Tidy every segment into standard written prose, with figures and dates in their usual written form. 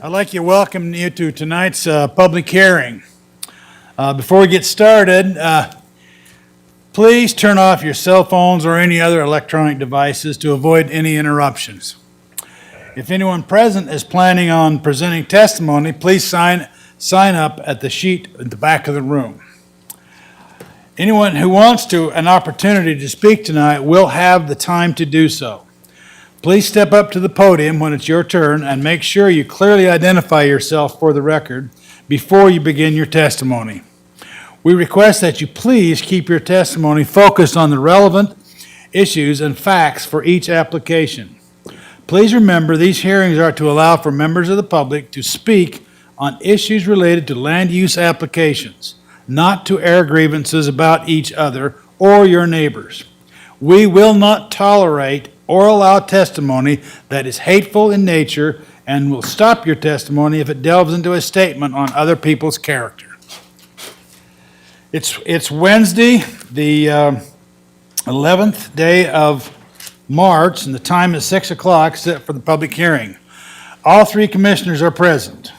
I'd like to welcome you to tonight's public hearing. Before we get started, please turn off your cell phones or any other electronic devices to avoid any interruptions. If anyone present is planning on presenting testimony, please sign up at the sheet at the back of the room. Anyone who wants an opportunity to speak tonight will have the time to do so. Please step up to the podium when it's your turn and make sure you clearly identify yourself for the record before you begin your testimony. We request that you please keep your testimony focused on the relevant issues and facts for each application. Please remember, these hearings are to allow for members of the public to speak on issues related to land use applications, not to air grievances about each other or your neighbors. We will not tolerate or allow testimony that is hateful in nature and will stop your testimony if it delves into a statement on other people's character. It's Wednesday, the 11th day of March, and the time is 6 o'clock set for the public hearing. All three commissioners are present.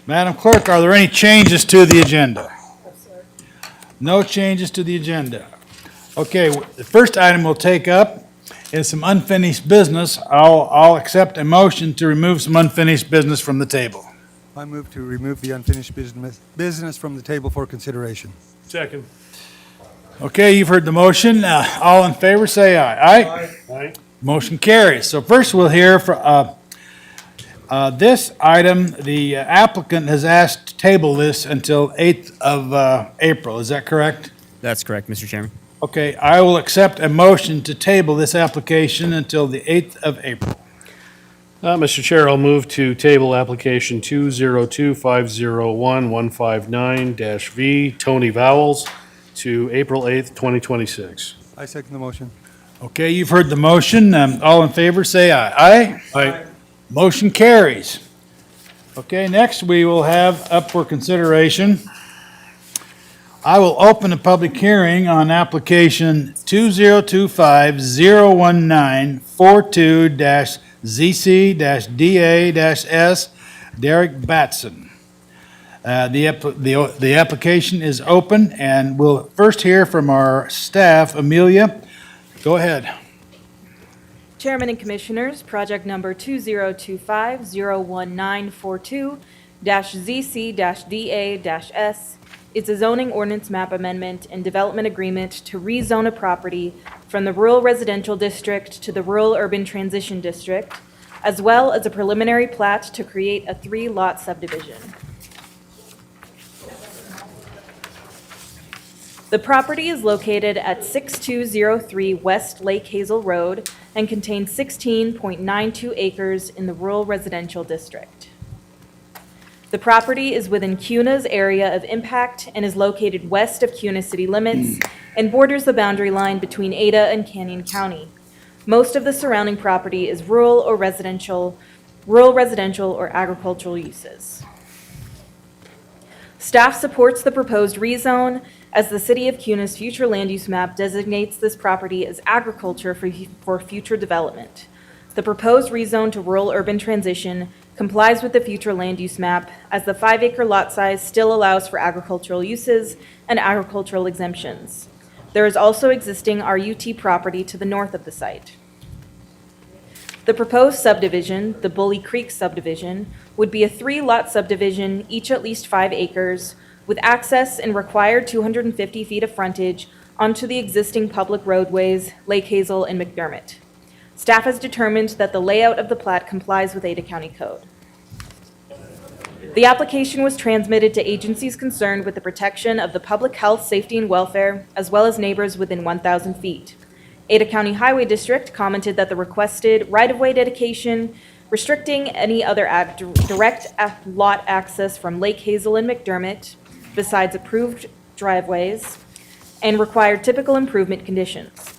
Madam Clerk, are there any changes to the agenda? No changes to the agenda. Okay, the first item we'll take up is some unfinished business. I'll accept a motion to remove some unfinished business from the table. I move to remove the unfinished business from the table for consideration. Second. Okay, you've heard the motion. All in favor, say aye. Aye? Aye. Motion carries. So first we'll hear for this item, the applicant has asked to table this until 8th of April. Is that correct? That's correct, Mr. Chairman. Okay, I will accept a motion to table this application until the 8th of April. Mr. Chair, I'll move to table application 202501159-V, Tony Vowles, to April 8th, 2026. I second the motion. Okay, you've heard the motion. All in favor, say aye. Aye? Aye. Motion carries. Okay, next we will have up for consideration. I will open a public hearing on application 2025-01942-ZC-DA-S, Derek Batson. The application is open, and we'll first hear from our staff. Amelia, go ahead. Chairman and Commissioners, project number 2025-01942-ZC-DA-S is a zoning ordinance map amendment and development agreement to rezone a property from the rural residential district to the rural urban transition district, as well as a preliminary plat to create a 3-lot subdivision. The property is located at 6203 West Lake Hazel Road and contains 16.92 acres in the rural residential district. The property is within CUNA's area of impact and is located west of CUNA city limits and borders the boundary line between Ada and Canyon County. Most of the surrounding property is rural residential or agricultural uses. Staff supports the proposed rezone as the City of CUNA's future land use map designates this property as agriculture for future development. The proposed rezone to rural urban transition complies with the future land use map as the 5-acre lot size still allows for agricultural uses and agricultural exemptions. There is also existing RUT property to the north of the site. The proposed subdivision, the Bully Creek subdivision, would be a 3-lot subdivision, each at least 5 acres, with access and required 250 feet of frontage onto the existing public roadways, Lake Hazel and McDermott. Staff has determined that the layout of the plat complies with Ada County Code. The application was transmitted to agencies concerned with the protection of the public health, safety, and welfare, as well as neighbors within 1,000 feet. Ada County Highway District commented that the requested right-of-way dedication restricting any other direct lot access from Lake Hazel and McDermott, besides approved driveways, and required typical improvement conditions.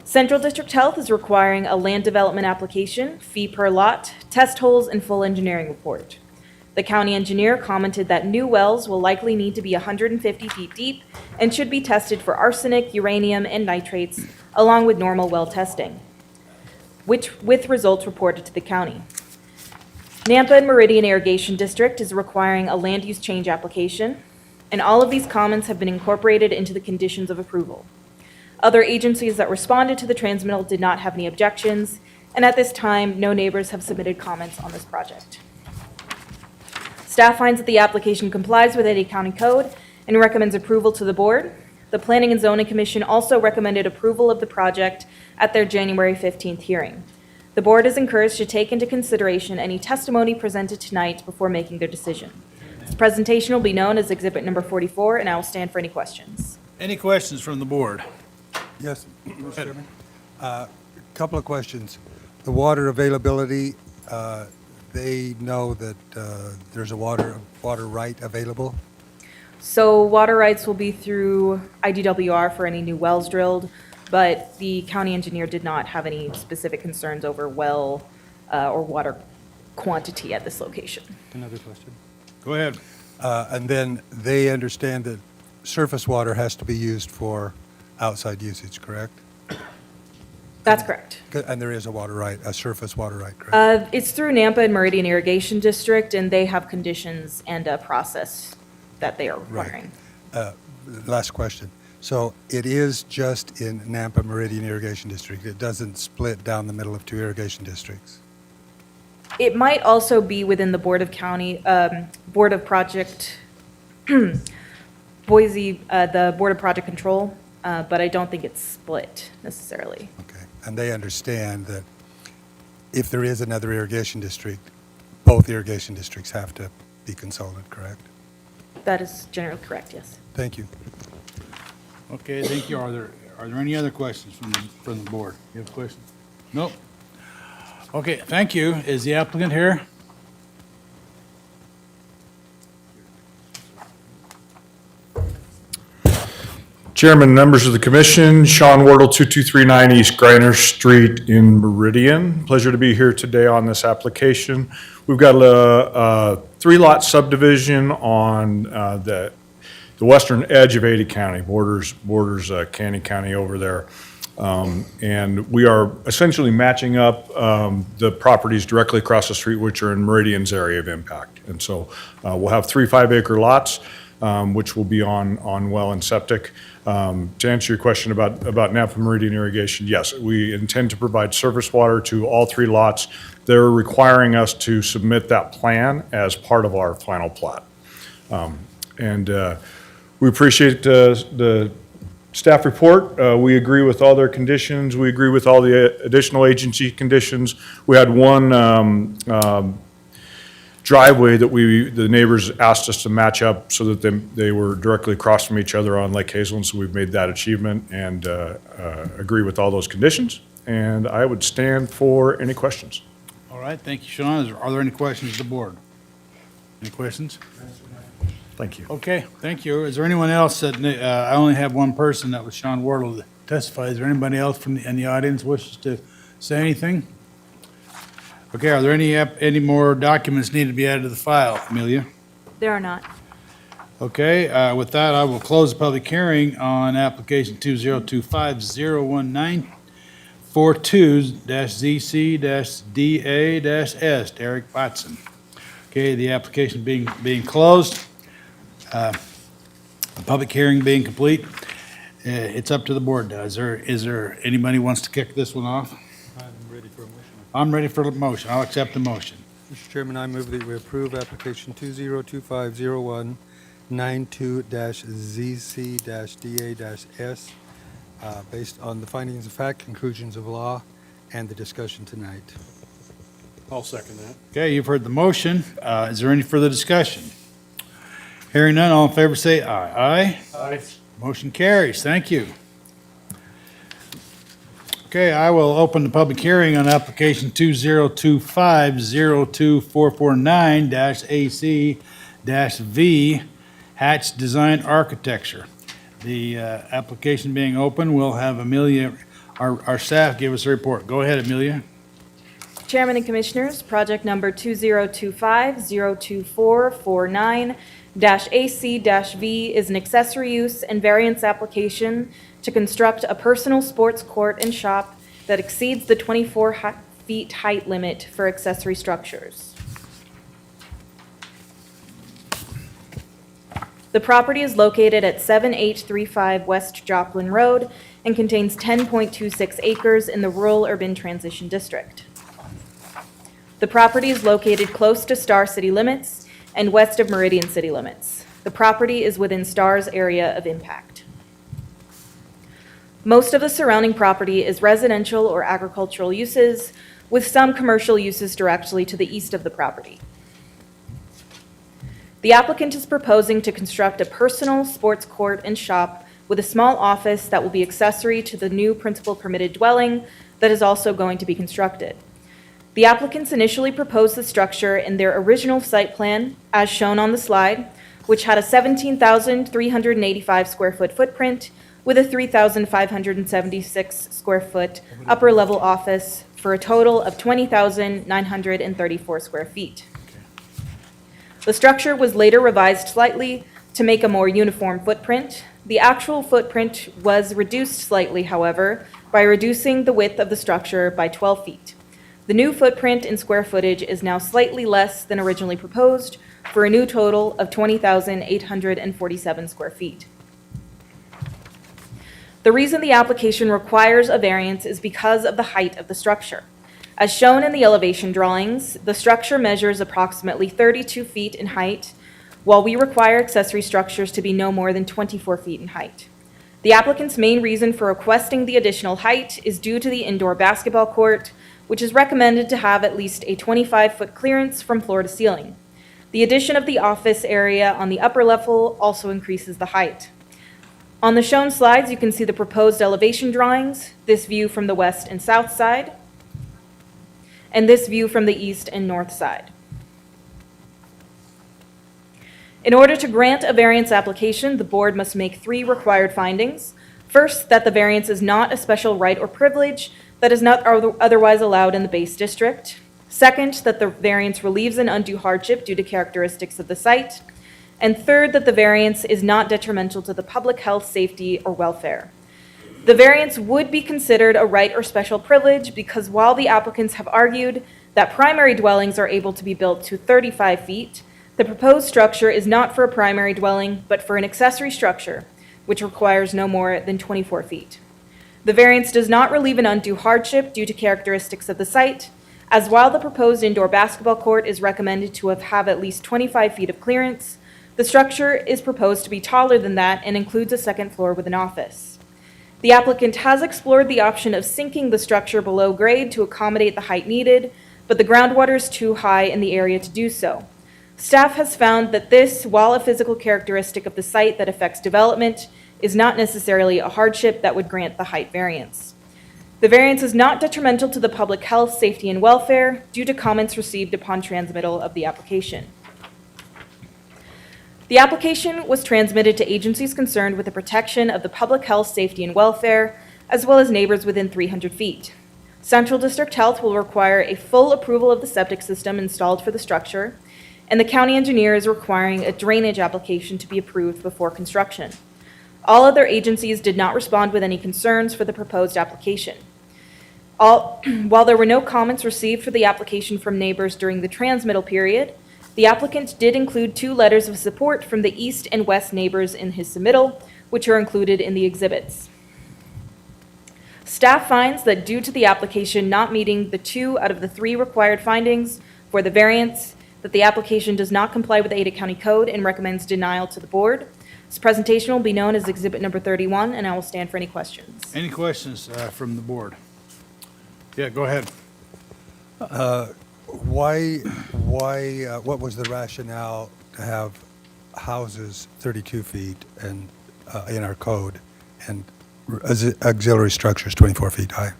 Central District Health is requiring a land development application, fee per lot, test holes, and full engineering report. The county engineer commented that new wells will likely need to be 150 feet deep and should be tested for arsenic, uranium, and nitrates, along with normal well testing, with results reported to the county. Nampa and Meridian Irrigation District is requiring a land use change application, and all of these comments have been incorporated into the conditions of approval. Other agencies that responded to the transmittal did not have any objections, and at this time, no neighbors have submitted comments on this project. Staff finds that the application complies with Eddy County Code and recommends approval to the board. The Planning and Zoning Commission also recommended approval of the project at their January 15th hearing. The board is encouraged to take into consideration any testimony presented tonight before making their decision. This presentation will be known as Exhibit Number 44, and I will stand for any questions. Any questions from the board? Yes, Mr. Chairman. Couple of questions. The water availability, they know that there's a water right available? So water rights will be through IDWR for any new wells drilled, but the county engineer did not have any specific concerns over well or water quantity at this location. Another question. Go ahead. And then they understand that surface water has to be used for outside usage, correct? That's correct. And there is a water right, a surface water right, correct? It's through Nampa and Meridian Irrigation District, and they have conditions and a process that they are requiring. Last question. So it is just in Nampa Meridian Irrigation District? It doesn't split down the middle of two irrigation districts? It might also be within the Board of Project, Boise, the Board of Project Control, but I don't think it's split necessarily. Okay. And they understand that if there is another irrigation district, both irrigation districts have to be consulted, correct? That is generally correct, yes. Thank you. Okay, thank you. Are there any other questions from the board? You have a question? Nope. Okay, thank you. Is the applicant here? Chairman, members of the commission, Sean Wardle, 2239 East Griner Street in Meridian. Pleasure to be here today on this application. We've got a three-lot subdivision on the western edge of Ada County, borders Caney County over there. And we are essentially matching up the properties directly across the street, which are in Meridian's area of impact. And so we'll have 3 5-acre lots, which will be on well and septic. To answer your question about Nampa Meridian Irrigation, yes, we intend to provide surface water to all 3 lots. They're requiring us to submit that plan as part of our final plat. We appreciate the staff report. We agree with all their conditions. We agree with all the additional agency conditions. We had one driveway that the neighbors asked us to match up so that they were directly across from each other on Lake Hazelton, so we've made that achievement and agree with all those conditions. And I would stand for any questions. All right, thank you, Sean. Are there any questions of the board? Any questions? Thank you. Okay, thank you. Is there anyone else that, I only have one person, that was Sean Wardle, to testify. Is there anybody else in the audience wishes to say anything? Okay, are there any more documents needed to be added to the file, Amelia? There are not. Okay, with that, I will close the public hearing on application 2025-01942-ZC-DA-S, Derek Batson. Okay, the application being closed, the public hearing being complete, it's up to the board now. Is there anybody who wants to kick this one off? I'm ready for a motion. I'm ready for the motion. I'll accept the motion. Mr. Chairman, I move that we approve application 2025-0192-ZC-DA-S based on the findings of fact, conclusions of law, and the discussion tonight. I'll second that. Okay, you've heard the motion. Is there any further discussion? Hearing none, all in favor say aye. Aye. Aye. Motion carries. Thank you. Okay, I will open the public hearing on application 2025-02449-AC-V Hatch Design Architecture. The application being open, we'll have Amelia, our staff, give us a report. Go ahead, Amelia. Chairman and Commissioners, project number 2025-02449-AC-V is an accessory use and variance application to construct a personal sports court and shop that exceeds the 24 feet height limit for accessory structures. The property is located at 7835 West Joplin Road and contains 10.26 acres in the Rural Urban Transition District. The property is located close to Star city limits and west of Meridian city limits. The property is within Star's area of impact. Most of the surrounding property is residential or agricultural uses, with some commercial uses directly to the east of the property. The applicant is proposing to construct a personal sports court and shop with a small office that will be accessory to the new principal permitted dwelling that is also going to be constructed. The applicants initially proposed the structure in their original site plan, as shown on the slide, which had a 17,385 square foot footprint with a 3,576 square foot upper level office for a total of 20,934 square feet. The structure was later revised slightly to make a more uniform footprint. The actual footprint was reduced slightly, however, by reducing the width of the structure by 12 feet. The new footprint in square footage is now slightly less than originally proposed, for a new total of 20,847 square feet. The reason the application requires a variance is because of the height of the structure. As shown in the elevation drawings, the structure measures approximately 32 feet in height, while we require accessory structures to be no more than 24 feet in height. The applicant's main reason for requesting the additional height is due to the indoor basketball court, which is recommended to have at least a 25-foot clearance from floor to ceiling. The addition of the office area on the upper level also increases the height. On the shown slides, you can see the proposed elevation drawings, this view from the west and south side, and this view from the east and north side. In order to grant a variance application, the board must make 3 required findings. First, that the variance is not a special right or privilege that is not otherwise allowed in the base district. Second, that the variance relieves an undue hardship due to characteristics of the site. And third, that the variance is not detrimental to the public health, safety, or welfare. The variance would be considered a right or special privilege because while the applicants have argued that primary dwellings are able to be built to 35 feet, the proposed structure is not for a primary dwelling, but for an accessory structure, which requires no more than 24 feet. The variance does not relieve an undue hardship due to characteristics of the site, as while the proposed indoor basketball court is recommended to have at least 25 feet of clearance, the structure is proposed to be taller than that and includes a second floor with an office. The applicant has explored the option of sinking the structure below grade to accommodate the height needed, but the groundwater is too high in the area to do so. Staff has found that this, while a physical characteristic of the site that affects development, is not necessarily a hardship that would grant the height variance. The variance is not detrimental to the public health, safety, and welfare due to comments received upon transmittal of the application. The application was transmitted to agencies concerned with the protection of the public health, safety, and welfare, as well as neighbors within 300 feet. Central District Health will require a full approval of the septic system installed for the structure, and the county engineer is requiring a drainage application to be approved before construction. All other agencies did not respond with any concerns for the proposed application. While there were no comments received for the application from neighbors during the transmittal period, the applicant did include 2 letters of support from the east and west neighbors in his submittal, which are included in the exhibits. Staff finds that due to the application not meeting the 2 out of the 3 required findings for the variance, that the application does not comply with the Ada County Code and recommends denial to the board. This presentation will be known as Exhibit Number 31, and I will stand for any questions. Any questions from the board? Yeah, go ahead. What was the rationale to have houses 32 feet and, in our code, and auxiliary structures 24 feet high?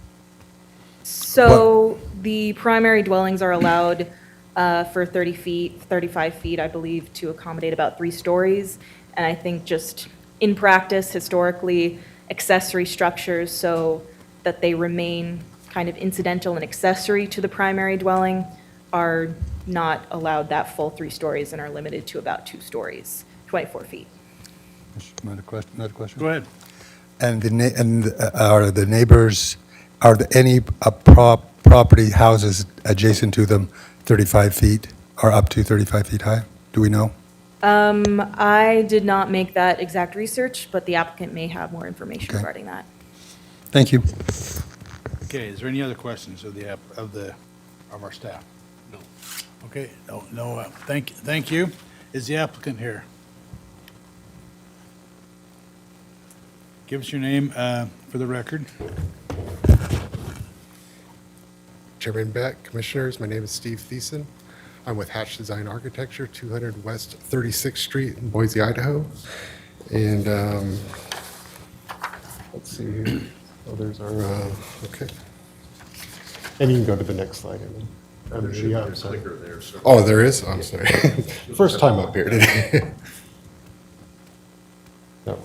So the primary dwellings are allowed for 30 feet, 35 feet, I believe, to accommodate about 3 stories. And I think just in practice, historically, accessory structures so that they remain kind of incidental and accessory to the primary dwelling are not allowed that full 3 stories and are limited to about 2 stories, 24 feet. Another question? Go ahead. And are the neighbors, are there any property houses adjacent to them 35 feet or up to 35 feet high? Do we know? I did not make that exact research, but the applicant may have more information Okay. regarding that. Thank you. Okay, is there any other questions of of our staff? No. Okay, no, thank you. Is the applicant here? Give us your name for the record. Chairman Beck, Commissioners, my name is Steve Thiessen. I'm with Hatch Design Architecture, 200 West 36th Street in Boise, Idaho. And let's see here. Oh, there's our, okay. And you can go to the next slide. Yeah, I'm sorry. Oh, there is? I'm sorry. First time up here today. No.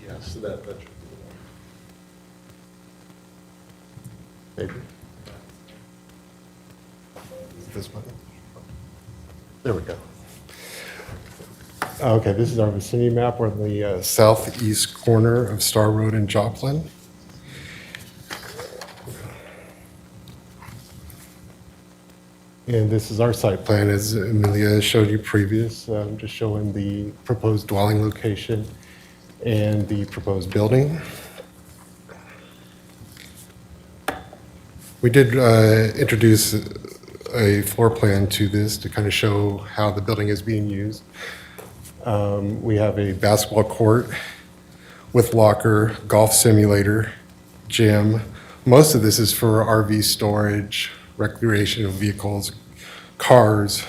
Yes, that should be the one. Maybe. This one? There we go. Okay, this is our vicinity map. We're in the southeast corner of Star Road in Joplin. And this is our site plan, as Amelia showed you previous, just showing the proposed dwelling location and the proposed building. We did introduce a floor plan to this to kind of show how the building is being used. We have a basketball court with locker, golf simulator, gym. Most of this is for RV storage, recreational vehicles, cars.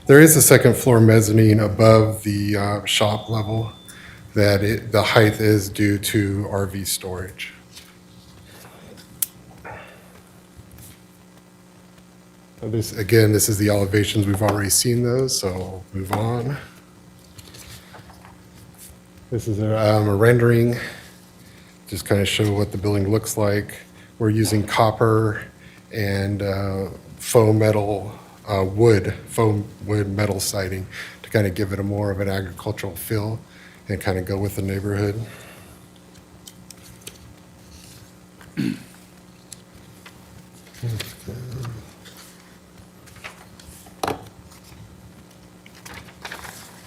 There is a second floor mezzanine above the shop level that the height is due to RV storage. This, again, this is the elevations. We've already seen those, so I'll move on. This is a rendering, just kind of show what the building looks like. We're using copper and faux wood metal siding to kind of give it a more of an agricultural feel and kind of go with the neighborhood.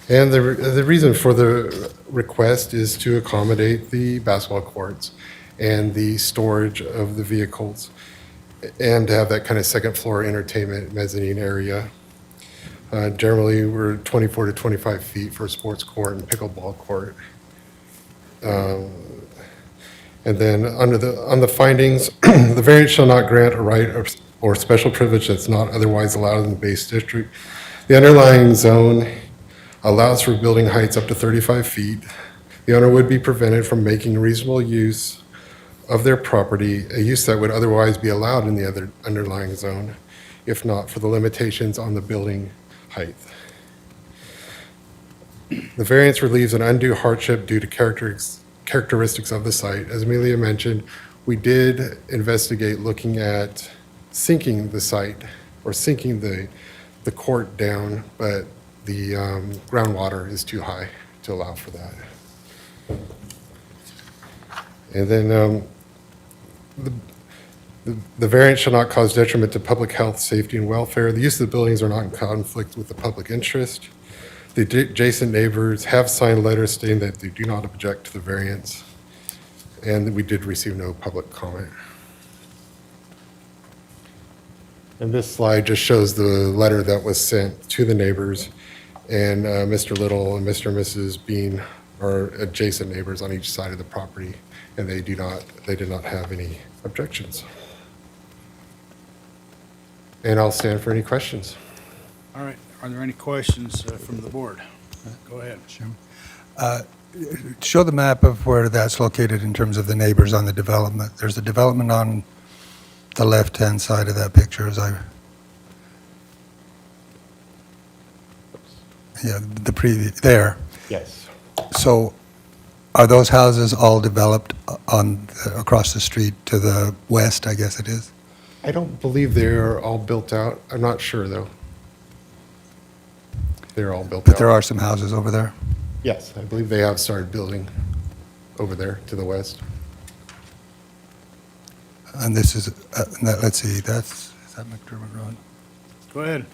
And the reason for the request is to accommodate the basketball courts and the storage of the vehicles and to have that kind of second floor entertainment mezzanine area. Generally, we're 24 to 25 feet for a sports court and pickleball court. And then on the findings, the variance shall not grant a right or special privilege that's not otherwise allowed in the base district. The underlying zone allows for building heights up to 35 feet. The owner would be prevented from making reasonable use of their property, a use that would otherwise be allowed in the other underlying zone, if not for the limitations on the building height. The variance relieves an undue hardship due to characteristics of the site. As Amelia mentioned, we did investigate looking at sinking the site or sinking the court down, but the groundwater is too high to allow for that. And then the variance shall not cause detriment to public health, safety, and welfare. The use of the buildings are not in conflict with the public interest. The adjacent neighbors have signed letters stating that they do not object to the variance, and we did receive no public comment. And this slide just shows the letter that was sent to the neighbors, and Mr. Little and Mr. and Mrs. Bean are adjacent neighbors on each side of the property, and they did not have any objections. And I'll stand for any questions. All right, are there any questions from the board? Go ahead. Show the map of where that's located in terms of the neighbors on the development. There's a development on the left-hand side of that picture, the previous, there. Yes. So are those houses all developed across the street to the west, I guess it is? I don't believe they're all built out. I'm not sure, though. They're all built out. But there are some houses over there? Yes, I believe they have started building over there to the west. And this is, let's see, is that McDermott Road? Go ahead.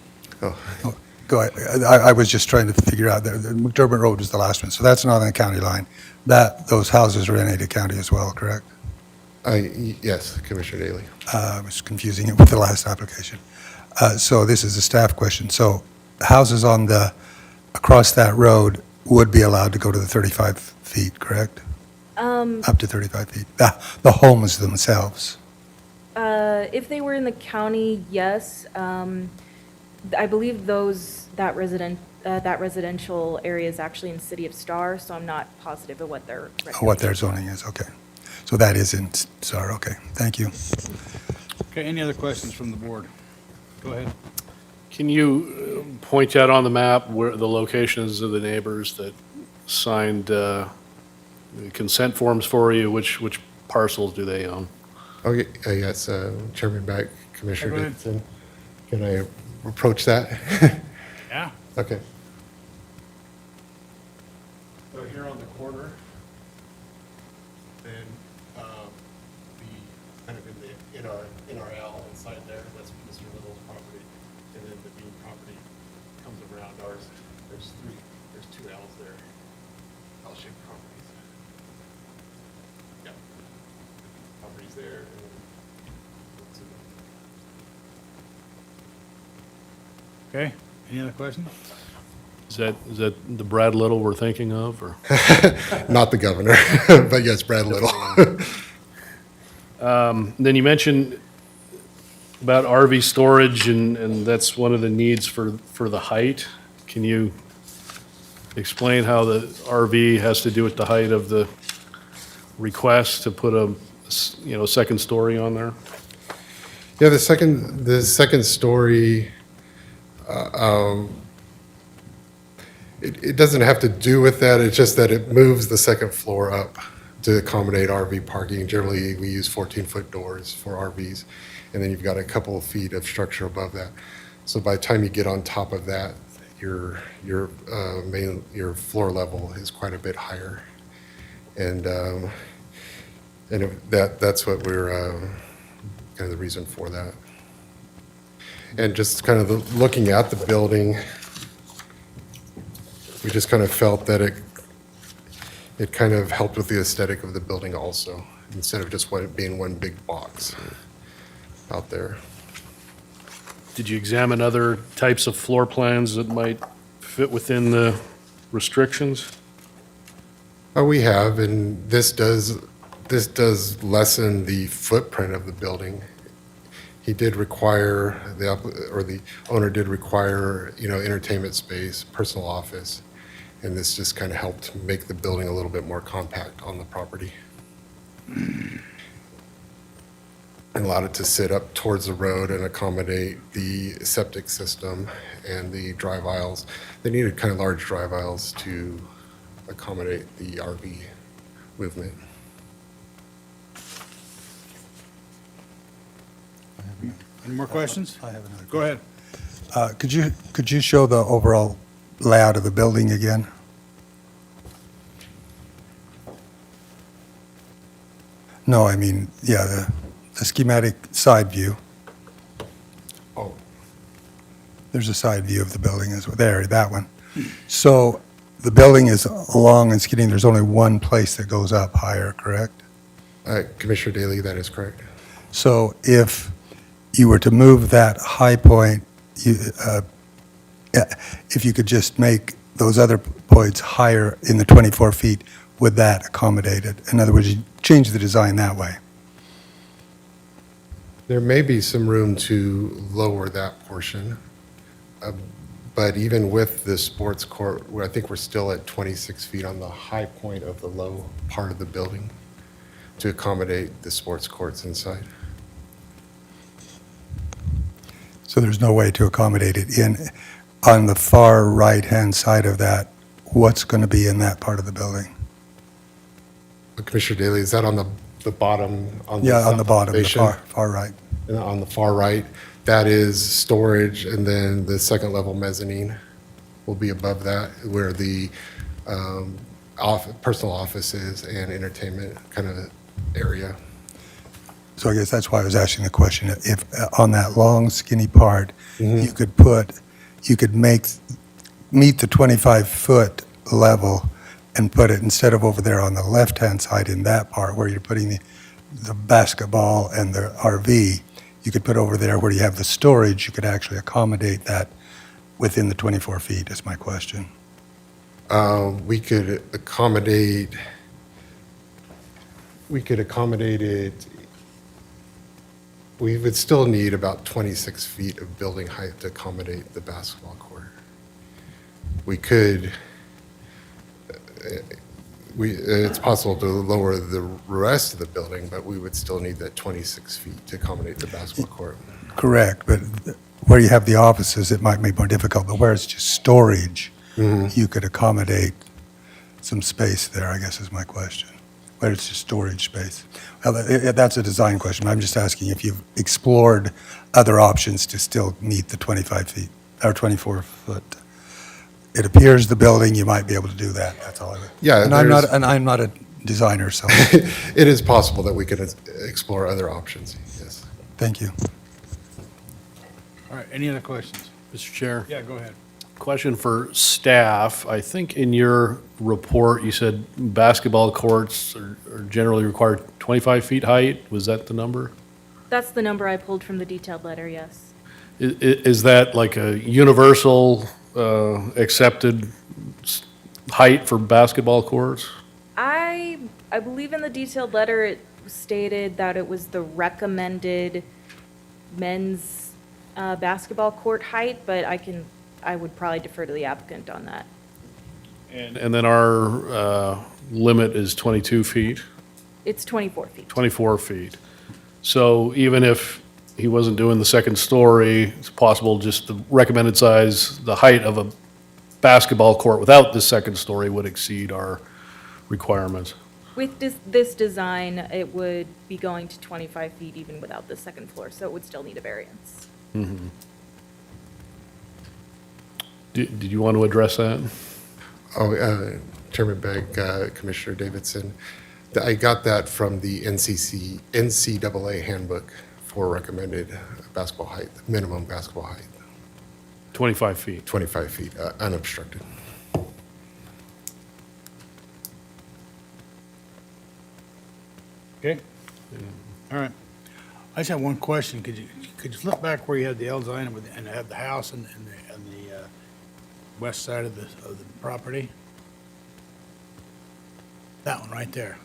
Oh, Oh, go ahead. I was just trying to figure out, the McDermott Road is the last one, so that's not on the county line. Those houses are in Ada County as well, correct? Yes, Commissioner Daley. I was confusing it with the last application. So this is a staff question. So houses across that road would be allowed to go to the 35 feet, correct? Up to 35 feet. The homes themselves. If they were in the county, yes. I believe that residential area is actually in City of Star, so I'm not positive of what their. What their zoning is, okay. So that is in SAR, okay. Thank you. Okay, any other questions from the board? Go ahead. Can you point out on the map where the locations of the neighbors that signed consent forms for you? Which parcels do they own? Okay, yes, Chairman Beck, Commissioner Go ahead. Dixon. Can I approach that? Yeah. Okay. So here on the corner, then the, kind of in our L inside there, that's Mr. Little's property. And then the Bean property comes around ours. There's two L's there, L-shaped properties. Yep. Properties there. And then Okay, any other questions? Is that the Brad Little we're thinking of, or? Not the governor, but yes, Brad Little. Then you mentioned about RV storage, and that's one of the needs for the height. Can you explain how the RV has to do with the height of the request to put a second story on there? Yeah, the second story, it doesn't have to do with that. It's just that it moves the second floor up to accommodate RV parking. Generally, we use 14-foot doors for RVs, and then you've got a couple of feet of structure above that. So by the time you get on top of that, your floor level is quite a bit higher, and that's what we're kind of the reason for that. And just kind of looking at the building, we just kind of felt that it kind of helped with the aesthetic of the building also, instead of just being one big box out there. Did you examine other types of floor plans that might fit within the restrictions? We have, and this does lessen the footprint of the building. He did require, the owner did require, entertainment space, personal office, and this just kind of helped make the building a little bit more compact on the property. And allowed it to sit up towards the road and accommodate the septic system and the drive aisles. They needed kind of large drive aisles to accommodate the RV movement. Any more questions? I have another. Go ahead. Could you show the overall layout of the building again? No, I mean, yeah, the schematic side view. Oh, There's a side view of the building as well. There, that one. So the building is long and skinny. There's only one place that goes up higher, correct? Commissioner Daley, that is correct. So if you were to move that high point, if you could just make those other points higher in the 24 feet, would that accommodate it? In other words, you change the design that way. There may be some room to lower that portion, but even with the sports court, I think we're still at 26 feet on the high point of the low part of the building to accommodate the sports courts inside. So there's no way to accommodate it on the far right-hand side of that, what's going to be in that part of the building? Commissioner Daley, is that on the bottom? Yeah, on the bottom, the elevation? far right. And on the far right, that is storage, and then the second level mezzanine will be above that, where the personal office is and entertainment kind of area. So I guess that's why I was asking the question. If on that long skinny part, you could put you could meet the 25-foot level and put it, instead of over there on the left-hand side in that part where you're putting the basketball and the RV, you could put over there where you have the storage, you could actually accommodate that within the 24 feet, is my question. We could accommodate it. We would still need about 26 feet of building height to accommodate the basketball court. We could, it's possible to lower the rest of the building, but we would still need that 26 feet to accommodate the basketball court. Correct, but where you have the offices, it might be more difficult, but where it's just storage, you could accommodate some space there, I guess is my question. Where it's just storage space. Well, that's a design question. I'm just asking if you've explored other options to still meet the 25 feet, or 24 foot. It appears the building, you might be able to do that, that's all. Yeah, And I'm not a designer, so, It is possible that we could explore other options, yes. thank you. All right, any other questions? Mr. Chair? Yeah, go ahead. Question for staff. I think in your report, you said basketball courts are generally require 25 feet height. Was that the number? That's the number I pulled from the detailed letter, yes. Is that like a universal accepted height for basketball courts? I believe in the detailed letter, it stated that it was the recommended men's basketball court height, but I would probably defer to the applicant on that. And then our limit is 22 feet, It's 24 feet. 24 feet. So even if he wasn't doing the second story, it's possible just the recommended size, the height of a basketball court without the second story would exceed our requirements. With this design, it would be going to 25 feet even without the second floor, so it would still need a variance. Did you want to address that? Chairman Begg, Commissioner Davidson, I got that from the NCAA handbook for recommended basketball height, minimum basketball height, 25 feet. 25 feet, unobstructed. Okay. All right. I just have one question. Could you flip back where you had the L design and have the house and the west side of the property? That one right there.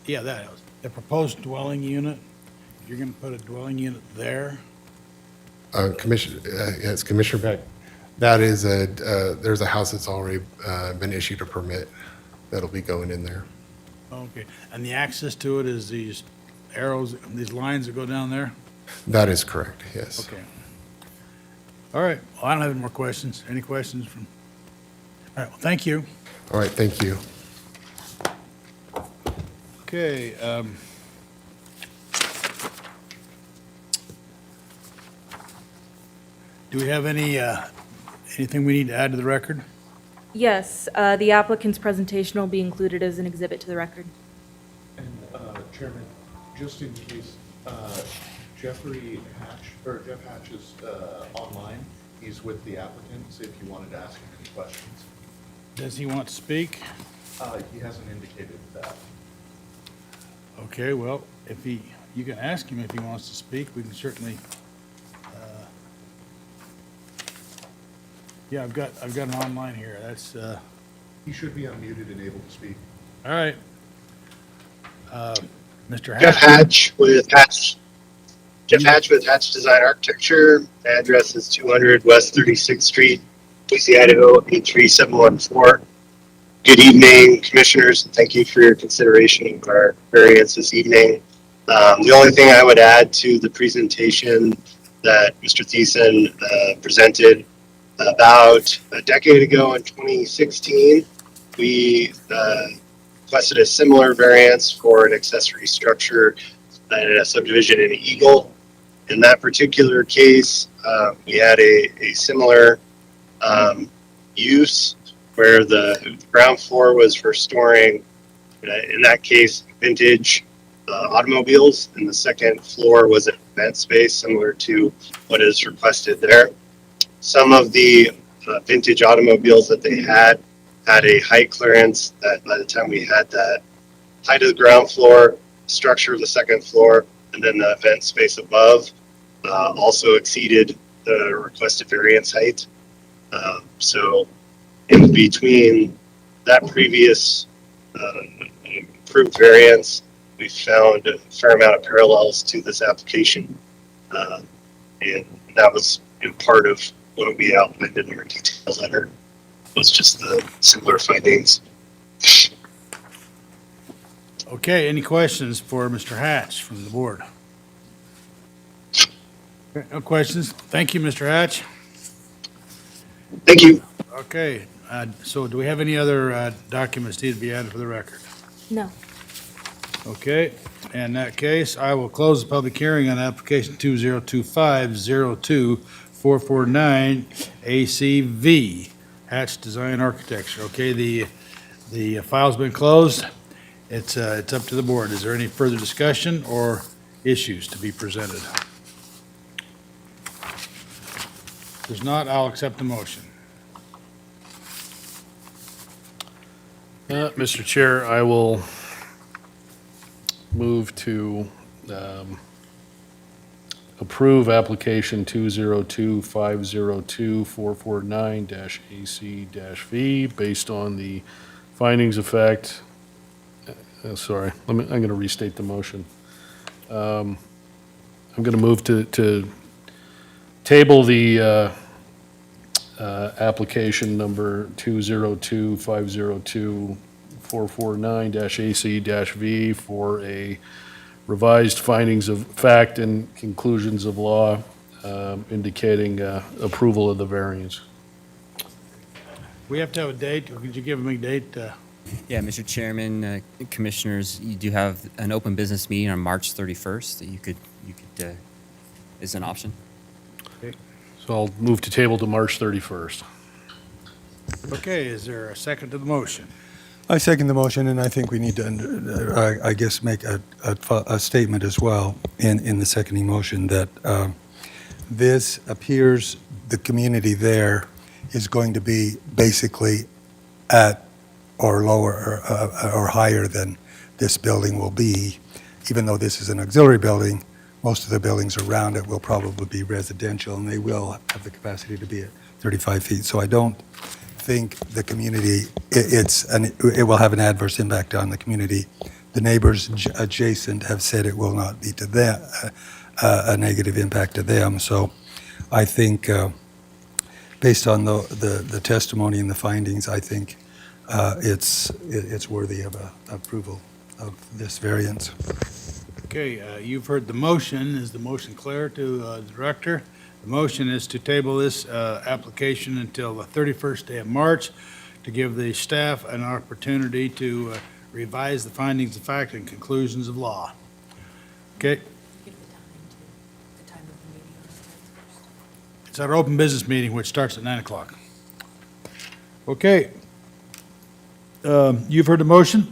Yeah, that is. The proposed dwelling unit, you're gonna put a dwelling unit there? Commissioner, yes, Commissioner Beck, that is there's a house that's already been issued a permit that'll be going in there. Okay. And the access to it is these arrows, these lines that go down there? That is correct, yes. Okay. All right. Well, I don't have any more questions. Any questions from? All right, well, thank you. All right, thank you. Okay, do we have anything we need to add to the record? Yes, the applicant's presentation will be included as an exhibit to the record. And Chairman, just in case, Jeff Hatch is online. He's with the applicant, so if you wanted to ask him any questions. Does he want to speak? He hasn't indicated that. Okay, well, you can ask him if he wants to speak. We can certainly, yeah, I've got an online here. That's, He should be unmuted and able to speak. all right. Mr. Jeff Hatch. Hatch with Hatch. Jeff Hatch with Hatch Design Architecture. Address is 200 West 36th Street, Boise, Idaho 83714. Good evening, commissioners, and thank you for your consideration of our variance this evening. The only thing I would add to the presentation that Mr. Thiessen presented about a decade ago in 2016, we requested a similar variance for an accessory structure in a subdivision in Eagle. In that particular case, we had a similar use where the ground floor was for storing, in that case, vintage automobiles, and the second floor was an event space similar to what is requested there. Some of the vintage automobiles that they had a height clearance that by the time we had that height of the ground floor, structure of the second floor, and then the vent space above also exceeded the requested variance height. So in between that previous approved variance, we found a fair amount of parallels to this application. And that was part of what we outlined in our detailed letter, was just the similar findings. Okay, any questions for Mr. Hatch from the board? Okay, no questions. Thank you, Mr. Hatch. Thank you. Okay, so do we have any other documents need to be added for the record? No. Okay, in that case, I will close the public hearing on application 2025-02-449 ACV, Hatch Design Architecture. Okay, the file's been closed. It's up to the board. Is there any further discussion or issues to be presented? If there's not, I'll accept the motion. Mr. Chair, I will move to approve application 202-502-449-AC-V based on the findings of fact. Sorry, I'm going to restate the motion. I'm going to move to table the application number 202-502-449-AC-V for a revised findings of fact and conclusions of law indicating approval of the variance. We have to have a date. Could you give me a date? Yeah, Mr. Chairman, Commissioners, you do have an open business meeting on March 31st that you could is an option. So I'll move to table to March 31st. Okay, is there a second to the motion? I second the motion, and I think we need to, I guess, make a statement as well in the seconding motion that this appears the community there is going to be basically at or lower or higher than this building will be. Even though this is an auxiliary building, most of the buildings around it will probably be residential, and they will have the capacity to be at 35 feet. So I don't think the community, it will have an adverse impact on the community. The neighbors adjacent have said it will not be to them, a negative impact to them. So I think, based on the testimony and the findings, I think it's worthy of approval of this variance. Okay, you've heard the motion. Is the motion clear to the director? The motion is to table this application until the 31st day of March to give the staff an opportunity to revise the findings of fact and conclusions of law. Okay? It's our open business meeting, which starts at 9 o'clock. Okay. You've heard the motion.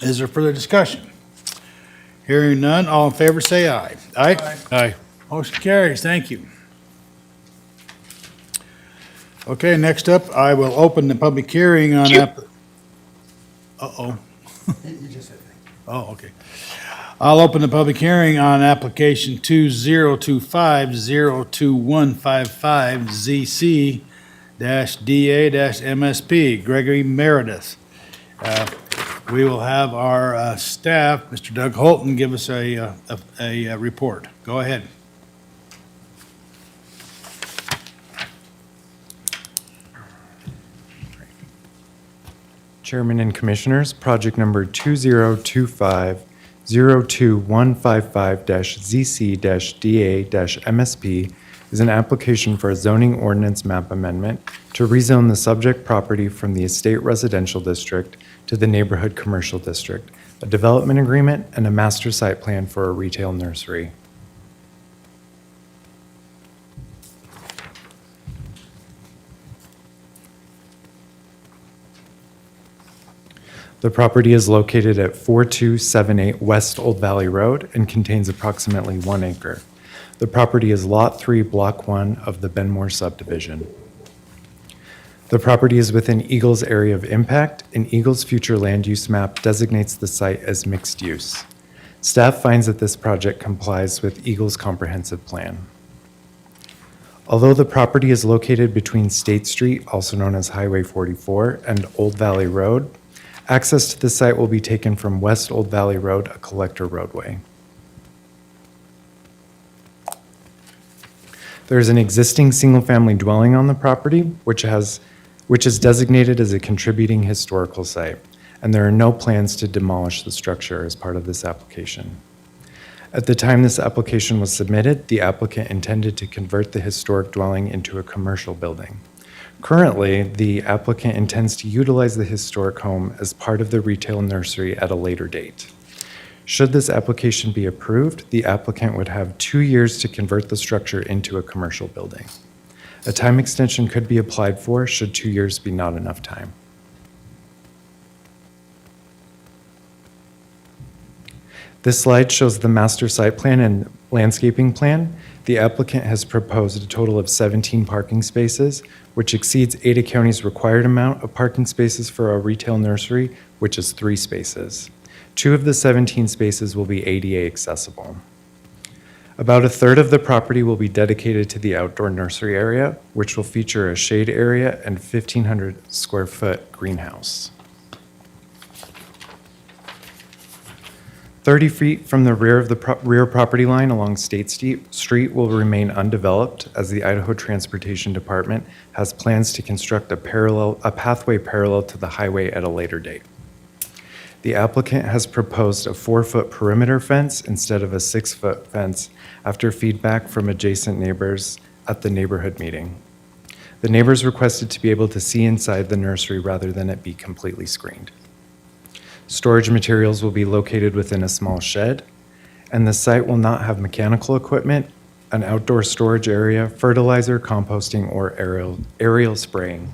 Is there further discussion? Hearing none, all in favor say aye. Aye? Aye. Motion carries. Thank you. Okay, next up, I will open the public hearing on Uh-oh. Oh, okay. I'll open the public hearing on application 2025-02155 ZC-DA-MSP, Gregory Meredith. We will have our staff, Mr. Doug Holton, give us a report. Go ahead. Chairman and Commissioners, project number 2025-02155-ZC-DA-MSP is an application for a zoning ordinance map amendment to rezone the subject property from the Estate Residential District to the Neighborhood Commercial District, a development agreement, and a master site plan for a retail nursery. The property is located at 4278 West Old Valley Road and contains approximately 1 acre. The property is Lot 3, Block 1 of the Benmore subdivision. The property is within Eagle's area of impact, and Eagle's future land use map designates the site as mixed use. Staff finds that this project complies with Eagle's comprehensive plan. Although the property is located between State Street, also known as Highway 44, and Old Valley Road, access to the site will be taken from West Old Valley Road, a collector roadway. There is an existing single-family dwelling on the property, which is designated as a contributing historical site, and there are no plans to demolish the structure as part of this application. At the time this application was submitted, the applicant intended to convert the historic dwelling into a commercial building. Currently, the applicant intends to utilize the historic home as part of the retail nursery at a later date. Should this application be approved, the applicant would have 2 years to convert the structure into a commercial building. A time extension could be applied for should 2 years be not enough time. This slide shows the master site plan and landscaping plan. The applicant has proposed a total of 17 parking spaces, which exceeds Ada County's required amount of parking spaces for a retail nursery, which is 3 spaces. 2 of the 17 spaces will be ADA accessible. About a third of the property will be dedicated to the outdoor nursery area, which will feature a shade area and 1,500 square foot greenhouse. 30 feet from the rear of the rear property line along State Street will remain undeveloped, as the Idaho Transportation Department has plans to construct a pathway parallel to the highway at a later date. The applicant has proposed a 4-foot perimeter fence instead of a 6-foot fence after feedback from adjacent neighbors at the neighborhood meeting. The neighbors requested to be able to see inside the nursery rather than it be completely screened. Storage materials will be located within a small shed, and the site will not have mechanical equipment, an outdoor storage area, fertilizer, composting, or aerial spraying.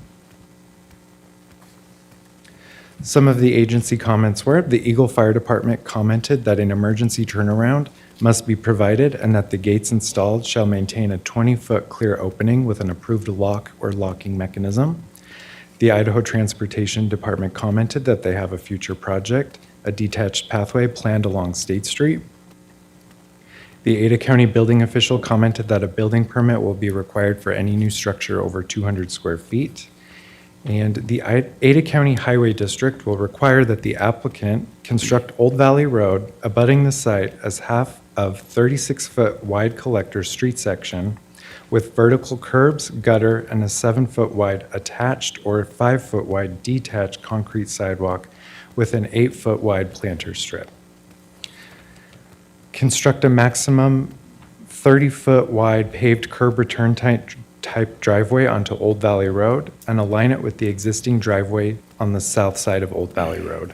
Some of the agency comments were, the Eagle Fire Department commented that an emergency turnaround must be provided and that the gates installed shall maintain a 20-foot clear opening with an approved lock or locking mechanism. The Idaho Transportation Department commented that they have a future project, a detached pathway planned along State Street. The Ada County building official commented that a building permit will be required for any new structure over 200 square feet. And the Ada County Highway District will require that the applicant construct Old Valley Road abutting the site as half of 36-foot wide collector street section with vertical curbs, gutter, and a 7-foot wide attached or 5-foot wide detached concrete sidewalk with an 8-foot wide planter strip. Construct a maximum 30-foot wide paved curb return type driveway onto Old Valley Road and align it with the existing driveway on the south side of Old Valley Road.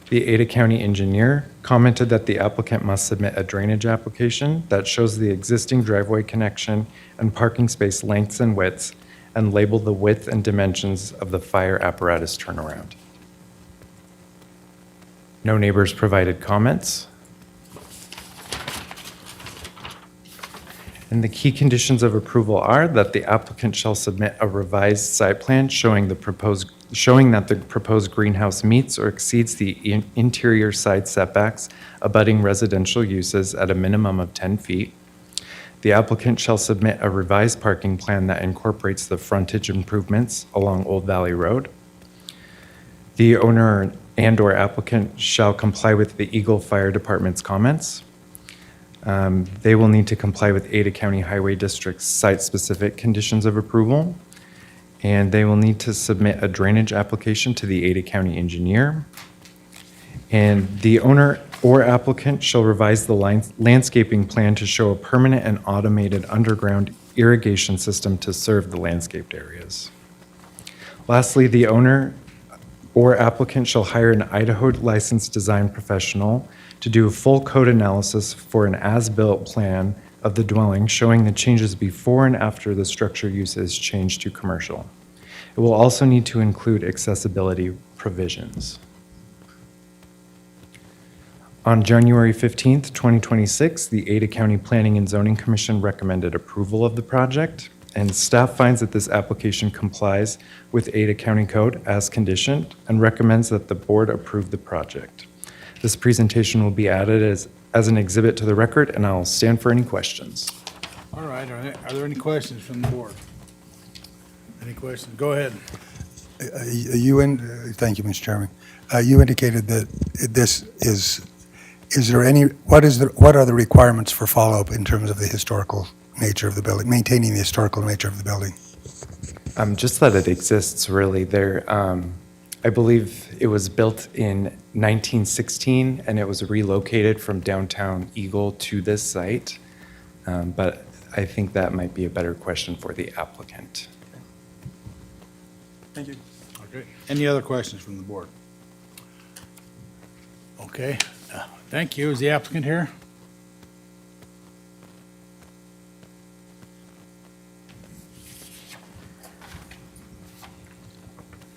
The Ada County engineer commented that the applicant must submit a drainage application that shows the existing driveway connection and parking space lengths and widths and label the width and dimensions of the fire apparatus turnaround. No neighbors provided comments. And the key conditions of approval are that the applicant shall submit a revised site plan showing that the proposed greenhouse meets or exceeds the interior side setbacks abutting residential uses at a minimum of 10 feet. The applicant shall submit a revised parking plan that incorporates the frontage improvements along Old Valley Road. The owner and/or applicant shall comply with the Eagle Fire Department's comments. They will need to comply with Ada County Highway District's site-specific conditions of approval, and they will need to submit a drainage application to the Ada County engineer. And the owner or applicant shall revise the landscaping plan to show a permanent and automated underground irrigation system to serve the landscaped areas. Lastly, the owner or applicant shall hire an Idaho licensed design professional to do a full code analysis for an as-built plan of the dwelling showing the changes before and after the structure use is changed to commercial. It will also need to include accessibility provisions. On January 15th, 2026, the Ada County Planning and Zoning Commission recommended approval of the project, and staff finds that this application complies with Ada County Code as conditioned and recommends that the board approve the project. This presentation will be added as an exhibit to the record, and I'll stand for any questions. All right, are there any questions from the board? Any questions? Go ahead. Thank you, Mr. Chairman. You indicated that this is there any, what are the requirements for follow-up in terms of the historical nature of the building, maintaining the historical nature of the building? Just that it exists, really. I believe it was built in 1916, and it was relocated from downtown Eagle to this site. But I think that might be a better question for the applicant. Thank you. Okay. Any other questions from the board? Okay, thank you. Is the applicant here?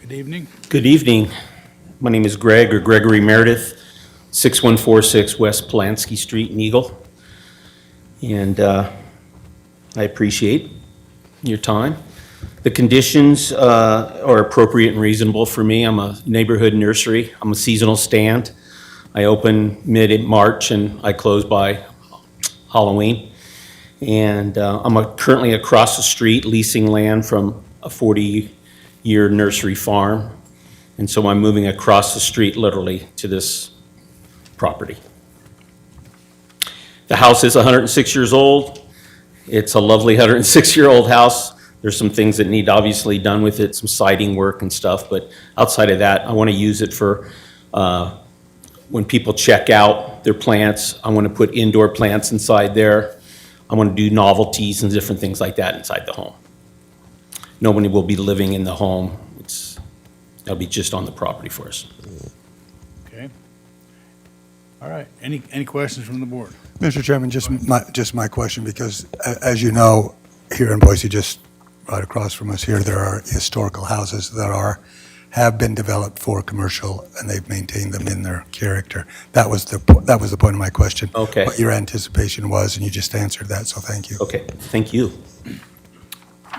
Good evening. Good evening. My name is Greg, or Gregory Meredith, 6146 West Polanski Street in Eagle. And I appreciate your time. The conditions are appropriate and reasonable for me. I'm a neighborhood nursery. I'm a seasonal stand. I open mid-March and I close by Halloween. And I'm currently across the street leasing land from a 40-year nursery farm. And so I'm moving across the street literally to this property. The house is 106 years old. It's a lovely 106-year-old house. There's some things that need obviously done with it, some siding work and stuff, but outside of that, I want to use it for when people check out their plants. I want to put indoor plants inside there. I want to do novelties and different things like that inside the home. Nobody will be living in the home. That'll be just on the property for us. Okay. All right, any questions from the board? Mr. Chairman, just my question, because as you know, here in Boise, just right across from us here, there are historical houses that have been developed for commercial, and they've maintained them in their character. That was the point of my question. Okay. What your anticipation was, and you just answered that, so thank you. Okay, thank you.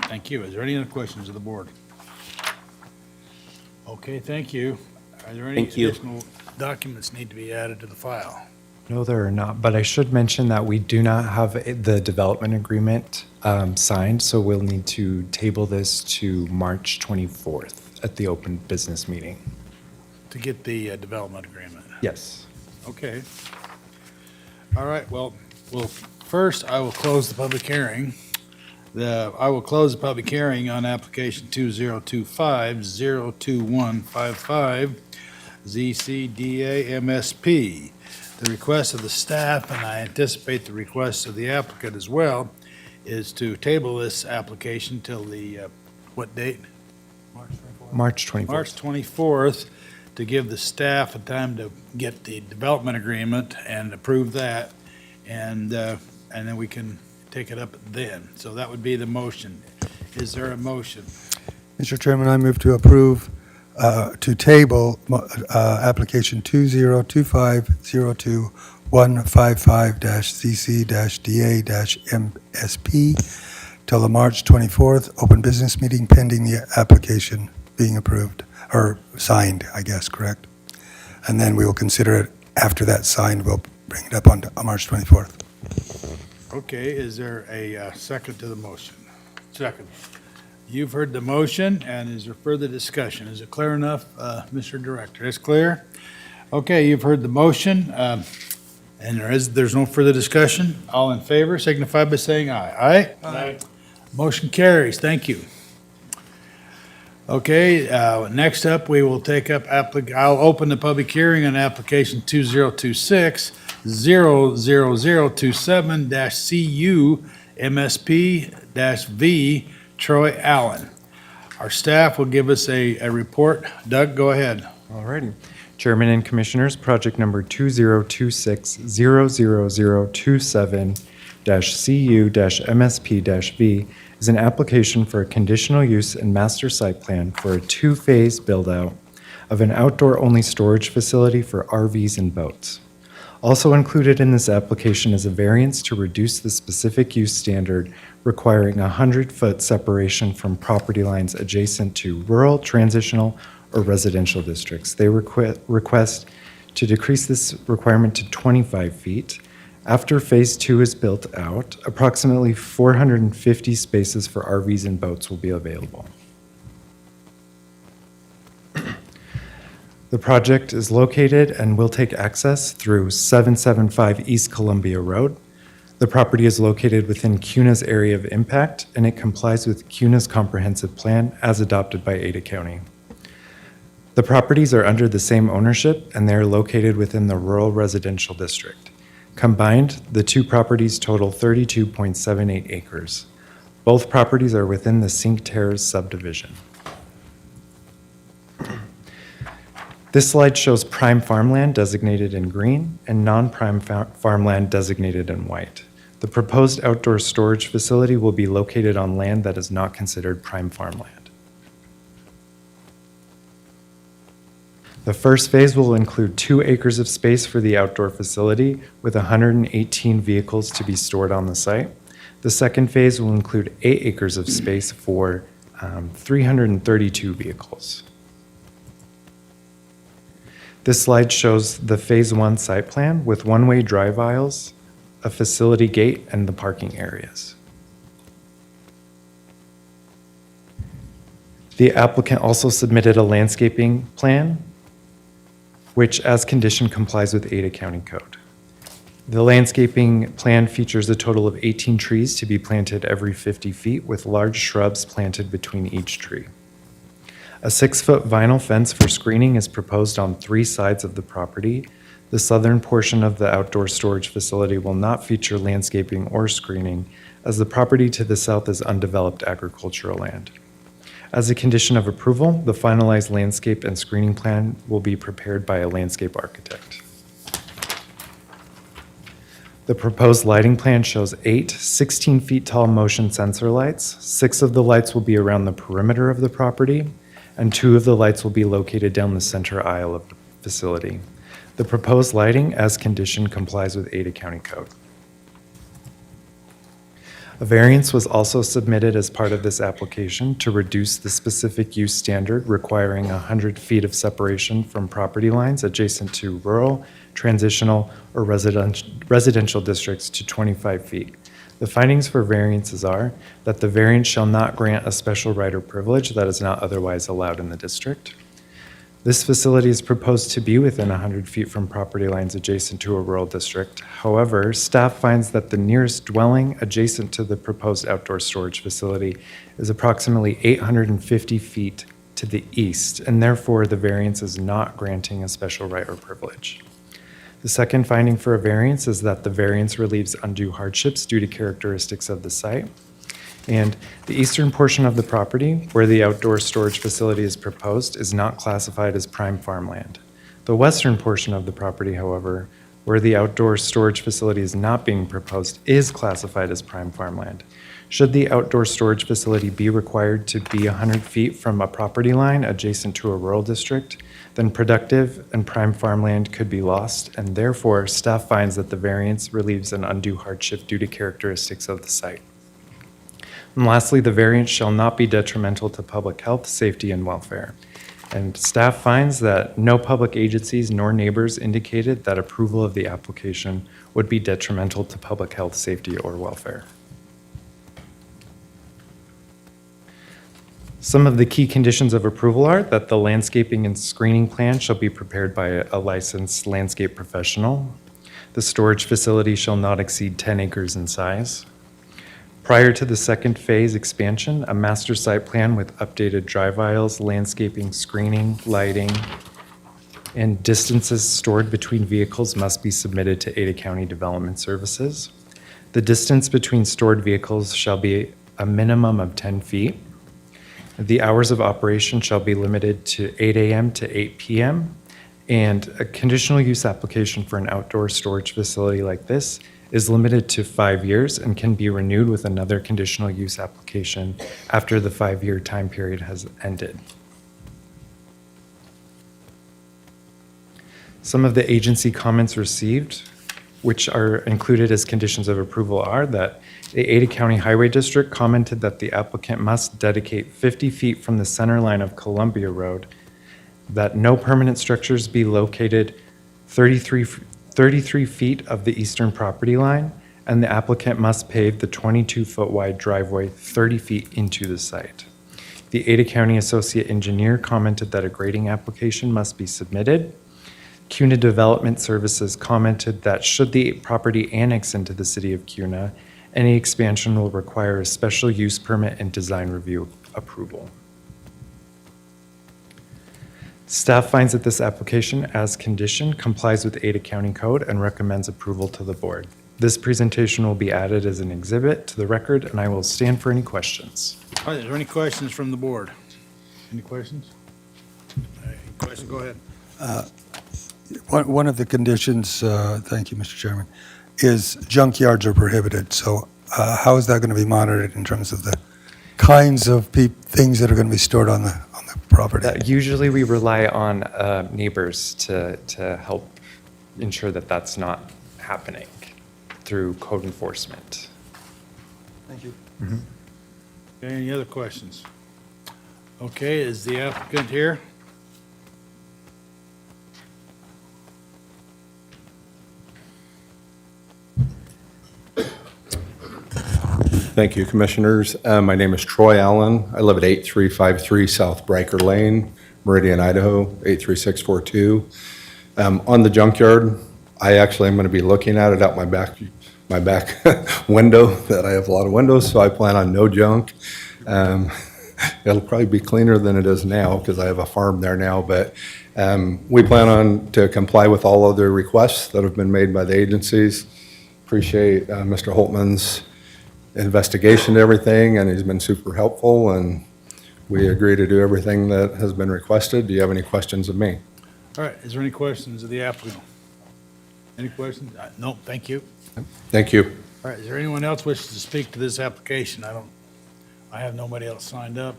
Thank you. Is there any other questions of the board? Okay, thank you. Are there any Thank you. additional documents need to be added to the file? No, there are not, but I should mention that we do not have the development agreement signed, so we'll need to table this to March 24th at the open business meeting. To get the development agreement? Yes. Okay. All right, well, first, I will close the public hearing. I will close the public hearing on application 2025-02155, ZCDA MSP. The request of the staff, and I anticipate the request of the applicant as well, is to table this application till the, what date? March 24th. March 24th, to give the staff a time to get the development agreement and approve that, and then we can take it up then. So that would be the motion. Is there a motion? Mr. Chairman, I move to approve, to table application 2025-ZC-DA-MSP till the March 24th open business meeting pending the application being approved, or signed, I guess, correct? And then we will consider it after that's signed. We'll bring it up on March 24th. Okay, is there a second to the motion? Second. You've heard the motion, and is there further discussion? Is it clear enough, Mr. Director? It's clear? Okay, you've heard the motion, and there's no further discussion. All in favor signify by saying aye. Aye? Aye. Motion carries. Thank you. Okay, next up, we will take up, I'll open the public hearing on application 2026-00027-CU MSP-V Troy Allen. Our staff will give us a report. Doug, go ahead. All righty. Chairman and Commissioners, project number 2026-00027-CU-MSP-V is an application for a conditional use and master site plan for a two-phase build-out of an outdoor-only storage facility for RVs and boats. Also included in this application is a variance to reduce the specific use standard requiring a 100-foot separation from property lines adjacent to rural, transitional, or residential districts. They request to decrease this requirement to 25 feet. After Phase 2 is built out, approximately 450 spaces for RVs and boats will be available. The project is located and will take access through 775 East Columbia Road. The property is located within CUNA's area of impact, and it complies with CUNA's comprehensive plan as adopted by Ada County. The properties are under the same ownership, and they are located within the rural residential district. Combined, the two properties total 32.78 acres. Both properties are within the Cinque Terres subdivision. This slide shows prime farmland designated in green and non-prime farmland designated in white. The proposed outdoor storage facility will be located on land that is not considered prime farmland. The first phase will include 2 acres of space for the outdoor facility with 118 vehicles to be stored on the site. The second phase will include 8 acres of space for 332 vehicles. This slide shows the Phase 1 site plan with one-way drive aisles, a facility gate, and the parking areas. The applicant also submitted a landscaping plan, which as conditioned complies with Ada County Code. The landscaping plan features a total of 18 trees to be planted every 50 feet with large shrubs planted between each tree. A 6-foot vinyl fence for screening is proposed on 3 sides of the property. The southern portion of the outdoor storage facility will not feature landscaping or screening, as the property to the south is undeveloped agricultural land. As a condition of approval, the finalized landscape and screening plan will be prepared by a landscape architect. The proposed lighting plan shows 8 16-feet-tall motion sensor lights. 6 of the lights will be around the perimeter of the property, and 2 of the lights will be located down the center aisle of the facility. The proposed lighting, as conditioned, complies with Ada County Code. A variance was also submitted as part of this application to reduce the specific use standard requiring 100 feet of separation from property lines adjacent to rural, transitional, or residential districts to 25 feet. The findings for variances are that the variance shall not grant a special right or privilege that is not otherwise allowed in the district. This facility is proposed to be within 100 feet from property lines adjacent to a rural district. However, staff finds that the nearest dwelling adjacent to the proposed outdoor storage facility is approximately 850 feet to the east, and therefore the variance is not granting a special right or privilege. The second finding for a variance is that the variance relieves undue hardships due to characteristics of the site. And the eastern portion of the property, where the outdoor storage facility is proposed, is not classified as prime farmland. The western portion of the property, however, where the outdoor storage facility is not being proposed, is classified as prime farmland. Should the outdoor storage facility be required to be 100 feet from a property line adjacent to a rural district, then productive and prime farmland could be lost, and therefore staff finds that the variance relieves an undue hardship due to characteristics of the site. And lastly, the variance shall not be detrimental to public health, safety, and welfare. And staff finds that no public agencies nor neighbors indicated that approval of the application would be detrimental to public health, safety, or welfare. Some of the key conditions of approval are that the landscaping and screening plan shall be prepared by a licensed landscape professional. The storage facility shall not exceed 10 acres in size. Prior to the second phase expansion, a master site plan with updated drive aisles, landscaping, screening, lighting, and distances stored between vehicles must be submitted to Ada County Development Services. The distance between stored vehicles shall be a minimum of 10 feet. The hours of operation shall be limited to 8 a.m. to 8 p.m. And a conditional use application for an outdoor storage facility like this is limited to 5 years and can be renewed with another conditional use application after the 5-year time period has ended. Some of the agency comments received, which are included as conditions of approval, are that the Ada County Highway District commented that the applicant must dedicate 50 feet from the center line of Columbia Road, that no permanent structures be located 33 feet of the eastern property line, and the applicant must pave the 22-foot wide driveway 30 feet into the site. The Ada County Associate Engineer commented that a grading application must be submitted. CUNA Development Services commented that should the property annex into the city of CUNA, any expansion will require a special use permit and design review approval. Staff finds that this application, as conditioned, complies with Ada County Code and recommends approval to the board. This presentation will be added as an exhibit to the record, and I will stand for any questions. All right, is there any questions from the board? Any questions? Any questions? Go ahead. One of the conditions, thank you, Mr. Chairman, is junkyards are prohibited. So how is that going to be monitored in terms of the kinds of things that are going to be stored on the property? Usually we rely on neighbors to help ensure that that's not happening through code enforcement. Thank you. Okay, any other questions? Okay, is the applicant here? Thank you, Commissioners. My name is Troy Allen. I live at 8353 South Briker Lane, Meridian, Idaho, 83642. On the junkyard, I actually am going to be looking at it out my back window, that I have a lot of windows, so I plan on no junk. It'll probably be cleaner than it is now because I have a farm there now, but we plan on to comply with all of the requests that have been made by the agencies. Appreciate Mr. Holtman's investigation to everything, and he's been super helpful, and we agree to do everything that has been requested. Do you have any questions of me? All right, is there any questions of the applicant? Any questions? No, thank you. Thank you. All right, is there anyone else wishes to speak to this application? I have nobody else signed up.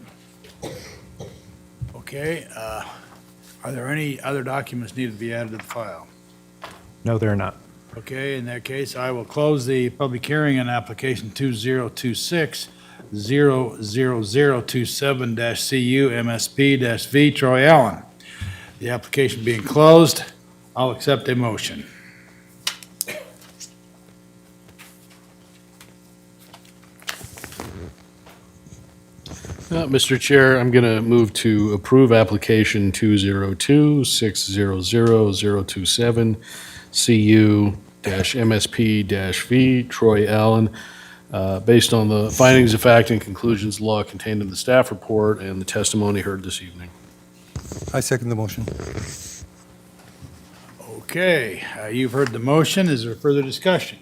Okay, are there any other documents needed to be added to the file? No, they're not. Okay, in that case, I will close the public hearing on application 2026-00027-CU MSP-V Troy Allen. The application being closed, I'll accept a motion. Mr. Chair, I'm going to move to approve application 202-600-027 CU-MSP-V Troy Allen, based on the findings of fact and conclusions of law contained in the staff report and the testimony heard this evening. I second the motion. Okay, you've heard the motion. Is there further discussion?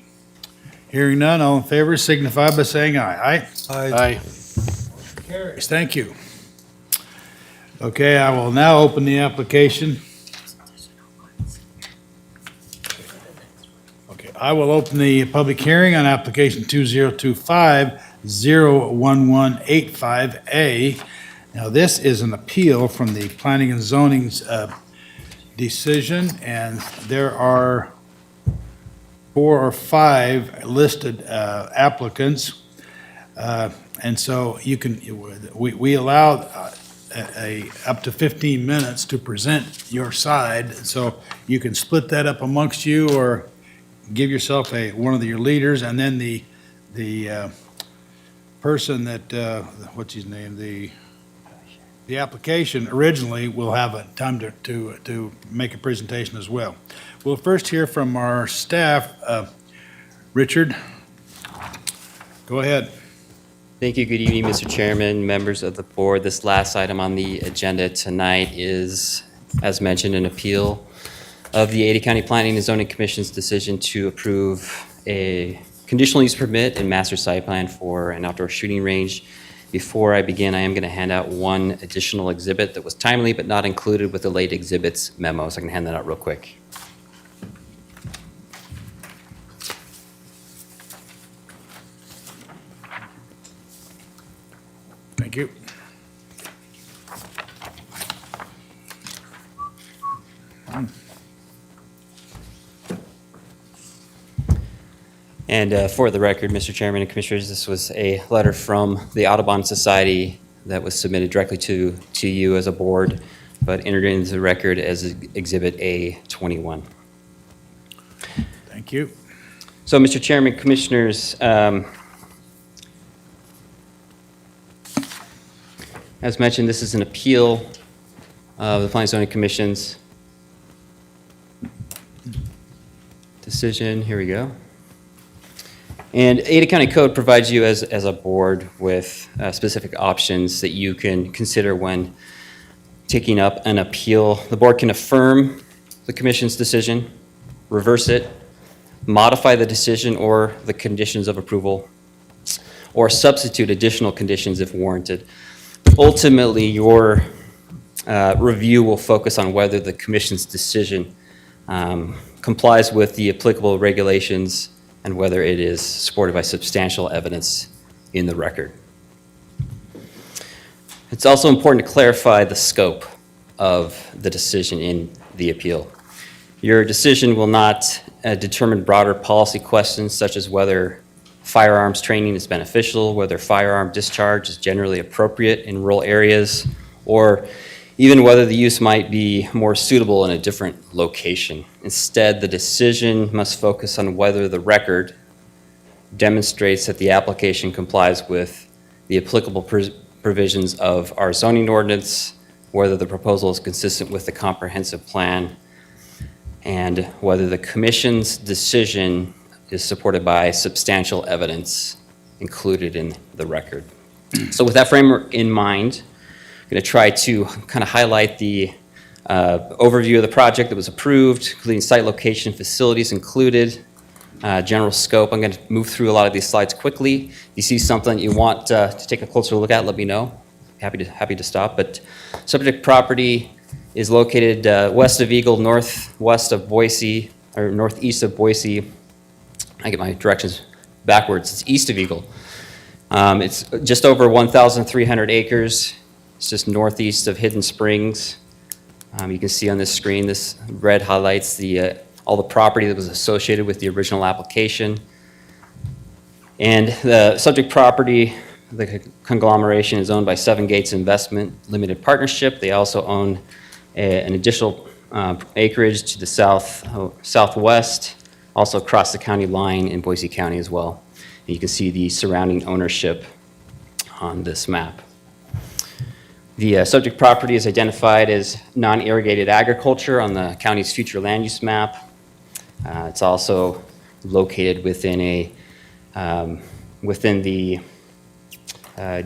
Hearing none, all in favor signify by saying aye. Aye? Aye. Carries. Thank you. Okay, I will now open the application. Okay, I will open the public hearing on application 2025-01185A. Now, this is an appeal from the Planning and Zoning's decision, and there are 4 or 5 listed applicants. And so you can, we allow up to 15 minutes to present your side. So you can split that up amongst you or give yourself one of your leaders, and then the person that, what's his name? The application originally will have a time to make a presentation as well. We'll first hear from our staff. Richard, go ahead. Thank you. Good evening, Mr. Chairman, members of the board. This last item on the agenda tonight is, as mentioned, an appeal of the Ada County Planning and Zoning Commission's decision to approve a conditional use permit and master site plan for an outdoor shooting range. Before I begin, I am going to hand out one additional exhibit that was timely but not included with the late exhibits memo, so I can hand that out real quick. Thank you. And for the record, Mr. Chairman and Commissioners, this was a letter from the Audubon Society that was submitted directly to you as a board, but entered into the record as Exhibit A21. Thank you. So, Mr. Chairman, Commissioners, as mentioned, this is an appeal of the Planning and Zoning Commission's decision. Here we go. And Ada County Code provides you as a board with specific options that you can consider when taking up an appeal. The board can affirm the commission's decision, reverse it, modify the decision or the conditions of approval, or substitute additional conditions if warranted. Ultimately, your review will focus on whether the commission's decision complies with the applicable regulations and whether it is supported by substantial evidence in the record. It's also important to clarify the scope of the decision in the appeal. Your decision will not determine broader policy questions such as whether firearms training is beneficial, whether firearm discharge is generally appropriate in rural areas, or even whether the use might be more suitable in a different location. Instead, the decision must focus on whether the record demonstrates that the application complies with the applicable provisions of our zoning ordinance, whether the proposal is consistent with the comprehensive plan, and whether the commission's decision is supported by substantial evidence included in the record. So with that framework in mind, I'm going to try to kind of highlight the overview of the project that was approved, including site location, facilities included, general scope. I'm going to move through a lot of these slides quickly. If you see something you want to take a closer look at, let me know. Happy to stop. But subject property is located west of Eagle, northwest of Boise, or northeast of Boise. I get my directions backwards. It's east of Eagle. It's just over 1,300 acres. It's just northeast of Hidden Springs. You can see on this screen, this red highlights all the property that was associated with the original application. And the subject property, the conglomeration, is owned by Seven Gates Investment Limited Partnership. They also own an additional acreage to the southwest, also across the county line in Boise County as well. And you can see the surrounding ownership on this map. The subject property is identified as non-irrigated agriculture on the county's future land use map. It's also located within the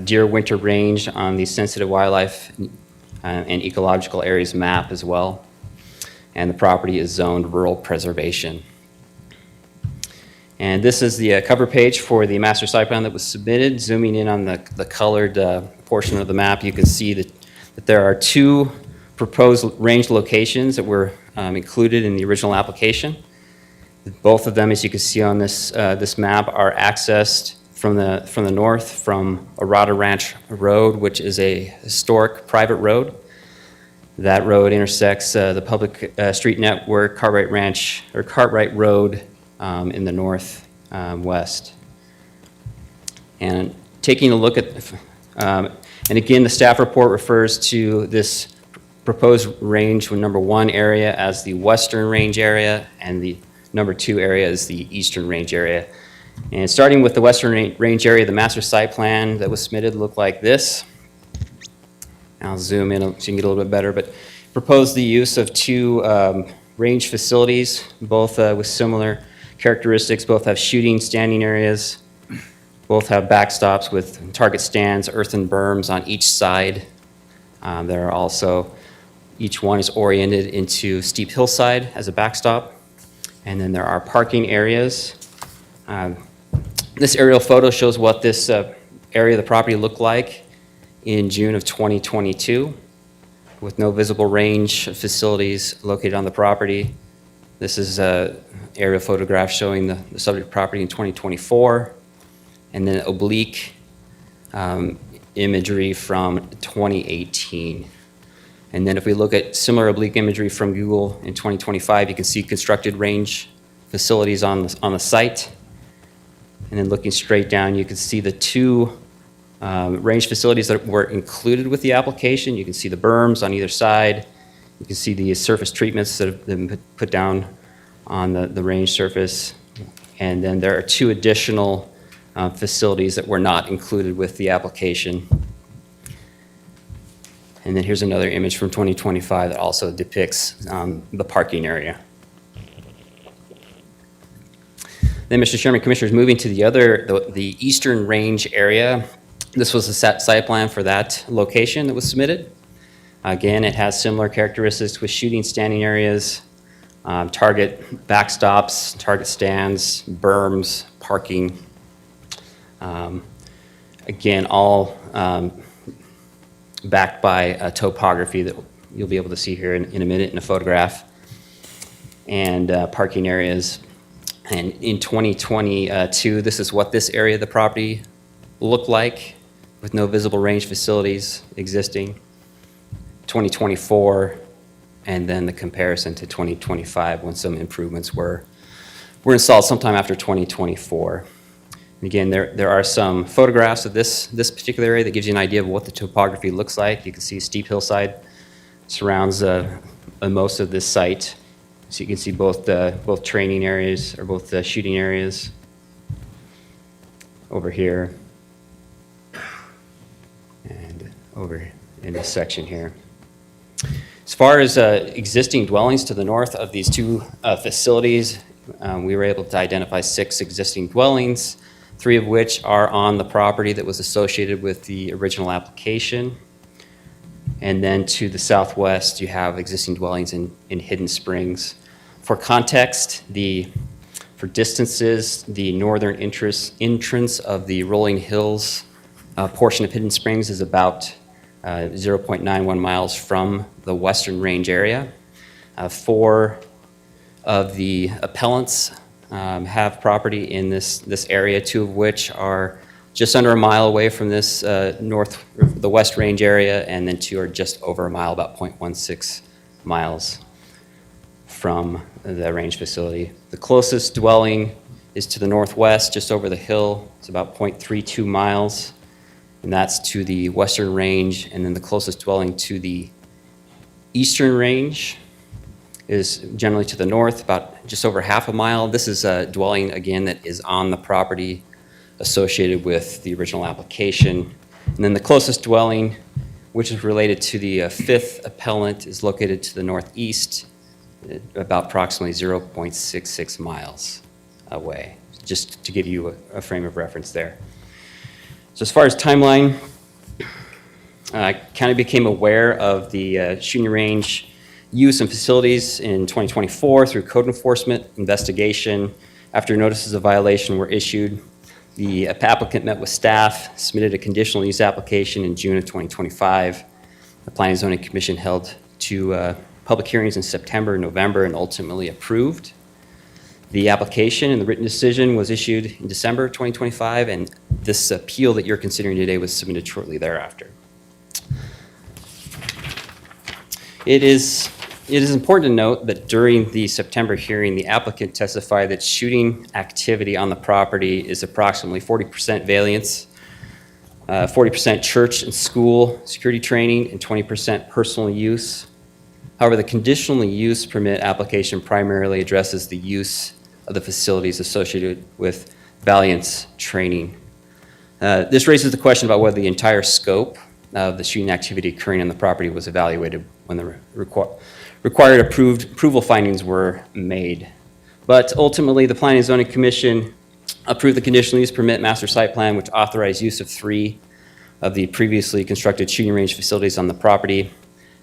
deer winter range on the sensitive wildlife and ecological areas map as well. And the property is zoned rural preservation. And this is the cover page for the master site plan that was submitted. Zooming in on the colored portion of the map, you can see that there are two proposed range locations that were included in the original application. Both of them, as you can see on this map, are accessed from the north from Arata Ranch Road, which is a historic private road. That road intersects the public street network, Cartwright Road in the northwest. And taking a look at, and again, the staff report refers to this proposed range with number 1 area as the western range area, and the number 2 area is the eastern range area. And starting with the western range area, the master site plan that was submitted looked like this. I'll zoom in so you can get a little bit better, but proposed the use of 2 range facilities, both with similar characteristics. Both have shooting standing areas. Both have backstops with target stands, earthen berms on each side. There are also, each one is oriented into steep hillside as a backstop. And then there are parking areas. This aerial photo shows what this area of the property looked like in June of 2022, with no visible range facilities located on the property. This is an aerial photograph showing the subject property in 2024, and then oblique imagery from 2018. And then if we look at similar oblique imagery from Google in 2025, you can see constructed range facilities on the site. And then looking straight down, you can see the two range facilities that were included with the application. You can see the berms on either side. You can see the surface treatments that have been put down on the range surface. And then there are two additional facilities that were not included with the application. And then here's another image from 2025 that also depicts the parking area. Then, Mr. Chairman, Commissioners, moving to the eastern range area. This was the site plan for that location that was submitted. Again, it has similar characteristics with shooting standing areas, target backstops, target stands, berms, parking. Again, all backed by topography that you'll be able to see here in a minute in a photograph, and parking areas. And in 2022, this is what this area of the property looked like with no visible range facilities existing. 2024, and then the comparison to 2025 when some improvements were installed sometime after 2024. And again, there are some photographs of this particular area that gives you an idea of what the topography looks like. You can see a steep hillside surrounds most of this site. So you can see both training areas, or both the shooting areas over here and over in this section here. As far as existing dwellings to the north of these two facilities, we were able to identify 6 existing dwellings, 3 of which are on the property that was associated with the original application. And then to the southwest, you have existing dwellings in Hidden Springs. For context, for distances, the northern entrance of the Rolling Hills portion of Hidden Springs is about 0.91 miles from the western range area. 4 of the appellants have property in this area, 2 of which are just under a mile away from this the west range area, and then 2 are just over a mile, about 0.16 miles from the range facility. The closest dwelling is to the northwest, just over the hill. It's about 0.32 miles, and that's to the western range. And then the closest dwelling to the eastern range is generally to the north, about just over half a mile. This is a dwelling, again, that is on the property associated with the original application. And then the closest dwelling, which is related to the 5th appellant, is located to the northeast, about approximately 0.66 miles away, just to give you a frame of reference there. So as far as timeline, county became aware of the shooting range use and facilities in 2024 through code enforcement investigation. After notices of violation were issued, the applicant met with staff, submitted a conditional use application in June of 2025. The Planning and Zoning Commission held 2 public hearings in September and November and ultimately approved the application, and the written decision was issued in December 2025, and this appeal that you're considering today was submitted shortly thereafter. It is important to note that during the September hearing, the applicant testified that shooting activity on the property is approximately 40% valiance, 40% church and school security training, and 20% personal use. However, the conditional use permit application primarily addresses the use of the facilities associated with valiance training. This raises the question about whether the entire scope of the shooting activity occurring on the property was evaluated when the required approval findings were made. But ultimately, the Planning and Zoning Commission approved the conditional use permit master site plan, which authorized use of 3 of the previously constructed shooting range facilities on the property.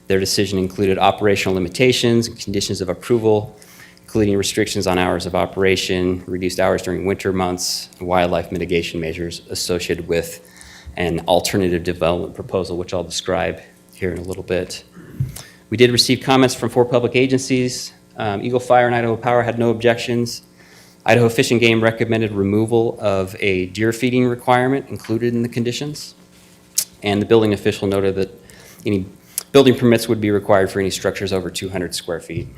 Their decision included operational limitations and conditions of approval, including restrictions on hours of operation, reduced hours during winter months, and wildlife mitigation measures associated with an alternative development proposal, which I'll describe here in a little bit. We did receive comments from 4 public agencies. Eagle Fire and Idaho Power had no objections. Idaho Fish and Game recommended removal of a deer feeding requirement included in the conditions. And the building official noted that any building permits would be required for any structures over 200 square feet.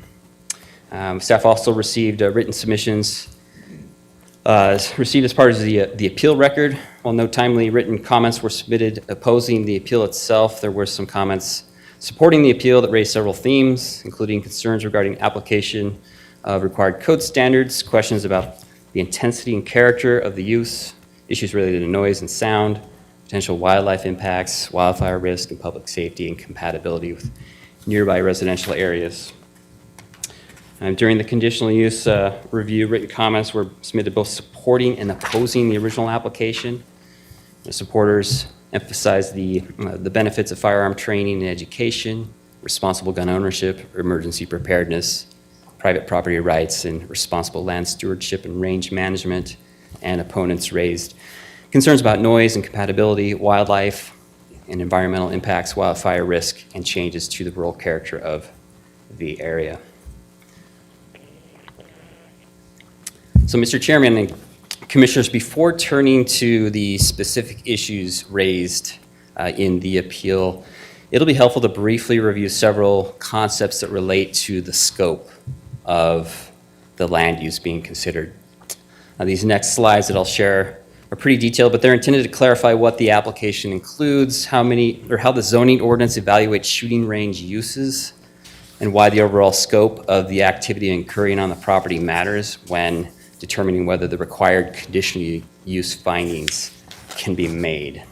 Staff also received written submissions Received as part of the appeal record. While no timely written comments were submitted opposing the appeal itself, there were some comments supporting the appeal that raised several themes, including concerns regarding application of required code standards, questions about the intensity and character of the use, issues related to noise and sound, potential wildlife impacts, wildfire risk, and public safety and compatibility with nearby residential areas. During the conditional use review, written comments were submitted both supporting and opposing the original application. The supporters emphasized the benefits of firearm training and education, responsible gun ownership, emergency preparedness, private property rights, and responsible land stewardship and range management. And opponents raised concerns about noise and compatibility, wildlife and environmental impacts, wildfire risk, and changes to the rural character of the area. So, Mr. Chairman and Commissioners, before turning to the specific issues raised in the appeal, it'll be helpful to briefly review several concepts that relate to the scope of the land use being considered. These next slides that I'll share are pretty detailed, but they're intended to clarify what the application includes, how the zoning ordinance evaluates shooting range uses, and why the overall scope of the activity occurring on the property matters when determining whether the required conditional use findings can be made.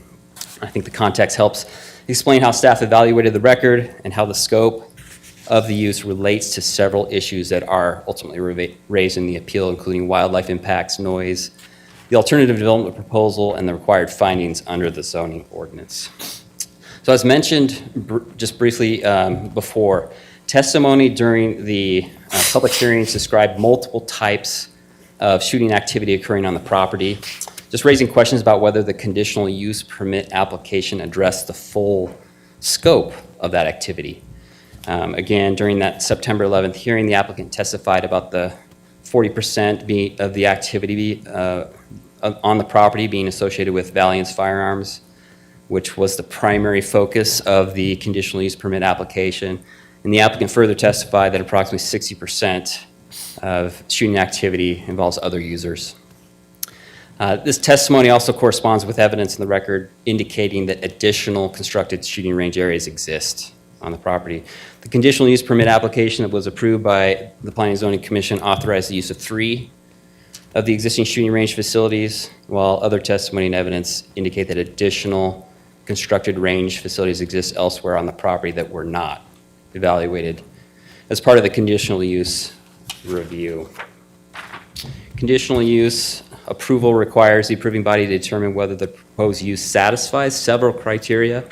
I think the context helps explain how staff evaluated the record and how the scope of the use relates to several issues that are ultimately raised in the appeal, including wildlife impacts, noise, the alternative development proposal, and the required findings under the zoning ordinance. So as mentioned just briefly before, testimony during the public hearings described multiple types of shooting activity occurring on the property, just raising questions about whether the conditional use permit application addressed the full scope of that activity. Again, during that September 11th hearing, the applicant testified about the 40% of the activity on the property being associated with Valiant's firearms, which was the primary focus of the conditional use permit application. And the applicant further testified that approximately 60% of shooting activity involves other users. This testimony also corresponds with evidence in the record indicating that additional constructed shooting range areas exist on the property. The conditional use permit application that was approved by the Planning and Zoning Commission authorized the use of 3 of the existing shooting range facilities, while other testimony and evidence indicate that additional constructed range facilities exist elsewhere on the property that were not evaluated as part of the conditional use review. Conditional use approval requires the approving body to determine whether the proposed use satisfies several criteria,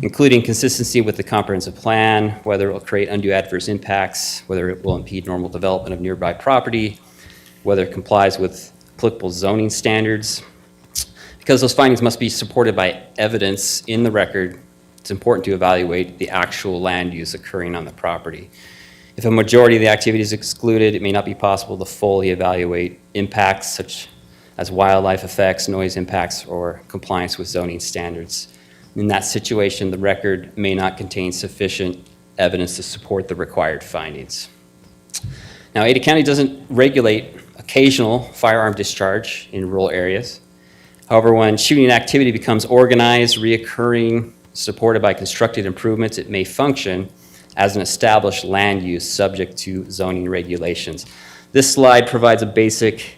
including consistency with the comprehensive plan, whether it will create undue adverse impacts, whether it will impede normal development of nearby property, whether it complies with applicable zoning standards. Because those findings must be supported by evidence in the record, it's important to evaluate the actual land use occurring on the property. If a majority of the activity is excluded, it may not be possible to fully evaluate impacts such as wildlife effects, noise impacts, or compliance with zoning standards. In that situation, the record may not contain sufficient evidence to support the required findings. Now, Ada County doesn't regulate occasional firearm discharge in rural areas. However, when shooting activity becomes organized, reoccurring, supported by constructed improvements, it may function as an established land use subject to zoning regulations. This slide provides a basic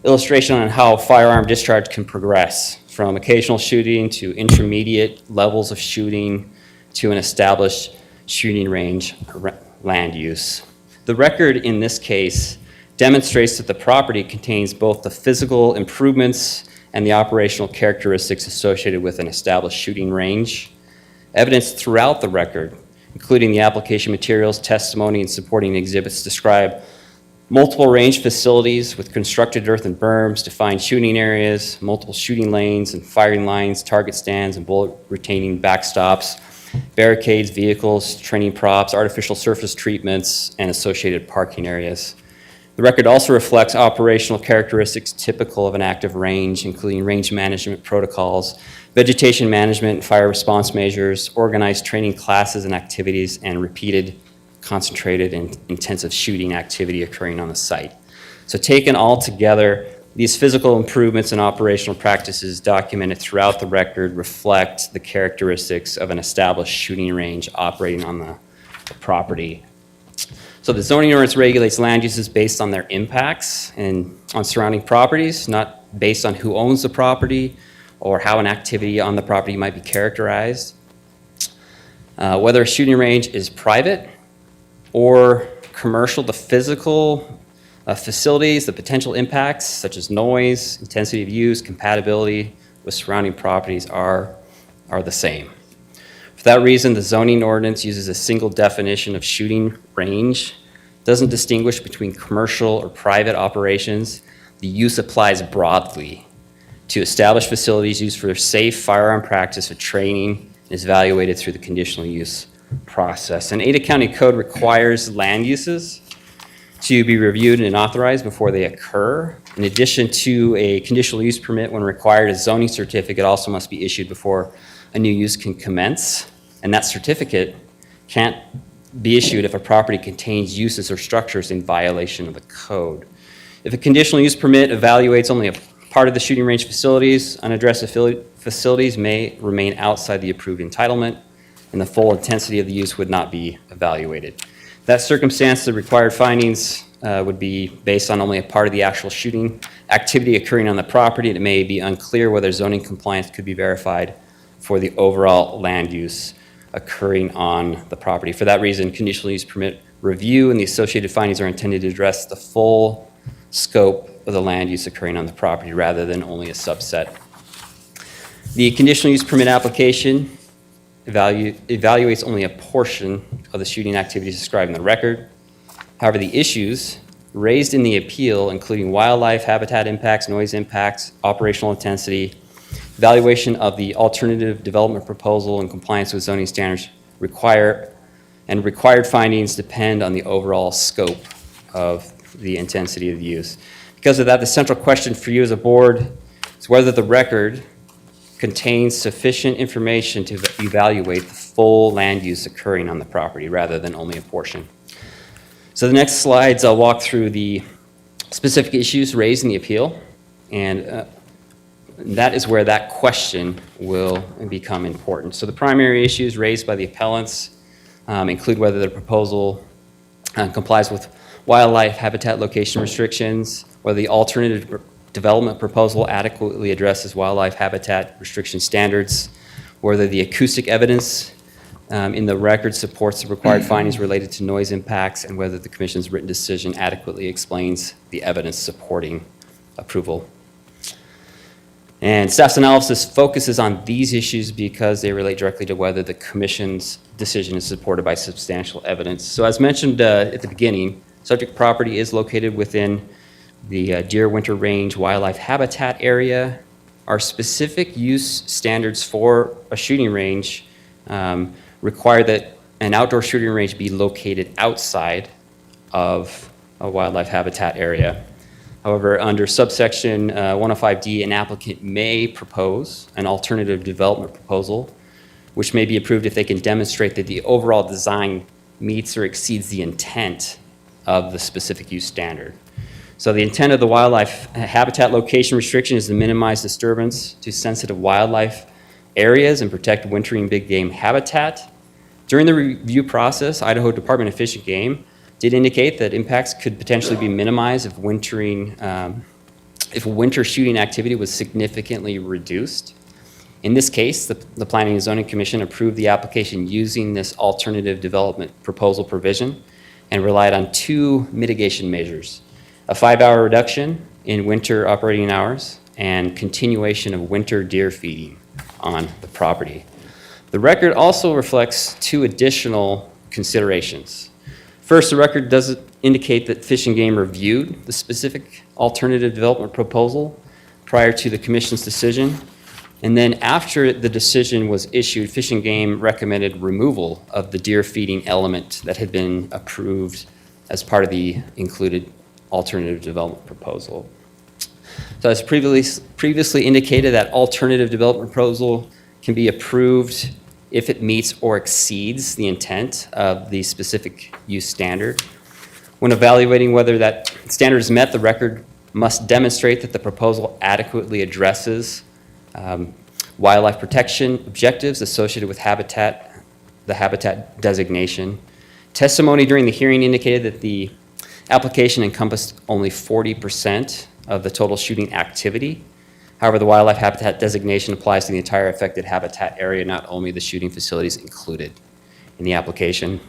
illustration on how firearm discharge can progress from occasional shooting to intermediate levels of shooting to an established shooting range land use. The record in this case demonstrates that the property contains both the physical improvements and the operational characteristics associated with an established shooting range. Evidence throughout the record, including the application materials, testimony, and supporting exhibits, describe multiple range facilities with constructed earthen berms, defined shooting areas, multiple shooting lanes and firing lines, target stands and bullet retaining backstops, barricades, vehicles, training props, artificial surface treatments, and associated parking areas. The record also reflects operational characteristics typical of an active range, including range management protocols, vegetation management, fire response measures, organized training classes and activities, and repeated, concentrated, and intensive shooting activity occurring on the site. So taken all together, These physical improvements and operational practices documented throughout the record reflect the characteristics of an established shooting range operating on the property. So the zoning ordinance regulates land uses based on their impacts and on surrounding properties, not based on who owns the property or how an activity on the property might be characterized. Whether a shooting range is private or commercial, the physical facilities, the potential impacts such as noise, intensity of use, compatibility with surrounding properties are the same. For that reason, the zoning ordinance uses a single definition of shooting range, doesn't distinguish between commercial or private operations. The use applies broadly to established facilities used for safe firearm practice or training and is evaluated through the conditional use process. And Ada County Code requires land uses to be reviewed and authorized before they occur. In addition to a conditional use permit, when required, a zoning certificate also must be issued before a new use can commence. And that certificate can't be issued if a property contains uses or structures in violation of the code. If a conditional use permit evaluates only a part of the shooting range facilities, unaddressed facilities may remain outside the approved entitlement, and the full intensity of the use would not be evaluated. That circumstance, the required findings would be based on only a part of the actual shooting activity occurring on the property, and it may be unclear whether zoning compliance could be verified for the overall land use occurring on the property. For that reason, conditional use permit review and the associated findings are intended to address the full scope of the land use occurring on the property rather than only a subset. The conditional use permit application evaluates only a portion of the shooting activities described in the record. However, the issues raised in the appeal, including wildlife, habitat impacts, noise impacts, operational intensity, evaluation of the alternative development proposal and compliance with zoning standards required findings depend on the overall scope of the intensity of the use. Because of that, the central question for you as a board is whether the record contains sufficient information to evaluate the full land use occurring on the property rather than only a portion. So the next slides, I'll walk through the specific issues raised in the appeal, and that is where that question will become important. So the primary issues raised by the appellants include whether the proposal complies with wildlife habitat location restrictions, whether the alternative development proposal adequately addresses wildlife habitat restriction standards, whether the acoustic evidence in the record supports the required findings related to noise impacts, and whether the commission's written decision adequately explains the evidence supporting approval. And staff's analysis focuses on these issues because they relate directly to whether the commission's decision is supported by substantial evidence. So as mentioned at the beginning, subject property is located within the Deer Winter Range Wildlife Habitat Area. Our specific use standards for a shooting range require that an outdoor shooting range be located outside of a wildlife habitat area. However, under subsection 105D, an applicant may propose an alternative development proposal, which may be approved if they can demonstrate that the overall design meets or exceeds the intent of the specific use standard. So the intent of the wildlife habitat location restriction is to minimize disturbance to sensitive wildlife areas and protect wintering big game habitat. During the review process, Idaho Department of Fish and Game did indicate that impacts could potentially be minimized if winter shooting activity was significantly reduced. In this case, the Planning and Zoning Commission approved the application using this alternative development proposal provision and relied on two mitigation measures: a 5-hour reduction in winter operating hours and continuation of winter deer feeding on the property. The record also reflects two additional considerations. First, the record does indicate that Fish and Game reviewed the specific alternative development proposal prior to the commission's decision. And then after the decision was issued, Fish and Game recommended removal of the deer feeding element that had been approved as part of the included alternative development proposal. So as previously indicated, that alternative development proposal can be approved if it meets or exceeds the intent of the specific use standard. When evaluating whether that standard is met, the record must demonstrate that the proposal adequately addresses wildlife protection objectives associated with the habitat designation. Testimony during the hearing indicated that the application encompassed only 40% of the total shooting activity. However, the wildlife habitat designation applies to the entire affected habitat area, not only the shooting facilities included in the application.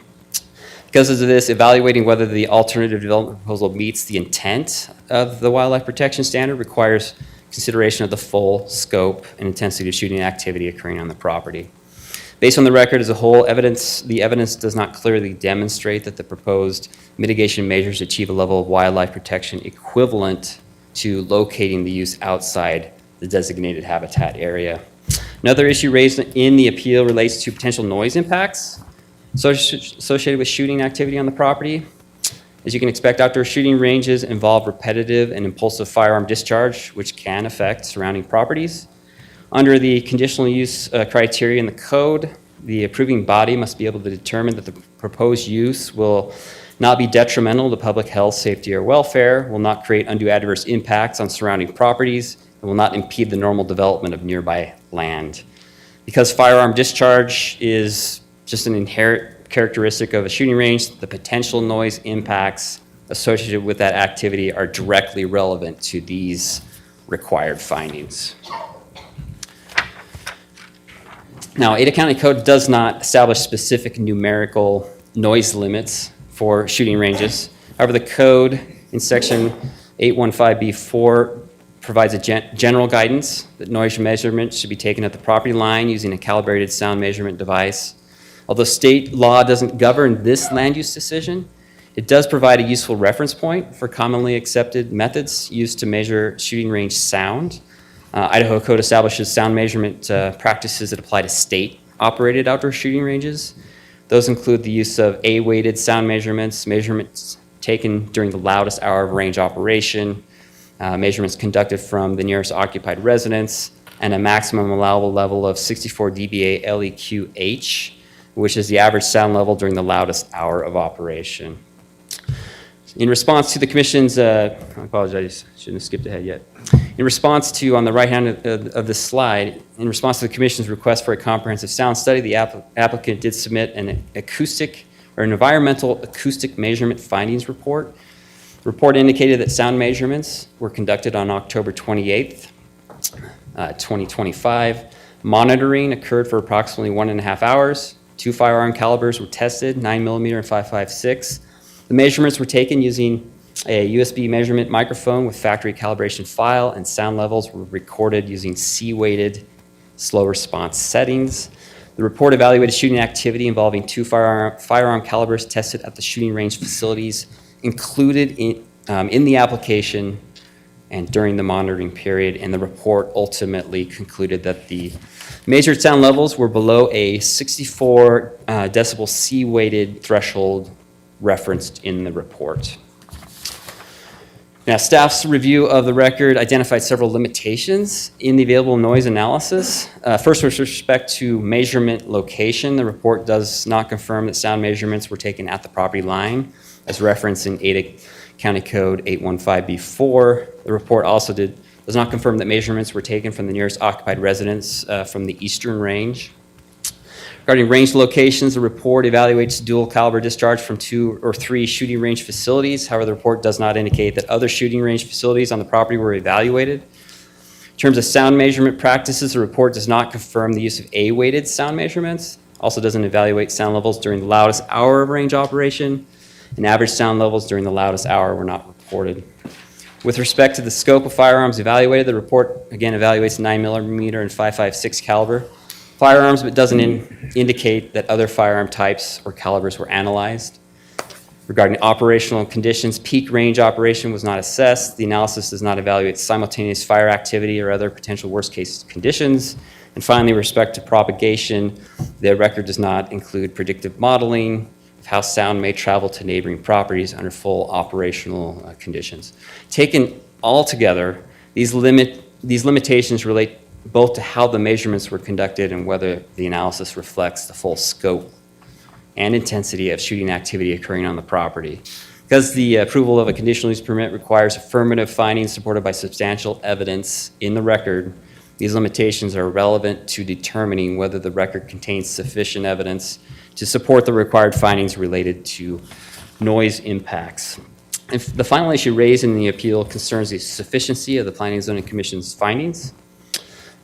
Because of this, evaluating whether the alternative development proposal meets the intent of the wildlife protection standard requires consideration of the full scope and intensity of shooting activity occurring on the property. Based on the record as a whole, the evidence does not clearly demonstrate that the proposed mitigation measures achieve a level of wildlife protection equivalent to locating the use outside the designated habitat area. Another issue raised in the appeal relates to potential noise impacts associated with shooting activity on the property. As you can expect, outdoor shooting ranges involve repetitive and impulsive firearm discharge, which can affect surrounding properties. Under the conditional use criteria in the code, the approving body must be able to determine that the proposed use will not be detrimental to public health, safety, or welfare, will not create undue adverse impacts on surrounding properties, and will not impede the normal development of nearby land. Because firearm discharge is just an inherent characteristic of a shooting range, the potential noise impacts associated with that activity are directly relevant to these required findings. Now, Ada County Code does not establish specific numerical noise limits for shooting ranges. However, the code in section 815B4 provides a general guidance that noise measurements should be taken at the property line using a calibrated sound measurement device. Although state law doesn't govern this land use decision, it does provide a useful reference point for commonly accepted methods used to measure shooting range sound. Idaho Code establishes sound measurement practices that apply to state-operated outdoor shooting ranges. Those include the use of A-weighted sound measurements, measurements taken during the loudest hour of range operation, measurements conducted from the nearest occupied residence, and a maximum allowable level of 64 dBA LEQH, which is the average sound level during the loudest hour of operation. In response to the Commission's, I apologize, shouldn't have skipped ahead yet. In response to, on the right hand of this slide, in response to the Commission's request for a comprehensive sound study, the applicant did submit an environmental acoustic measurement findings report. The report indicated that sound measurements were conducted on October 28th, 2025. Monitoring occurred for approximately 1.5 hours. 2 firearm calibers were tested, 9mm and 5.56. The measurements were taken using a USB measurement microphone with factory calibration file, and sound levels were recorded using C-weighted slow response settings. The report evaluated shooting activity involving 2 firearm calibers tested at the shooting range facilities included in the application and during the monitoring period, and the report ultimately concluded that the measured sound levels were below a 64 decibel C-weighted threshold referenced in the report. Now, staff's review of the record identified several limitations in the available noise analysis. First, with respect to measurement location, the report does not confirm that sound measurements were taken at the property line, as referenced in Ada County Code 815B4. The report also does not confirm that measurements were taken from the nearest occupied residence from the eastern range. Regarding range locations, the report evaluates dual caliber discharge from 2 or 3 shooting range facilities. However, the report does not indicate that other shooting range facilities on the property were evaluated. In terms of sound measurement practices, the report does not confirm the use of A-weighted sound measurements. Also doesn't evaluate sound levels during the loudest hour of range operation, and average sound levels during the loudest hour were not reported. With respect to the scope of firearms evaluated, the report again evaluates 9mm and 5.56 caliber firearms, but doesn't indicate that other firearm types or calibers were analyzed. Regarding operational conditions, peak range operation was not assessed. The analysis does not evaluate simultaneous fire activity or other potential worst-case conditions. And finally, with respect to propagation, the record does not include predictive modeling of how sound may travel to neighboring properties under full operational conditions. Taken all together, these limitations relate both to how the measurements were conducted and whether the analysis reflects the full scope and intensity of shooting activity occurring on the property. Because the approval of a conditional use permit requires affirmative findings supported by substantial evidence in the record, these limitations are relevant to determining whether the record contains sufficient evidence to support the required findings related to noise impacts. If the final issue raised in the appeal concerns the sufficiency of the Planning and Zoning Commission's findings.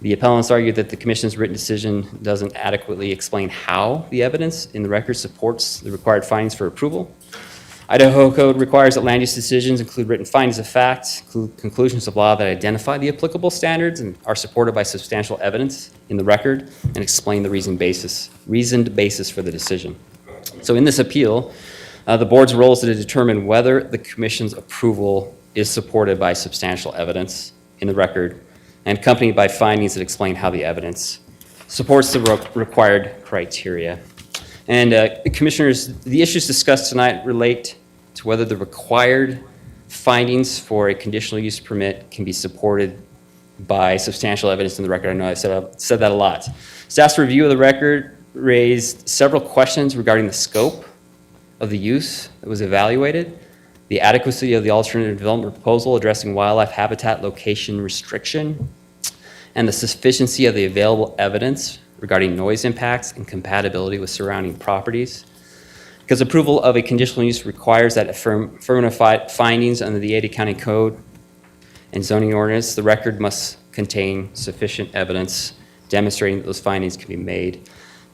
The appellants argue that the commission's written decision doesn't adequately explain how the evidence in the record supports the required findings for approval. Idaho code requires that land use decisions include written findings of fact, include conclusions of law that identify the applicable standards and are supported by substantial evidence in the record and explain the reasoned basis for the decision. So in this appeal, the board's role is to determine whether the commission's approval is supported by substantial evidence in the record and accompanied by findings that explain how the evidence supports the required criteria. And Commissioners, the issues discussed tonight relate to whether the required findings for a conditional use permit can be supported by substantial evidence in the record. I know I've said that a lot. Staff's review of the record raised several questions regarding the scope of the use that was evaluated, the adequacy of the alternative development proposal addressing wildlife habitat location restriction, and the sufficiency of the available evidence regarding noise impacts and compatibility with surrounding properties. Because approval of a conditional use requires that affirmative findings under the Ada County Code and zoning ordinance, the record must contain sufficient evidence demonstrating that those findings can be made.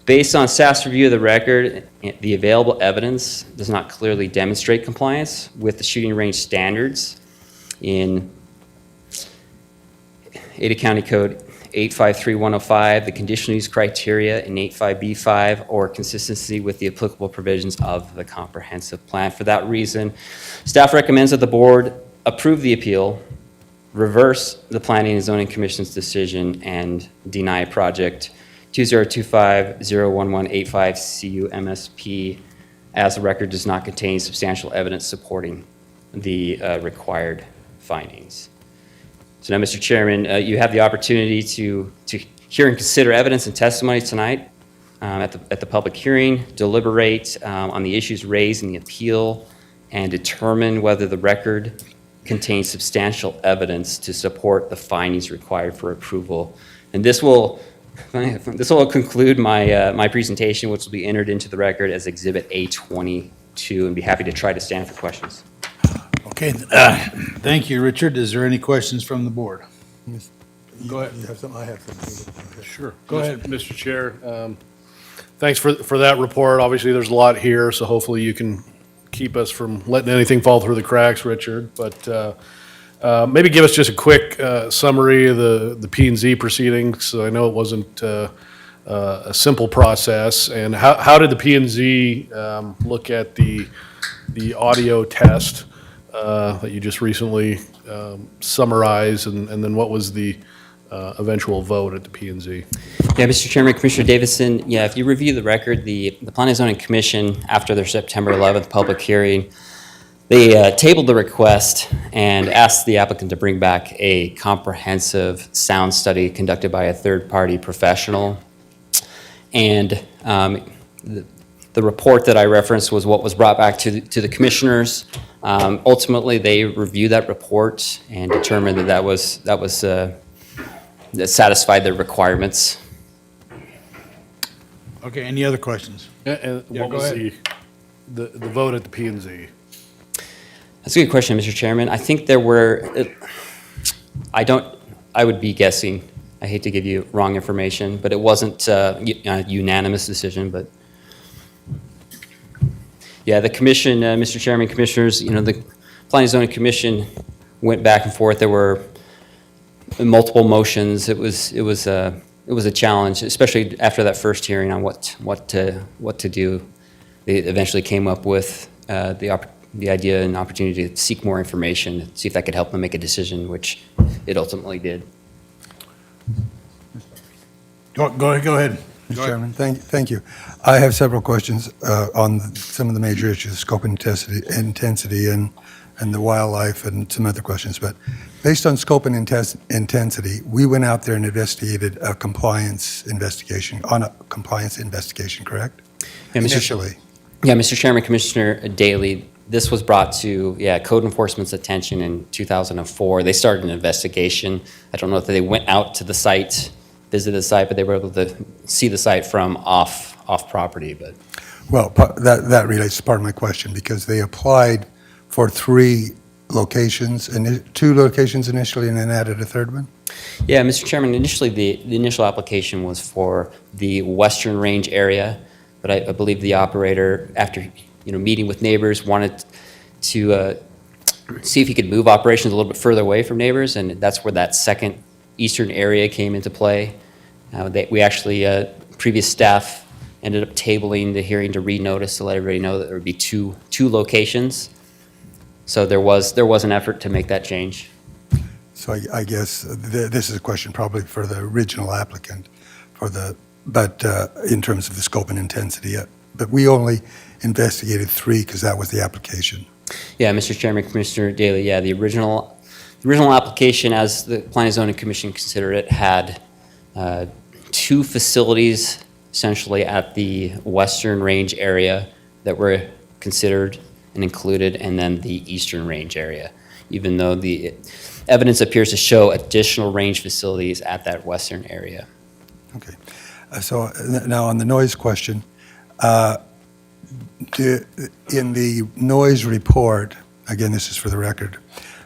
Based on staff's review of the record, the available evidence does not clearly demonstrate compliance with the shooting range standards in Ada County Code 853105, the conditional use criteria in 85B5, or consistency with the applicable provisions of the comprehensive plan. For that reason, staff recommends that the board approve the appeal, reverse the Planning and Zoning Commission's decision, and deny project 2025-01185 CU-MSP as the record does not contain substantial evidence supporting the required findings. So now, Mr. Chairman, you have the opportunity to hear and consider evidence and testimony tonight at the public hearing, deliberate on the issues raised in the appeal, and determine whether the record contains substantial evidence to support the findings required for approval. And this will conclude my presentation, which will be entered into the record as Exhibit A22, and be happy to try to stand for questions. Okay, thank you, Richard. Is there any questions from the board? Go ahead. You have some, I have something. Sure. Go ahead. Mr. Chair, thanks for that report. Obviously, there's a lot here, so hopefully you can keep us from letting anything fall through the cracks, Richard. But maybe give us just a quick summary of the P&Z proceedings. So I know it wasn't a simple process. And how did the P&Z look at the audio test that you just recently summarized, and then what was the eventual vote at the P&Z? Yeah, Mr. Chairman, Commissioner Davison, yeah, if you review the record, the Planning and Zoning Commission, after their September 11th public hearing, they tabled the request and asked the applicant to bring back a comprehensive sound study conducted by a third-party professional. And the report that I referenced was what was brought back to the commissioners. Ultimately, they reviewed that report and determined that satisfied their requirements. Okay, any other questions? And Yeah, what go was ahead. the vote at the P&Z? That's a good question, Mr. Chairman. I think there were, I would be guessing. I hate to give you wrong information, but it wasn't a unanimous decision, but yeah, the commission, Mr. Chairman, commissioners, the Planning and Zoning Commission went back and forth. There were multiple motions. It was a challenge, especially after that first hearing on what to do. They eventually came up with the idea and opportunity to seek more information, see if that could help them make a decision, which it ultimately did. Go ahead. Mr. Chairman, thank you. I have several questions on some of the major issues, scope and intensity and the wildlife and some other questions. But based on scope and intensity, we went out there and investigated a compliance investigation, correct? Yeah, Initially. Yeah, Mr. Chairman, Commissioner Daley, this was brought to, code enforcement's attention in 2004. They started an investigation. I don't know if they went out to the site, visited the site, but they were able to see the site from off property, but. Well, that relates to part of my question, because they applied for 3 locations, and 2 locations initially, and then added a third one? Yeah, Mr. Chairman, initially, the initial application was for the western range area, but I believe the operator, after, meeting with neighbors, wanted to see if he could move operations a little bit further away from neighbors, and that's where that second eastern area came into play. We actually, previous staff ended up tabling the hearing to renotice to let everybody know that there would be two locations. So there was an effort to make that change. So I guess this is a question probably for the original applicant, but in terms of the scope and intensity. But we only investigated 3 because that was the application. Yeah, Mr. Chairman, Commissioner Daley, the original application, as the Planning and Zoning Commission considered it, had 2 facilities essentially at the western range area that were considered and included, and then the eastern range area, even though the evidence appears to show additional range facilities at that western area. Okay. So now on the noise question, in the noise report, again, this is for the record,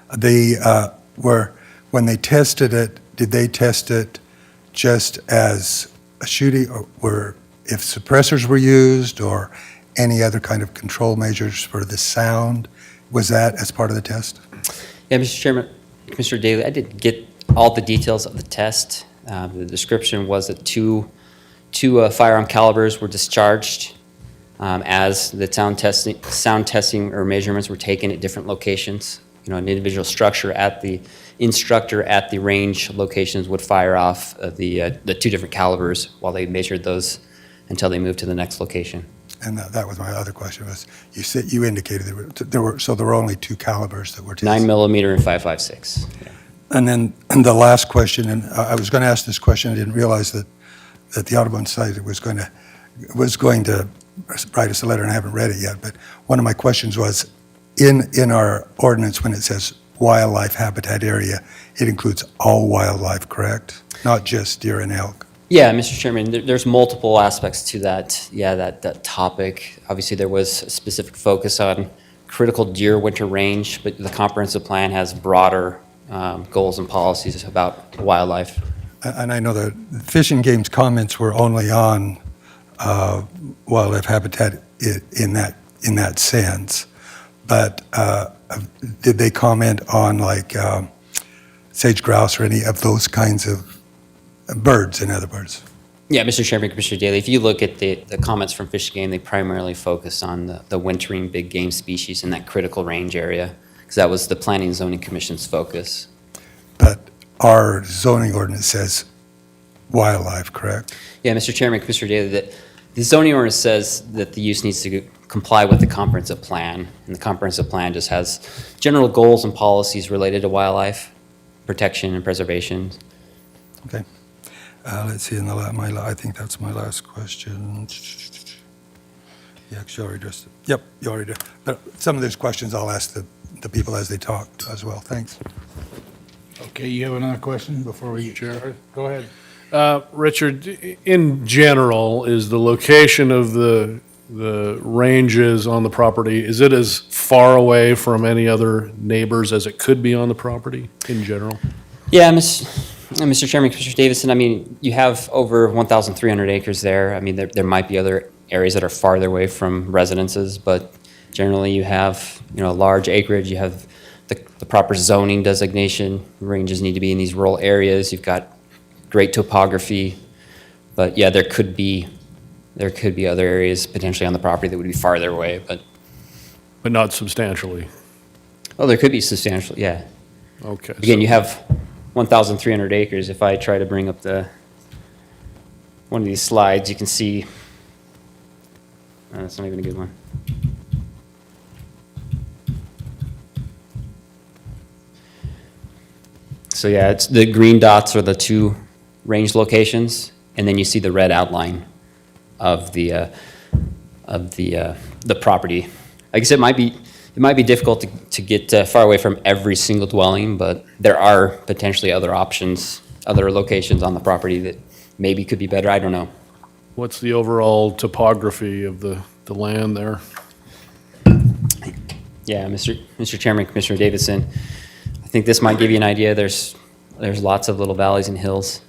when they tested it, did they test it just as a shooting, or if suppressors were used, or any other kind of control measures for the sound? Was that as part of the test? Yeah, Mr. Chairman, Commissioner Daley, I didn't get all the details of the test. The description was that two firearm calibers were discharged as the sound testing or measurements were taken at different locations. An individual instructor at the range locations would fire off the 2 different calibers while they measured those until they moved to the next location. And that was my other question, was you indicated there were only 2 calibers that were tested. 9mm and 5.56. Yeah. And then the last question, and I was going to ask this question, I didn't realize that the Audubon Society was going to write us a letter, and I haven't read it yet, but one of my questions was, in our ordinance, when it says wildlife habitat area, it includes all wildlife, correct? Not just deer and elk? Yeah, Mr. Chairman, there's multiple aspects to that. Yeah, that topic. Obviously, there was a specific focus on critical deer winter range, but the comprehensive plan has broader goals and policies about wildlife. And I know that Fish and Game's comments were only on wildlife habitat in that sense, but did they comment on like sage grouse or any of those kinds of birds, in other words? Yeah, Mr. Chairman, Commissioner Daley, if you look at the comments from Fish and Game, they primarily focus on the wintering big game species in that critical range area, because that was the Planning and Zoning Commission's focus. But our zoning ordinance says wildlife, correct? Yeah, Mr. Chairman, Commissioner Daley, that the zoning ordinance says that the use needs to comply with the comprehensive plan, and the comprehensive plan just has general goals and policies related to wildlife protection and preservation. Okay. Let's see, I think that's my last question. Yeah, because you already addressed it. Yep, you already did. But some of those questions I'll ask the people as they talk as well. Thanks. Okay, you have another question before we? Sure. Go ahead. Richard, in general, is the location of the ranges on the property, is it as far away from any other neighbors as it could be on the property in general? Yeah, Mr. Chairman, Commissioner Davidson, I mean, you have over 1,300 acres there. I mean, there might be other areas that are farther away from residences, but generally you have, a large acreage, you have the proper zoning designation. Ranges need to be in these rural areas. You've got great topography, but yeah, there could be other areas potentially on the property that would be farther away, but not substantially. Oh, there could be substantial, yeah. Okay. Again, you have 1,300 acres. If I try to bring up one of these slides, you can see, that's not even a good one. So yeah, it's the green dots are the 2 range locations, and then you see the red outline of the property. I guess it might be it might be difficult to get far away from every single dwelling, but there are potentially other options, other locations on the property that maybe could be better. I don't know. What's the overall topography of the land there? Yeah, Mr. Chairman, Commissioner Davidson, I think this might give you an idea. There's lots of little valleys and hills.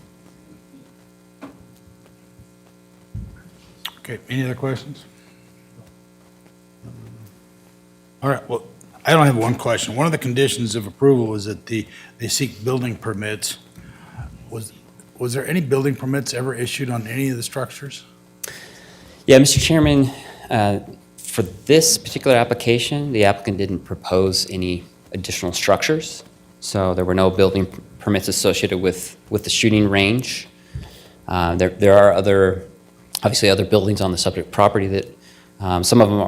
Okay, any other questions? All right, well, I don't have one question. One of the conditions of approval was that they seek building permits. Was there any building permits ever issued on any of the structures? Yeah, Mr. Chairman, for this particular application, the applicant didn't propose any additional structures, so there were no building permits associated with the shooting range. There are obviously other buildings on the subject property that some of them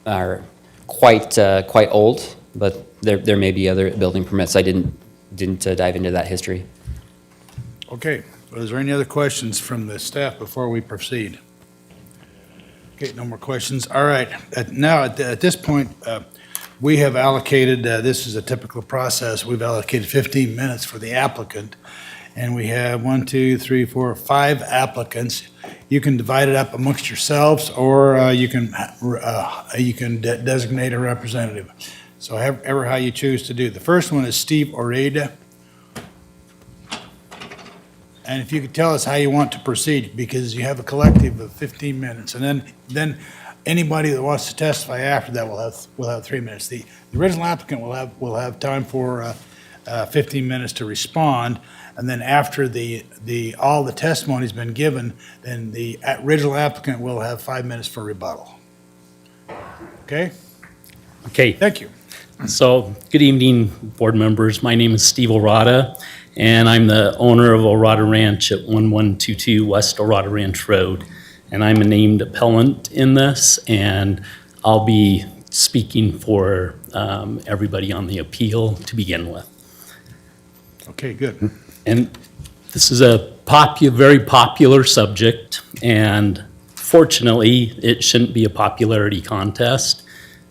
are quite old, but there may be other building permits. I didn't dive into that history. Okay, well, is there any other questions from the staff before we proceed? Okay, no more questions. All right, now at this point, we have allocated, this is a typical process, we've allocated 15 minutes for the applicant, and we have 1, 2, 3, 4, 5 applicants. You can divide it up amongst yourselves, or you can designate a representative. So however how you choose to do. The first one is Steve Oreda. And if you could tell us how you want to proceed, because you have a collective of 15 minutes, and then anybody that wants to testify after that will have 3 minutes. The original applicant will have time for 15 minutes to respond, and then after all the testimony's been given, then the original applicant will have 5 minutes for rebuttal. Okay? Okay. Thank you. So, good evening, board members. My name is Steve Orada, and I'm the owner of Orada Ranch at 1122 West Orada Ranch Road. And I'm a named appellant in this, and I'll be speaking for everybody on the appeal to begin with. Okay, good. And this is a very popular subject, and fortunately, it shouldn't be a popularity contest.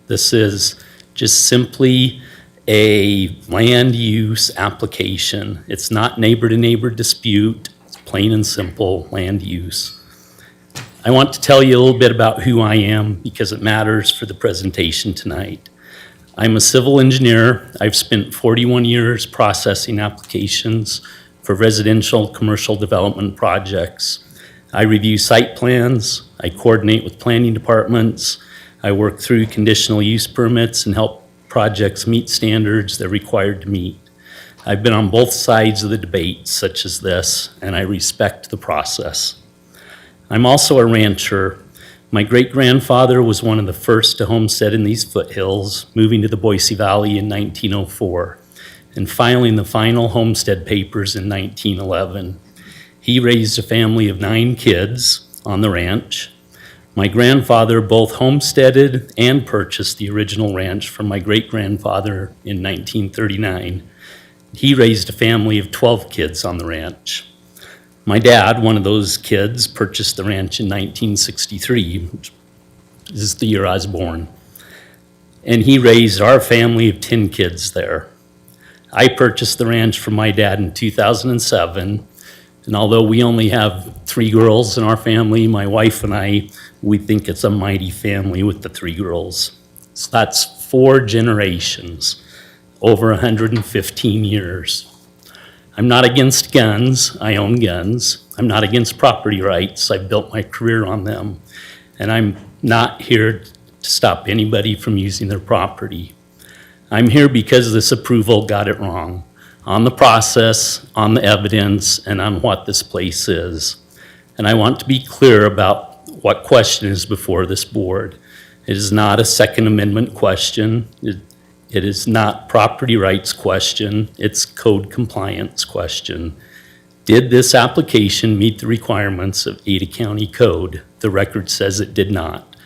This is just simply a land use application. It's not neighbor-to-neighbor dispute. It's plain and simple land use. I want to tell you a little bit about who I am because it matters for the presentation tonight. I'm a civil engineer. I've spent 41 years processing applications for residential commercial development projects. I review site plans. I coordinate with planning departments. I work through conditional use permits and help projects meet standards they're required to meet. I've been on both sides of the debate, such as this, and I respect the process. I'm also a rancher. My great-grandfather was one of the first to homestead in these foothills, moving to the Boise Valley in 1904, and filing the final homestead papers in 1911. He raised a family of 9 kids on the ranch. My grandfather both homesteaded and purchased the original ranch from my great-grandfather in 1939. He raised a family of 12 kids on the ranch. My dad, one of those kids, purchased the ranch in 1963, which is the year I was born. And he raised our family of 10 kids there. I purchased the ranch from my dad in 2007. And although we only have 3 girls in our family, my wife and I, we think it's a mighty family with the 3 girls. So that's 4 generations, over 115 years. I'm not against guns. I own guns. I'm not against property rights. I've built my career on them. And I'm not here to stop anybody from using their property. I'm here because this approval got it wrong on the process, on the evidence, and on what this place is. And I want to be clear about what question is before this board. It is not a Second Amendment question. It is not property rights question. It's code compliance question. Did this application meet the requirements of Ada County Code? The record says it did not.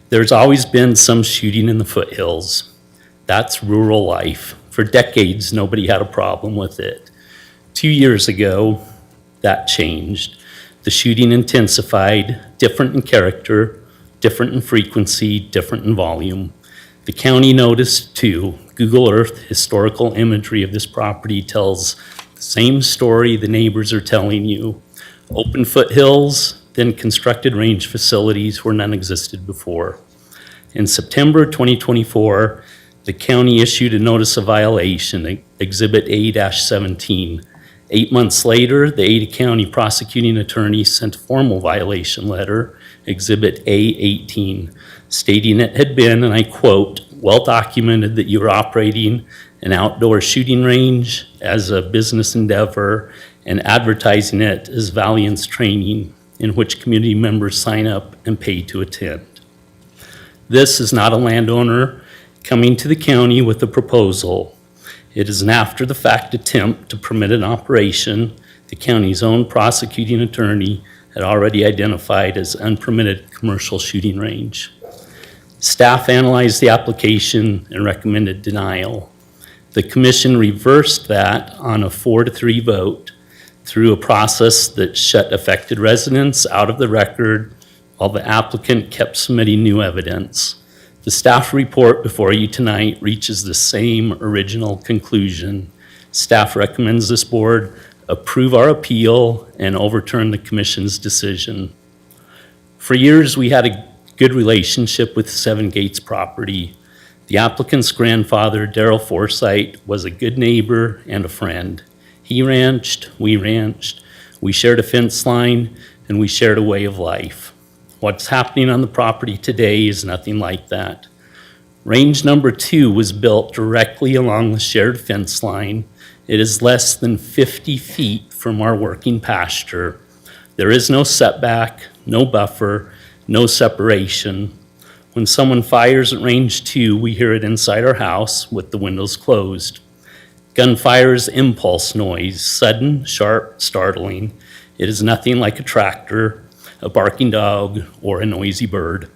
There's always been some shooting in the foothills. That's rural life. For decades, nobody had a problem with it. 2 years ago, that changed. The shooting intensified, different in character, different in frequency, different in volume. The county notice too, Google Earth historical imagery of this property tells the same story the neighbors are telling you. Open foothills, then constructed range facilities where none existed before. In September 2024, the county issued a notice of violation, Exhibit A-17. 8 months later, the Ada County prosecuting attorney sent a formal violation letter, Exhibit A-18, stating it had been, and I quote, "well documented that you were operating an outdoor shooting range as a business endeavor and advertising it as Valiance Training, in which community members sign up and pay to attend." This is not a landowner coming to the county with a proposal. It is an after-the-fact attempt to permit an operation the county's own prosecuting attorney had already identified as unpermitted commercial shooting range. Staff analyzed the application and recommended denial. The commission reversed that on a 4-3 vote through a process that shut affected residents out of the record while the applicant kept submitting new evidence. The staff report before you tonight reaches the same original conclusion. Staff recommends this board approve our appeal and overturn the commission's decision. For years, we had a good relationship with Seven Gates property. The applicant's grandfather, Darrell Forsythe, was a good neighbor and a friend. He ranched, we shared a fence line, and we shared a way of life. What's happening on the property today is nothing like that. Range number 2 was built directly along the shared fence line. It is less than 50 feet from our working pasture. There is no setback, no buffer, no separation. When someone fires at range 2, we hear it inside our house with the windows closed. Gunfire is impulse noise, sudden, sharp, startling. It is nothing like a tractor, a barking dog, or a noisy bird.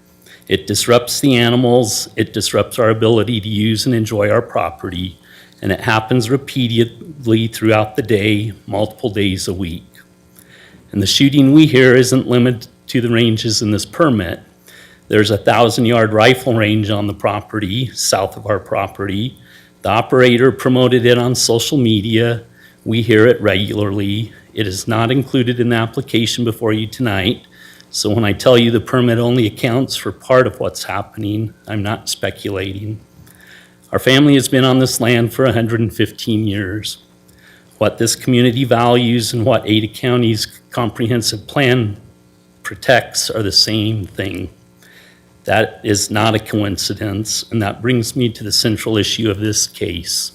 It disrupts the animals, it disrupts our ability to use and enjoy our property, and it happens repeatedly throughout the day, multiple days a week. And the shooting we hear isn't limited to the ranges in this permit. There's a 1,000-yard rifle range on the property, south of our property. The operator promoted it on social media. We hear it regularly. It is not included in the application before you tonight. So when I tell you the permit only accounts for part of what's happening, I'm not speculating. Our family has been on this land for 115 years. What this community values and what Ada County's comprehensive plan protects are the same thing. That is not a coincidence, and that brings me to the central issue of this case.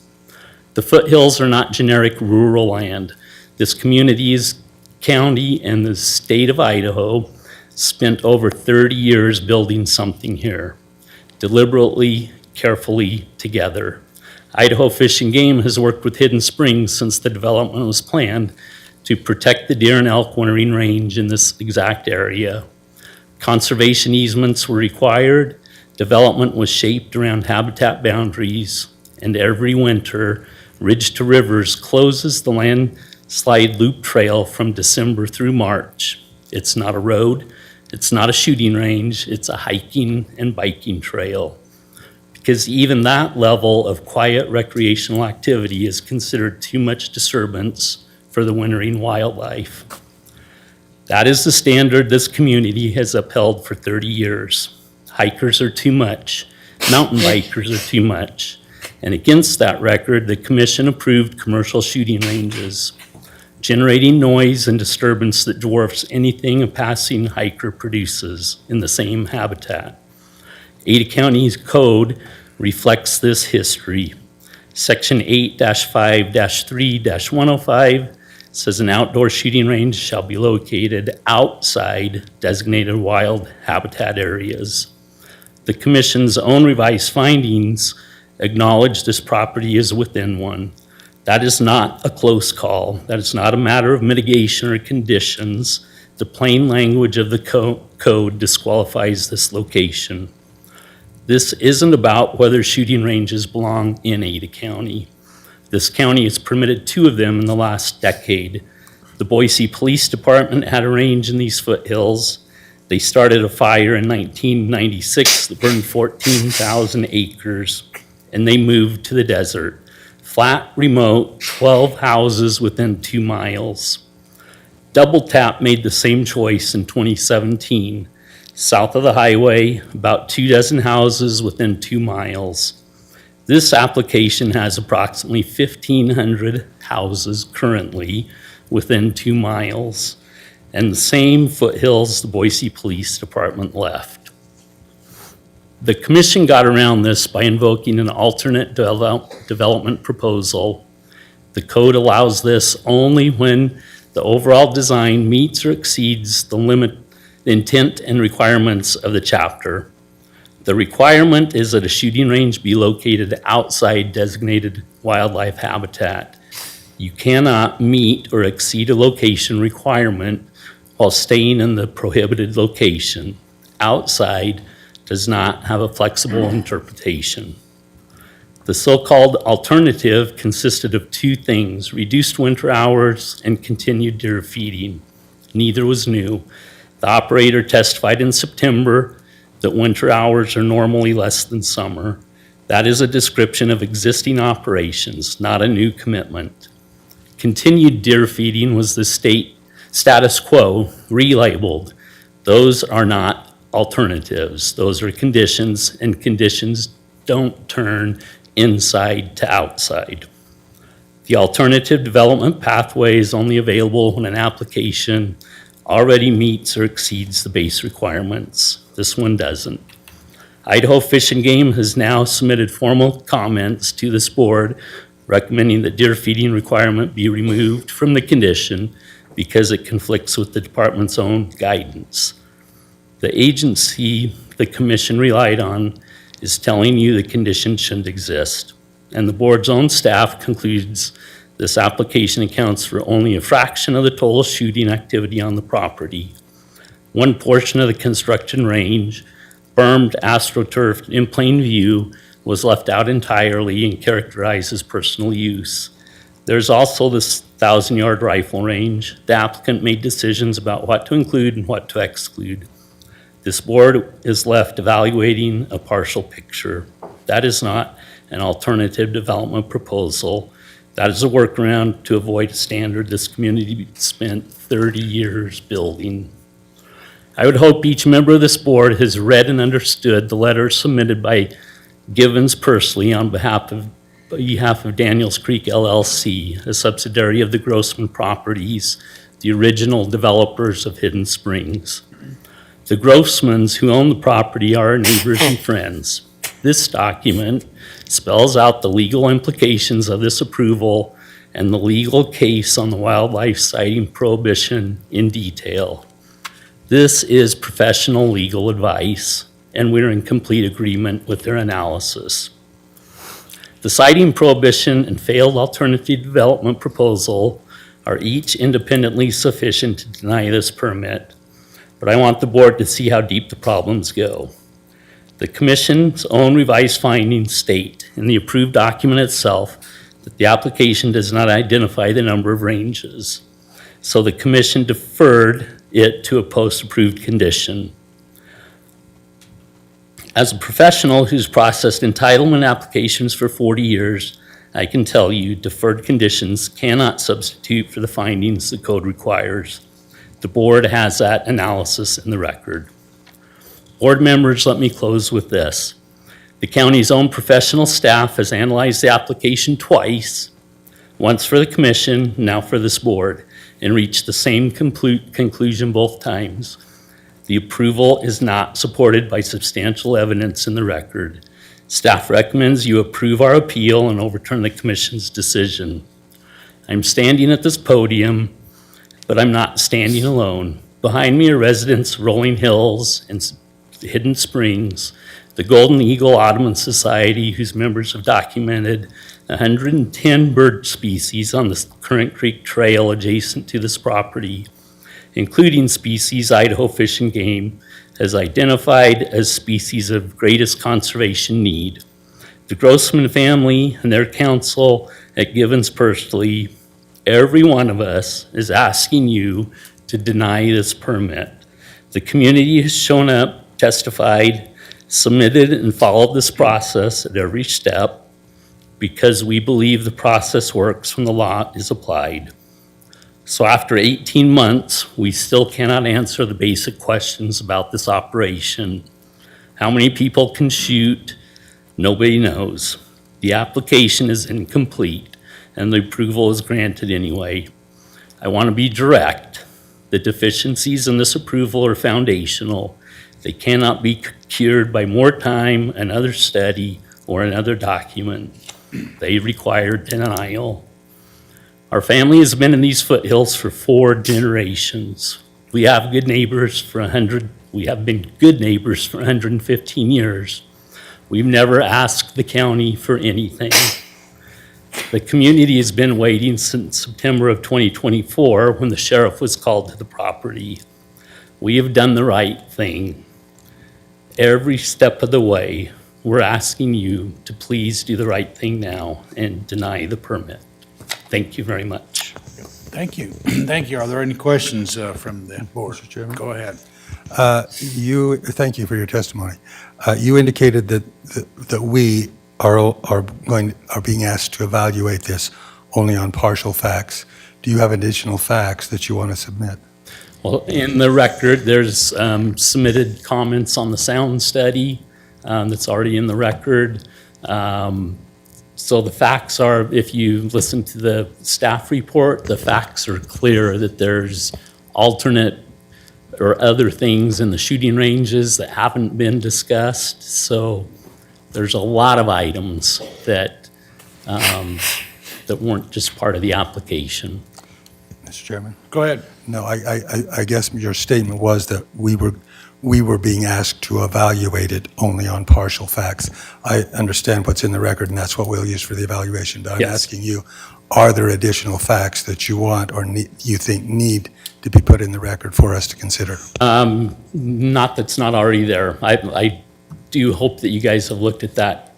The foothills are not generic rural land. This community's county and the state of Idaho spent over 30 years building something here, deliberately, carefully, together. Idaho Fish and Game has worked with Hidden Springs since the development was planned to protect the deer and elk wintering range in this exact area. Conservation easements were required, development was shaped around habitat boundaries, and every winter, Ridge to Rivers closes the landslide loop trail from December through March. It's not a road, it's not a shooting range, it's a hiking and biking trail. Because even that level of quiet recreational activity is considered too much disturbance for the wintering wildlife. That is the standard this community has upheld for 30 years. Hikers are too much, mountain bikers are too much. And against that record, the commission approved commercial shooting ranges, generating noise and disturbance that dwarfs anything a passing hiker produces in the same habitat. Ada County's code reflects this history. Section 8-5-3-105 says an outdoor shooting range shall be located outside designated wild habitat areas. The commission's own revised findings acknowledge this property is within one. That is not a close call. That is not a matter of mitigation or conditions. The plain language of the code disqualifies this location. This isn't about whether shooting ranges belong in Ada County. This county has permitted 2 of them in the last decade. The Boise Police Department had a range in these foothills. They started a fire in 1996 that burned 14,000 acres, and they moved to the desert. Flat, remote, 12 houses within 2 miles. Double Tap made the same choice in 2017. South of the highway, about 24 houses within 2 miles. This application has approximately 1,500 houses currently within 2 miles, and the same foothills the Boise Police Department left. The commission got around this by invoking an alternate development proposal. The code allows this only when the overall design meets or exceeds the intent and requirements of the chapter. The requirement is that a shooting range be located outside designated wildlife habitat. You cannot meet or exceed a location requirement while staying in the prohibited location. Outside does not have a flexible interpretation. The so-called alternative consisted of 2 things: reduced winter hours and continued deer feeding. Neither was new. The operator testified in September that winter hours are normally less than summer. That is a description of existing operations, not a new commitment. Continued deer feeding was the status quo, relabeled. Those are not alternatives. Those are conditions, and conditions don't turn inside to outside. The alternative development pathway is only available when an application already meets or exceeds the base requirements. This one doesn't. Idaho Fish and Game has now submitted formal comments to this board recommending that deer feeding requirement be removed from the condition because it conflicts with the department's own guidance. The agency the commission relied on is telling you the condition shouldn't exist, and the board's own staff concludes this application accounts for only a fraction of the total shooting activity on the property. One portion of the construction range, bermed, astroturfed in plain view, was left out entirely and characterized as personal use. There's also this 1,000-yard rifle range. The applicant made decisions about what to include and what to exclude. This board is left evaluating a partial picture. That is not an alternative development proposal. That is a workaround to avoid a standard this community spent 30 years building. I would hope each member of this board has read and understood the letter submitted by Givens Pursley on behalf of Daniels Creek LLC, a subsidiary of the Grossman Properties, the original developers of Hidden Springs. The Grossmans who own the property are our neighbors and friends. This document spells out the legal implications of this approval and the legal case on the wildlife sighting prohibition in detail. This is professional legal advice, and we're in complete agreement with their analysis. The sighting prohibition and failed alternative development proposal are each independently sufficient to deny this permit, but I want the board to see how deep the problems go. The commission's own revised findings state in the approved document itself that the application does not identify the number of ranges, so the commission deferred it to a post-approved condition. As a professional who's processed entitlement applications for 40 years, I can tell you deferred conditions cannot substitute for the findings the code requires. The board has that analysis in the record. Board members, let me close with this. The county's own professional staff has analyzed the application twice, once for the commission, now for this board, and reached the same conclusion both times. The approval is not supported by substantial evidence in the record. Staff recommends you approve our appeal and overturn the commission's decision. I'm standing at this podium, but I'm not standing alone. Behind me are residents of Rolling Hills and Hidden Springs, the Golden Eagle Audubon Society, whose members have documented 110 bird species on the Current Creek Trail adjacent to this property, including species Idaho Fish and Game has identified as species of greatest conservation need. The Grossman family and their counsel at Givens Pursley, every one of us is asking you to deny this permit. The community has shown up, testified, submitted, and followed this process at every step because we believe the process works when the law is applied. So after 18 months, we still cannot answer the basic questions about this operation. How many people can shoot? Nobody knows. The application is incomplete, and the approval is granted anyway. I want to be direct. The deficiencies in this approval are foundational. They cannot be cured by more time, another study, or another document. They require denial. Our family has been in these foothills for 4 generations. We have good neighbors for 100. We have been good neighbors for 115 years. We've never asked the county for anything. The community has been waiting since September of 2024 when the sheriff was called to the property. We have done the right thing. Every step of the way, we're asking you to please do the right thing now and deny the permit. Thank you very much. Thank you. Thank you. Are there any questions from the board? Mr. Chairman? Go ahead. Thank you for your testimony. You indicated that we are being asked to evaluate this only on partial facts. Do you have additional facts that you want to submit? Well, in the record, there's submitted comments on the sound study that's already in the record. So the facts are, if you listen to the staff report, the facts are clear that there's alternate or other things in the shooting ranges that haven't been discussed. So there's a lot of items that that weren't just part of the application. Mr. Chairman? Go ahead. No, I guess your statement was that we were being asked to evaluate it only on partial facts. I understand what's in the record, and that's what we'll use for the evaluation, but I'm Yes. asking you, are there additional facts that you want or you think need to be put in the record for us to consider? Not that's not already there. I do hope that you guys have looked at that,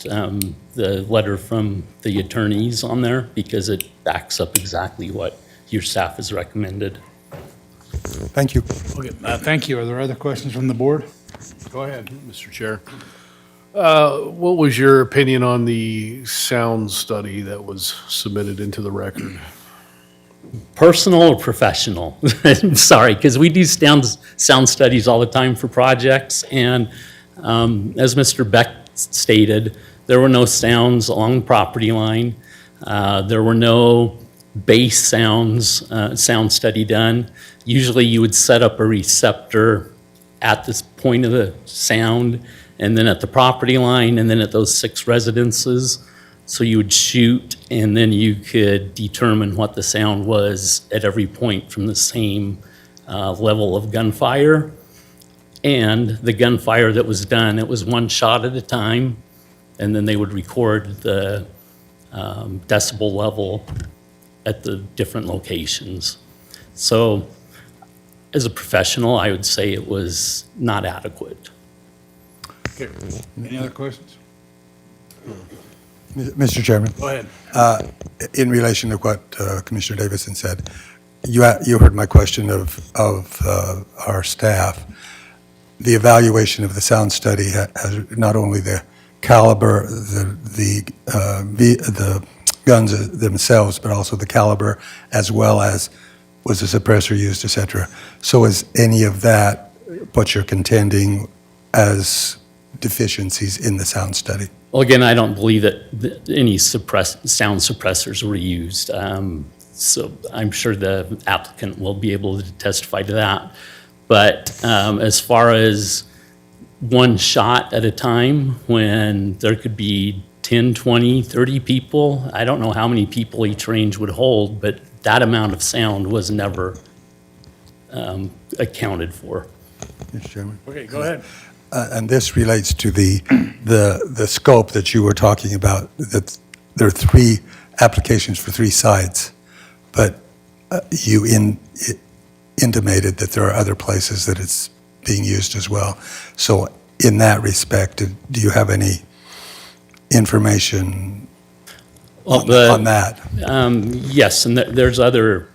the letter from the attorneys on there, because it backs up exactly what your staff has recommended. Thank you. Okay, thank you. Are there other questions from the board? Go ahead. Mr. Chair. What was your opinion on the sound study that was submitted into the record? Personal or professional? I'm sorry, because we do sound studies all the time for projects, and as Mr. Beck stated, there were no sounds along the property line. There were no bass sounds, sound study done. Usually you would set up a receptor at this point of the sound, and then at the property line, and then at those 6 residences. So you would shoot, and then you could determine what the sound was at every point from the same level of gunfire. And the gunfire that was done, it was 1 shot at a time, and then they would record the decibel level at the different locations. So as a professional, I would say it was not adequate. Okay. Any other questions? Mr. Chairman? Go ahead. In relation to what Commissioner Davison said, you heard my question of our staff. The evaluation of the sound study has not only the caliber, the guns themselves, but also the caliber, as well as was the suppressor used, et cetera. So is any of that what you're contending as deficiencies in the sound study? Well, again, I don't believe that any sound suppressors were used. So I'm sure the applicant will be able to testify to that. But as far as 1 shot at a time, when there could be 10, 20, 30 people, I don't know how many people each range would hold, but that amount of sound was never accounted for. Mr. Chairman? Okay, go ahead. And this relates to the scope that you were talking about, that there are 3 applications for 3 sites, but you intimated that there are other places that it's being used as well. So in that respect, do you have any information on that? Yes, and there's other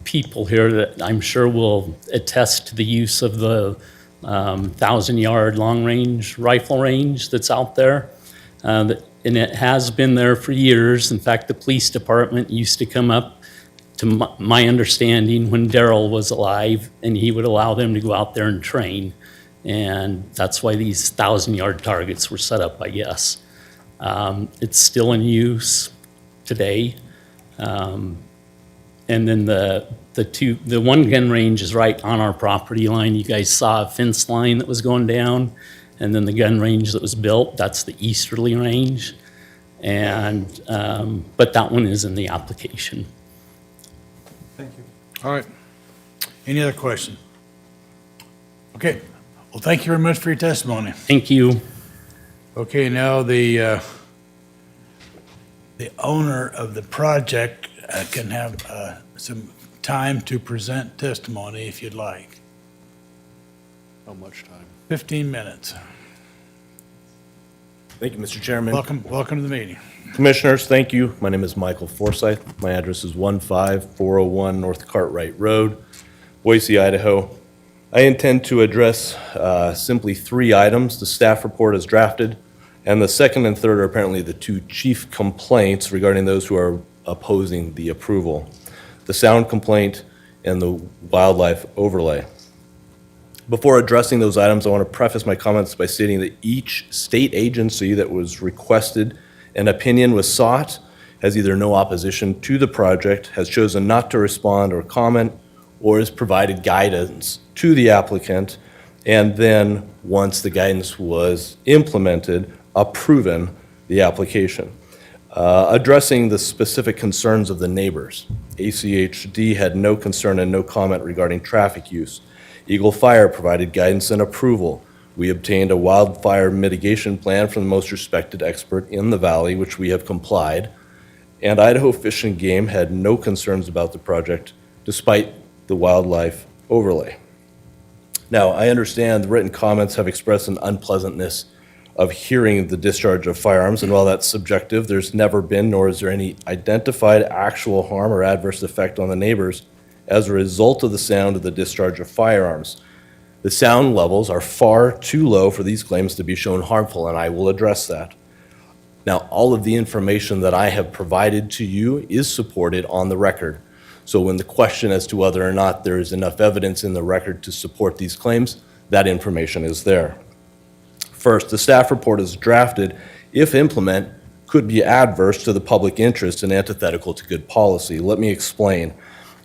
people here that I'm sure will attest to the use of the 1,000-yard long-range rifle range that's out there. And it has been there for years. In fact, the police department used to come up, to my understanding, when Darrell was alive, and he would allow them to go out there and train. And that's why these 1,000-yard targets were set up, I guess. It's still in use today. And then the one gun range is right on our property line. You guys saw a fence line that was going down, and then the gun range that was built, that's the easterly range. And, but that one is in the application. All right. Any other questions? Okay. Well, thank you very much for your testimony. Thank you. Okay, now the owner of the project can have some time to present testimony if you'd like. How much time? 15 minutes. Thank you, Mr. Chairman. Welcome to the meeting. Commissioners, thank you. My name is Michael Forsyth. My address is 15401 North Cartwright Road, Boise, Idaho. I intend to address simply 3 items the staff report is drafted, and the second and third are apparently the 2 chief complaints regarding those who are opposing the approval: the sound complaint and the wildlife overlay. Before addressing those items, I want to preface my comments by stating that each state agency that was requested an opinion was sought has either no opposition to the project, has chosen not to respond or comment, or has provided guidance to the applicant, and then, once the guidance was implemented, approving the application. Addressing the specific concerns of the neighbors, ACHD had no concern and no comment regarding traffic use. Eagle Fire provided guidance and approval. We obtained a wildfire mitigation plan from the most respected expert in the valley, which we have complied. And Idaho Fish and Game had no concerns about the project, despite the wildlife overlay. Now, I understand the written comments have expressed an unpleasantness of hearing the discharge of firearms, and while that's subjective, there's never been, nor is there any identified actual harm or adverse effect on the neighbors as a result of the sound of the discharge of firearms. The sound levels are far too low for these claims to be shown harmful, and I will address that. Now, all of the information that I have provided to you is supported on the record. So when the question as to whether or not there is enough evidence in the record to support these claims, that information is there. First, the staff report is drafted, if implemented, could be adverse to the public interest and antithetical to good policy. Let me explain.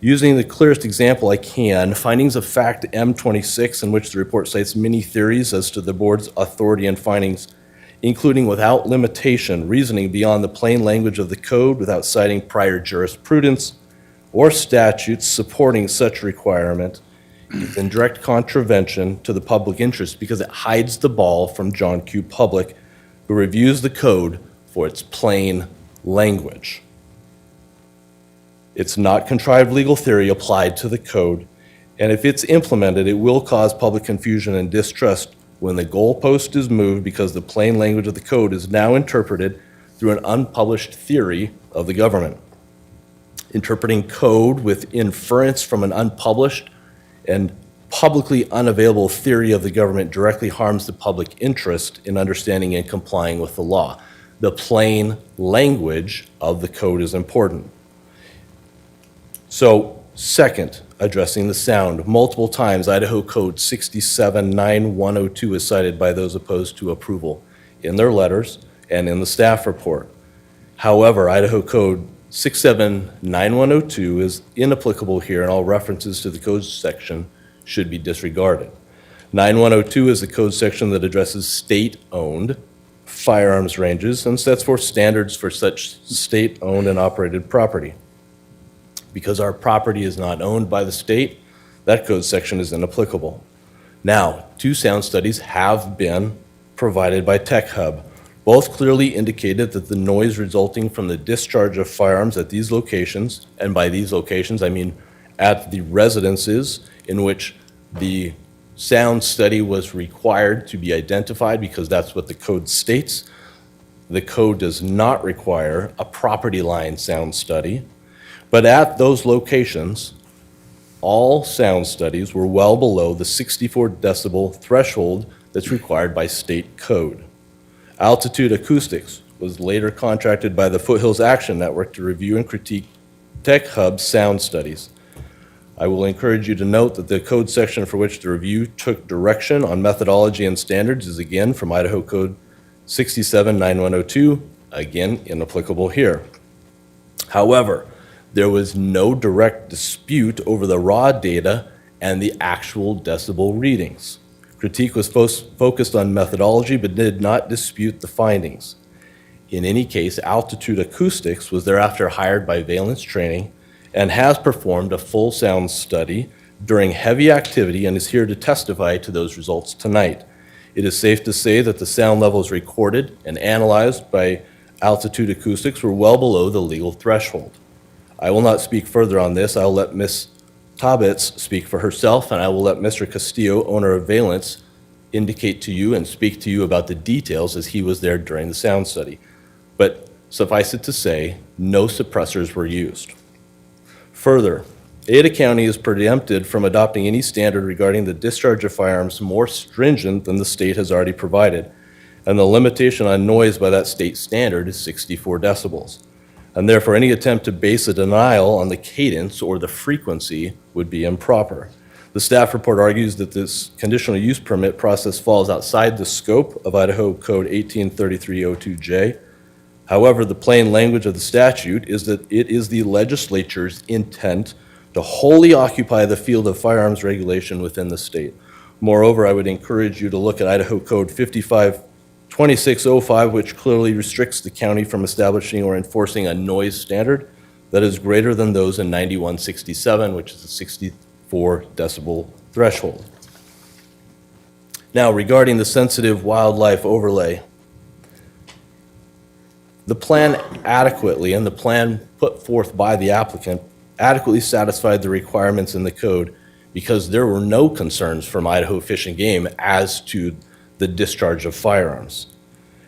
Using the clearest example I can, findings of fact M26, in which the report cites many theories as to the board's authority and findings, including without limitation, reasoning beyond the plain language of the code without citing prior jurisprudence or statutes supporting such requirement, is in direct contravention to the public interest because it hides the ball from John Q. Public, who reviews the code for its plain language. It's not contrived legal theory applied to the code, and if it's implemented, it will cause public confusion and distrust when the goalpost is moved because the plain language of the code is now interpreted through an unpublished theory of the government. Interpreting code with inference from an unpublished and publicly unavailable theory of the government directly harms the public interest in understanding and complying with the law. The plain language of the code is important. So, second, addressing the sound. Multiple times, Idaho Code 679102 is cited by those opposed to approval in their letters and in the staff report. However, Idaho Code 679102 is inapplicable here, and all references to the code section should be disregarded. 9102 is the code section that addresses state-owned firearms ranges and sets forth standards for such state-owned and operated property. Because our property is not owned by the state, that code section is inapplicable. Now, 2 sound studies have been provided by Tech Hub. Both clearly indicated that the noise resulting from the discharge of firearms at these locations, and by these locations I mean at the residences in which the sound study was required to be identified, because that's what the code states. The code does not require a property line sound study. But at those locations, all sound studies were well below the 64 decibel threshold that's required by state code. Altitude Acoustics was later contracted by the Foothills Action Network to review and critique Tech Hub's sound studies. I will encourage you to note that the code section for which the review took direction on methodology and standards is again from Idaho Code 679102, again inapplicable here. However, there was no direct dispute over the raw data and the actual decibel readings. Critique was focused on methodology but did not dispute the findings. In any case, Altitude Acoustics was thereafter hired by Valence Training and has performed a full sound study during heavy activity and is here to testify to those results tonight. It is safe to say that the sound levels recorded and analyzed by Altitude Acoustics were well below the legal threshold. I will not speak further on this. I'll let Ms. Taubitz speak for herself, and I will let Mr. Castillo, owner of Valence, indicate to you and speak to you about the details as he was there during the sound study. But suffice it to say, no suppressors were used. Further, Ada County is preempted from adopting any standard regarding the discharge of firearms more stringent than the state has already provided, and the limitation on noise by that state standard is 64 decibels. And therefore, any attempt to base a denial on the cadence or the frequency would be improper. The staff report argues that this conditional use permit process falls outside the scope of Idaho Code 183302J. However, the plain language of the statute is that it is the legislature's intent to wholly occupy the field of firearms regulation within the state. Moreover, I would encourage you to look at Idaho Code 552605, which clearly restricts the county from establishing or enforcing a noise standard that is greater than those in 9167, which is a 64 decibel threshold. Now, regarding the sensitive wildlife overlay, the plan adequately, and the plan put forth by the applicant, adequately satisfied the requirements in the code because there were no concerns from Idaho Fish and Game as to the discharge of firearms.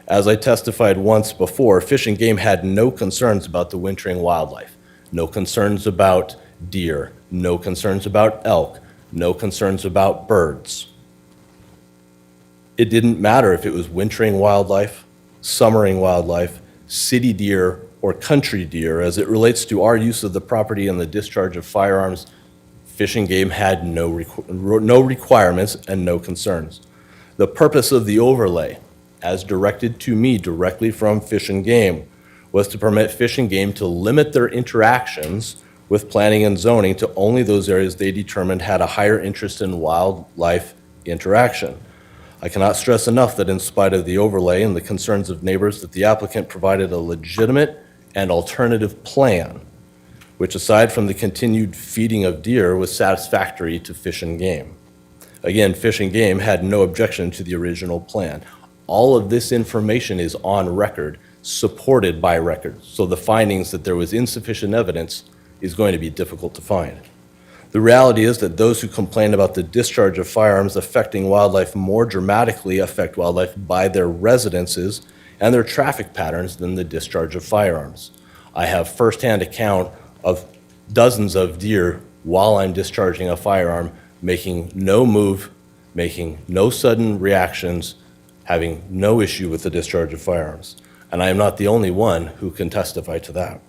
As I testified once before, Fish and Game had no concerns about the wintering wildlife, no concerns about deer, no concerns about elk, no concerns about birds. It didn't matter if it was wintering wildlife, summering wildlife, city deer, or country deer. As it relates to our use of the property and the discharge of firearms, Fish and Game had no requirements and no concerns. The purpose of the overlay, as directed to me directly from Fish and Game, was to permit Fish and Game to limit their interactions with planning and zoning to only those areas they determined had a higher interest in wildlife interaction. I cannot stress enough that in spite of the overlay and the concerns of neighbors, that the applicant provided a legitimate and alternative plan, which aside from the continued feeding of deer was satisfactory to Fish and Game. Again, Fish and Game had no objection to the original plan. All of this information is on record, supported by record, so the findings that there was insufficient evidence is going to be difficult to find. The reality is that those who complain about the discharge of firearms affecting wildlife more dramatically affect wildlife by their residences and their traffic patterns than the discharge of firearms. I have firsthand account of dozens of deer while I'm discharging a firearm, making no move, making no sudden reactions, having no issue with the discharge of firearms. And I am not the only one who can testify to that.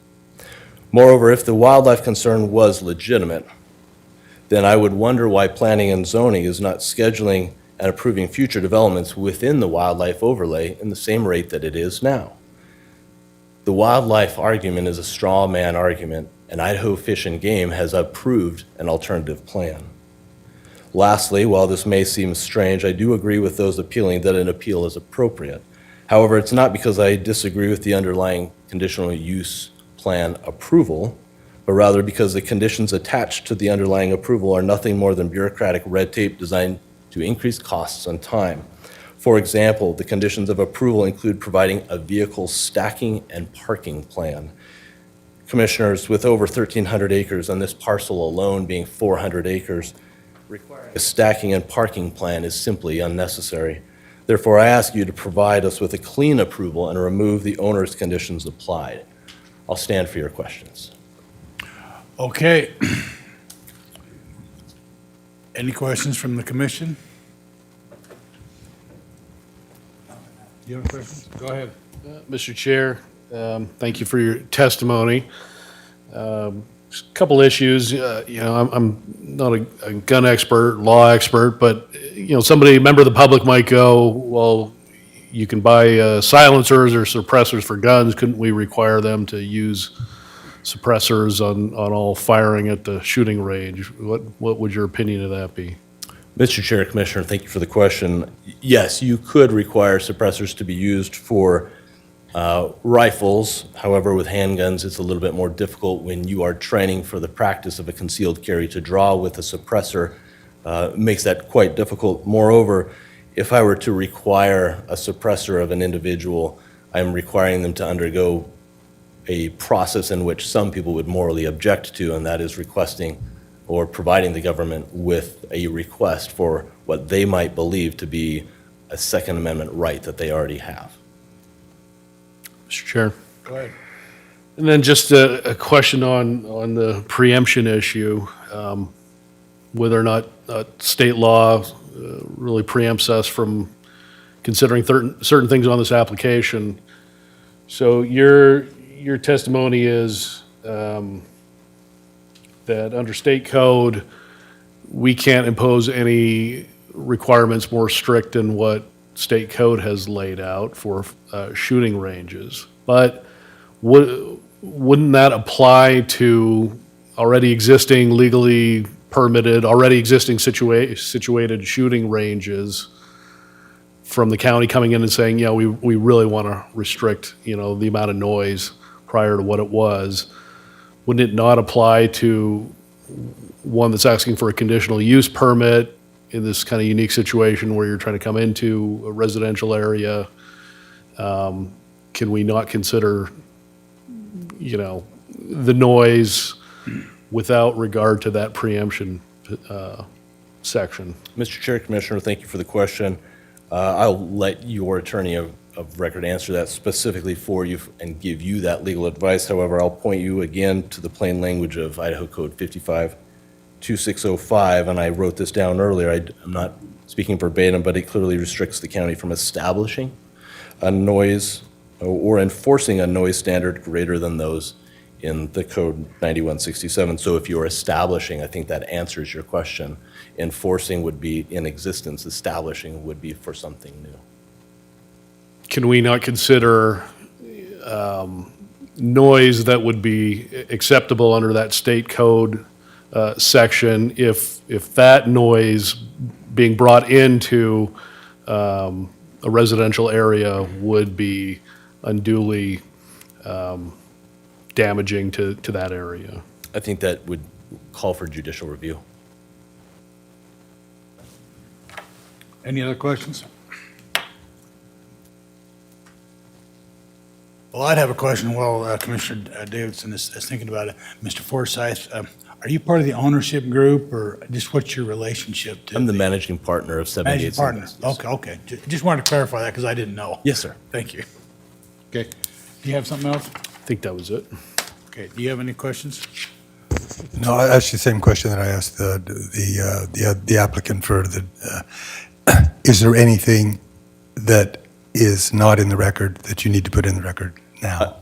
Moreover, if the wildlife concern was legitimate, then I would wonder why planning and zoning is not scheduling and approving future developments within the wildlife overlay in the same rate that it is now. The wildlife argument is a straw man argument, and Idaho Fish and Game has approved an alternative plan. Lastly, while this may seem strange, I do agree with those appealing that an appeal is appropriate. However, it's not because I disagree with the underlying conditional use plan approval, but rather because the conditions attached to the underlying approval are nothing more than bureaucratic red tape designed to increase costs and time. For example, the conditions of approval include providing a vehicle stacking and parking plan. Commissioners, with over 1,300 acres and this parcel alone being 400 acres, requiring a stacking and parking plan is simply unnecessary. Therefore, I ask you to provide us with a clean approval and remove the owner's conditions applied. I'll stand for your questions. Okay. Any questions from the commission? You have questions? Go ahead. Mr. Chair, thank you for your testimony. Just a couple issues. I'm not a gun expert, law expert, but, a member of the public might go, well, you can buy silencers or suppressors for guns. Couldn't we require them to use suppressors on all firing at the shooting range? What would your opinion of that be? Mr. Chair, Commissioner, thank you for the question. Yes, you could require suppressors to be used for rifles. However, with handguns, it's a little bit more difficult when you are training for the practice of a concealed carry to draw with a suppressor. Makes that quite difficult. Moreover, if I were to require a suppressor of an individual, I'm requiring them to undergo a process in which some people would morally object to, and that is requesting or providing the government with a request for what they might believe to be a Second Amendment right that they already have. Mr. Chair. Go ahead. And then just a question on the preemption issue, whether or not state law really preempts us from considering certain things on this application. So your testimony is that under state code, we can't impose any requirements more strict than what state code has laid out for shooting ranges. But wouldn't that apply to already existing legally permitted, already existing situated shooting ranges from the county coming in and saying, yeah, we really want to restrict, the amount of noise prior to what it was? Wouldn't it not apply to one that's asking for a conditional use permit in this kind of unique situation where you're trying to come into a residential area? Can we not consider, the noise without regard to that preemption section? Mr. Chair, Commissioner, thank you for the question. I'll let your attorney of record answer that specifically for you and give you that legal advice. However, I'll point you again to the plain language of Idaho Code 552605, and I wrote this down earlier. I'm not speaking verbatim, but it clearly restricts the county from establishing a noise or enforcing a noise standard greater than those in the code 9167. So if you're establishing, I think that answers your question. Enforcing would be in existence, establishing would be for something new. Can we not consider noise that would be acceptable under that state code section if that noise being brought into a residential area would be unduly damaging to that area? I think that would call for judicial review. Any other questions? Well, I'd have a question while Commissioner Davidson is thinking about it. Mr. Forsyth, are you part of the ownership group, or just what's your relationship to? I'm the managing partner of 78. Managing partner. Okay. Just wanted to clarify that because I didn't know. Yes, sir. Thank you. Okay. Do you have something else? I think that was it. Okay. Do you have any questions? No, I asked you the same question that I asked the applicant for the, is there anything that is not in the record that you need to put in the record now?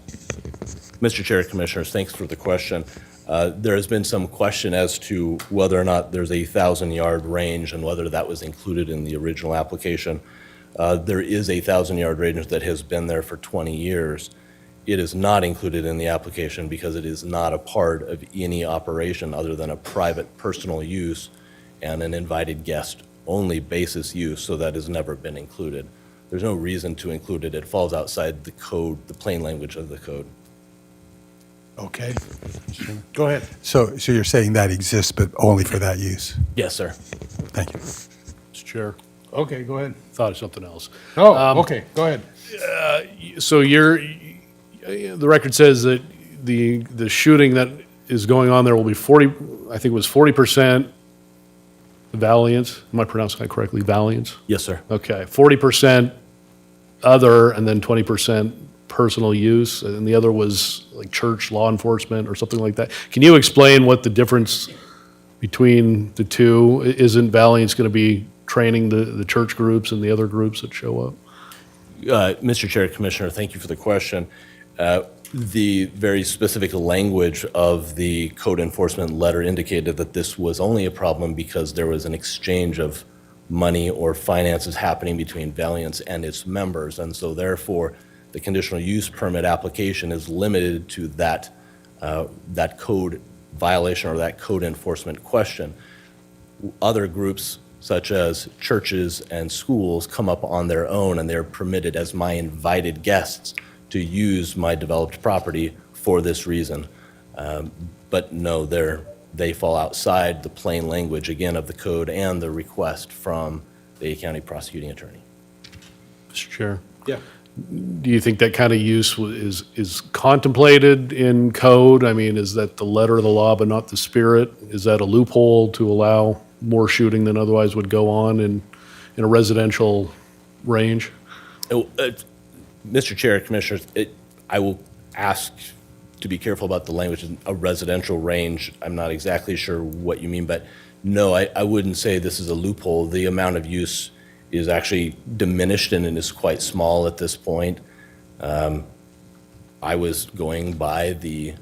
Mr. Chair, Commissioners, thanks for the question. There has been some question as to whether or not there's a 1,000-yard range and whether that was included in the original application. There is a 1,000-yard range that has been there for 20 years. It is not included in the application because it is not a part of any operation other than a private personal use and an invited guest only basis use, so that has never been included. There's no reason to include it. It falls outside the code, the plain language of the code. Okay. Go ahead. So you're saying that exists, but only for that use? Yes, sir. Thank you. Mr. Chair, Okay, go ahead. thought of something else. Oh, okay, go ahead. So the record says that the shooting that is going on there will be 40, I think it was 40% Valiance. Am I pronouncing that correctly? Valiance? Yes, sir. Okay, 40% other, and then 20% personal use, and the other was like church law enforcement or something like that. Can you explain what the difference between the two? Isn't Valiant's going to be training the church groups and the other groups that show up? Mr. Chair, Commissioner, thank you for the question. The very specific language of the code enforcement letter indicated that this was only a problem because there was an exchange of money or finances happening between Valiant and its members, and so therefore the conditional use permit application is limited to that code violation or that code enforcement question. Other groups such as churches and schools come up on their own, and they're permitted as my invited guests to use my developed property for this reason. But no, they fall outside the plain language, again, of the code and the request from the Ada County prosecuting attorney. Mr. Chair? Yeah. Do you think that kind of use is contemplated in code? I mean, is that the letter of the law but not the spirit? Is that a loophole to allow more shooting than otherwise would go on in a residential range? Mr. Chair, Commissioners, I will ask to be careful about the language in a residential range. I'm not exactly sure what you mean, but no, I wouldn't say this is a loophole. The amount of use is actually diminished and it is quite small at this point. I was going by the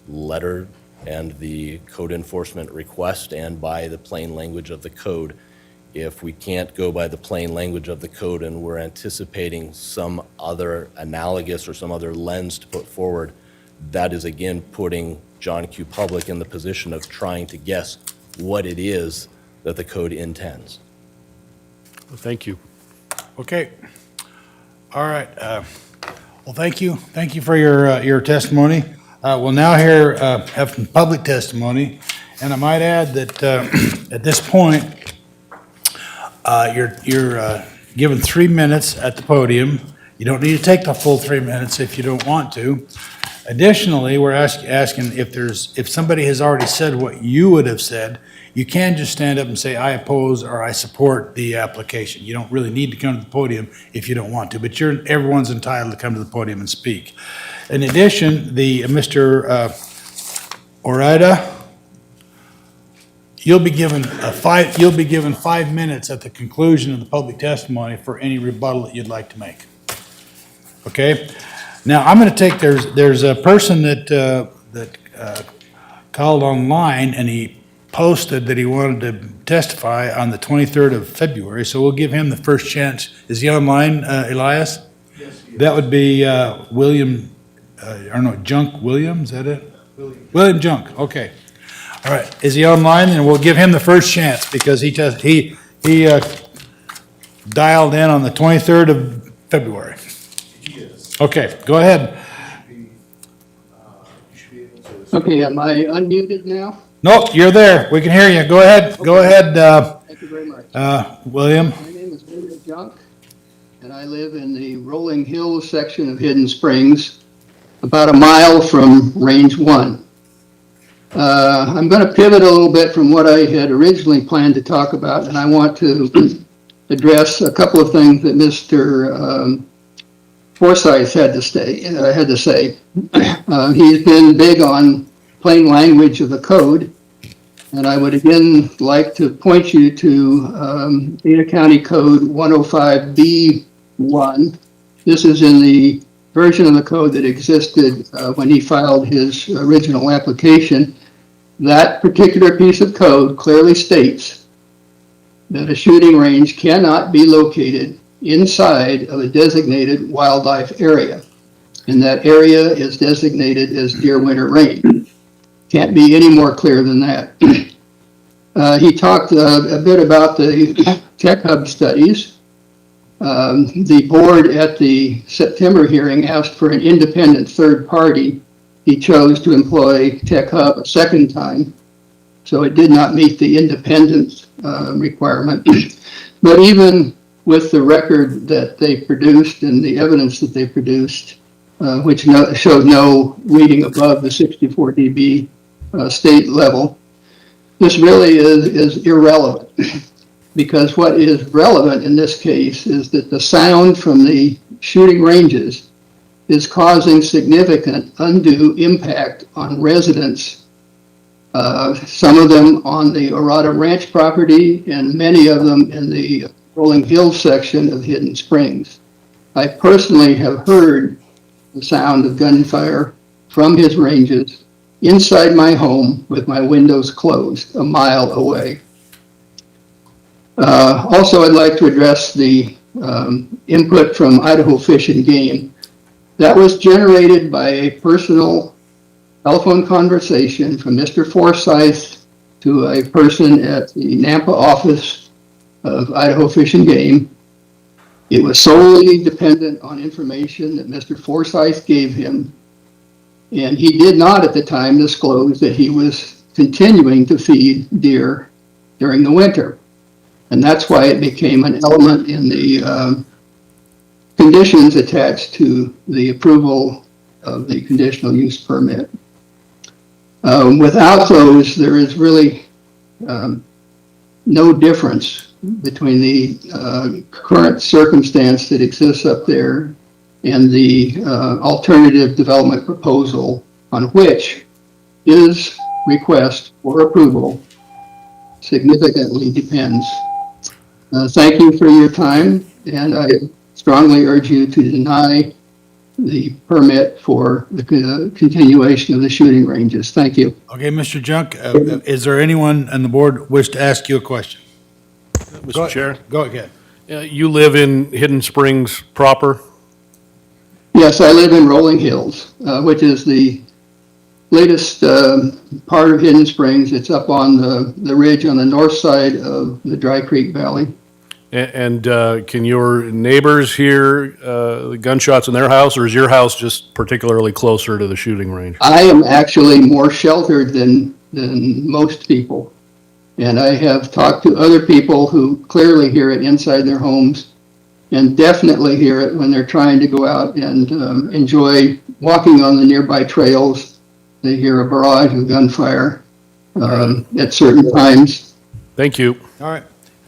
letter and the code enforcement request and by the plain language of the code. If we can't go by the plain language of the code and we're anticipating some other analogous or some other lens to put forward, that is again putting John Q. Public in the position of trying to guess what it is that the code intends. Thank you. Okay. All right. Well, thank you. Thank you for your testimony. We'll now have some public testimony, and I might add that at this point, you're given 3 minutes at the podium. You don't need to take the full 3 minutes if you don't want to. Additionally, we're asking if somebody has already said what you would have said, you can just stand up and say, I oppose or I support the application. You don't really need to come to the podium if you don't want to, but everyone's entitled to come to the podium and speak. In addition, Mr. Orida, you'll be given 5 minutes at the conclusion of the public testimony for any rebuttal that you'd like to make. Okay? Now, I'm going to take, there's a person that called online, and he posted that he wanted to testify on the 23rd of February, so we'll give him the first chance. Is he online, Elias? Yes, he is. That would be William, Junk Williams, is that it? William Junk, okay. All right, is he online? And we'll give him the first chance because he dialed in on the 23rd of February. He is. Okay, go ahead. You should be able to. Okay, am I unmuted now? Nope, you're there. We can hear you. Go ahead. Go ahead, Thank you very much. William. My name is William Junk, and I live in the Rolling Hills section of Hidden Springs, about a mile from Range 1. I'm going to pivot a little bit from what I had originally planned to talk about, and I want to address a couple of things that Mr. Forsyth had to say. He's been big on plain language of the code, and I would again like to point you to Ada County Code 105B1. This is in the version of the code that existed when he filed his original application. That particular piece of code clearly states that a shooting range cannot be located inside of a designated wildlife area, and that area is designated as Deer Winter Range. Can't be any more clear than that. He talked a bit about the Tech Hub studies. The board at the September hearing asked for an independent third party. He chose to employ Tech Hub a second time, so it did not meet the independence requirement. But even with the record that they produced and the evidence that they produced, which showed no reading above the 64 dB state level, this really is irrelevant. Because what is relevant in this case is that the sound from the shooting ranges is causing significant undue impact on residents, some of them on the Orada Ranch property and many of them in the Rolling Hills section of Hidden Springs. I personally have heard the sound of gunfire from his ranges inside my home with my windows closed a mile away. Also, I'd like to address the input from Idaho Fish and Game. That was generated by a personal telephone conversation from Mr. Forsyth to a person at the Nampa office of Idaho Fish and Game. It was solely dependent on information that Mr. Forsyth gave him, and he did not at the time disclose that he was continuing to feed deer during the winter. And that's why it became an element in the conditions attached to the approval of the conditional use permit. Without those, there is really no difference between the current circumstance that exists up there and the alternative development proposal on which his request for approval significantly depends. Thank you for your time, and I strongly urge you to deny the permit for the continuation of the shooting ranges. Thank you. Okay, Mr. Junk, is there anyone on the board wish to ask you a question? Mr. Chair, Go ahead. you live in Hidden Springs proper? Yes, I live in Rolling Hills, which is the latest part of Hidden Springs. It's up on the ridge on the north side of the Dry Creek Valley. And can your neighbors hear the gunshots in their house, or is your house just particularly closer to the shooting range? I am actually more sheltered than most people. And I have talked to other people who clearly hear it inside their homes and definitely hear it when they're trying to go out and enjoy walking on the nearby trails. They hear a barrage of gunfire at certain times. Thank you. All right.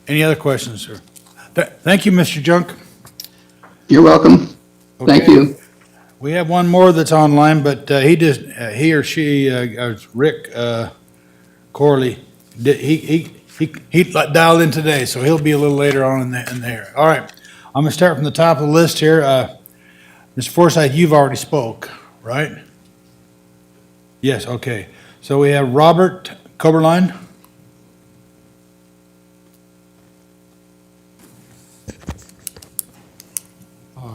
Any other questions, sir? Thank you, Mr. Junk. You're welcome. Thank Okay. you. We have one more that's online, but he or she, Rick Corley, he dialed in today, so he'll be a little later on in there. All right, I'm gonna start from the top of the list here. Mr. Forsyth, you've already spoke, right? Yes, okay. So we have Robert Coberline.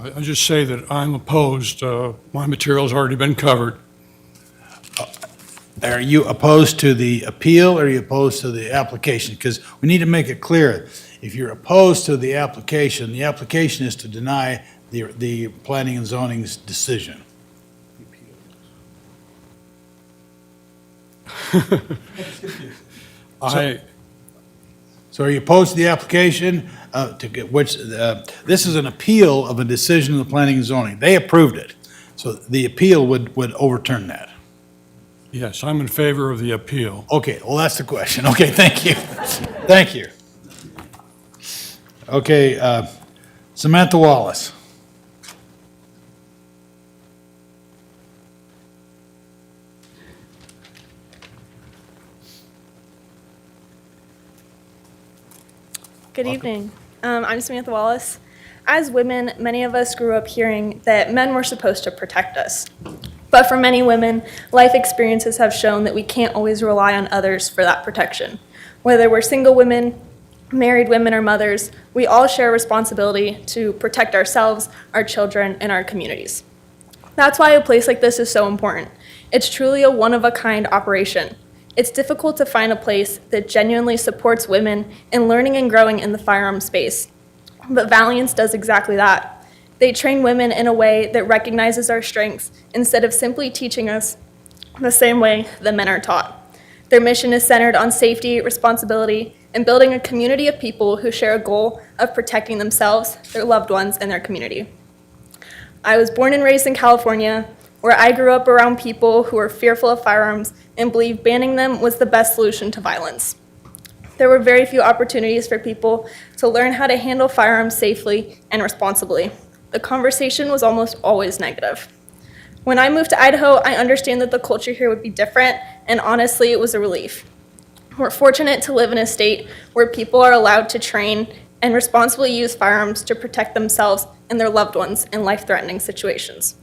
I just say that I'm opposed. My material's already been covered. Are you opposed to the appeal, or are you opposed to the application? Because we need to make it clear. If you're opposed to the application is to deny the planning and zoning's decision. So are you opposed to the application, this is an appeal of a decision of the planning and zoning. They approved it. So the appeal would overturn that. Yes, I'm in favor of the appeal. Okay, well, that's the question. Okay, thank you. Thank you. Okay, Samantha Wallace. Good evening. I'm Samantha Wallace. As women, many of us grew up hearing that men were supposed to protect us. But for many women, life experiences have shown that we can't always rely on others for that protection. Whether we're single women, married women, or mothers, we all share a responsibility to protect ourselves, our children, and our communities. That's why a place like this is so important. It's truly a one-of-a-kind operation. It's difficult to find a place that genuinely supports women in learning and growing in the firearm space. But Valiance does exactly that. They train women in a way that recognizes our strengths instead of simply teaching us the same way that men are taught. Their mission is centered on safety, responsibility, and building a community of people who share a goal of protecting themselves, their loved ones, and their community. I was born and raised in California, where I grew up around people who were fearful of firearms and believed banning them was the best solution to violence. There were very few opportunities for people to learn how to handle firearms safely and responsibly. The conversation was almost always negative. When I moved to Idaho, I understand that the culture here would be different, and honestly, it was a relief. We're fortunate to live in a state where people are allowed to train and responsibly use firearms to protect themselves and their loved ones in life-threatening situations.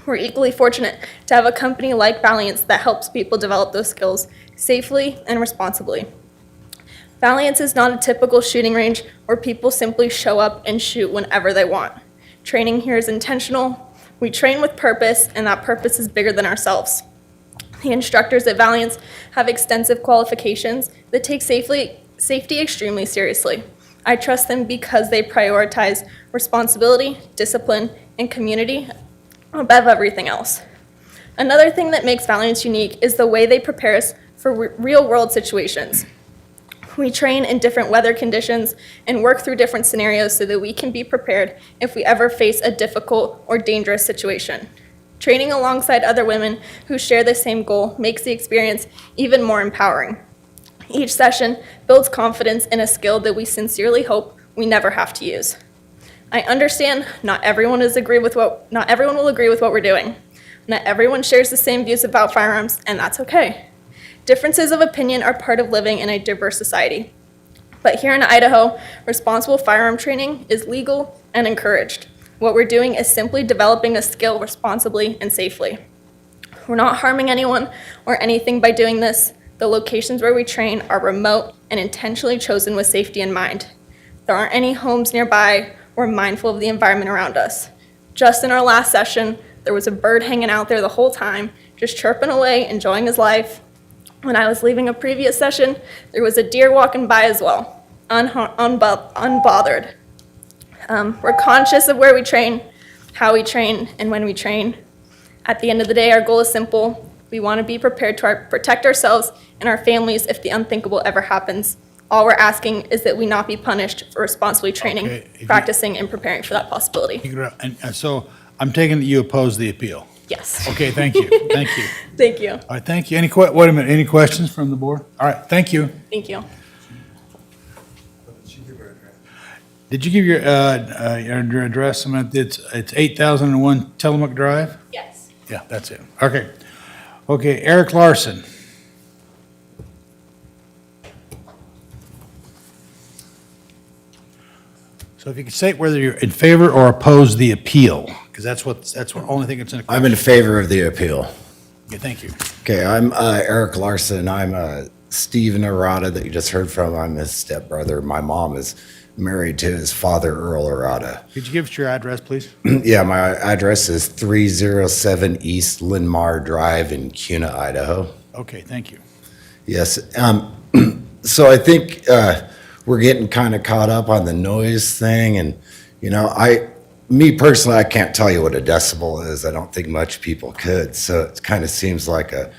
We're equally fortunate to have a company like Valiance that helps people develop those skills safely and responsibly. Valiance is not a typical shooting range where people simply show up and shoot whenever they want. Training here is intentional. We train with purpose, and that purpose is bigger than ourselves. The instructors at Valiance have extensive qualifications that take safety extremely seriously. I trust them because they prioritize responsibility, discipline, and community above everything else. Another thing that makes Valiance unique is the way they prepare us for real-world situations. We train in different weather conditions and work through different scenarios so that we can be prepared if we ever face a difficult or dangerous situation. Training alongside other women who share the same goal makes the experience even more empowering. Each session builds confidence in a skill that we sincerely hope we never have to use. I understand not everyone will agree with what we're doing. Not everyone shares the same views about firearms, and that's okay. Differences of opinion are part of living in a diverse society. But here in Idaho, responsible firearm training is legal and encouraged. What we're doing is simply developing a skill responsibly and safely. We're not harming anyone or anything by doing this. The locations where we train are remote and intentionally chosen with safety in mind. There aren't any homes nearby. We're mindful of the environment around us. Just in our last session, there was a bird hanging out there the whole time, just chirping away, enjoying his life. When I was leaving a previous session, there was a deer walking by as well, unbothered. We're conscious of where we train, how we train, and when we train. At the end of the day, our goal is simple. We want to be prepared to protect ourselves and our families if the unthinkable ever happens. All we're asking is that we not be punished for responsibly training, practicing, and preparing for that possibility. And so I'm taking that you oppose the appeal. Yes. Okay, thank you, thank you. Thank you. All right, thank you. Wait a minute, any questions from the board? All right, thank you. Thank you. Did you give your address? It's 8001 Tillamook Drive? Yes. Yeah, that's it. Okay. Okay, Eric Larson. So if you could state whether you're in favor or oppose the appeal, because that's the only thing that's in the question. I'm in favor of the appeal. Okay, thank you. Okay, I'm Eric Larson. I'm Stephen Arata that you just heard from. I'm his stepbrother. My mom is married to his father, Earl Arata. Could you give us your address, please? Yeah, my address is 307 East Linmar Drive in Kuna, Idaho. Okay, thank you. Yes. So I think we're getting kind of caught up on the noise thing. And, you know, me personally, I can't tell you what a decibel is. I don't think much people could. So it kind of seems like a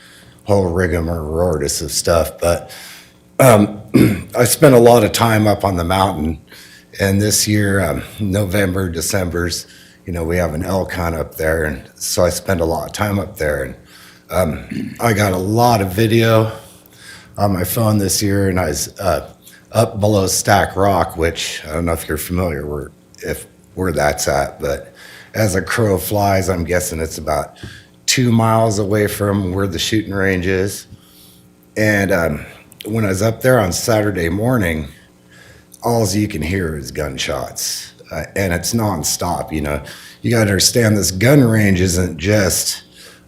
whole rigmarole of stuff. But I spent a lot of time up on the mountain. And this year, November, December's, you know, we have an elk hunt up there. And so I spend a lot of time up there. And I got a lot of video on my phone this year. And I was up below Stack Rock, which I don't know if you're familiar where that's at. But as a crow flies, I'm guessing it's about 2 miles away from where the shooting range is. And when I was up there on Saturday morning, all you can hear is gunshots, and it's nonstop. You know, you got to understand this gun range isn't just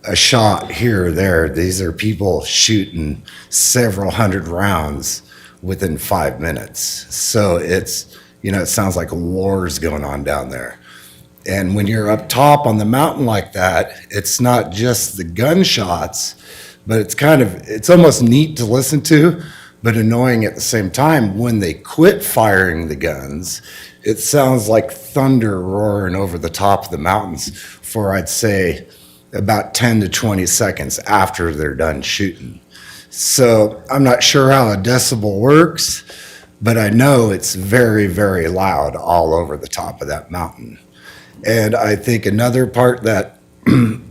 a shot here or there. These are people shooting several hundred rounds within 5 minutes. So it's, you know, it sounds like a war's going on down there. And when you're up top on the mountain like that, it's not just the gunshots, but it's almost neat to listen to, but annoying at the same time. When they quit firing the guns, it sounds like thunder roaring over the top of the mountains for, I'd say, about 10 to 20 seconds after they're done shooting. So I'm not sure how a decibel works, but I know it's very, very loud all over the top of that mountain. And I think another part that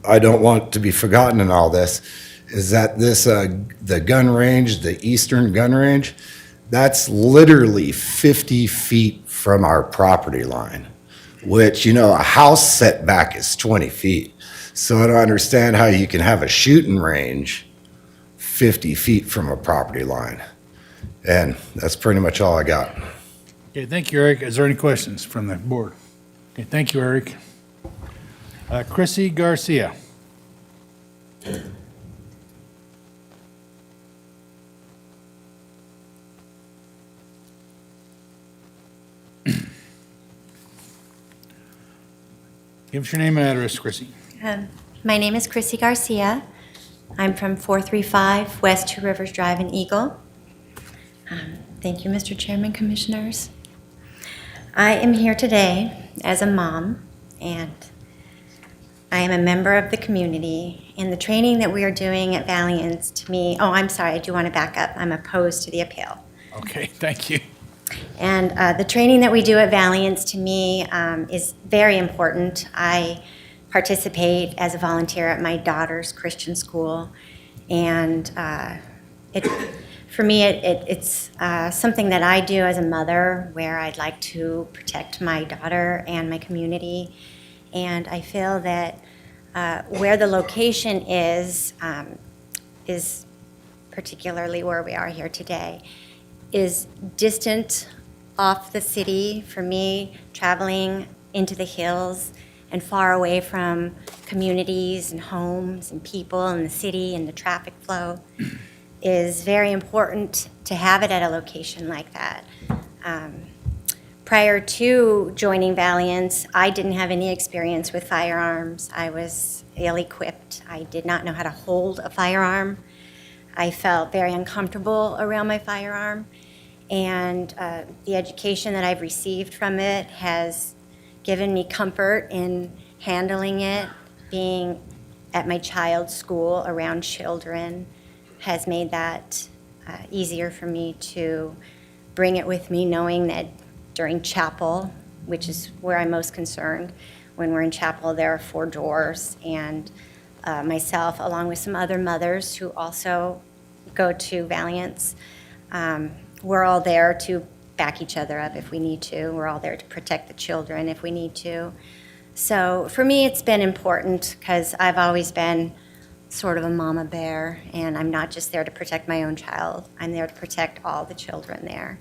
I don't want to be forgotten in all this is that the gun range, the eastern gun range, that's literally 50 feet from our property line. which, you know, a house setback is 20 feet. So I don't understand how you can have a shooting range 50 feet from a property line. And that's pretty much all I got. Okay, thank you, Eric. Is there any questions from the board? Okay, thank you, Eric. Chrissy Garcia. Give us your name and address, Chrissy. My name is Chrissy Garcia. I'm from 435 West Two Rivers Drive in Eagle. Thank you, Mr. Chairman, Commissioners. I am here today as a mom, and I am a member of the community. And the training that we are doing at Valiance, to me, oh, I'm sorry, I do want to back up. I'm opposed to the appeal. Okay, thank you. And the training that we do at Valiance, to me, is very important. I participate as a volunteer at my daughter's Christian school, and for me, it's something that I do as a mother, where I'd like to protect my daughter and my community. And I feel that where the location is particularly where we are here today, is distant off the city. For me, traveling into the hills and far away from communities and homes and people and the city and the traffic flow is very important to have it at a location like that. Prior to joining Valiance, I didn't have any experience with firearms. I was ill-equipped. I did not know how to hold a firearm. I felt very uncomfortable around my firearm, and the education that I've received from it has given me comfort in handling it. Being at my child's school around children has made that easier for me to bring it with me, knowing that during chapel, which is where I'm most concerned, when we're in chapel, there are 4 doors, and myself, along with some other mothers who also go to Valiance, we're all there to back each other up if we need to. We're all there to protect the children if we need to. So for me, it's been important because I've always been sort of a mama bear, and I'm not just there to protect my own child. I'm there to protect all the children there.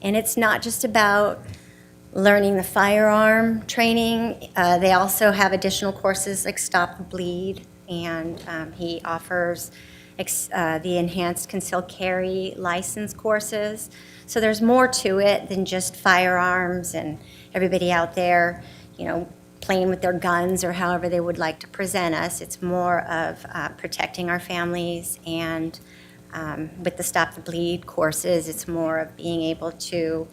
And it's not just about learning the firearm training. They also have additional courses like Stop the Bleed, and he offers the enhanced concealed carry license courses. So there's more to it than just firearms and everybody out there, you know, playing with their guns or however they would like to present us. It's more of protecting our families, and with the Stop the Bleed courses, it's more of being able to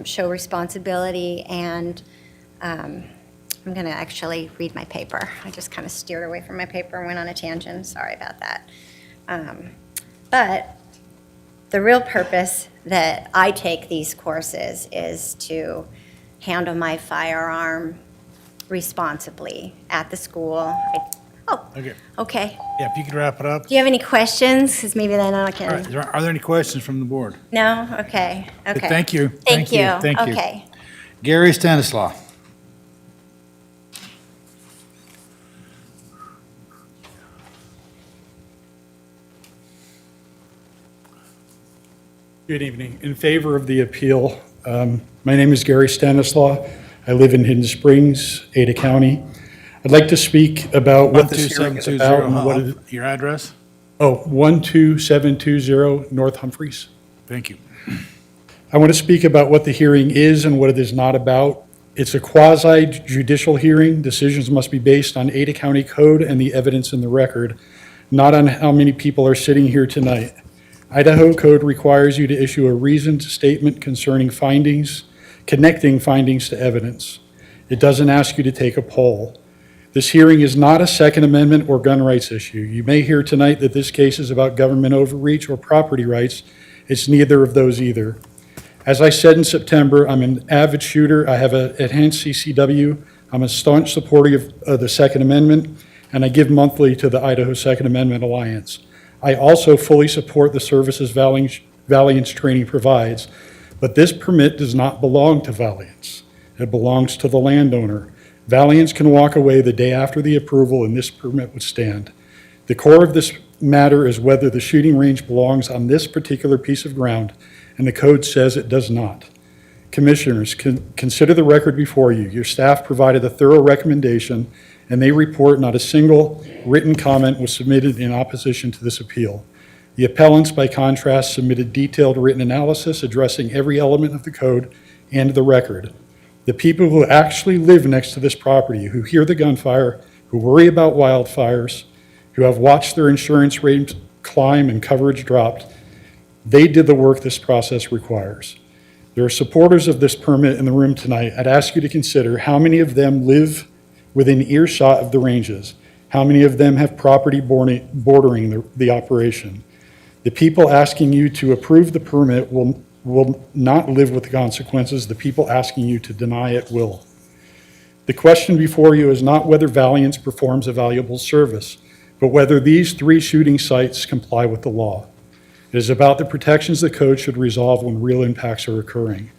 show responsibility. And I'm going to actually read my paper. I just kind of steered away from my paper and went on a tangent. Sorry about that. But the real purpose that I take these courses is to handle my firearm responsibly at the school. Okay. Yeah, if you could wrap it up. Do you have any questions? Because maybe then I can. All right, are there any questions from the board? No? Okay. Okay. Thank you. Thank you. Thank you. Okay. Gary Stanislaw. Good evening. In favor of the appeal, my name is Gary Stanislaw. I live in Hidden Springs, Ada County. I'd like to speak about what this hearing is about and what it, Your address? 12720 North Humphreys. Thank you. I want to speak about what the hearing is and what it is not about. It's a quasi-judicial hearing. Decisions must be based on Ada County Code and the evidence in the record, not on how many people are sitting here tonight. Idaho Code requires you to issue a reasoned statement concerning findings, connecting findings to evidence. It doesn't ask you to take a poll. This hearing is not a Second Amendment or gun rights issue. You may hear tonight that this case is about government overreach or property rights. It's neither of those either. As I said in September, I'm an avid shooter. I have an enhanced CCW. I'm a staunch supporter of the Second Amendment, and I give monthly to the Idaho Second Amendment Alliance. I also fully support the services Valiance training provides, but this permit does not belong to Valiance. It belongs to the landowner. Valiance can walk away the day after the approval and this permit would stand. The core of this matter is whether the shooting range belongs on this particular piece of ground, and the code says it does not. Commissioners, consider the record before you. Your staff provided a thorough recommendation, and they report not a single written comment was submitted in opposition to this appeal. The appellants, by contrast, submitted detailed written analysis addressing every element of the code and the record. The people who actually live next to this property, who hear the gunfire, who worry about wildfires, who have watched their insurance rates climb and coverage dropped, they did the work this process requires. There are supporters of this permit in the room tonight. I'd ask you to consider how many of them live within earshot of the ranges. How many of them have property bordering the operation? The people asking you to approve the permit will not live with the consequences. The people asking you to deny it will. The question before you is not whether Valiance performs a valuable service, but whether these 3 shooting sites comply with the law. It is about the protections the code should resolve when real impacts are occurring.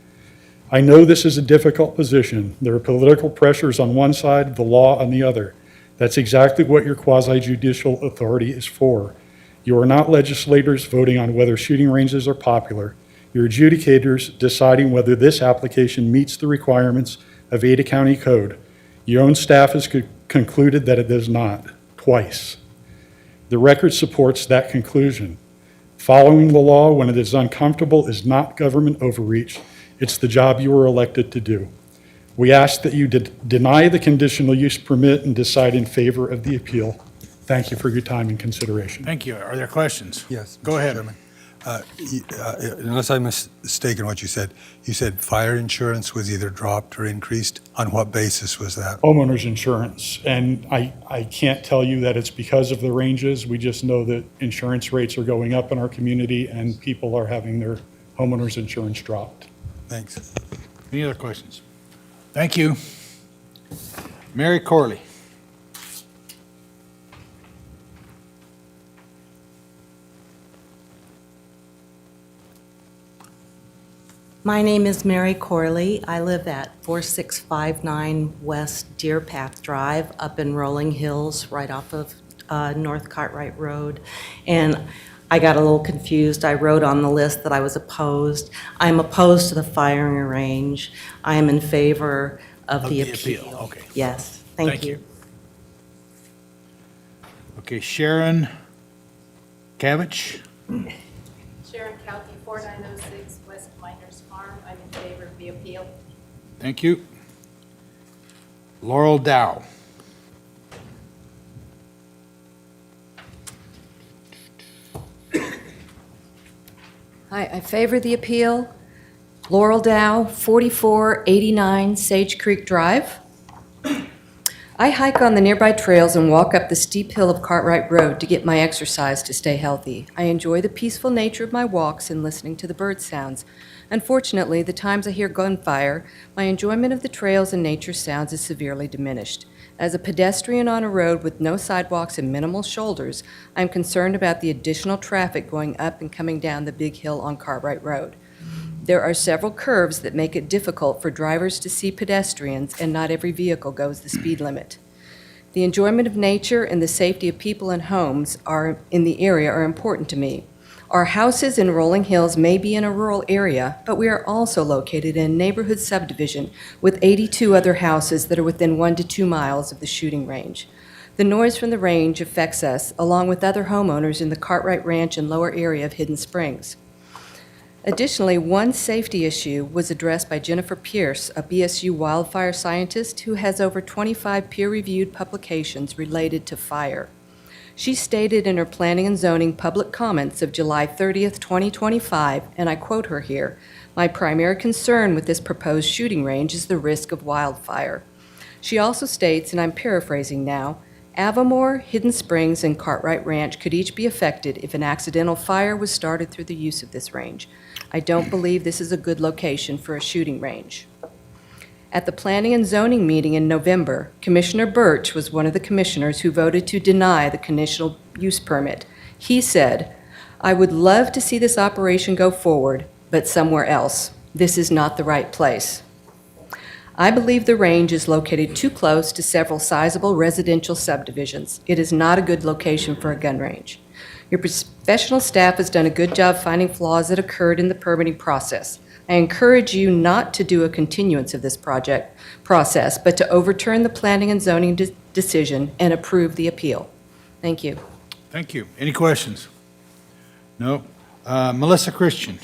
I know this is a difficult position. There are political pressures on one side, the law on the other. That's exactly what your quasi-judicial authority is for. You are not legislators voting on whether shooting ranges are popular. You're adjudicators deciding whether this application meets the requirements of Ada County Code. Your own staff has concluded that it does not, twice. The record supports that conclusion. Following the law when it is uncomfortable is not government overreach. It's the job you were elected to do. We ask that you deny the conditional use permit and decide in favor of the appeal. Thank you for your time and consideration. Thank you. Are there questions? Yes. Go ahead. Chairman. Unless I'm mistaken what you said fire insurance was either dropped or increased. On what basis was that? Homeowners insurance, and I can't tell you that it's because of the ranges. We just know that insurance rates are going up in our community and people are having their homeowners insurance dropped. Thanks. Any other questions? Thank you. Mary Corley. My name is Mary Corley. I live at 4659 West Deer Path Drive up in Rolling Hills, right off of North Cartwright Road. And I got a little confused. I wrote on the list that I was opposed. I'm opposed to the firing range. I am in favor of the appeal. Okay. Yes, thank you. Okay, Sharon Kavich. Sharon County, 4906 West Miners Farm. I'm in favor of the appeal. Thank you. Laurel Dow. Hi, I favor the appeal. Laurel Dow, 4489 Sage Creek Drive. I hike on the nearby trails and walk up the steep hill of Cartwright Road to get my exercise to stay healthy. I enjoy the peaceful nature of my walks and listening to the bird sounds. Unfortunately, the times I hear gunfire, my enjoyment of the trails and nature sounds is severely diminished. As a pedestrian on a road with no sidewalks and minimal shoulders, I'm concerned about the additional traffic going up and coming down the big hill on Cartwright Road. There are several curves that make it difficult for drivers to see pedestrians, and not every vehicle goes the speed limit. The enjoyment of nature and the safety of people and homes in the area are important to me. Our houses in Rolling Hills may be in a rural area, but we are also located in a neighborhood subdivision with 82 other houses that are within 1 to 2 miles of the shooting range. The noise from the range affects us, along with other homeowners in the Cartwright Ranch and lower area of Hidden Springs. Additionally, one safety issue was addressed by Jennifer Pierce, a BSU wildfire scientist who has over 25 peer-reviewed publications related to fire. She stated in her Planning and Zoning public comments of July 30th, 2025, and I quote her here, "My primary concern with this proposed shooting range is the risk of wildfire." She also states, and I'm paraphrasing now, Avamore, Hidden Springs, and Cartwright Ranch could each be affected if an accidental fire was started through the use of this range. I don't believe this is a good location for a shooting range. At the Planning and Zoning meeting in November, Commissioner Birch was one of the commissioners who voted to deny the conditional use permit. He said, "I would love to see this operation go forward, but somewhere else. This is not the right place." I believe the range is located too close to several sizable residential subdivisions. It is not a good location for a gun range. Your professional staff has done a good job finding flaws that occurred in the permitting process. I encourage you not to do a continuance of this process, but to overturn the planning and zoning decision and approve the appeal. Thank you. Thank you. Any questions? No. Melissa Christian.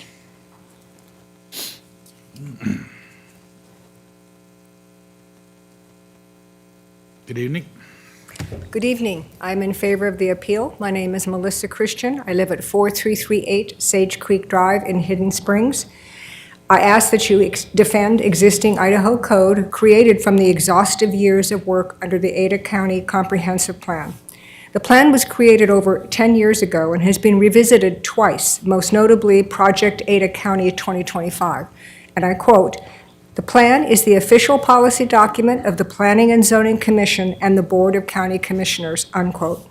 Good evening. Good evening. I'm in favor of the appeal. My name is Melissa Christian. I live at 4338 Sage Creek Drive in Hidden Springs. I ask that you defend existing Idaho code created from the exhaustive years of work under the Ada County Comprehensive Plan. The plan was created over 10 years ago and has been revisited twice, most notably Project Ada County 2025. And I quote, "The plan is the official policy document of the Planning and Zoning Commission and the Board of County Commissioners," unquote.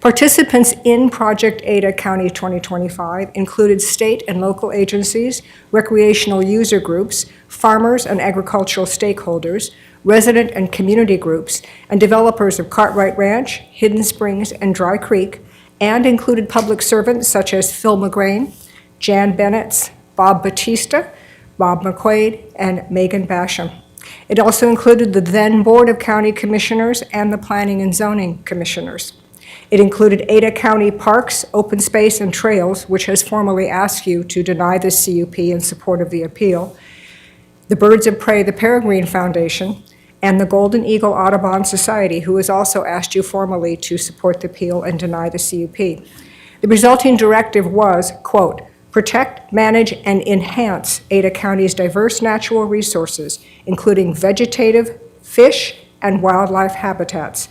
Participants in Project Ada County 2025 included state and local agencies, recreational user groups, farmers and agricultural stakeholders, resident and community groups, and developers of Cartwright Ranch, Hidden Springs, and Dry Creek, and included public servants such as Phil McGrain, Jan Bennett, Bob Batista, Bob McQuaid, and Megan Basham. It also included the then Board of County Commissioners and the Planning and Zoning Commissioners. It included Ada County Parks, Open Space, and Trails, which has formally asked you to deny this CUP in support of the appeal, the Birds of Prey, the Peregrine Foundation, and the Golden Eagle Audubon Society, who has also asked you formally to support the appeal and deny the CUP. The resulting directive was, quote, "Protect, manage, and enhance Ada County's diverse natural resources, including vegetative, fish, and wildlife habitats.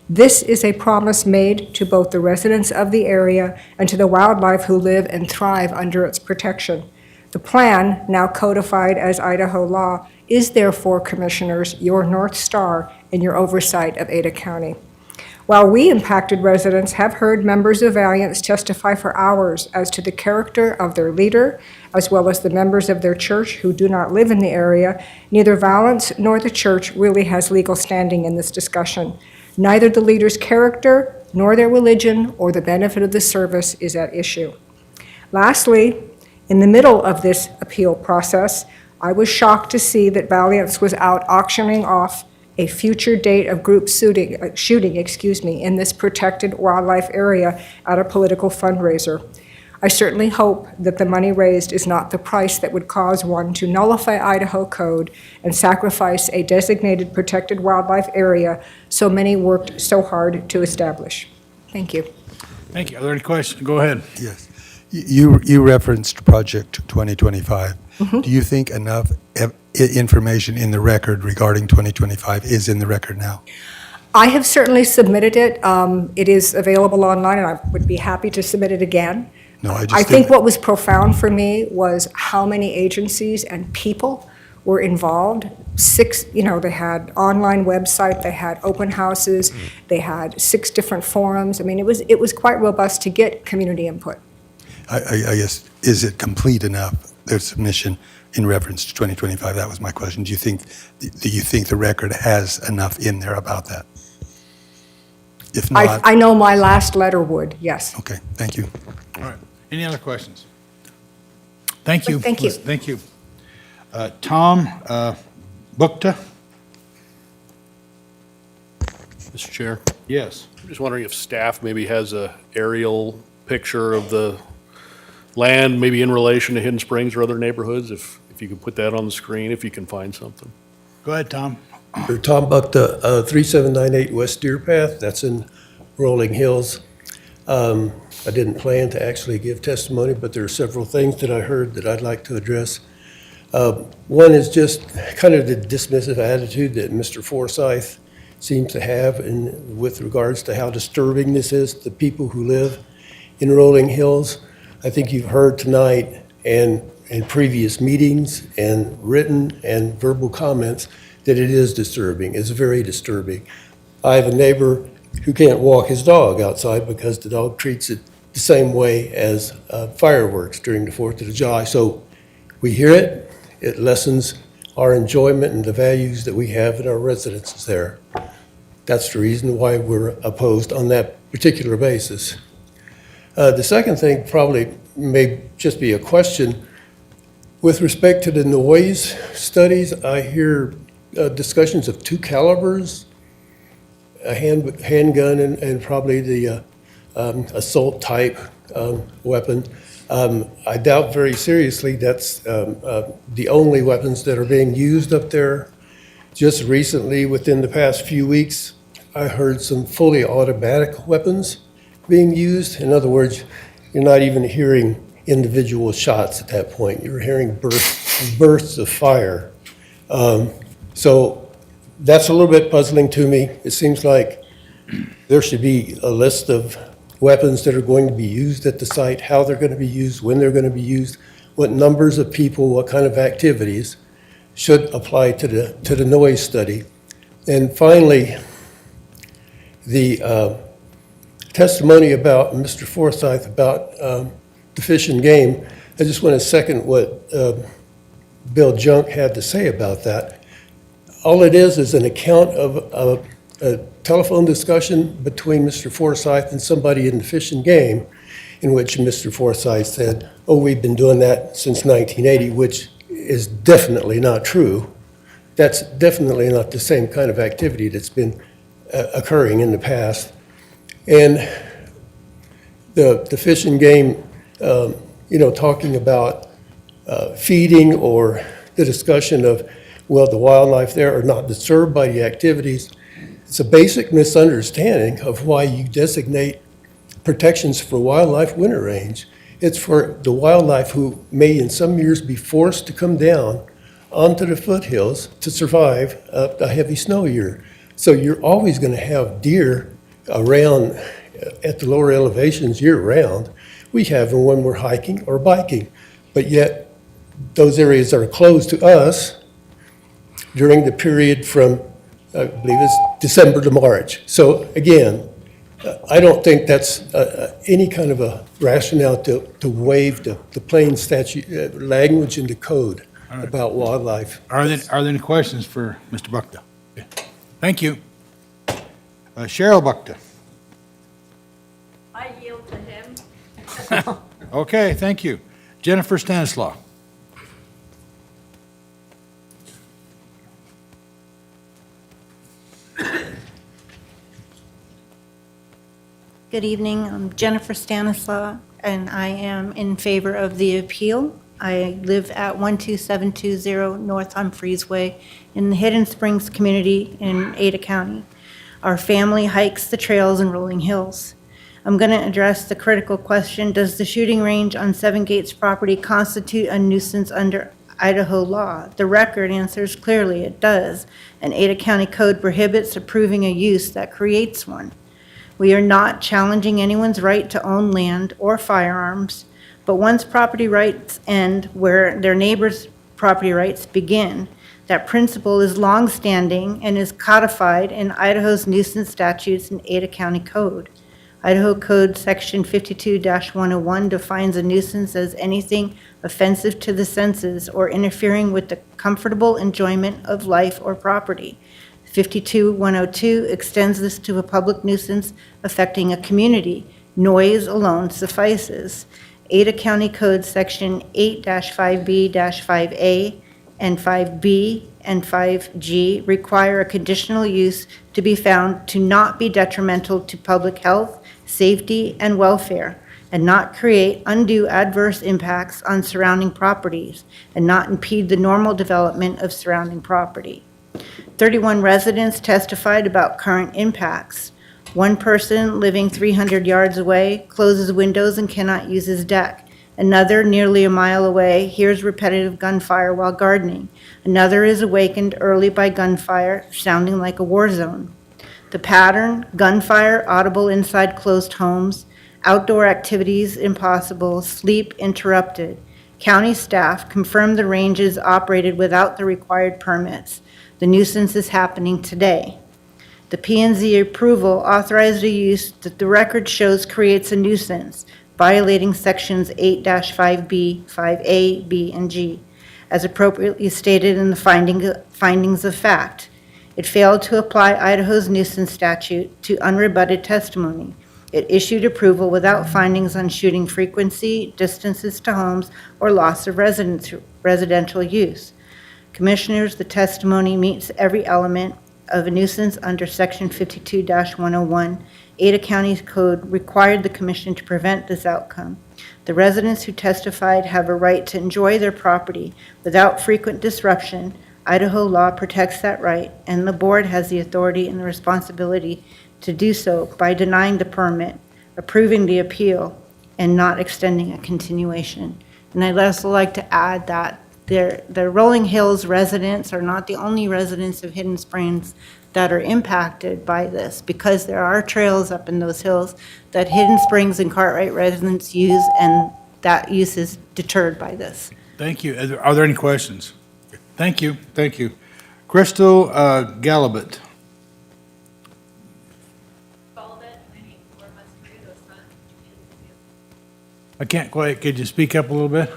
This is a promise made to both the residents of the area and to the wildlife who live and thrive under its protection. The plan, now codified as Idaho law, is therefore, Commissioners, your North Star in your oversight of Ada County." While we impacted residents have heard members of Valiance testify for hours as to the character of their leader, as well as the members of their church who do not live in the area, neither Valiance nor the church really has legal standing in this discussion. Neither the leader's character, nor their religion, or the benefit of the service is at issue. Lastly, in the middle of this appeal process, I was shocked to see that Valiance was out auctioning off a future date of group shooting in this protected wildlife area at a political fundraiser. I certainly hope that the money raised is not the price that would cause one to nullify Idaho code and sacrifice a designated protected wildlife area so many worked so hard to establish. Thank you. Thank you. Are there any questions? Go ahead. Yes. You referenced Project 2025. Do you think enough information in the record regarding 2025 is in the record now? I have certainly submitted it. It is available online, and I would be happy to submit it again. No, I think what was profound for me was how many agencies and people were involved. They had online website, they had open houses, they had 6 different forums. I mean, it was quite robust to get community input. I guess, is it complete enough, their submission in reference to 2025? That was my question. Do you think the record has enough in there about that? If not, I know my last letter would, yes. okay, thank you. All right. Any other questions? Thank you. Thank you. Thank you. Tom Bukta? Mr. Chair, Yes. I'm just wondering if staff maybe has a aerial picture of the land, maybe in relation to Hidden Springs or other neighborhoods, if you could put that on the screen, if you can find something. Go ahead, Tom. Tom Bukta, 3798 West Deer Path, that's in Rolling Hills. I didn't plan to actually give testimony, but there are several things that I heard that I'd like to address. One is just kind of the dismissive attitude that Mr. Forsyth seems to have with regards to how disturbing this is to the people who live in Rolling Hills. I think you've heard tonight and in previous meetings and written and verbal comments that it is disturbing. It's very disturbing. I have a neighbor who can't walk his dog outside because the dog treats it the same way as fireworks during the 4th of July. So we hear it. It lessens our enjoyment and the values that we have in our residences there. That's the reason why we're opposed on that particular basis. The second thing probably may just be a question. With respect to the noise studies, I hear discussions of 2 calibers, a handgun and probably the assault type weapon. I doubt very seriously that's the only weapons that are being used up there. Just recently, within the past few weeks, I heard some fully automatic weapons being used. In other words, you're not even hearing individual shots at that point. You're hearing bursts of fire. So that's a little bit puzzling to me. It seems like there should be a list of weapons that are going to be used at the site, how they're going to be used, when they're going to be used, what numbers of people, what kind of activities should apply to the noise study. And finally, the testimony about Mr. Forsyth about the Fish and Game, I just want to second what Bill Junk had to say about that. All it is an account of a telephone discussion between Mr. Forsyth and somebody in the Fish and Game, in which Mr. Forsyth said, oh, we've been doing that since 1980, which is definitely not true. That's definitely not the same kind of activity that's been occurring in the past. And the Fish and Game, talking about feeding or the discussion of, well, the wildlife there are not disturbed by the activities. It's a basic misunderstanding of why you designate protections for wildlife winter range. It's for the wildlife who may in some years be forced to come down onto the foothills to survive a heavy snow year. So you're always going to have deer around at the lower elevations year-round. We have them when we're hiking or biking, but yet those areas are closed to us during the period from, I believe it's December to March. So again, I don't think that's any kind of a rationale to waive the plain statute language in the code about wildlife. Are there any questions for Mr. Buckta? Okay. Thank you. Cheryl Buckta. I yield to him. Okay, thank you. Jennifer Stanislaw. Good evening. I'm Jennifer Stanislaw, and I am in favor of the appeal. I live at 12720 North Humphreys Way in the Hidden Springs community in Ada County. Our family hikes the trails in rolling hills. I'm going to address the critical question, does the shooting range on Seven Gates property constitute a nuisance under Idaho law? The record answers clearly it does, and Ada County Code prohibits approving a use that creates one. We are not challenging anyone's right to own land or firearms, but one's property rights end where their neighbor's property rights begin. That principle is longstanding and is codified in Idaho's nuisance statutes and Ada County Code. Idaho Code Section 52-101 defines a nuisance as anything offensive to the senses or interfering with the comfortable enjoyment of life or property. 52-102 extends this to a public nuisance affecting a community. Noise alone suffices. Ada County Code Section 8-5B-5A and 5B and 5G require a conditional use to be found to not be detrimental to public health, safety, and welfare, and not create undue adverse impacts on surrounding properties, and not impede the normal development of surrounding property. 31 residents testified about current impacts. One person living 300 yards away closes windows and cannot use his deck. Another, nearly a mile away, hears repetitive gunfire while gardening. Another is awakened early by gunfire, sounding like a war zone. The pattern, gunfire audible inside closed homes, outdoor activities impossible, sleep interrupted. County staff confirmed the ranges operated without the required permits. The nuisance is happening today. The P&Z approval authorized a use that the record shows creates a nuisance, violating sections 8-5B, 5A, B, and G. as appropriately stated in the findings of fact. It failed to apply Idaho's nuisance statute to unrebutted testimony. It issued approval without findings on shooting frequency, distances to homes, or loss of residential use. Commissioners, the testimony meets every element of a nuisance under Section 52-101. Ada County's code required the commission to prevent this outcome. The residents who testified have a right to enjoy their property without frequent disruption. Idaho law protects that right, and the board has the authority and the responsibility to do so by denying the permit, approving the appeal, and not extending a continuation. And I'd also like to add that the Rolling Hills residents are not the only residents of Hidden Springs that are impacted by this, because there are trails up in those hills that Hidden Springs and Cartwright residents use, and that use is deterred by this. Thank you. Are there any questions? Thank you, thank you. Crystal Galabit. I can't quite, could you speak up a little bit?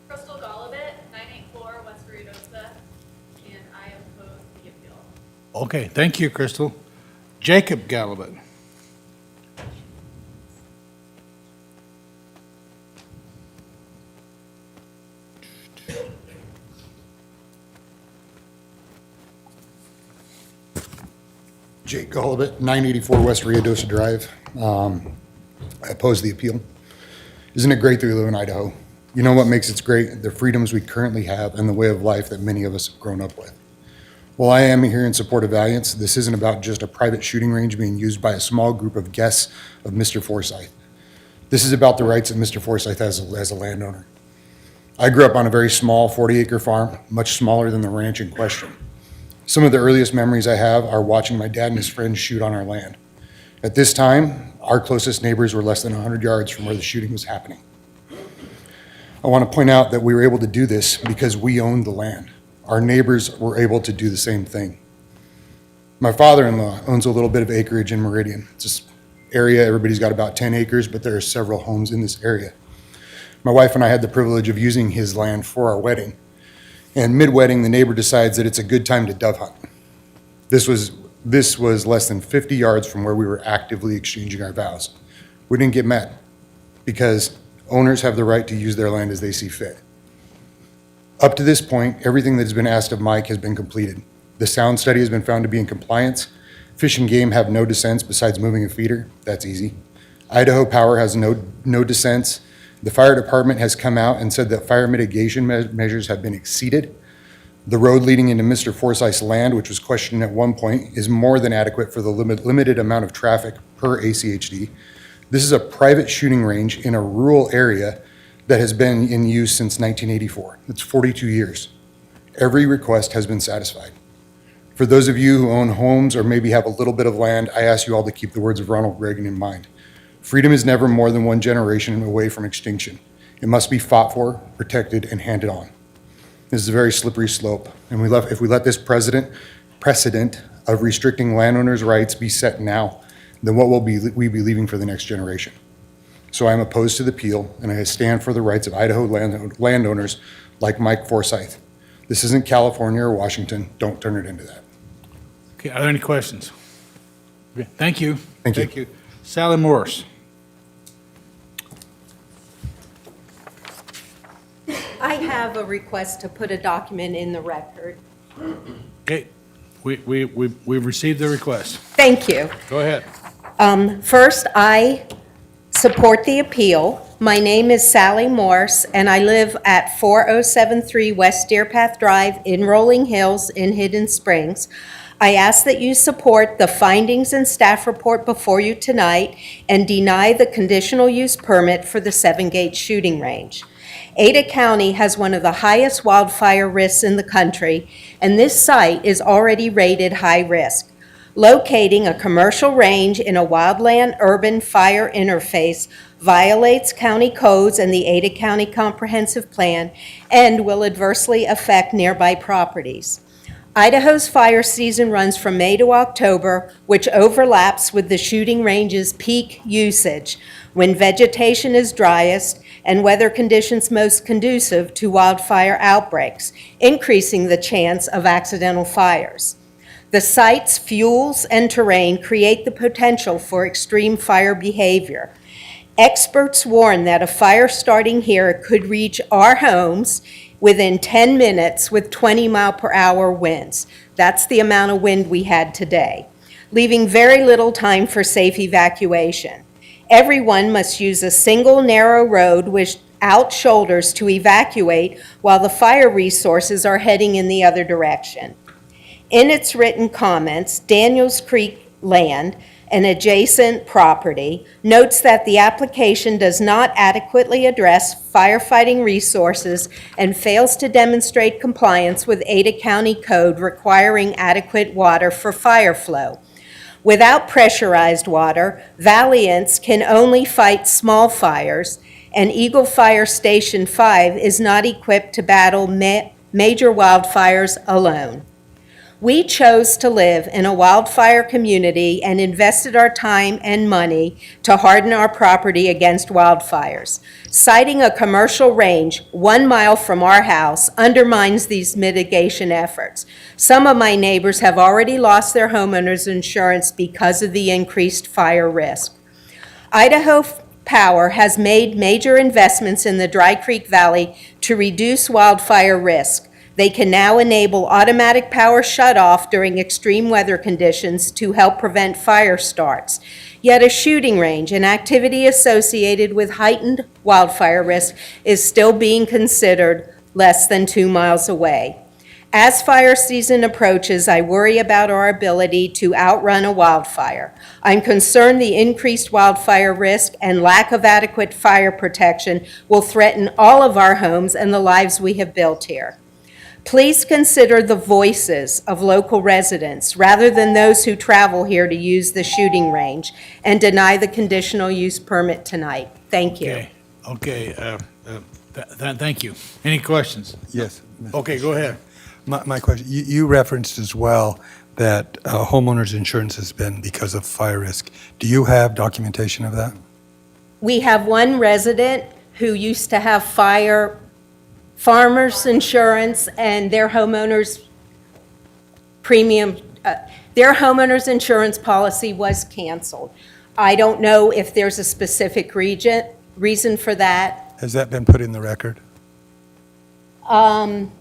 Crystal Golubit, 984 West Ruidosa, and I oppose the appeal. Okay, thank you, Crystal. Jacob Galabit. Jake Golubit, 984 West Ruidosa Drive. I oppose the appeal. Isn't it great that we live in Idaho? You know what makes it great? The freedoms we currently have and the way of life that many of us have grown up with. While I am here in support of Valiance, this isn't about just a private shooting range being used by a small group of guests of Mr. Forsyth. This is about the rights that Mr. Forsyth has as a landowner. I grew up on a very small 40-acre farm, much smaller than the ranch in question. Some of the earliest memories I have are watching my dad and his friends shoot on our land. At this time, our closest neighbors were less than 100 yards from where the shooting was happening. I want to point out that we were able to do this because we owned the land. Our neighbors were able to do the same thing. My father-in-law owns a little bit of acreage in Meridian. It's this area, everybody's got about 10 acres, but there are several homes in this area. My wife and I had the privilege of using his land for our wedding. And mid-wedding, the neighbor decides that it's a good time to dove hunt. This was less than 50 yards from where we were actively exchanging our vows. We didn't get mad because owners have the right to use their land as they see fit. Up to this point, everything that has been asked of Mike has been completed. The sound study has been found to be in compliance. Fish and Game have no dissents besides moving a feeder. That's easy. Idaho Power has no dissents. The fire department has come out and said that fire mitigation measures have been exceeded. The road leading into Mr. Forsyth's land, which was questioned at one point, is more than adequate for the limited amount of traffic per ACHD. This is a private shooting range in a rural area that has been in use since 1984. It's 42 years. Every request has been satisfied. For those of you who own homes or maybe have a little bit of land, I ask you all to keep the words of Ronald Reagan in mind. Freedom is never more than one generation away from extinction. It must be fought for, protected, and handed on. This is a very slippery slope, and if we let this precedent of restricting landowners' rights be set now, then what will we be leaving for the next generation? So I'm opposed to the appeal, and I stand for the rights of Idaho landowners like Mike Forsyth. This isn't California or Washington. Don't turn it into that. Okay, are there any questions? Okay, thank you. Thank you. Sally Morse. I have a request to put a document in the record. Okay, we've received the request. Thank you. Go ahead. First, I support the appeal. My name is Sally Morse, and I live at 4073 West Deer Path Drive in Rolling Hills in Hidden Springs. I ask that you support the findings and staff report before you tonight and deny the conditional use permit for the 7-gate shooting range. Ada County has one of the highest wildfire risks in the country, and this site is already rated high risk. Locating a commercial range in a wildland-urban fire interface violates county codes and the Ada County Comprehensive Plan and will adversely affect nearby properties. Idaho's fire season runs from May to October, which overlaps with the shooting range's peak usage, when vegetation is driest and weather conditions most conducive to wildfire outbreaks, increasing the chance of accidental fires. The site's fuels and terrain create the potential for extreme fire behavior. Experts warn that a fire starting here could reach our homes within 10 minutes with 20-mile-per-hour winds. That's the amount of wind we had today, leaving very little time for safe evacuation. Everyone must use a single narrow road without shoulders to evacuate while the fire resources are heading in the other direction. In its written comments, Daniels Creek Land, an adjacent property, notes that the application does not adequately address firefighting resources and fails to demonstrate compliance with Ada County Code requiring adequate water for fire flow. Without pressurized water, Valiants can only fight small fires, and Eagle Fire Station 5 is not equipped to battle major wildfires alone. We chose to live in a wildfire community and invested our time and money to harden our property against wildfires. Citing a commercial range 1 mile from our house undermines these mitigation efforts. Some of my neighbors have already lost their homeowners insurance because of the increased fire risk. Idaho Power has made major investments in the Dry Creek Valley to reduce wildfire risk. They can now enable automatic power shutoff during extreme weather conditions to help prevent fire starts. Yet a shooting range, an activity associated with heightened wildfire risk, is still being considered less than 2 miles away. As fire season approaches, I worry about our ability to outrun a wildfire. I'm concerned the increased wildfire risk and lack of adequate fire protection will threaten all of our homes and the lives we have built here. Please consider the voices of local residents rather than those who travel here to use the shooting range and deny the conditional use permit tonight. Thank you. Okay, thank you. Any questions? Yes. Okay, go ahead. My question, you referenced as well that homeowners insurance has been because of fire risk. Do you have documentation of that? We have one resident who used to have farmers insurance, and their homeowners premium, their homeowners insurance policy was canceled. I don't know if there's a specific reason for that. Has that been put in the record?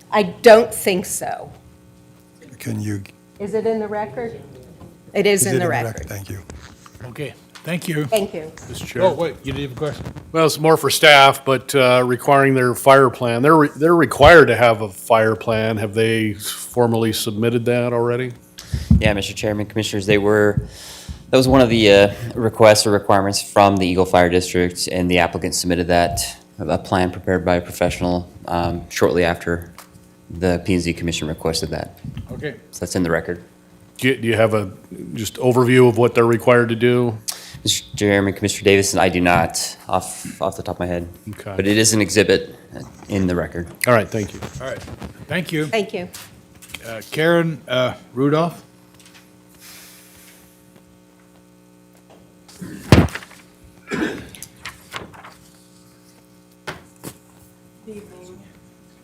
I don't think so. Can you? Is it in the record? It is in the record. Thank you. Okay, thank you. Thank you. Mr. Chair. Oh, wait, you did have a question? Well, it's more for staff, but requiring their fire plan. They're required to have a fire plan. Have they formally submitted that already? Yeah, Mr. Chairman, Commissioners, that was one of the requests or requirements from the Eagle Fire District, and the applicant submitted that, a plan prepared by a professional shortly after the P&Z Commission requested that. Okay. So that's in the record. Do you have a just overview of what they're required to do? Mr. Chairman, Commissioner Davis, I do not off the top of my head. Okay. But it is an exhibit in the record. All right, thank you. All right, thank you. Thank you. Karen Rudolph? Good evening,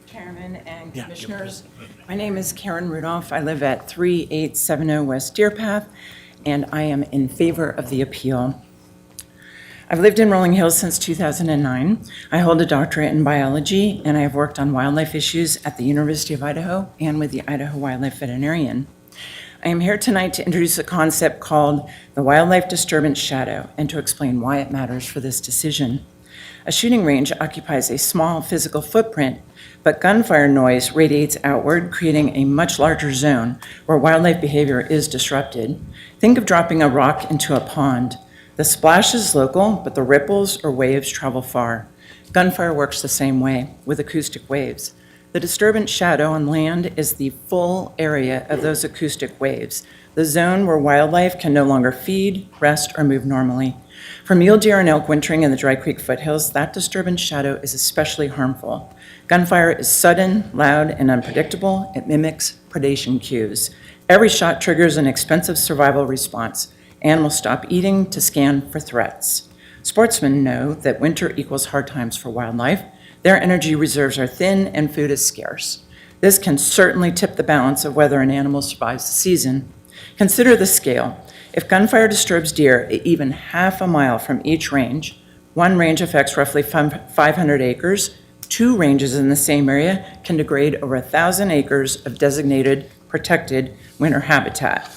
Chairman and Commissioners. My name is Karen Rudolph. I live at 3870 West Deer Path, and I am in favor of the appeal. I've lived in Rolling Hills since 2009. I hold a doctorate in biology, and I have worked on wildlife issues at the University of Idaho and with the Idaho Wildlife Veterinarian. I am here tonight to introduce a concept called the wildlife disturbance shadow and to explain why it matters for this decision. A shooting range occupies a small physical footprint, but gunfire noise radiates outward, creating a much larger zone where wildlife behavior is disrupted. Think of dropping a rock into a pond. The splash is local, but the ripples or waves travel far. Gunfire works the same way, with acoustic waves. The disturbance shadow on land is the full area of those acoustic waves, the zone where wildlife can no longer feed, rest, or move normally. For mule deer and elk wintering in the Dry Creek foothills, that disturbance shadow is especially harmful. Gunfire is sudden, loud, and unpredictable. It mimics predation cues. Every shot triggers an expensive survival response. Animals stop eating to scan for threats. Sportsmen know that winter equals hard times for wildlife. Their energy reserves are thin and food is scarce. This can certainly tip the balance of whether an animal survives the season. Consider the scale. If gunfire disturbs deer even half a mile from each range, one range affects roughly 500 acres, two ranges in the same area can degrade over 1,000 acres of designated protected winter habitat.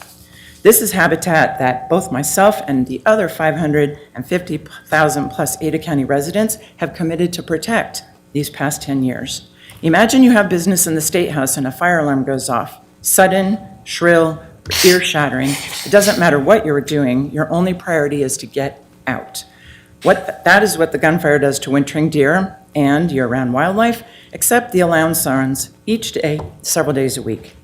This is habitat that both myself and the other 550,000 plus Ada County residents have committed to protect these past 10 years. Imagine you have business in the State House and a fire alarm goes off. Sudden, shrill, ear-shattering. It doesn't matter what you're doing, your only priority is to get out. That is what the gunfire does to wintering deer and year-round wildlife, except the alarm sounds each day, several days a week.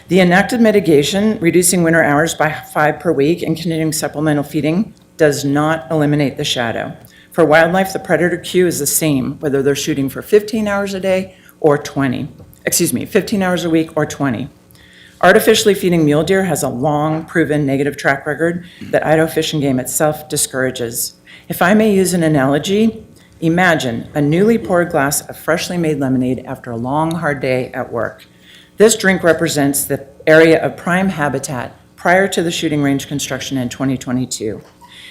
The enacted mitigation, reducing winter hours by 5 per week and continuing supplemental feeding, does not eliminate the shadow. For wildlife, the predator cue is the same, whether they're shooting for 15 hours a day or 15 hours a week or 20. Artificially feeding mule deer has a long proven negative track record that Idaho Fish and Game itself discourages. If I may use an analogy, imagine a newly poured glass of freshly made lemonade after a long, hard day at work. This drink represents the area of prime habitat prior to the shooting range construction in 2022.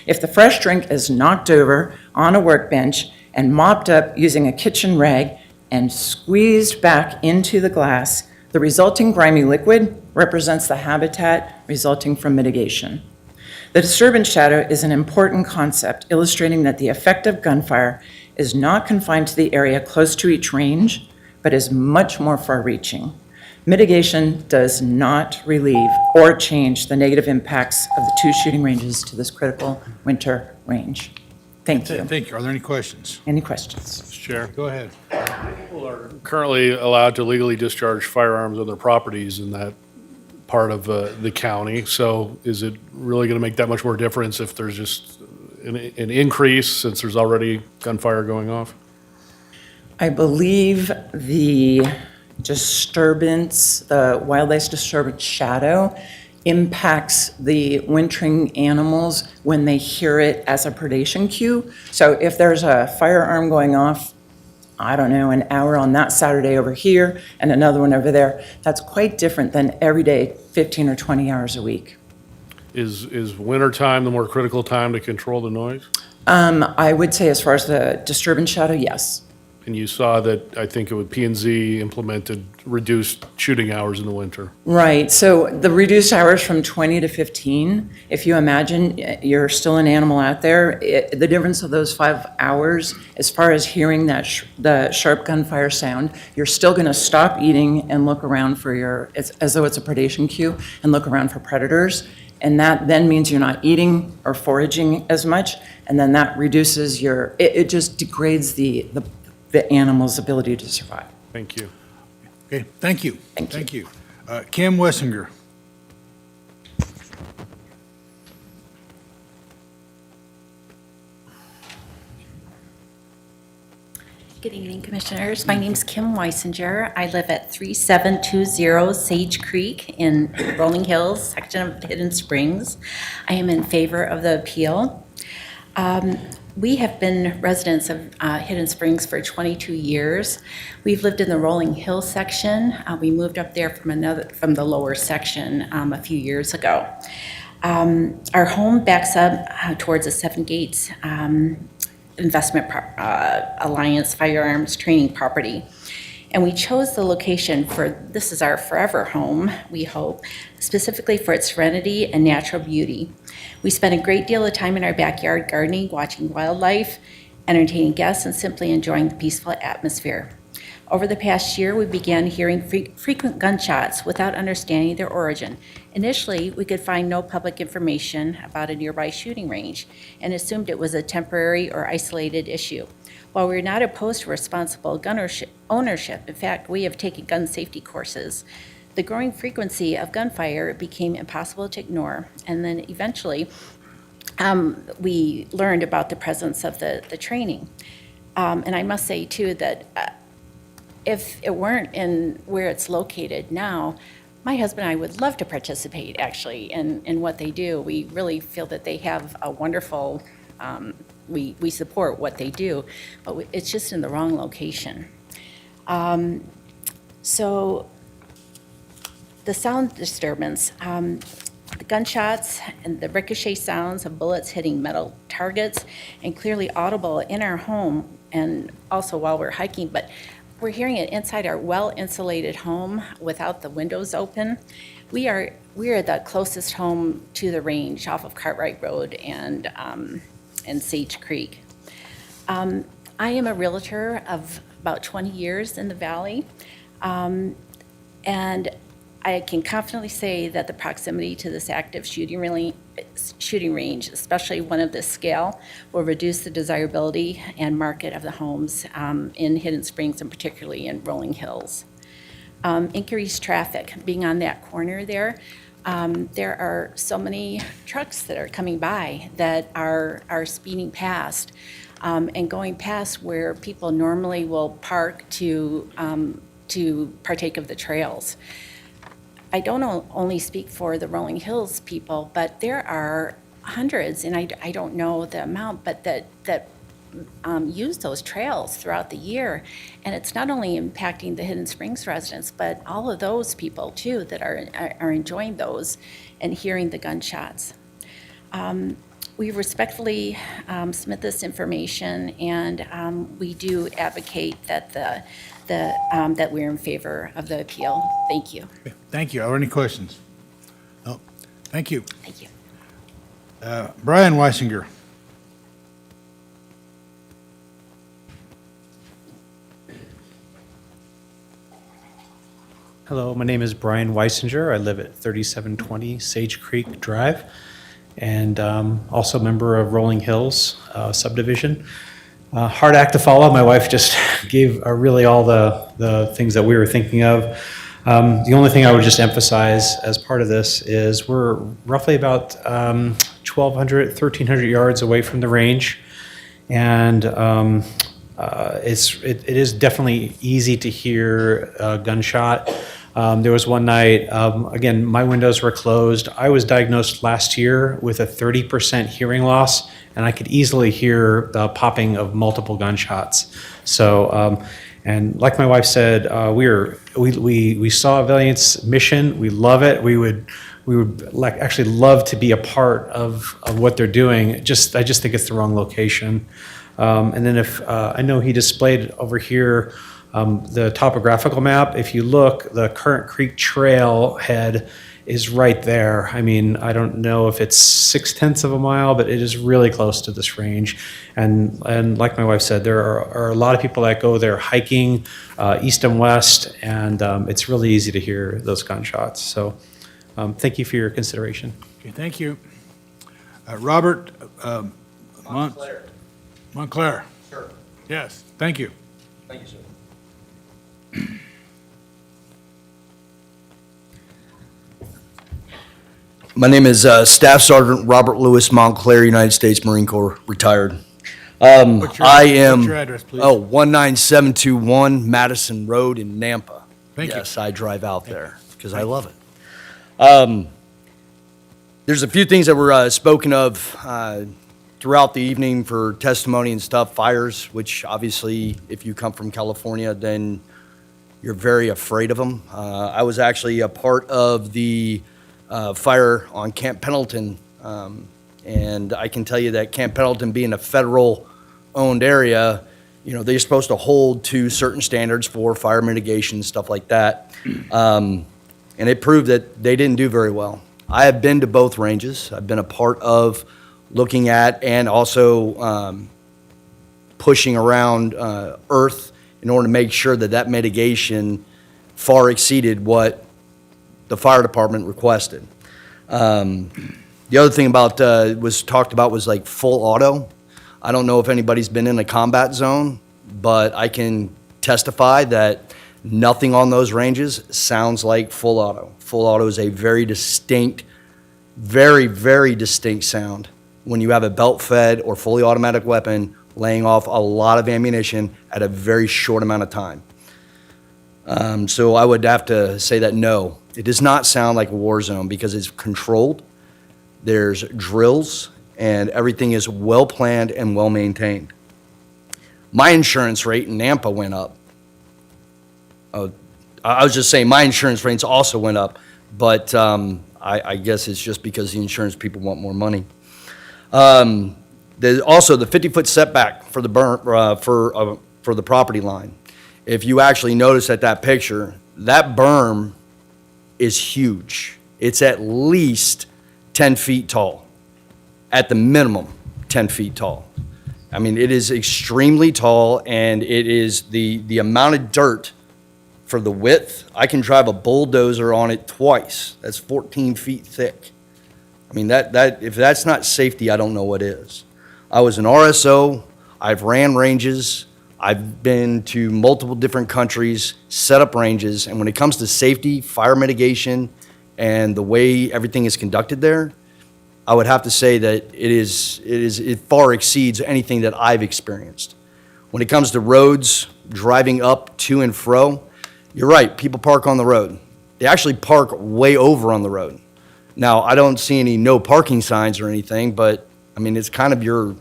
If the fresh drink is knocked over on a workbench and mopped up using a kitchen rag and squeezed back into the glass, the resulting grimy liquid represents the habitat resulting from mitigation. The disturbance shadow is an important concept illustrating that the effect of gunfire is not confined to the area close to each range, but is much more far-reaching. Mitigation does not relieve or change the negative impacts of the 2 shooting ranges to this critical winter range. Thank you. Thank you. Are there any questions? Any questions? Mr. Chair. Go ahead. People are currently allowed to legally discharge firearms on their properties in that part of the county. So is it really going to make that much more difference if there's just an increase since there's already gunfire going off? I believe the disturbance, the wildlife disturbance shadow impacts the wintering animals when they hear it as a predation cue. So if there's a firearm going off, I don't know, an hour on that Saturday over here and another one over there, that's quite different than every day, 15 or 20 hours a week. Is winter time the more critical time to control the noise? I would say as far as the disturbance shadow, yes. And you saw that, I think it was P&Z implemented reduced shooting hours in the winter. Right, so the reduced hours from 20 to 15, if you imagine you're still an animal out there, the difference of those 5 hours, as far as hearing that the sharp gunfire sound, you're still gonna stop eating and look around for as though it's a predation cue, and look around for predators. And that then means you're not eating or foraging as much, and then that reduces it just degrades the animal's ability to survive. Thank you. Okay, thank you. Thank you. Kim Wessinger. Good evening, Commissioners. My name's Kim Weisinger. I live at 3720 Sage Creek in Rolling Hills, section of Hidden Springs. I am in favor of the appeal. We have been residents of Hidden Springs for 22 years. We've lived in the Rolling Hill section. We moved up there from the lower section a few years ago. Our home backs up towards the Seven Gates Investment Alliance Firearms Training Property. And we chose the location this is our forever home, we hope, specifically for its serenity and natural beauty. We spend a great deal of time in our backyard gardening, watching wildlife, entertaining guests, and simply enjoying the peaceful atmosphere. Over the past year, we began hearing frequent gunshots without understanding their origin. Initially, we could find no public information about a nearby shooting range and assumed it was a temporary or isolated issue. While we're not opposed to responsible gun ownership, in fact, we have taken gun safety courses, the growing frequency of gunfire became impossible to ignore. And then eventually, we learned about the presence of the training. And I must say, too, that if it weren't in where it's located now, my husband and I would love to participate, actually, in what they do. We really feel that they have a wonderful we support what they do, but it's just in the wrong location. So the sound disturbance, the gunshots and the ricochet sounds of bullets hitting metal targets and clearly audible in our home and also while we're hiking, but we're hearing it inside our well-insulated home without the windows open. We are the closest home to the range off of Cartwright Road and Sage Creek. I am a realtor of about 20 years in the valley, and I can confidently say that the proximity to this active shooting range, especially one of this scale, will reduce the desirability and market of the homes in Hidden Springs and particularly in Rolling Hills. Increased traffic, being on that corner there, there are so many trucks that are coming by that are speeding past and going past where people normally will park to partake of the trails. I don't only speak for the Rolling Hills people, but there are hundreds, and I don't know the amount, but that use those trails throughout the year. And it's not only impacting the Hidden Springs residents, but all of those people too that are enjoying those and hearing the gunshots. We respectfully submit this information, and we do advocate that that we're in favor of the appeal. Thank you. Thank you. Are there any questions? No. Thank you. Thank you. Brian Weisinger. Hello, my name is Brian Weisinger. I live at 3720 Sage Creek Drive, and also a member of Rolling Hills subdivision. Hard act to follow. My wife just gave really all the things that we were thinking of. The only thing I would just emphasize as part of this is we're roughly about 1,200, 1,300 yards away from the range, and it is definitely easy to hear a gunshot. There was one night, again, my windows were closed. I was diagnosed last year with a 30% hearing loss, and I could easily hear the popping of multiple gunshots. So, and like my wife said, we saw Valiant's mission. We love it. We would like actually love to be a part of what they're doing. I just think it's the wrong location. And then if I know he displayed over here the topographical map. If you look, the Current Creek Trail head is right there. I mean, I don't know if it's 0.6 of a mile, but it is really close to this range. And like my wife said, there are a lot of people that go there hiking east and west, and it's really easy to hear those gunshots. So thank you for your consideration. Okay, thank you. Robert Montclair. Sure. Yes, thank you. Thank you, sir. My name is Staff Sergeant Robert Lewis Montclair, United States Marine Corps, retired. What's your address, please? 19721 Madison Road in Nampa. Thank you. Yes, I drive out there because I love it. There's a few things that were spoken of throughout the evening for testimony and stuff. Fires, which obviously, if you come from California, then you're very afraid of them. I was actually a part of the fire on Camp Pendleton, and I can tell you that Camp Pendleton being a federal-owned area, you know, they're supposed to hold to certain standards for fire mitigation, stuff like that. And it proved that they didn't do very well. I have been to both ranges. I've been a part of looking at and also pushing around earth in order to make sure that that mitigation far exceeded what the fire department requested. The other thing about was talked about was like full auto. I don't know if anybody's been in a combat zone, but I can testify that nothing on those ranges sounds like full auto. Full auto is a very distinct, very, very distinct sound when you have a belt-fed or fully automatic weapon laying off a lot of ammunition at a very short amount of time. So I would have to say that no, it does not sound like a war zone because it's controlled. There's drills and everything is well-planned and well-maintained. My insurance rate in Nampa went up. I was just saying, my insurance rates also went up, but I guess it's just because the insurance people want more money. There's also the 50-foot setback for the for the property line. If you actually notice at that picture, that berm is huge. It's at least 10 feet tall, at the minimum 10 feet tall. I mean, it is extremely tall, and it is the amount of dirt for the width. I can drive a bulldozer on it twice. That's 14 feet thick. I mean, if that's not safety, I don't know what is. I was an RSO. I've ran ranges. I've been to multiple different countries, set up ranges, and when it comes to safety, fire mitigation, and the way everything is conducted there, I would have to say that it far exceeds anything that I've experienced. When it comes to roads, driving up to and fro, you're right, people park on the road. They actually park way over on the road. Now, I don't see any no parking signs or anything, but I mean, it's kind of your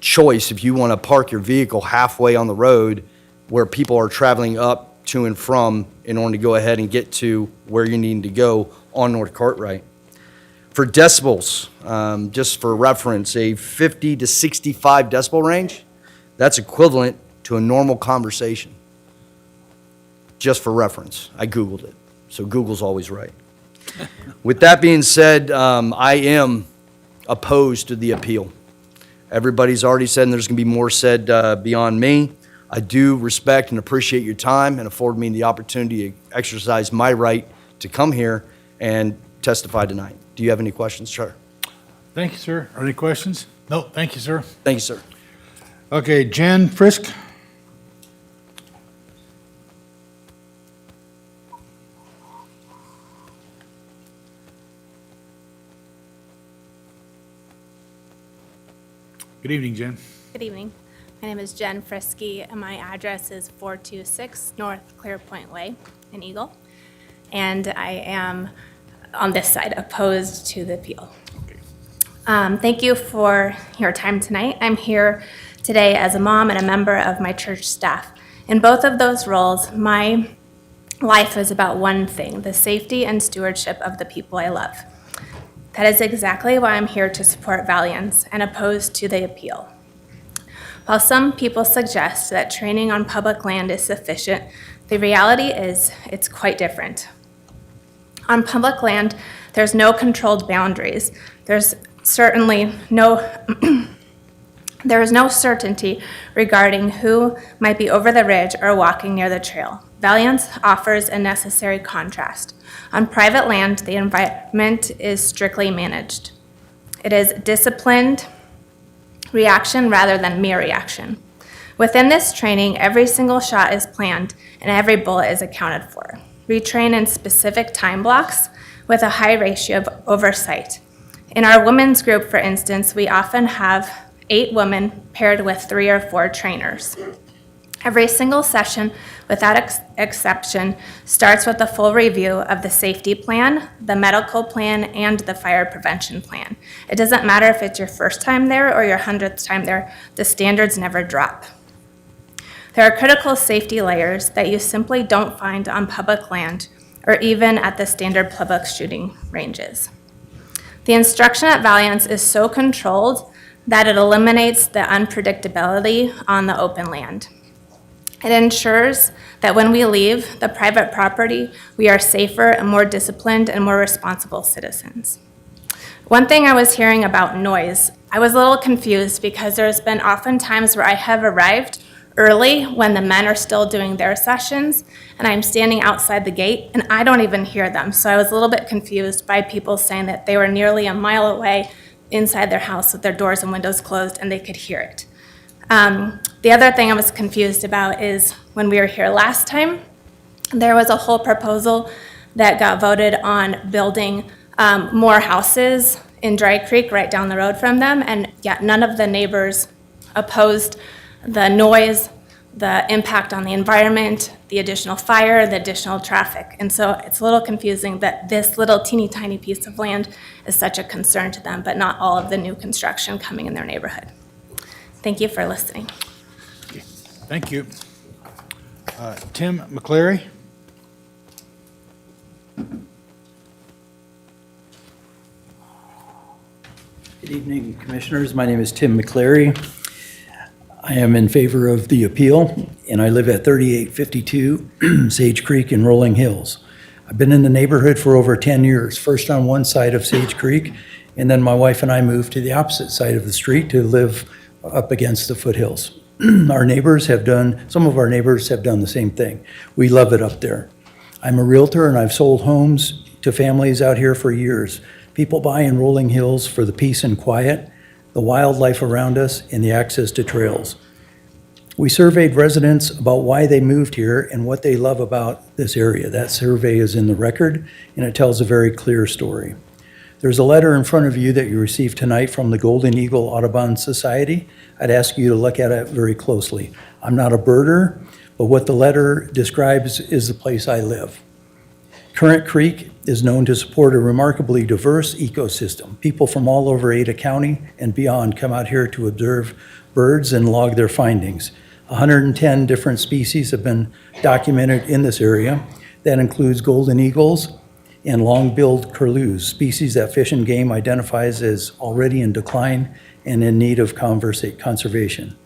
choice if you want to park your vehicle halfway on the road where people are traveling up to and from in order to go ahead and get to where you need to go on North Cartwright. For decibels, just for reference, a 50 to 65 decibel range, that's equivalent to a normal conversation. Just for reference, I Googled it, so Google's always right. With that being said, I am opposed to the appeal. Everybody's already said, and there's going to be more said beyond me. I do respect and appreciate your time and afford me the opportunity to exercise my right to come here and testify tonight. Do you have any questions, sir? Thank you, sir. Are any questions? No, thank you, sir. Thank you, sir. Okay, Jen Frisk. Good evening, Jen. Good evening. My name is Jen Frisky, and my address is 426 North Clearpoint Way in Eagle. And I am, on this side, opposed to the appeal. Thank you for your time tonight. I'm here today as a mom and a member of my church staff. In both of those roles, my life is about one thing: the safety and stewardship of the people I love. That is exactly why I'm here to support Valiance and opposed to the appeal. While some people suggest that training on public land is sufficient, the reality is it's quite different. On public land, there's no controlled boundaries. There's certainly there is no certainty regarding who might be over the ridge or walking near the trail. Valiance offers a necessary contrast. On private land, the environment is strictly managed. It is disciplined reaction rather than mere reaction. Within this training, every single shot is planned and every bullet is accounted for. We train in specific time blocks with a high ratio of oversight. In our women's group, for instance, we often have 8 women paired with 3 or 4 trainers. Every single session, without exception, starts with a full review of the safety plan, the medical plan, and the fire prevention plan. It doesn't matter if it's your first time there or your 100th time there, the standards never drop. There are critical safety layers that you simply don't find on public land or even at the standard public shooting ranges. The instruction at Valiance is so controlled that it eliminates the unpredictability on the open land. It ensures that when we leave the private property, we are safer and more disciplined and more responsible citizens. One thing I was hearing about noise, I was a little confused because there's been often times where I have arrived early when the men are still doing their sessions and I'm standing outside the gate and I don't even hear them. So I was a little bit confused by people saying that they were nearly a mile away inside their house with their doors and windows closed and they could hear it. The other thing I was confused about is when we were here last time, there was a whole proposal that got voted on building more houses in Dry Creek right down the road from them, and yet none of the neighbors opposed the noise the impact on the environment, the additional fire, the additional traffic. And so it's a little confusing that this little teeny tiny piece of land is such a concern to them, but not all of the new construction coming in their neighborhood. Thank you for listening. Thank you. Tim McCleary? Good evening, Commissioners. My name is Tim McCleary. I am in favor of the appeal, and I live at 3852 Sage Creek in Rolling Hills. I've been in the neighborhood for over 10 years, first on one side of Sage Creek, and then my wife and I moved to the opposite side of the street to live up against the foothills. Some of our neighbors have done the same thing. We love it up there. I'm a realtor, and I've sold homes to families out here for years. People buy in Rolling Hills for the peace and quiet, the wildlife around us, and the access to trails. We surveyed residents about why they moved here and what they love about this area. That survey is in the record, and it tells a very clear story. There's a letter in front of you that you received tonight from the Golden Eagle Audubon Society. I'd ask you to look at it very closely. I'm not a birder, but what the letter describes is the place I live. Current Creek is known to support a remarkably diverse ecosystem. People from all over Ada County and beyond come out here to observe birds and log their findings. 110 different species have been documented in this area. That includes golden eagles and long-billed curlews, species that Fish and Game identifies as already in decline and in need of conservation.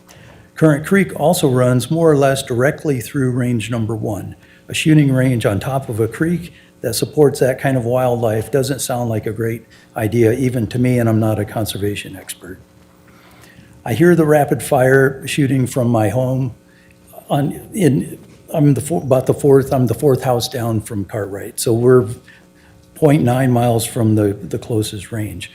Current Creek also runs more or less directly through range number 1. A shooting range on top of a creek that supports that kind of wildlife doesn't sound like a great idea, even to me, and I'm not a conservation expert. I hear the rapid fire shooting from my home. I'm the fourth house down from Cartwright, so we're 0.9 miles from the closest range.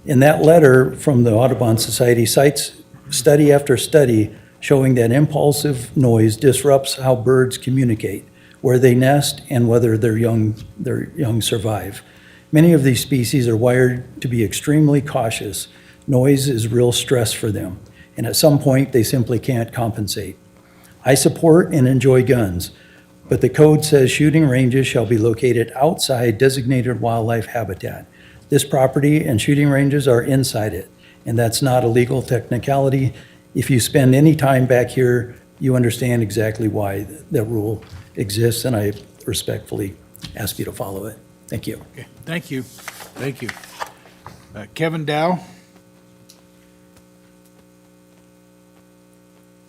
In that letter from the Audubon Society cites study after study showing that impulsive noise disrupts how birds communicate, where they nest, and whether their young survive. Many of these species are wired to be extremely cautious. Noise is real stress for them, and at some point they simply can't compensate. I support and enjoy guns, but the code says shooting ranges shall be located outside designated wildlife habitat. This property and shooting ranges are inside it, and that's not a legal technicality. If you spend any time back here, you understand exactly why that rule exists, and I respectfully ask you to follow it. Thank you. Okay, thank you. Thank you. Kevin Dow?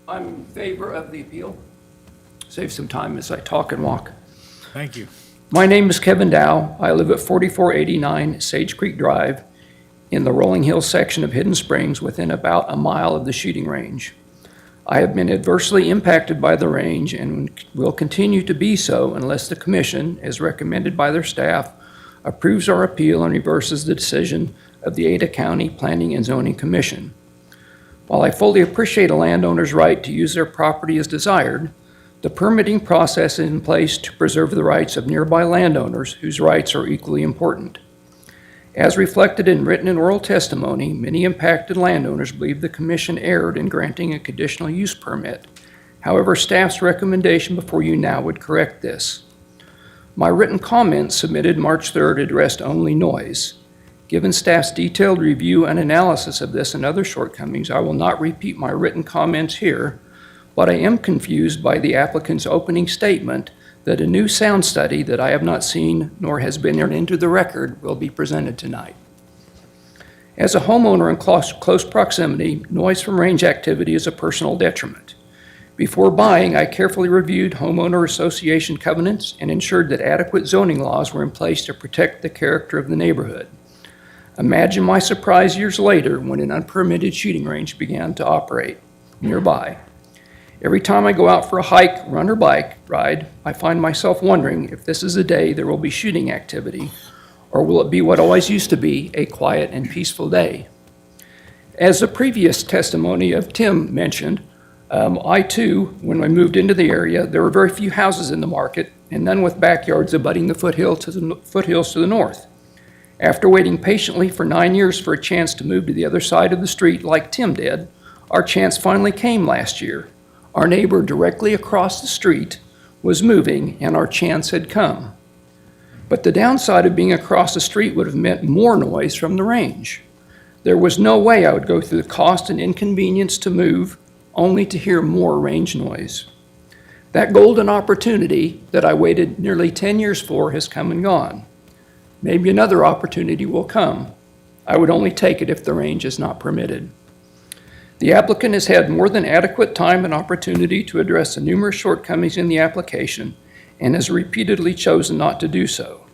I'm in favor of the appeal. Save some time as I talk and walk. Thank you. My name is Kevin Dow. I live at 4489 Sage Creek Drive in the Rolling Hills section of Hidden Springs, within about a mile of the shooting range. I have been adversely impacted by the range and will continue to be so unless the commission, as recommended by their staff, approves our appeal and reverses the decision of the Ada County Planning and Zoning Commission. While I fully appreciate a landowner's right to use their property as desired, the permitting process is in place to preserve the rights of nearby landowners whose rights are equally important. As reflected in written and oral testimony, many impacted landowners believe the commission erred in granting a conditional use permit. However, staff's recommendation before you now would correct this. My written comments submitted March 3rd addressed only noise. Given staff's detailed review and analysis of this and other shortcomings, I will not repeat my written comments here, but I am confused by the applicant's opening statement that a new sound study that I have not seen nor has been entered into the record will be presented tonight. As a homeowner in close proximity, noise from range activity is a personal detriment. Before buying, I carefully reviewed homeowner association covenants and ensured that adequate zoning laws were in place to protect the character of the neighborhood. Imagine my surprise years later when an unpermitted shooting range began to operate nearby. Every time I go out for a hike, run, or bike ride, I find myself wondering if this is the day there will be shooting activity, or will it be what always used to be, a quiet and peaceful day? As the previous testimony of Tim mentioned, I too, when I moved into the area, there were very few houses in the market, and none with backyards abutting the foothills to the north. After waiting patiently for 9 years for a chance to move to the other side of the street like Tim did, our chance finally came last year. Our neighbor directly across the street was moving and our chance had come. But the downside of being across the street would have meant more noise from the range. There was no way I would go through the cost and inconvenience to move, only to hear more range noise. That golden opportunity that I waited nearly 10 years for has come and gone. Maybe another opportunity will come. I would only take it if the range is not permitted. The applicant has had more than adequate time and opportunity to address the numerous shortcomings in the application and has repeatedly chosen not to do so.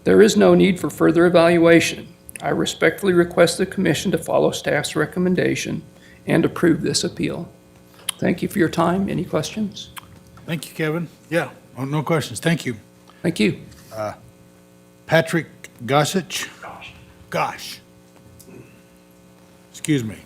There is no need for further evaluation. I respectfully request the commission to follow staff's recommendation and approve this appeal. Thank you for your time. Any questions? Thank you, Kevin. Yeah, oh, no questions. Thank you. Thank you. Patrick Gossage? Gosh. Excuse me.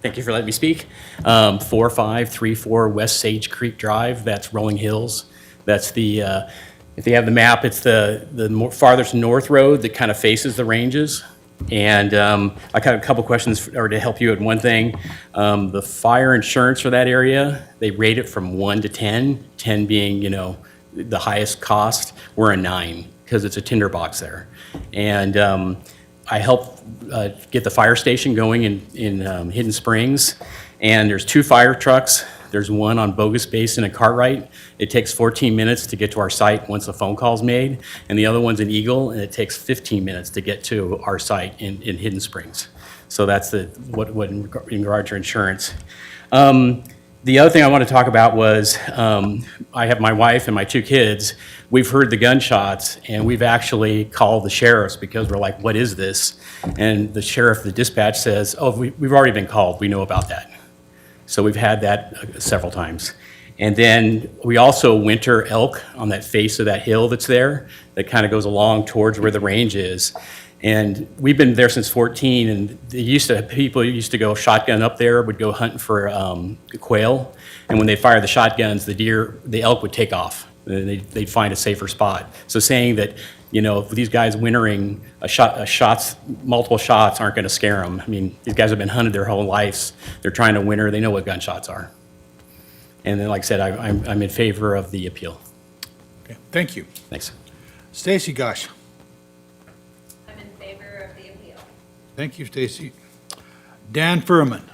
Thank you for letting me speak. 4534 West Sage Creek Drive, that's Rolling Hills. That's the, if you have the map, it's the farthest north road that kind of faces the ranges. And I got a couple questions or to help you at one thing. The fire insurance for that area, they rate it from 1 to 10, 10 being, you know, the highest cost. We're a 9 because it's a tinderbox there. And I helped get the fire station going in Hidden Springs, and there's 2 fire trucks. There's one on Bogus Basin and Cartwright. It takes 14 minutes to get to our site once the phone call's made, and the other one's in Eagle, and it takes 15 minutes to get to our site in Hidden Springs. So that's what in regard to insurance. The other thing I want to talk about was I have my wife and my 2 kids. We've heard the gunshots, and we've actually called the sheriffs because we're like, what is this? And the sheriff, the dispatch says, oh, we've already been called. We know about that. So we've had that several times. And then we also winter elk on that face of that hill that's there that kind of goes along towards where the range is. And we've been there since 14, and people used to go shotgun up there, would go hunting for quail, and when they fire the shotguns, the elk would take off. They'd find a safer spot. So saying that, you know, these guys wintering multiple shots aren't going to scare them. I mean, these guys have been hunted their whole lives. They're trying to winter. They know what gunshots are. And then, like I said, I'm in favor of the appeal. Okay, thank you. Thanks. Stacy Gosh. I'm in favor of the appeal. Thank you, Stacy. Dan Furman.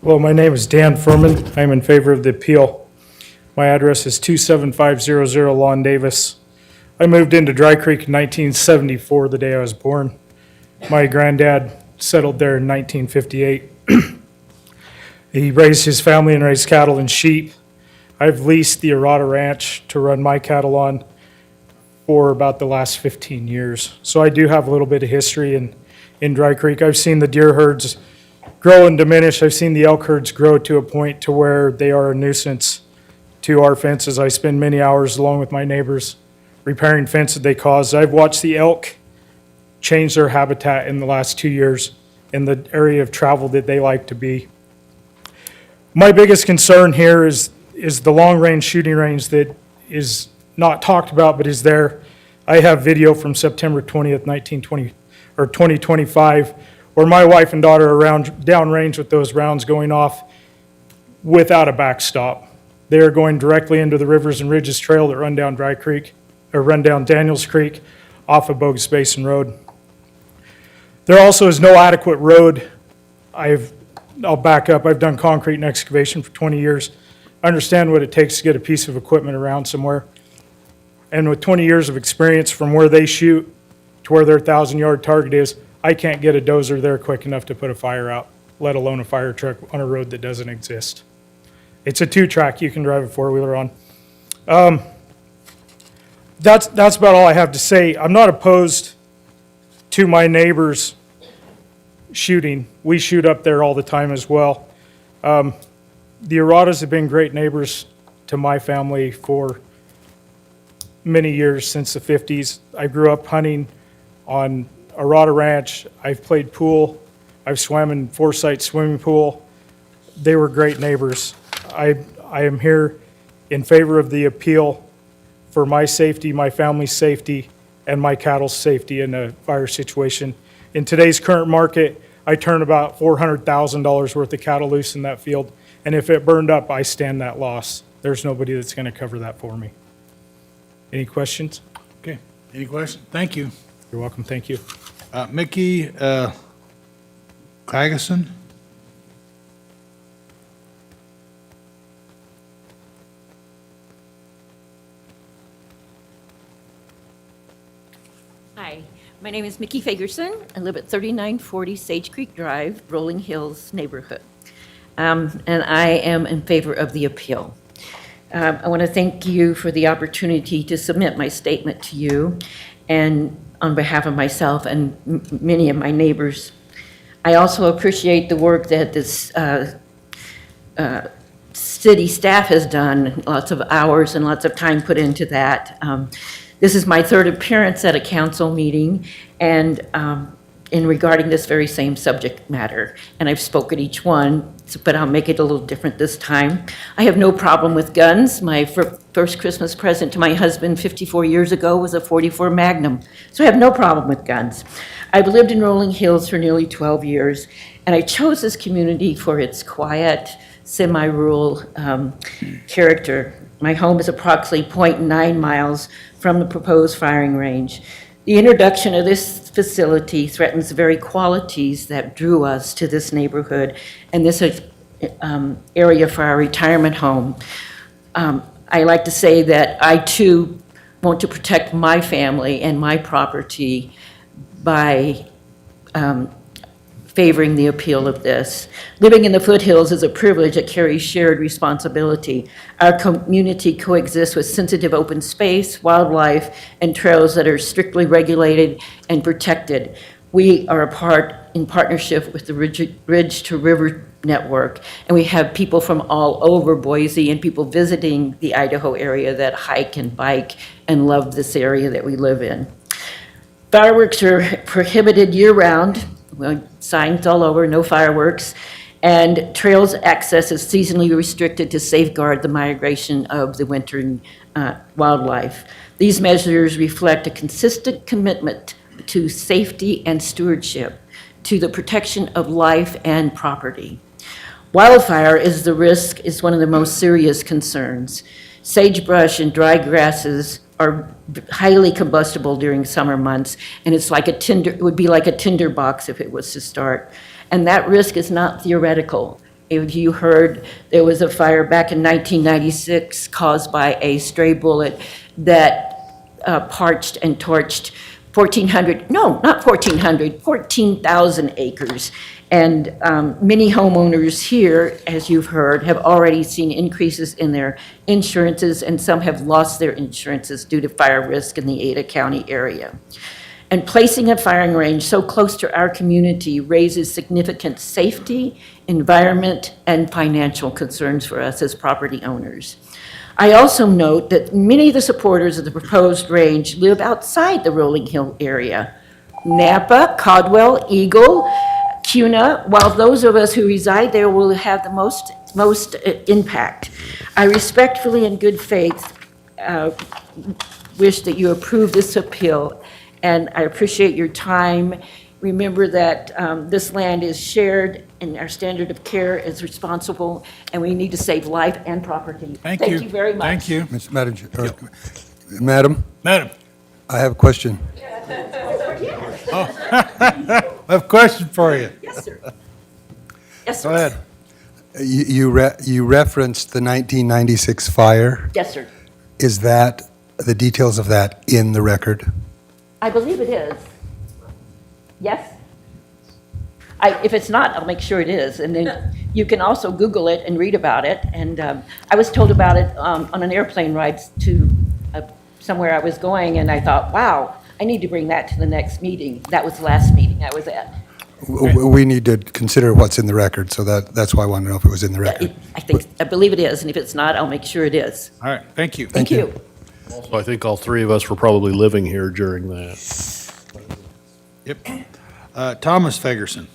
Well, my name is Dan Furman. I am in favor of the appeal. My address is 27500 Lawn Davis. I moved into Dry Creek in 1974, the day I was born. My granddad settled there in 1958. He raised his family and raised cattle and sheep. I've leased the Arata Ranch to run my cattle on for about the last 15 years. So I do have a little bit of history in Dry Creek. I've seen the deer herds grow and diminish. I've seen the elk herds grow to a point to where they are a nuisance to our fences. I spend many hours along with my neighbors repairing fences they cause. I've watched the elk change their habitat in the last 2 years in the area of travel that they like to be. My biggest concern here is the long-range shooting range that is not talked about but is there. I have video from September 20th, 2025, where my wife and daughter are downrange with those rounds going off without a backstop. They are going directly into the Rivers and Ridges Trail that run down Dry Creek, or run down Daniels Creek off of Bogus Basin Road. There also is no adequate road. I'll back up. I've done concrete and excavation for 20 years. I understand what it takes to get a piece of equipment around somewhere. And with 20 years of experience from where they shoot to where their 1,000-yard target is, I can't get a dozer there quick enough to put a fire out, let alone a fire truck on a road that doesn't exist. It's a 2-track you can drive a 4-wheeler on. That's about all I have to say. I'm not opposed to my neighbors shooting. We shoot up there all the time as well. The Aratas have been great neighbors to my family for many years, since the 50s. I grew up hunting on Arata Ranch. I've played pool. I've swam in Forsyth swimming pool. They were great neighbors. I am here in favor of the appeal for my safety, my family's safety, and my cattle's safety in a fire situation. In today's current market, I turn about $400,000 worth of cattle loose in that field, and if it burned up, I stand that loss. There's nobody that's going to cover that for me. Any questions? Okay, any questions? Thank you. You're welcome, thank you. Mickey Clageson? Hi, my name is Mickey Fagerson. I live at 3940 Sage Creek Drive, Rolling Hills neighborhood. And I am in favor of the appeal. I want to thank you for the opportunity to submit my statement to you and on behalf of myself and many of my neighbors. I also appreciate the work that this city staff has done, lots of hours and lots of time put into that. This is my third appearance at a council meeting and in regarding this very same subject matter. And I've spoken each one, but I'll make it a little different this time. I have no problem with guns. My first Christmas present to my husband 54 years ago was a .44 Magnum. So I have no problem with guns. I've lived in Rolling Hills for nearly 12 years, and I chose this community for its quiet, semi-rural character. My home is approximately 0.9 miles from the proposed firing range. The introduction of this facility threatens the very qualities that drew us to this neighborhood and this area for our retirement home. I like to say that I too want to protect my family and my property by favoring the appeal of this. Living in the foothills is a privilege that carries shared responsibility. Our community coexists with sensitive open space, wildlife, and trails that are strictly regulated and protected. We are in partnership with the Ridge to River Network, and we have people from all over Boise and people visiting the Idaho area that hike and bike and love this area that we live in. Fireworks are prohibited year-round. Well, signs all over, no fireworks, and trails access is seasonally restricted to safeguard the migration of the wintering wildlife. These measures reflect a consistent commitment to safety and stewardship, to the protection of life and property. Wildfire is one of the most serious concerns. Sagebrush and dry grasses are highly combustible during summer months, and it would be like a tinder box if it was to start. And that risk is not theoretical. If you heard, there was a fire back in 1996 caused by a stray bullet that parched and torched 14,000 acres. And many homeowners here, as you've heard, have already seen increases in their insurances, and some have lost their insurances due to fire risk in the Ada County area. And placing a firing range so close to our community raises significant safety, environment, and financial concerns for us as property owners. I also note that many of the supporters of the proposed range live outside the Rolling Hill area. Napa, Caldwell, Eagle, Cuna, while those of us who reside there will have the most impact. I respectfully and good faith wish that you approve this appeal, and I appreciate your time. Remember that this land is shared and our standard of care is responsible, and we need to save life and property. Thank you. Thank you very much. Thank you. Madam, I have a question. Oh, I have a question for you. Yes, sir. Yes, sir. Go ahead. You referenced the 1996 fire. Yes, sir. Is that, the details of that in the record? I believe it is. Yes? If it's not, I'll make sure it is. And then you can also Google it and read about it. And I was told about it on an airplane ride to somewhere I was going, and I thought, wow, I need to bring that to the next meeting. That was the last meeting I was at. We need to consider what's in the record, so that's why I wanted to know if it was in the record. I believe it is, and if it's not, I'll make sure it is. All right, thank you. Thank you. Also, I think all three of us were probably living here during that. Yep. Thomas Fagerson.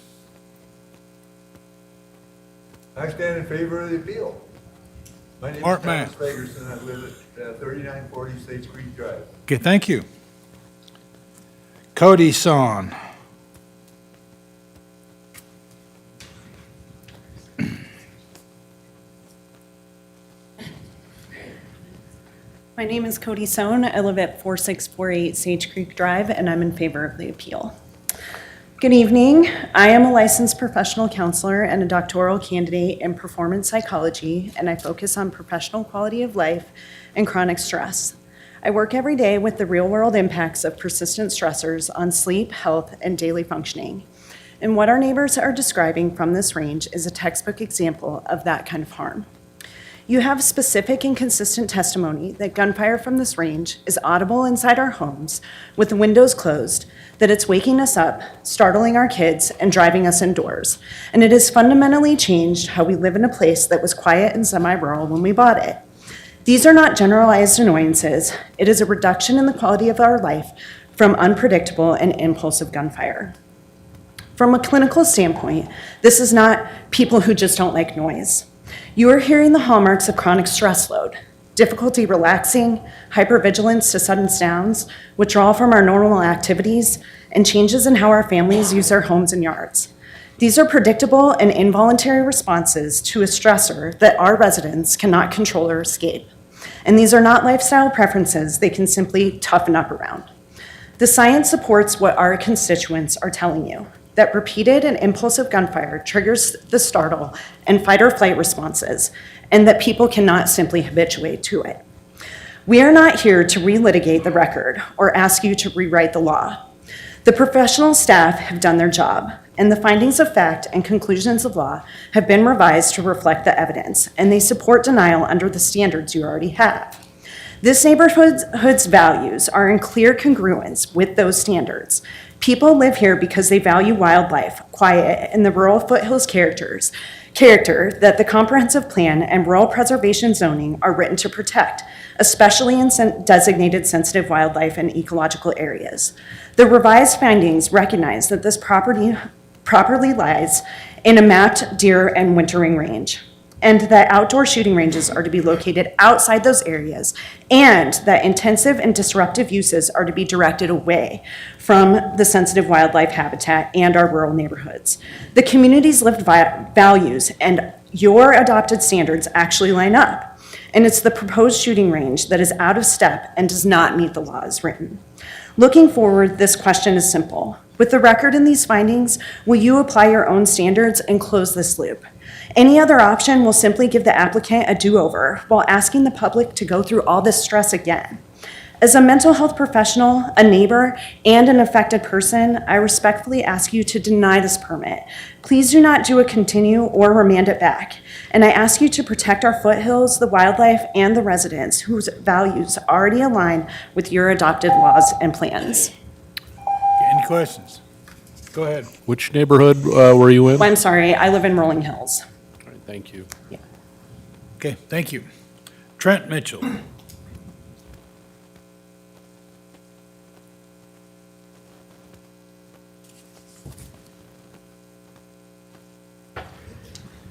I stand in favor of the appeal. My name Mark is Mann. Thomas Fagerson. I live at 3940 Sage Creek Drive. Okay, thank you. Cody Son. My name is Cody Sohn. I live at 4648 Sage Creek Drive, and I'm in favor of the appeal. Good evening. I am a licensed professional counselor and a doctoral candidate in performance psychology, and I focus on professional quality of life and chronic stress. I work every day with the real-world impacts of persistent stressors on sleep, health, and daily functioning. And what our neighbors are describing from this range is a textbook example of that kind of harm. You have specific and consistent testimony that gunfire from this range is audible inside our homes with the windows closed, that it's waking us up, startling our kids, and driving us indoors. And it has fundamentally changed how we live in a place that was quiet and semi-rural when we bought it. These are not generalized annoyances. It is a reduction in the quality of our life from unpredictable and impulsive gunfire. From a clinical standpoint, this is not people who just don't like noise. You are hearing the hallmarks of chronic stress load, difficulty relaxing, hypervigilance to sudden sounds, withdrawal from our normal activities, and changes in how our families use their homes and yards. These are predictable and involuntary responses to a stressor that our residents cannot control or escape. And these are not lifestyle preferences they can simply toughen up around. The science supports what our constituents are telling you, that repeated and impulsive gunfire triggers the startle and fight or flight responses, and that people cannot simply habituate to it. We are not here to relitigate the record or ask you to rewrite the law. The professional staff have done their job, and the findings of fact and conclusions of law have been revised to reflect the evidence, and they support denial under the standards you already have. This neighborhood's values are in clear congruence with those standards. People live here because they value wildlife, quiet, and the rural foothills character that the comprehensive plan and rural preservation zoning are written to protect, especially in designated sensitive wildlife and ecological areas. The revised findings recognize that this property properly lies in a mapped deer and wintering range, and that outdoor shooting ranges are to be located outside those areas, and that intensive and disruptive uses are to be directed away from the sensitive wildlife habitat and our rural neighborhoods. The community's lived values and your adopted standards actually line up, and it's the proposed shooting range that is out of step and does not meet the law as written. Looking forward, this question is simple. With the record in these findings, will you apply your own standards and close this loop? Any other option will simply give the applicant a do-over while asking the public to go through all this stress again. As a mental health professional, a neighbor, and an affected person, I respectfully ask you to deny this permit. Please do not do a continue or remand it back. And I ask you to protect our foothills, the wildlife, and the residents whose values already align with your adopted laws and plans. Any questions? Go ahead. Which neighborhood were you in? I'm sorry, I live in Rolling Hills. All right, thank you. Okay, thank you. Trent Mitchell.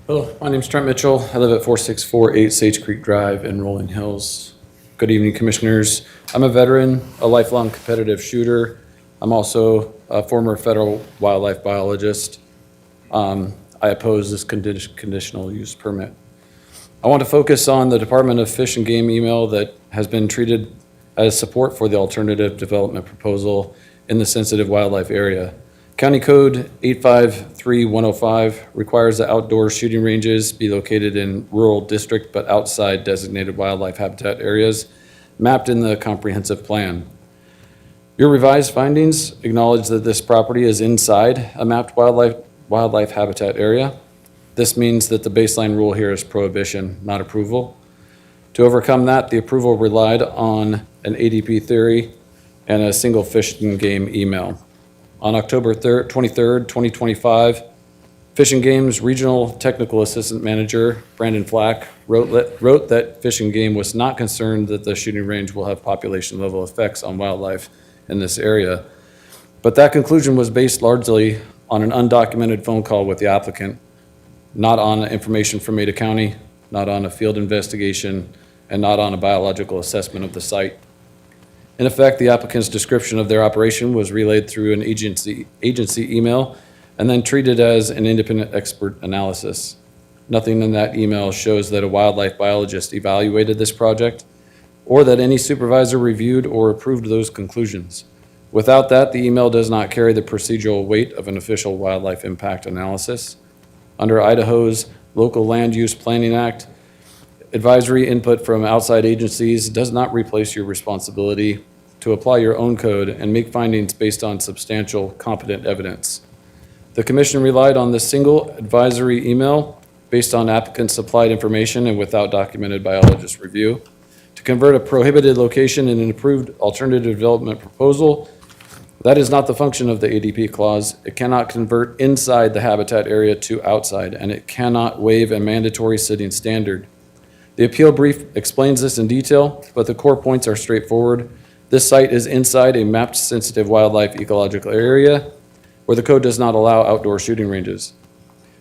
Hello, my name's Trent Mitchell. I live at 4648 Sage Creek Drive in Rolling Hills. Good evening, Commissioners. I'm a veteran, a lifelong competitive shooter. I'm also a former federal wildlife biologist. I oppose this conditional use permit. I want to focus on the Department of Fish and Game email that has been treated as support for the alternative development proposal in the sensitive wildlife area. County Code 853105 requires that outdoor shooting ranges be located in rural district but outside designated wildlife habitat areas mapped in the comprehensive plan. Your revised findings acknowledge that this property is inside a mapped wildlife habitat area. This means that the baseline rule here is prohibition, not approval. To overcome that, the approval relied on an ADP theory and a single fish and game email. On October 23rd, 2025, Fish and Game's Regional Technical Assistant Manager, Brandon Flack, wrote that Fish and Game was not concerned that the shooting range will have population level effects on wildlife in this area. But that conclusion was based largely on an undocumented phone call with the applicant, not on information from Ada County not on a field investigation, and not on a biological assessment of the site. In effect, the applicant's description of their operation was relayed through an agency email and then treated as an independent expert analysis. Nothing in that email shows that a wildlife biologist evaluated this project or that any supervisor reviewed or approved those conclusions. Without that, the email does not carry the procedural weight of an official wildlife impact analysis. Under Idaho's Local Land Use Planning Act, advisory input from outside agencies does not replace your responsibility to apply your own code and make findings based on substantial, competent evidence. The commission relied on this single advisory email based on applicant supplied information and without documented biologist review to convert a prohibited location in an approved alternative development proposal. That is not the function of the ADP clause. It cannot convert inside the habitat area to outside, and it cannot waive a mandatory sitting standard. The appeal brief explains this in detail, but the core points are straightforward. This site is inside a mapped sensitive wildlife ecological area where the code does not allow outdoor shooting ranges.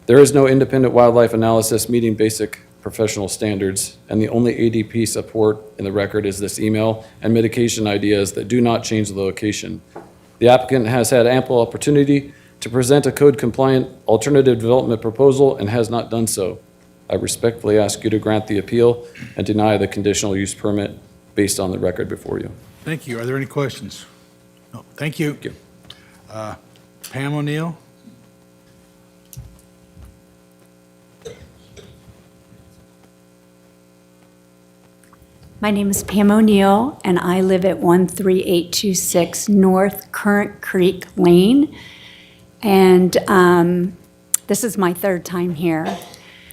There is no independent wildlife analysis meeting basic professional standards, and the only ADP support in the record is this email and mitigation ideas that do not change the location. The applicant has had ample opportunity to present a code-compliant alternative development proposal and has not done so. I respectfully ask you to grant the appeal and deny the conditional use permit based on the record before you. Thank you. Are there any questions? No. Thank you. Thank you. Pam O'Neill? My name is Pam O'Neill, and I live at 13826 North Current Creek Lane. And this is my third time here.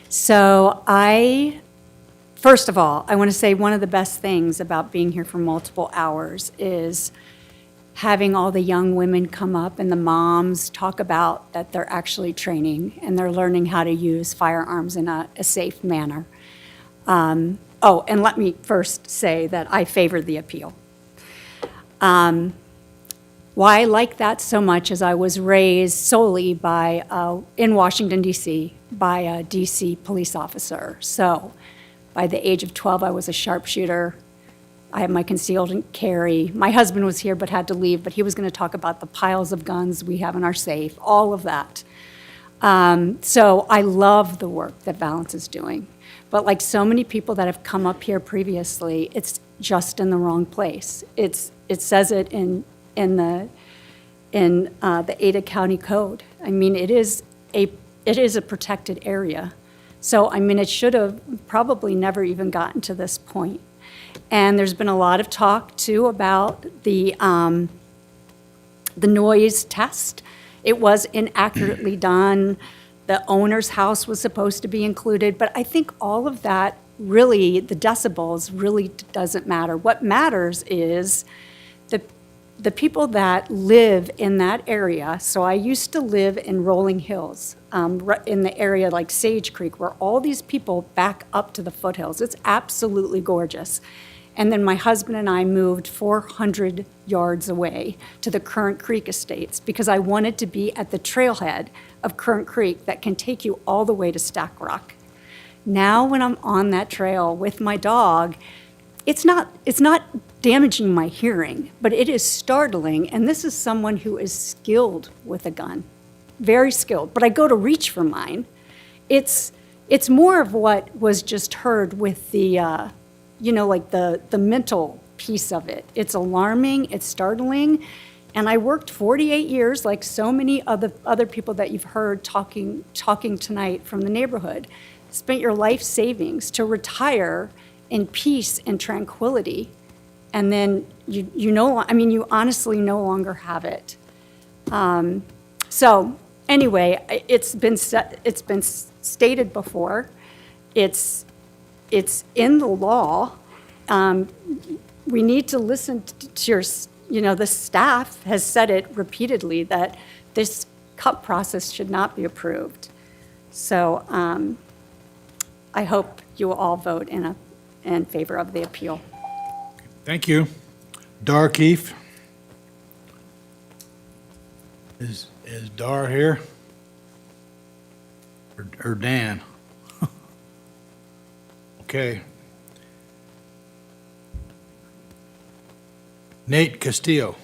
So first of all, I want to say one of the best things about being here for multiple hours is having all the young women come up and the moms talk about that they're actually training and they're learning how to use firearms in a safe manner. Oh, and let me first say that I favor the appeal. Why I like that so much is I was raised solely in Washington, D.C., by a D.C. police officer. So by the age of 12, I was a sharpshooter. I had my concealed carry. My husband was here but had to leave, but he was going to talk about the piles of guns we have in our safe, all of that. So I love the work that Balance is doing. But like so many people that have come up here previously, it's just in the wrong place. It says it in the Ada County Code. I mean, it is a protected area. So I mean, it should have probably never even gotten to this point. And there's been a lot of talk too about the noise test. It was inaccurately done. The owner's house was supposed to be included, but I think all of that really, the decibels really doesn't matter. What matters is the people that live in that area. So I used to live in Rolling Hills, in the area like Sage Creek, where all these people back up to the foothills. It's absolutely gorgeous. And then my husband and I moved 400 yards away to the Current Creek Estates because I wanted to be at the trailhead of Current Creek that can take you all the way to Stack Rock. Now when I'm on that trail with my dog, it's not damaging my hearing, but it is startling. And this is someone who is skilled with a gun, very skilled. But I go to reach for mine. It's more of what was just heard with the like the mental piece of it. It's alarming, it's startling, and I worked 48 years, like so many other people that you've heard talking tonight from the neighborhood, spent your life savings to retire in peace and tranquility, and then you honestly no longer have it. So anyway, it's been stated before. It's in the law. We need to listen to the staff has said it repeatedly that this cut process should not be approved. So I hope you will all vote in favor of the appeal. Thank you. Dar Keefe? Is Dar here? Or Dan? Okay. Nate Castillo.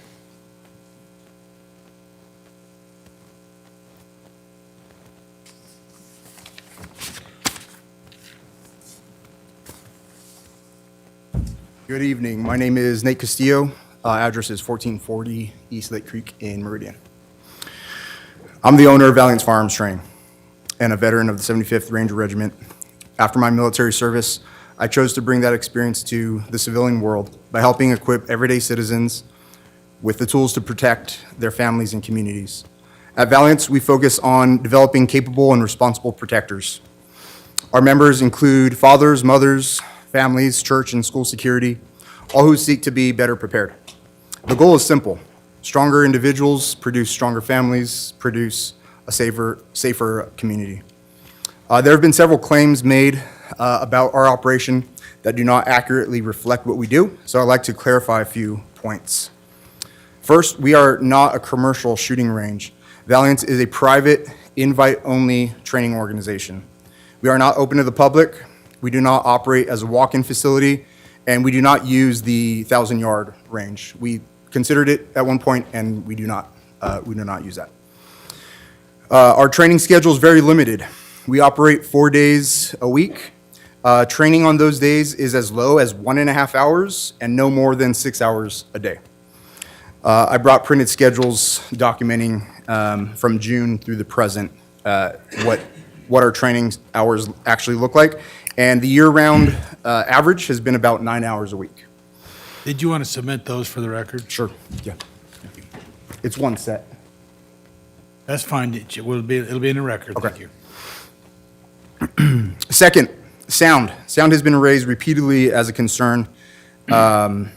Good evening. My name is Nate Castillo. Address is 1440 East Lake Creek in Meridian. I'm the owner of Valiant's Firearms Training and a veteran of the 75th Ranger Regiment. After my military service, I chose to bring that experience to the civilian world by helping equip everyday citizens with the tools to protect their families and communities. At Valiant's, we focus on developing capable and responsible protectors. Our members include fathers, mothers, families, church, and school security, all who seek to be better prepared. The goal is simple. Stronger individuals produce stronger families, produce a safer community. There have been several claims made about our operation that do not accurately reflect what we do, so I'd like to clarify a few points. First, we are not a commercial shooting range. Valiant is a private, invite-only training organization. We are not open to the public. We do not operate as a walk-in facility, and we do not use the 1,000-yard range. We considered it at one point, and we do not use that. Our training schedule is very limited. We operate 4 days a week. Training on those days is as low as 1.5 hours and no more than 6 hours a day. I brought printed schedules documenting from June through the present what our training hours actually look like. And the year-round average has been about 9 hours a week. Did you want to submit those for the record? Sure, yeah. It's one set. That's fine. It'll be in the record. Thank you. Second, sound. Sound has been raised repeatedly as a concern. Our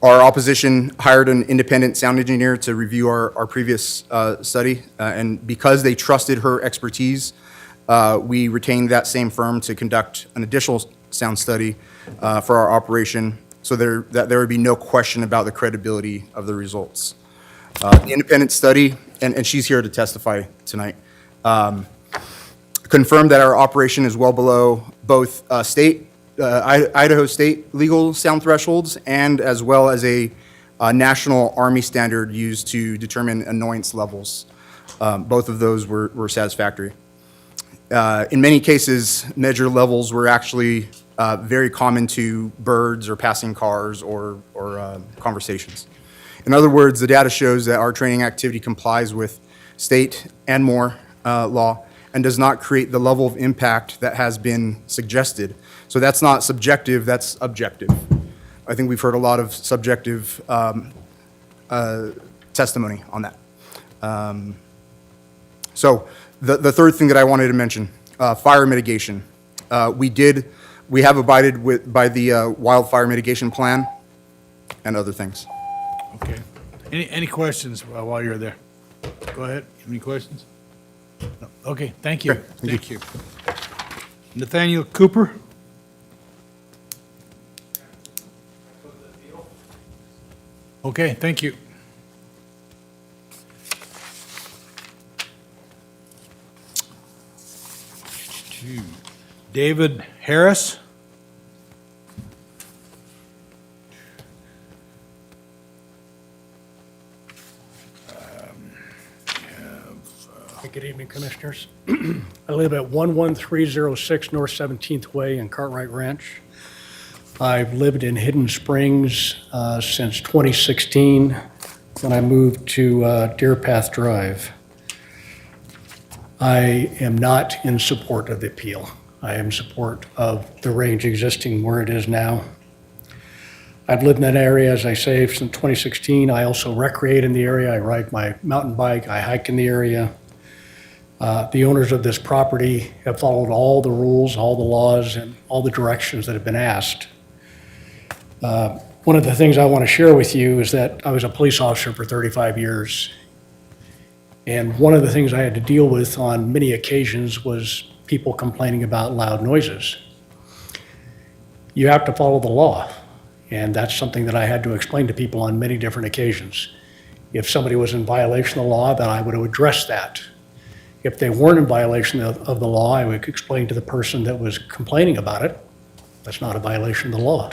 opposition hired an independent sound engineer to review our previous study, and because they trusted her expertise, we retained that same firm to conduct an additional sound study for our operation, so that there would be no question about the credibility of the results. The independent study, and she's here to testify tonight, confirmed that our operation is well below both Idaho state legal sound thresholds and as well as a national Army standard used to determine annoyance levels. Both of those were satisfactory. In many cases, measure levels were actually very common to birds or passing cars or conversations. In other words, the data shows that our training activity complies with state and more law and does not create the level of impact that has been suggested. So that's not subjective, that's objective. I think we've heard a lot of subjective testimony on that. So the third thing that I wanted to mention, fire mitigation. We have abided by the wildfire mitigation plan and other things. Okay. Any questions while you're there? Go ahead. Any questions? No. Okay, thank you. Okay, Thank you. Nathaniel Cooper? Okay, thank you. David Harris? Good evening, Commissioners. I live at 11306 North 17th Way in Cartwright Ranch. I've lived in Hidden Springs since 2016 when I moved to Deer Path Drive. I am not in support of the appeal. I am in support of the range existing where it is now. I've lived in that area, as I say, since 2016. I also recreate in the area. I ride my mountain bike. I hike in the area. The owners of this property have followed all the rules, all the laws, and all the directions that have been asked. One of the things I want to share with you is that I was a police officer for 35 years. And one of the things I had to deal with on many occasions was people complaining about loud noises. You have to follow the law, and that's something that I had to explain to people on many different occasions. If somebody was in violation of the law, then I would address that. If they weren't in violation of the law, I would explain to the person that was complaining about it That's not a violation of the law.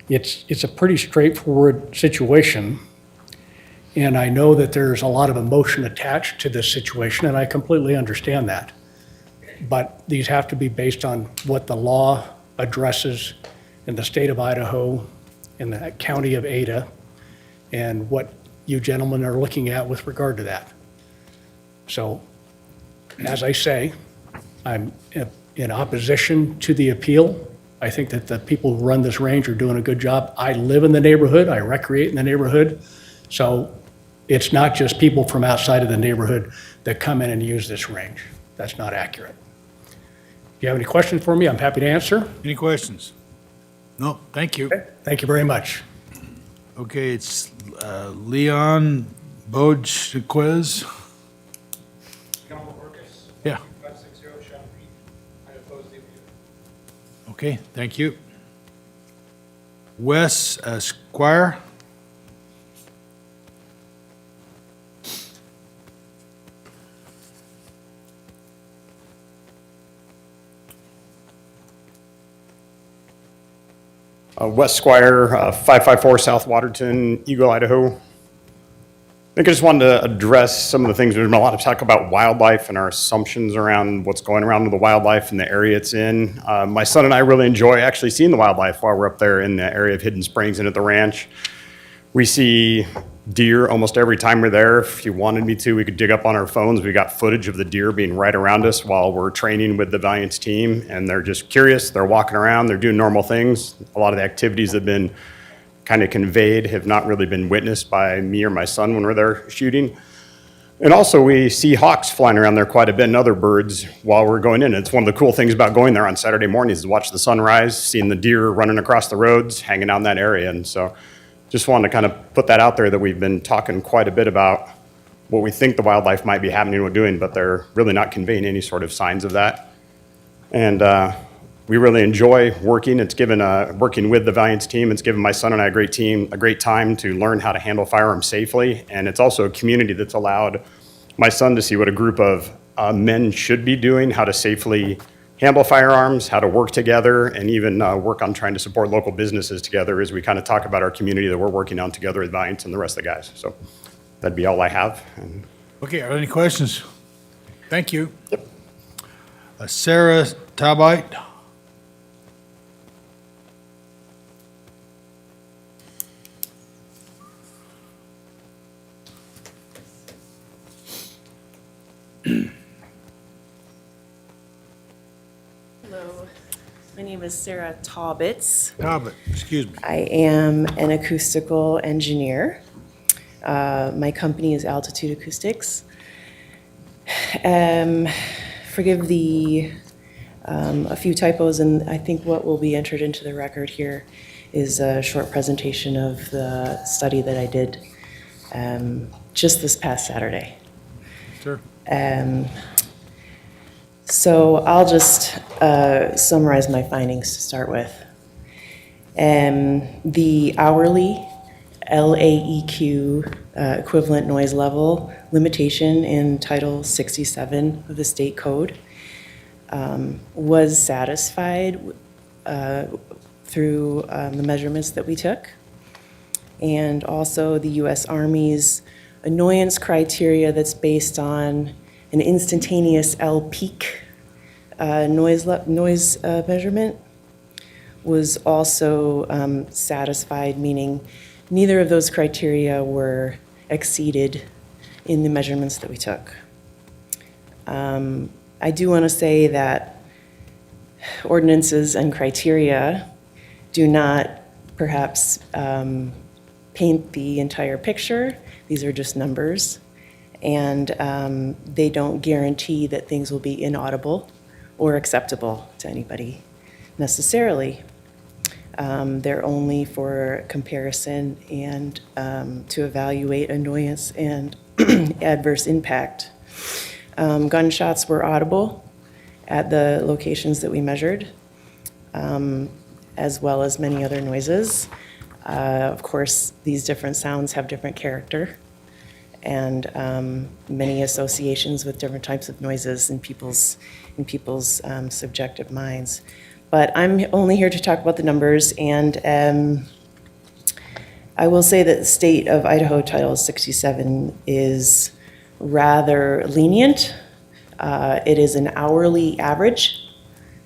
It's a pretty straightforward situation, and I know that there's a lot of emotion attached to this situation, and I completely understand that. But these have to be based on what the law addresses in the state of Idaho, in the county of Ada, and what you gentlemen are looking at with regard to that. So, as I say, I'm in opposition to the appeal. I think that the people who run this range are doing a good job. I live in the neighborhood, I recreate in the neighborhood, so it's not just people from outside of the neighborhood that come in and use this range. That's not accurate. If you have any questions for me, I'm happy to answer. Any questions? No, thank you. Thank you very much. Okay, it's Leon Bojquez. Yeah. Okay, thank you. Wes Squire. Wes Squire, 554 South Waterton, Eagle, Idaho. I think I just wanted to address some of the things. There's been a lot of talk about wildlife and our assumptions around what's going around with the wildlife in the area it's in. My son and I really enjoy actually seeing the wildlife while we're up there in the area of Hidden Springs and at the ranch. We see deer almost every time we're there. If you wanted me to, we could dig up on our phones. We got footage of the deer being right around us while we're training with the Valiance team, and they're just curious. They're walking around. They're doing normal things. A lot of the activities that have been kind of conveyed have not really been witnessed by me or my son when we're there shooting. And also we see hawks flying around there quite a bit and other birds while we're going in. It's one of the cool things about going there on Saturday mornings is watch the sunrise, seeing the deer running across the roads, hanging out in that area. And so just wanted to kind of put that out there that we've been talking quite a bit about what we think the wildlife might be happening or doing, but they're really not conveying any sort of signs of that. And we really enjoy working. It's given working with the Valiance team. It's given my son and I a great time to learn how to handle firearms safely. And it's also a community that's allowed my son to see what a group of men should be doing, how to safely handle firearms, how to work together, and even work on trying to support local businesses together as we kind of talk about our community that we're working on together with Valiance and the rest of the guys. So that'd be all I have. Okay, are there any questions? Thank you. Yep. Sarah Tabite. Hello, my name is Sarah Taubitz. Talbot, excuse me. I am an acoustical engineer. My company is Altitude Acoustics. Forgive a few typos, and I think what will be entered into the record here is a short presentation of the study that I did just this past Saturday. Sure. So I'll just summarize my findings to start with. The hourly LAEQ equivalent noise level limitation in Title 67 of the state code was satisfied through the measurements that we took. And also the U.S. Army's annoyance criteria that's based on an instantaneous L peak noise measurement was also satisfied, meaning neither of those criteria were exceeded in the measurements that we took. I do want to say that ordinances and criteria do not perhaps paint the entire picture. These are just numbers, and they don't guarantee that things will be inaudible or acceptable to anybody necessarily. They're only for comparison and to evaluate annoyance and adverse impact. Gunshots were audible at the locations that we measured, as well as many other noises. Of course, these different sounds have different character and many associations with different types of noises in people's subjective minds. But I'm only here to talk about the numbers, and I will say that the state of Idaho Title 67 is rather lenient. It is an hourly average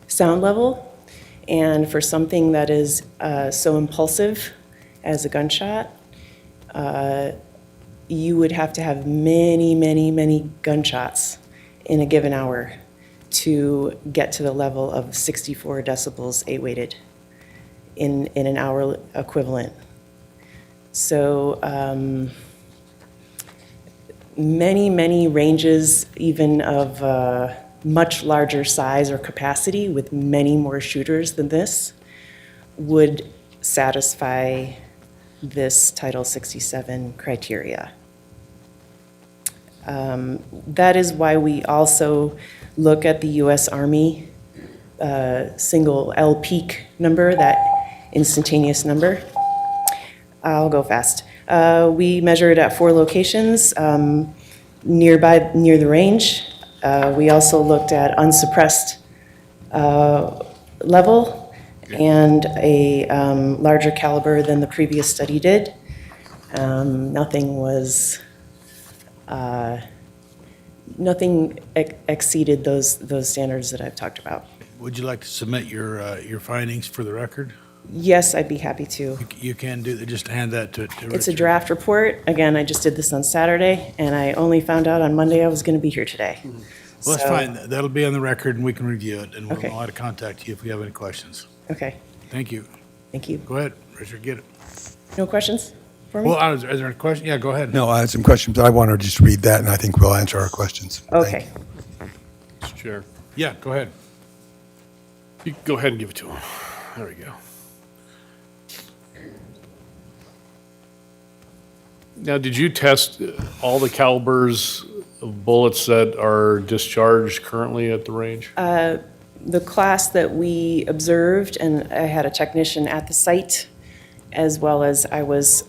sound level, and for something that is so impulsive as a gunshot, you would have to have many, many, many gunshots in a given hour to get to the level of 64 decibels 8-weighted in an hour equivalent. So many, many ranges, even of much larger size or capacity with many more shooters than this, would satisfy this Title 67 criteria. That is why we also look at the U.S. Army single L peak number, that instantaneous number. I'll go fast. We measured at 4 locations near the range. We also looked at unsuppressed level and a larger caliber than the previous study did. Nothing was, nothing exceeded those standards that I've talked about. Would you like to submit your findings for the record? Yes, I'd be happy to. You can do that, just hand that to It's a Richard. draft report. Again, I just did this on Saturday, and I only found out on Monday I was going to be here today. Well, that's So- fine. That'll be on the record, and we can review it, and we'll Okay. know how to contact you if we have any questions. Okay, Thank you. thank you. Go ahead, Richard, get it. No questions for me? Well, is there a question? Yeah, go ahead. No, I had some questions, but I want to just read that, and I think we'll answer our questions. Thank Okay. Mr. Chair. Yeah, go ahead. You can go ahead and give it to him. There we go. Now, did you test all the calibers of bullets that are discharged currently at the range? The class that we observed, and I had a technician at the site, as well as I was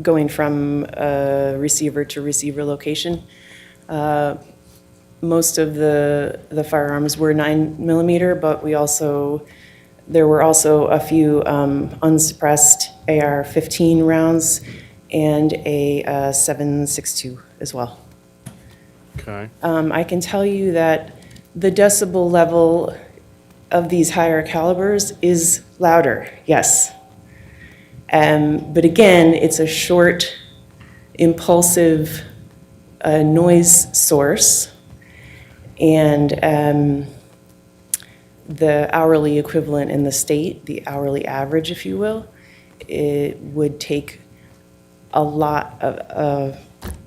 going from receiver to receiver location. Most of the firearms were 9mm, but there were also a few unsuppressed AR-15 rounds and a 7.62 as well. Okay. I can tell you that the decibel level of these higher calibers is louder, yes. But again, it's a short, impulsive noise source, and the hourly equivalent in the state, the hourly average, if you will, it would take a lot of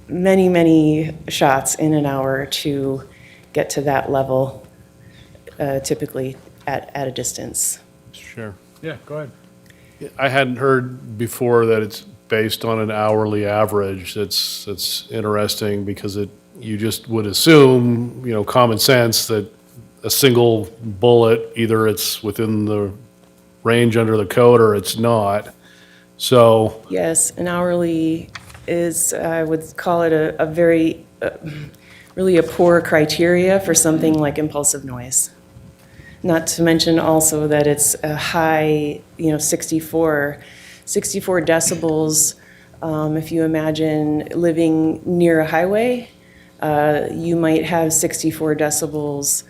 many, many shots in an hour to get to that level, typically at a distance. Sure. Yeah, go ahead. I hadn't heard before that it's based on an hourly average. That's interesting because you just would assume, common sense, that a single bullet, either it's within the range under the code or it's not. So, Yes, an hourly is, I would call it a very, really a poor criteria for something like impulsive noise. Not to mention also that it's a high, 64 decibels. If you imagine living near a highway, you might have 64 decibels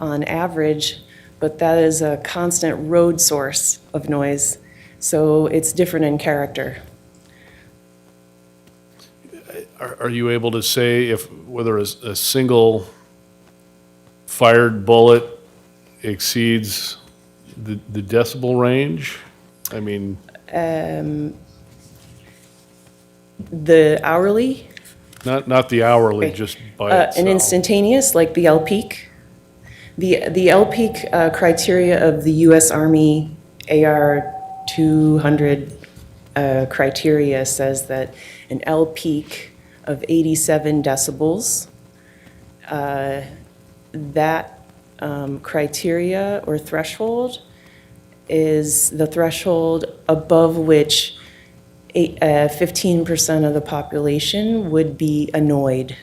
on average, but that is a constant road source of noise, so it's different in character. are you able to say whether a single fired bullet exceeds the decibel range? I mean, The hourly, not the hourly, Okay. just by itself. an instantaneous, like the L peak. The L peak criteria of the U.S. Army AR 200 criteria says that an L peak of 87 decibels, that criteria or threshold is the threshold above which 15% of the population would be annoyed.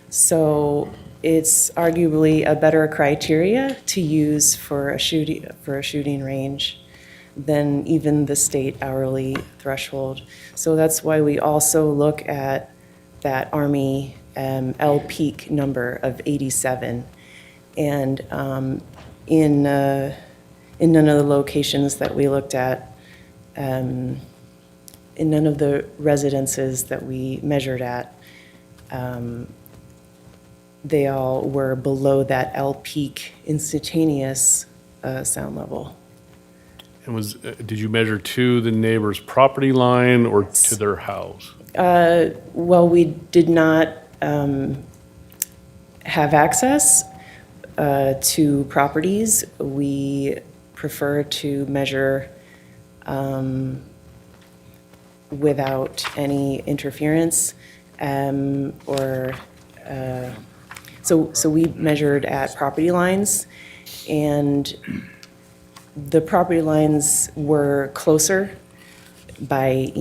So it's arguably a better criteria to use for a shooting range than even the state hourly threshold. So that's why we also look at that Army L peak number of 87. And in none of the locations that we looked at, in none of the residences that we measured at, they all were below that L peak instantaneous sound level. And did you measure to the neighbor's property line or to their house? Well, we did not have access to properties. We prefer to measure without any interference, so we measured at property lines, and the property lines were closer by,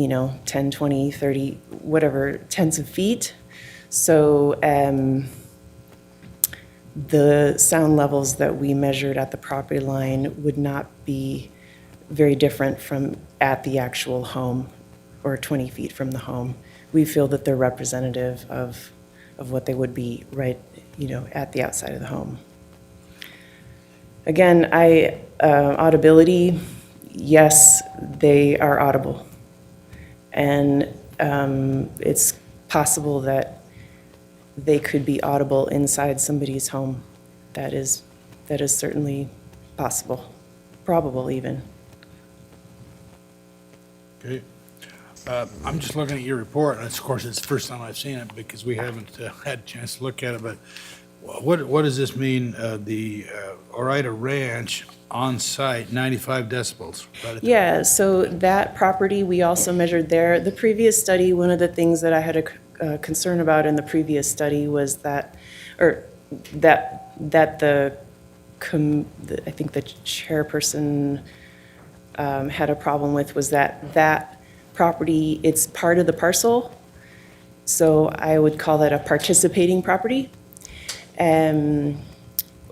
10, 20, 30, whatever, tens of feet. So the sound levels that we measured at the property line would not be very different from at the actual home or 20 feet from the home. We feel that they're representative of what they would be right, at the outside of the home. Again, audibility, yes, they are audible. And it's possible that they could be audible inside somebody's home. That is certainly possible, probable even. Okay. I'm just looking at your report, and of course, it's the first time I've seen it because we haven't had a chance to look at it, but what does this mean, the Ore-Ida Ranch on-site, 95 decibels? Yeah, so that property, we also measured there. The previous study, one of the things that I had a concern about in the previous study was that I think the chairperson had a problem with was that property, it's part of the parcel, so I would call that a participating property,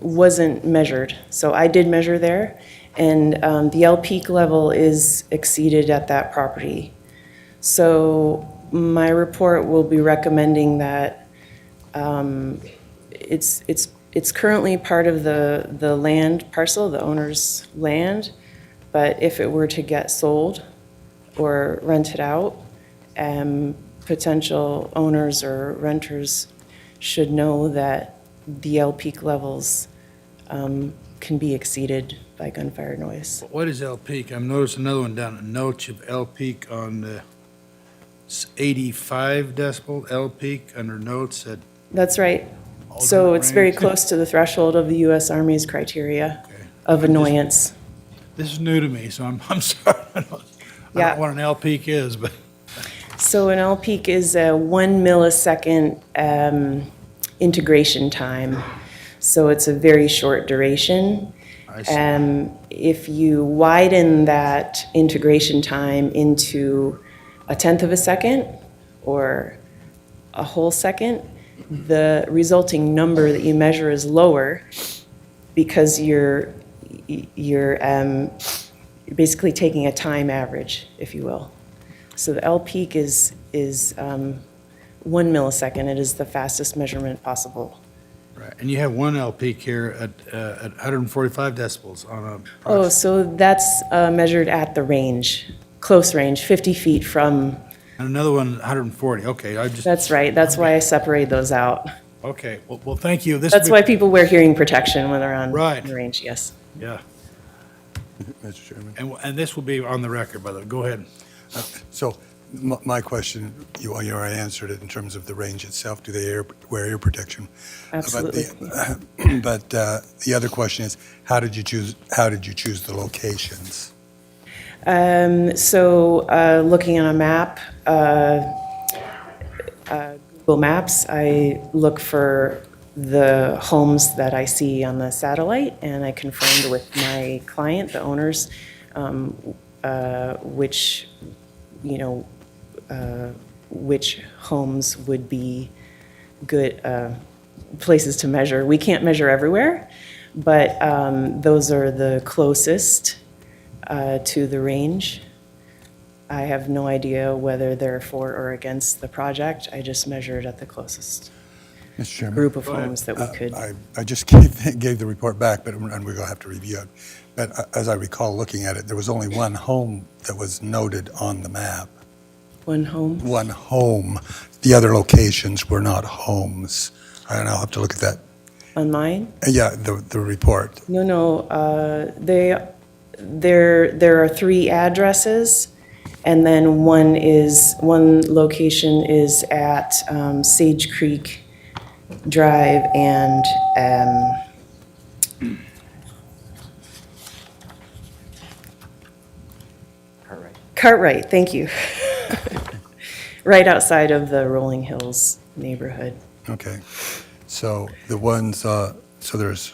wasn't measured. So I did measure there, and the L peak level is exceeded at that property. So my report will be recommending that it's currently part of the land parcel, the owner's land, but if it were to get sold or rented out, potential owners or renters should know that the L peak levels can be exceeded by gunfire noise. What is L peak? I've noticed another one down at Noche of L peak on the 85 decibel L peak under notes at. That's right. So it's very close to the threshold of the U.S. Army's criteria of annoyance. This is new to me, so I'm sorry. I don't know what an L peak is, but. So an L peak is a 1 millisecond integration time. So it's a very short duration. If you widen that integration time into a tenth of a second or a whole second, the resulting number that you measure is lower because you're basically taking a time average, if you will. So the L peak is 1 millisecond. It is the fastest measurement possible. Right, and you have one L peak here at 145 decibels on a. Oh, so that's measured at the range, close range, 50 feet from. And another one, 140, okay, That's right, that's why I separated those out. Okay, well, thank you. That's why people wear hearing protection when they're on Right. the range, yes. Yeah, Mr. Chairman. and this will be on the record, by the way, go ahead. So my question, you already answered it in terms of the range itself. Do they wear ear protection? Absolutely. But the other question is, how did you choose the locations? Looking on a map, Google Maps, I look for the homes that I see on the satellite, and I confirmed with my client, the owners, which homes would be good, places to measure. We can't measure everywhere, but those are the closest to the range. I have no idea whether they're for or against the project. I just measured at the closest Mr. Chairman? group of homes that we could. I just gave the report back, and we're going to have to review it. But as I recall looking at it, there was only one home that was noted on the map. One home? One home. The other locations were not homes. And I'll have to look at that. On mine? Yeah, the report. No, there are 3 addresses, and then one location is at Sage Creek Drive and Cartwright, thank you. Right outside of the Rolling Hills neighborhood. Okay. So the ones, so there's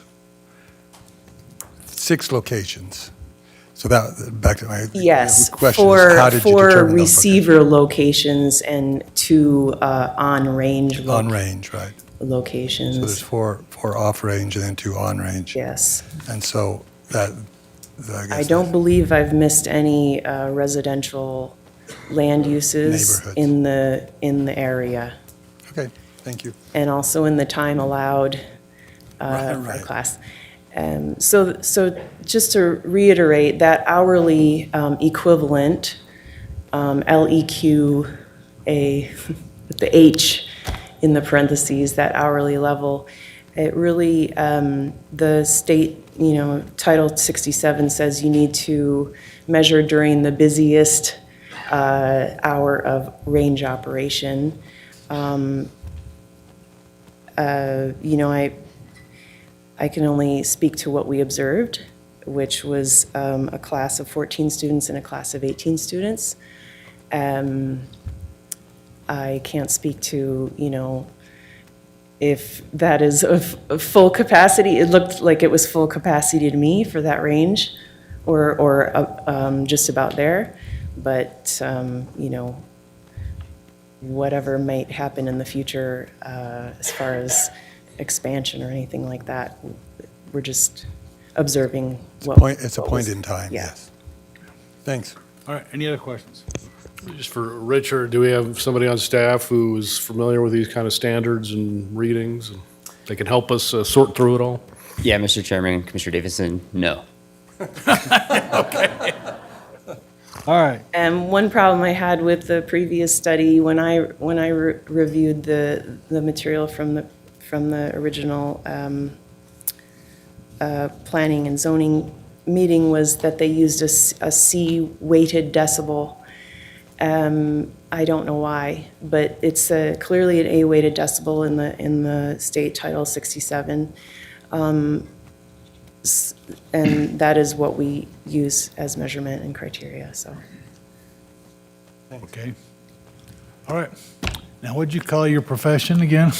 6 locations. So that, back to my Yes, question is, how did you for determine those receiver locations and 2 on-range on-range, right? locations. So there's 4 off-range and then 2 on-range. Yes. And so that, I don't believe I've missed any residential land uses in the area. Okay, thank you. And also in the time allowed for class. So just to reiterate, that hourly equivalent, LEQA, with the H in the parentheses, that hourly level, it really, the state, Title 67 says you need to measure during the busiest hour of range operation. I can only speak to what we observed, which was a class of 14 students and a class of 18 students. I can't speak to, if that is of full capacity. It looked like it was full capacity to me for that range, or just about there. But, whatever might happen in the future as far as expansion or anything like that, we're just observing It's a point in time, yeah. yes. Thanks. All right, any other questions? Just for Richard, do we have somebody on staff who is familiar with these kind of standards and readings? And they can help us sort through it all? Yeah, Mr. Chairman, Commissioner Davidson, no. Okay. All right. And one problem I had with the previous study, when I reviewed the material from the original planning and zoning meeting, was that they used a C-weighted decibel. I don't know why, but it's clearly an A-weighted decibel in the state Title 67. And that is what we use as measurement and criteria, so. Okay. All right. Now, what'd you call your profession again?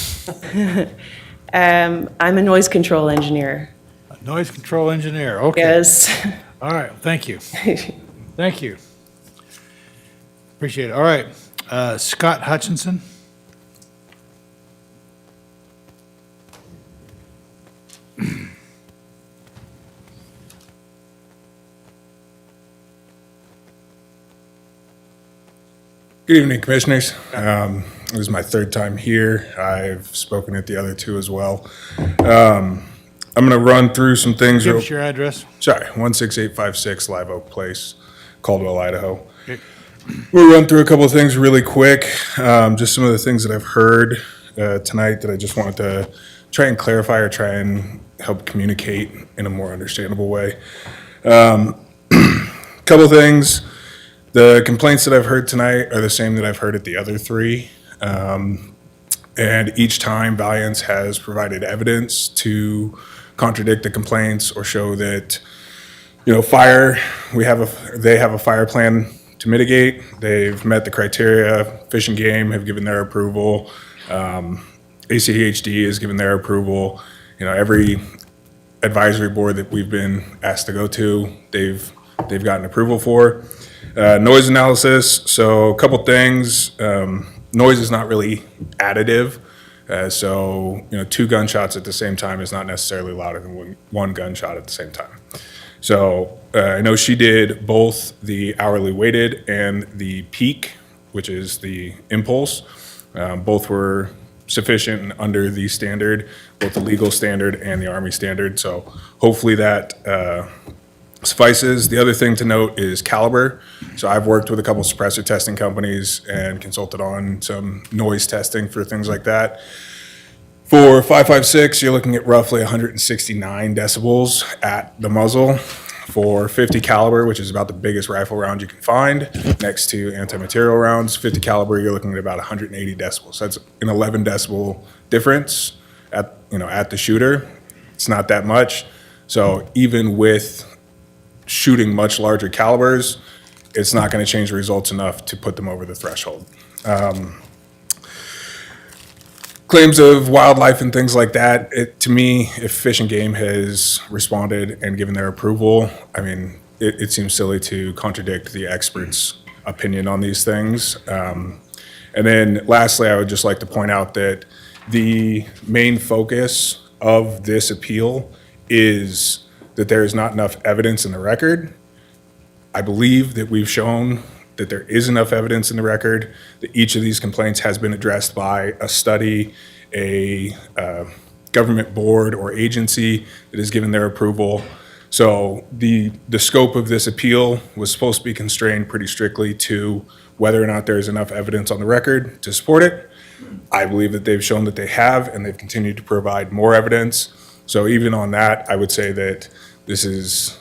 I'm a noise control engineer. A noise control engineer, okay. Yes. All right, thank you. Thank you. Appreciate it. All right, Scott Hutchinson. Good evening, Commissioners. This is my 3rd time here. I've spoken at the other 2 as well. I'm going to run through some things. Give us your address. Sorry, 16856 Live Oak Place, Caldwell, Idaho. Okay. We'll run through a couple of things really quick. Just some of the things that I've heard tonight that I just wanted to try and clarify or try and help communicate in a more understandable way. Couple things. The complaints that I've heard tonight are the same that I've heard at the other 3. And each time Valiance has provided evidence to contradict the complaints or show that, fire, they have a fire plan to mitigate. They've met the criteria. Fish and Game have given their approval. ACHD has given their approval. Every advisory board that we've been asked to go to, they've gotten approval for. Noise analysis, so a couple things. Noise is not really additive. So, 2 gunshots at the same time is not necessarily louder than one gunshot at the same time. So I know she did both the hourly weighted and the peak, which is the impulse. Both were sufficient and under the standard, both the legal standard and the Army standard. So hopefully that suffices. The other thing to note is caliber. So I've worked with a couple suppressor testing companies and consulted on some noise testing for things like that. For 5.56, you're looking at roughly 169 decibels at the muzzle. For 50 caliber, which is about the biggest rifle round you can find, next to anti-material rounds, 50 caliber, you're looking at about 180 decibels. So that's an 11 decibel difference at the shooter. It's not that much. So even with shooting much larger calibers, it's not going to change the results enough to put them over the threshold. Claims of wildlife and things like that, to me, if Fish and Game has responded and given their approval, I mean, it seems silly to contradict the expert's opinion on these things. And then lastly, I would just like to point out that the main focus of this appeal is that there is not enough evidence in the record. I believe that we've shown that there is enough evidence in the record, that each of these complaints has been addressed by a study, a government board or agency that has given their approval. So the scope of this appeal was supposed to be constrained pretty strictly to whether or not there is enough evidence on the record to support it. I believe that they've shown that they have, and they've continued to provide more evidence. So even on that, I would say that this is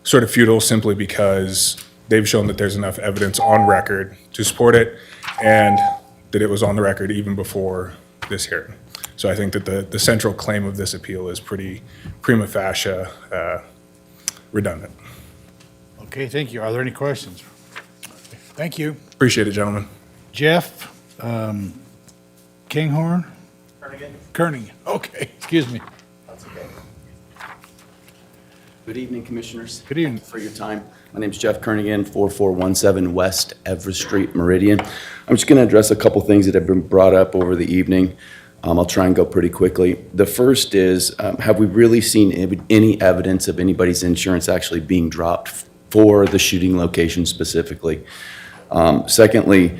sort of futile simply because they've shown that there's enough evidence on record to support it, and that it was on the record even before this hearing. So I think that the central claim of this appeal is pretty prima facie redundant. Okay, thank you. Are there any questions? Thank you. Appreciate it, gentlemen. Jeff, Kinghorn? Kernigan. Okay, excuse me. That's okay. Good evening, Commissioners. Good evening. Thank you for your time. My name's Jeff Kernigan, 4417 West Everest Street, Meridian. I'm just going to address a couple things that have been brought up over the evening. I'll try and go pretty quickly. The first is, have we really seen any evidence of anybody's insurance actually being dropped for the shooting location specifically? Secondly,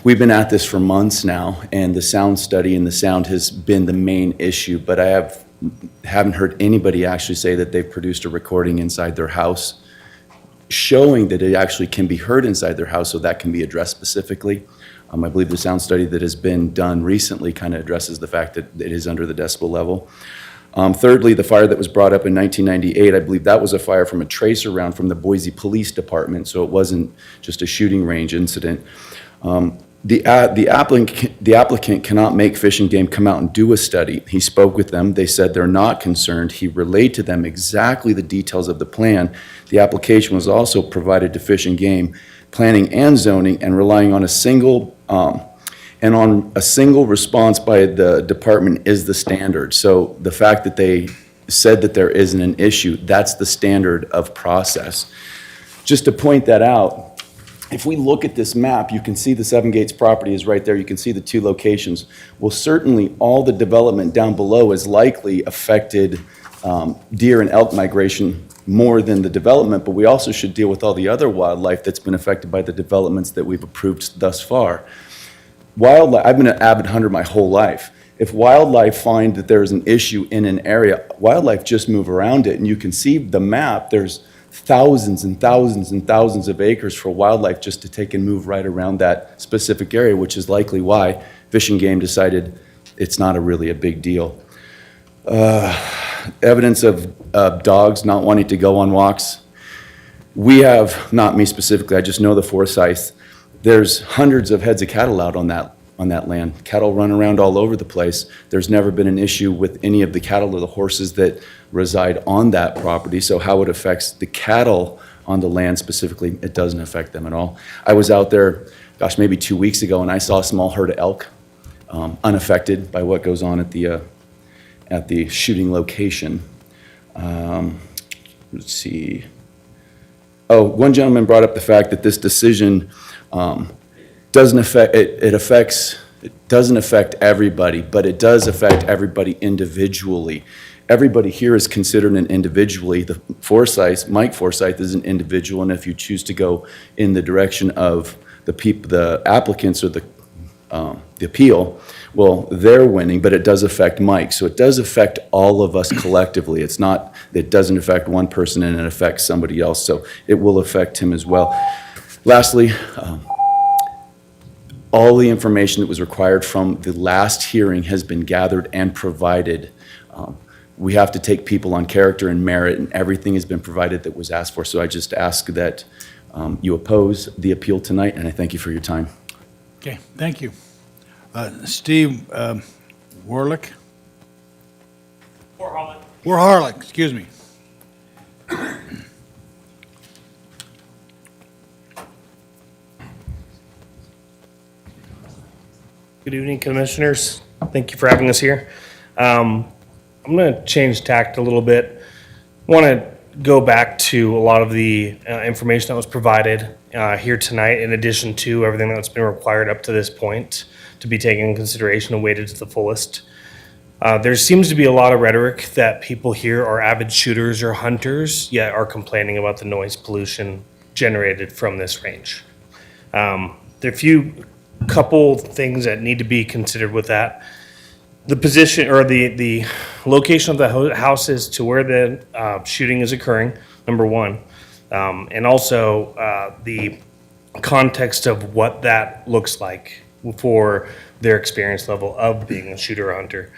we've been at this for months now, and the sound study and the sound has been the main issue, but I haven't heard anybody actually say that they've produced a recording inside their house showing that it actually can be heard inside their house, so that can be addressed specifically. I believe the sound study that has been done recently kind of addresses the fact that it is under the decibel level. Thirdly, the fire that was brought up in 1998, I believe that was a fire from a tracer round from the Boise Police Department, so it wasn't just a shooting range incident. The applicant cannot make Fish and Game come out and do a study. He spoke with them. They said they're not concerned. He relayed to them exactly the details of the plan. The application was also provided to Fish and Game, planning and zoning, and relying on a single response by the department is the standard. So the fact that they said that there isn't an issue, that's the standard of process. Just to point that out, if we look at this map, you can see the Seven Gates property is right there. You can see the 2 locations. Well, certainly all the development down below is likely affected deer and elk migration more than the development, but we also should deal with all the other wildlife that's been affected by the developments that we've approved thus far. Wildlife, I've been an avid hunter my whole life. If wildlife find that there's an issue in an area, wildlife just move around it, and you can see the map, there's thousands and thousands and thousands of acres for wildlife just to take and move right around that specific area, which is likely why Fish and Game decided it's not really a big deal. Evidence of dogs not wanting to go on walks. We have, not me specifically, I just know the Forsyth. There's hundreds of heads of cattle out on that land. Cattle run around all over the place. There's never been an issue with any of the cattle or the horses that reside on that property. So how it affects the cattle on the land specifically, it doesn't affect them at all. I was out there, gosh, maybe 2 weeks ago, and I saw a small herd of elk, unaffected by what goes on at the shooting location. Let's see. Oh, one gentleman brought up the fact that this decision doesn't affect, it affects It doesn't affect everybody, but it does affect everybody individually. Everybody here is considered an individually. Mike Forsyth is an individual, and if you choose to go in the direction of the applicants or the appeal, well, they're winning, but it does affect Mike. So it does affect all of us collectively. It's not, it doesn't affect one person and it affects somebody else, so it will affect him as well. Lastly, all the information that was required from the last hearing has been gathered and provided. We have to take people on character and merit, and everything has been provided that was asked for. So I just ask that you oppose the appeal tonight, and I thank you for your time. Okay, thank you. Steve Warlick? Warlick, excuse me. Good evening, Commissioners. Thank you for having us here. I'm going to change tact a little bit. I want to go back to a lot of the information that was provided here tonight, in addition to everything that's been required up to this point to be taken into consideration and weighted to the fullest. There seems to be a lot of rhetoric that people here are avid shooters or hunters, yet are complaining about the noise pollution generated from this range. There are a few couple things that need to be considered with that. The position or the location of the houses to where the shooting is occurring, number one, and also the context of what that looks like for their experience level of being a shooter or hunter.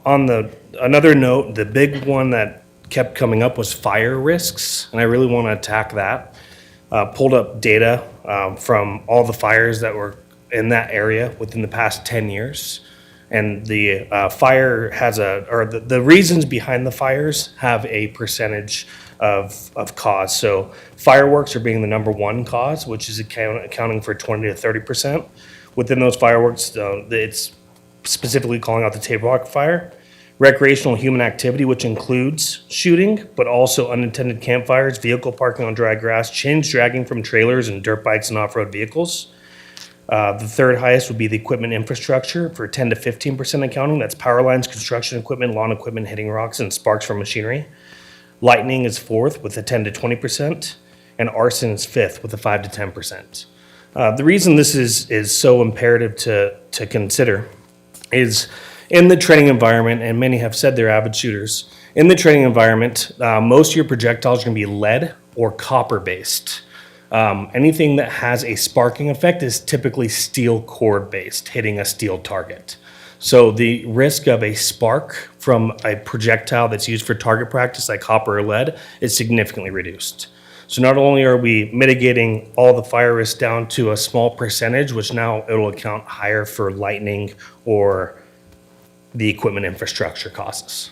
Another note, the big one that kept coming up was fire risks, and I really want to attack that. Pulled up data from all the fires that were in that area within the past 10 years. And the fire has the reasons behind the fires have a percentage of cause. So fireworks are being the number one cause, which is accounting for 20 to 30%. Within those fireworks, it's specifically calling out the Table Rock fire. Recreational human activity, which includes shooting, but also unintended campfires, vehicle parking on dry grass, chains dragging from trailers and dirt bikes and off-road vehicles. The third highest would be the equipment infrastructure for 10 to 15% accounting. That's power lines, construction equipment, lawn equipment hitting rocks, and sparks from machinery. Lightning is fourth with a 10 to 20%, and arson is fifth with a 5 to 10%. The reason this is so imperative to consider is in the training environment, and many have said they're avid shooters, in the training environment, most of your projectiles are going to be lead or copper based. Anything that has a sparking effect is typically steel cord based, hitting a steel target. So the risk of a spark from a projectile that's used for target practice like copper or lead is significantly reduced. So not only are we mitigating all the fire risk down to a small percentage, which now it'll account higher for lightning or the equipment infrastructure costs.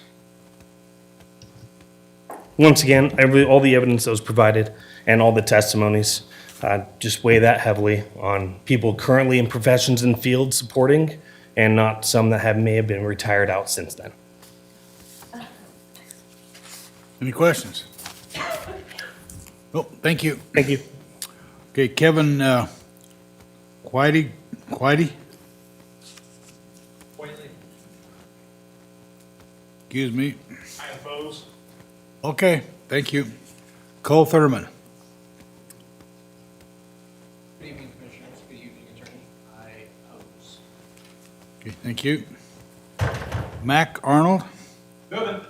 Once again, all the evidence that was provided and all the testimonies, just weigh that heavily on people currently in professions and fields supporting, and not some that may have been retired out since then. Any questions? Oh, thank you. Thank you. Okay, Kevin Whitey? Excuse me. I oppose. Okay, thank you. Cole Thurman. Good evening, Commissioners. Good evening, Attorney. I oppose. Okay, thank you. Mac Arnold? Moving.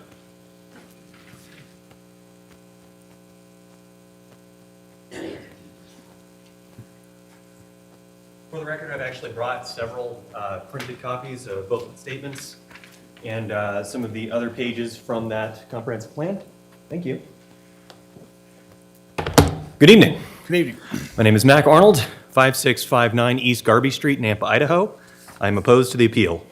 For the record, I've actually brought several printed copies of both statements and some of the other pages from that comprehensive plan. Thank you. Good evening. Good evening. My name is Mac Arnold, 5659 East Garby Street, Nampa, Idaho. I'm opposed to the appeal.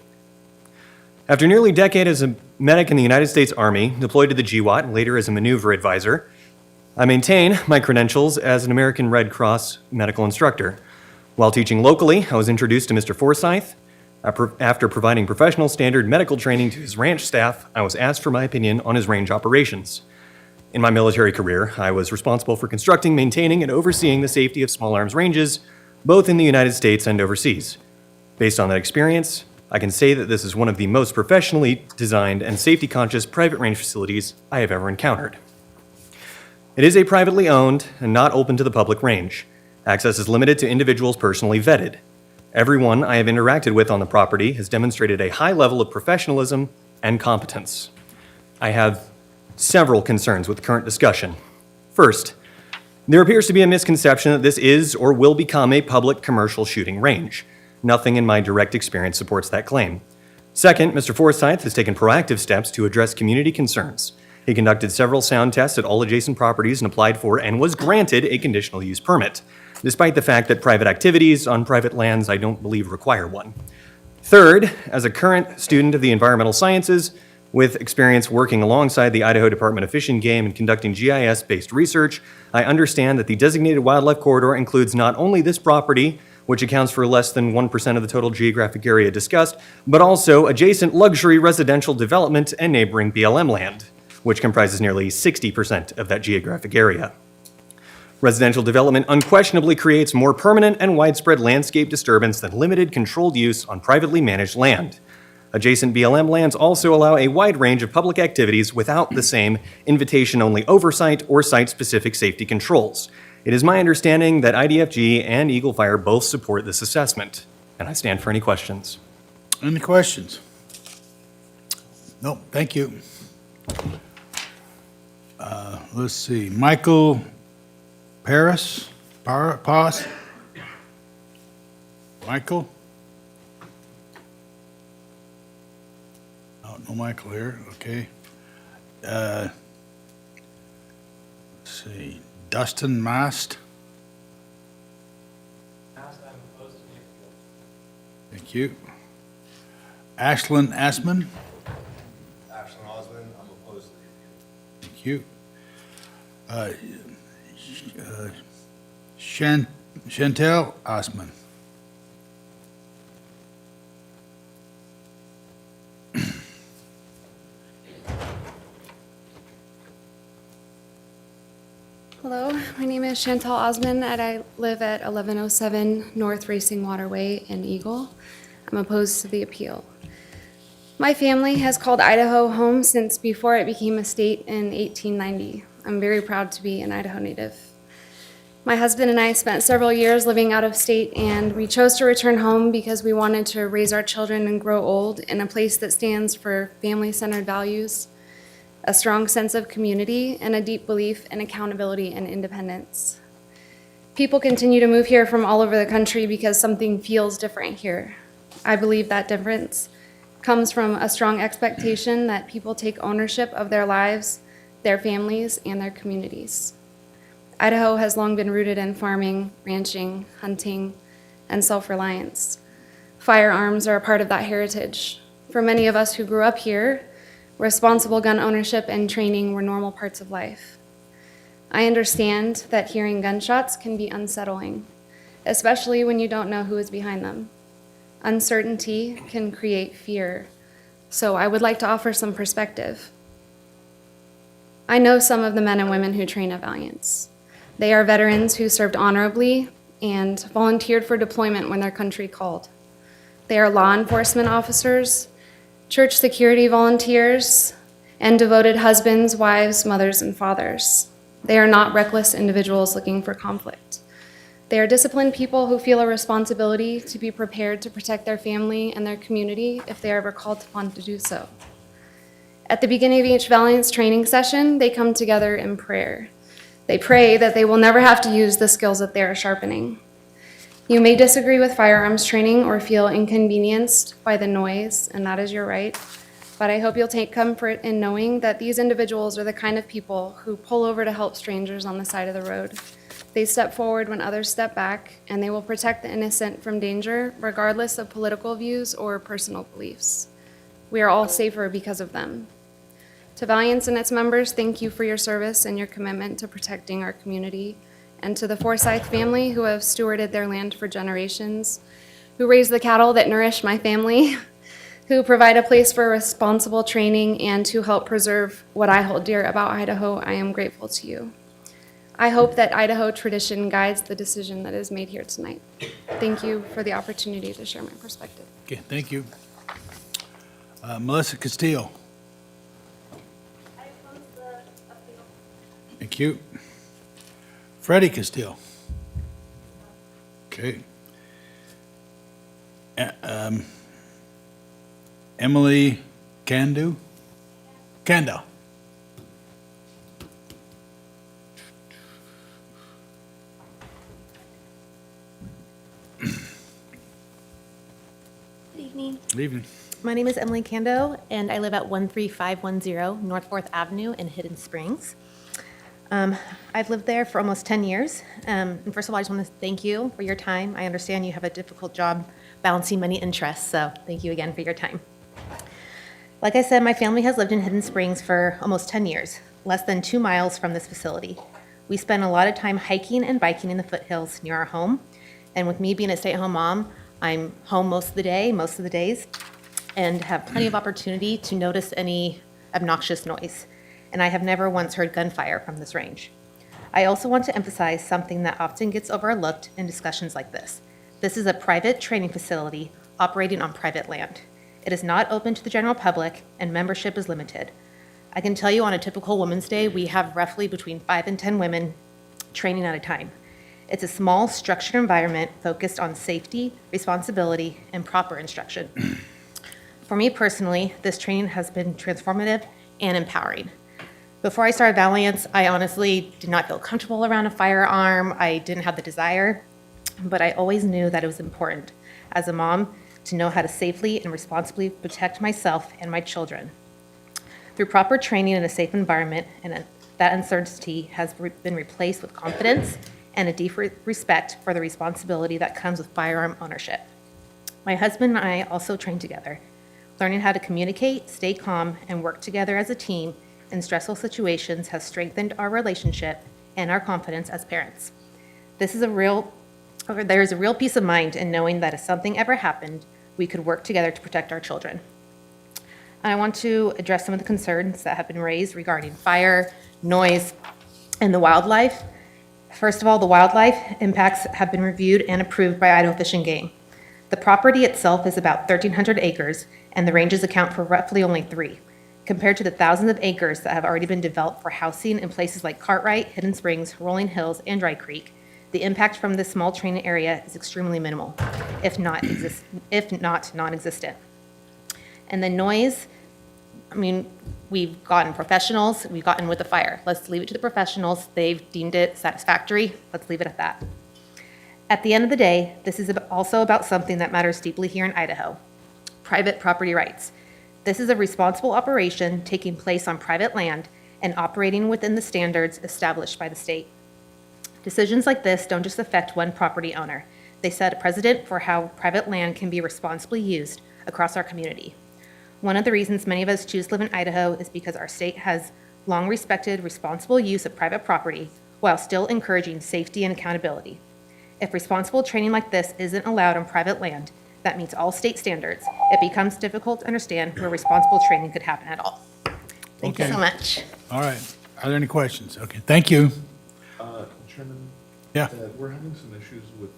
After nearly a decade as a medic in the United States Army, deployed to the GWAT and later as a maneuver advisor, I maintain my credentials as an American Red Cross medical instructor. While teaching locally, I was introduced to Mr. Forsyth. After providing professional standard medical training to his ranch staff, I was asked for my opinion on his range operations. In my military career, I was responsible for constructing, maintaining, and overseeing the safety of small arms ranges, both in the United States and overseas. Based on that experience, I can say that this is one of the most professionally designed and safety-conscious private range facilities I have ever encountered. It is a privately owned and not open to the public range. Access is limited to individuals personally vetted. Everyone I have interacted with on the property has demonstrated a high level of professionalism and competence. I have several concerns with the current discussion. First, there appears to be a misconception that this is or will become a public commercial shooting range. Nothing in my direct experience supports that claim. Second, Mr. Forsyth has taken proactive steps to address community concerns. He conducted several sound tests at all adjacent properties and applied for and was granted a conditional use permit, despite the fact that private activities on private lands I don't believe require one. Third, as a current student of the environmental sciences with experience working alongside the Idaho Department of Fish and Game and conducting GIS-based research, I understand that the designated wildlife corridor includes not only this property, which accounts for less than 1% of the total geographic area discussed, but also adjacent luxury residential development and neighboring BLM land, which comprises nearly 60% of that geographic area. Residential development unquestionably creates more permanent and widespread landscape disturbance than limited controlled use on privately managed land. Adjacent BLM lands also allow a wide range of public activities without the same invitation-only oversight or site-specific safety controls. It is my understanding that IDFG and Eagle Fire both support this assessment, and I stand for any questions. Any questions? No, thank you. Let's see, Michael Paris? Michael? No Michael here, okay. Let's see, Dustin Mast? Thank you. Ashlyn Asman? Ashlyn Osmond, I'm opposed to the appeal. Thank you. Chantel Osman? Hello, my name is Chantal Osmond, and I live at 1107 North Racing Waterway in Eagle. I'm opposed to the appeal. My family has called Idaho home since before it became a state in 1890. I'm very proud to be an Idaho native. My husband and I spent several years living out of state, and we chose to return home because we wanted to raise our children and grow old in a place that stands for family-centered values, a strong sense of community, and a deep belief in accountability and independence. People continue to move here from all over the country because something feels different here. I believe that difference comes from a strong expectation that people take ownership of their lives, their families, and their communities. Idaho has long been rooted in farming, ranching, hunting, and self-reliance. Firearms are a part of that heritage. For many of us who grew up here, responsible gun ownership and training were normal parts of life. I understand that hearing gunshots can be unsettling, especially when you don't know who is behind them. Uncertainty can create fear, so I would like to offer some perspective. I know some of the men and women who train at Valiance. They are veterans who served honorably and volunteered for deployment when their country called. They are law enforcement officers, church security volunteers, and devoted husbands, wives, mothers, and fathers. They are not reckless individuals looking for conflict. They are disciplined people who feel a responsibility to be prepared to protect their family and their community if they are ever called upon to do so. At the beginning of each Valiance training session, they come together in prayer. They pray that they will never have to use the skills that they are sharpening. You may disagree with firearms training or feel inconvenienced by the noise, and that is your right, but I hope you'll take comfort in knowing that these individuals are the kind of people who pull over to help strangers on the side of the road. They step forward when others step back, and they will protect the innocent from danger, regardless of political views or personal beliefs. We are all safer because of them. To Valiance and its members, thank you for your service and your commitment to protecting our community. And to the Forsyth family who have stewarded their land for generations, who raise the cattle that nourish my family, who provide a place for responsible training, and who help preserve what I hold dear about Idaho, I am grateful to you. I hope that Idaho tradition guides the decision that is made here tonight. Thank you for the opportunity to share my perspective. Okay, thank you. Melissa Castillo. Thank you. Freddie Castillo. Okay. Emily Cando. Good evening. Good evening. My name is Emily Cando, and I live at 13510 North 4th Avenue in Hidden Springs. I've lived there for almost 10 years. And first of all, I just want to thank you for your time. I understand you have a difficult job balancing many interests, so thank you again for your time. Like I said, my family has lived in Hidden Springs for almost 10 years, less than 2 miles from this facility. We spend a lot of time hiking and biking in the foothills near our home. And with me being a stay-at-home mom, I'm home most of the days, and have plenty of opportunity to notice any obnoxious noise. And I have never once heard gunfire from this range. I also want to emphasize something that often gets overlooked in discussions like this. This is a private training facility operating on private land. It is not open to the general public, and membership is limited. I can tell you on a typical Women's Day, we have roughly between 5 and 10 women training at a time. It's a small, structured environment focused on safety, responsibility, and proper instruction. For me personally, this training has been transformative and empowering. Before I started Valiance, I honestly did not feel comfortable around a firearm. I didn't have the desire, but I always knew that it was important as a mom to know how to safely and responsibly protect myself and my children. Through proper training in a safe environment, and that uncertainty has been replaced with confidence and a deep respect for the responsibility that comes with firearm ownership. My husband and I also trained together. Learning how to communicate, stay calm, and work together as a team in stressful situations has strengthened our relationship and our confidence as parents. There is a real peace of mind in knowing that if something ever happened, we could work together to protect our children. I want to address some of the concerns that have been raised regarding fire, noise, and the wildlife. First of all, the wildlife impacts have been reviewed and approved by Idaho Fish and Game. The property itself is about 1,300 acres, and the ranges account for roughly only 3. Compared to the thousands of acres that have already been developed for housing in places like Cartwright, Hidden Springs, Rolling Hills, and Dry Creek, the impact from this small training area is extremely minimal, if not non-existent. And the noise, I mean, we've gotten professionals, we've gotten with the fire. Let's leave it to the professionals. They've deemed it satisfactory. Let's leave it at that. At the end of the day, this is also about something that matters deeply here in Idaho, private property rights. This is a responsible operation taking place on private land and operating within the standards established by the state. Decisions like this don't just affect one property owner. They set a precedent for how private land can be responsibly used across our community. One of the reasons many of us choose to live in Idaho is because our state has long respected responsible use of private property while still encouraging safety and accountability. If responsible training like this isn't allowed on private land that meets all state standards, it becomes difficult to understand where responsible training could happen at all. Thank you so much. All right. Are there any questions? Okay, thank you. Chairman? Yeah. We're having some issues with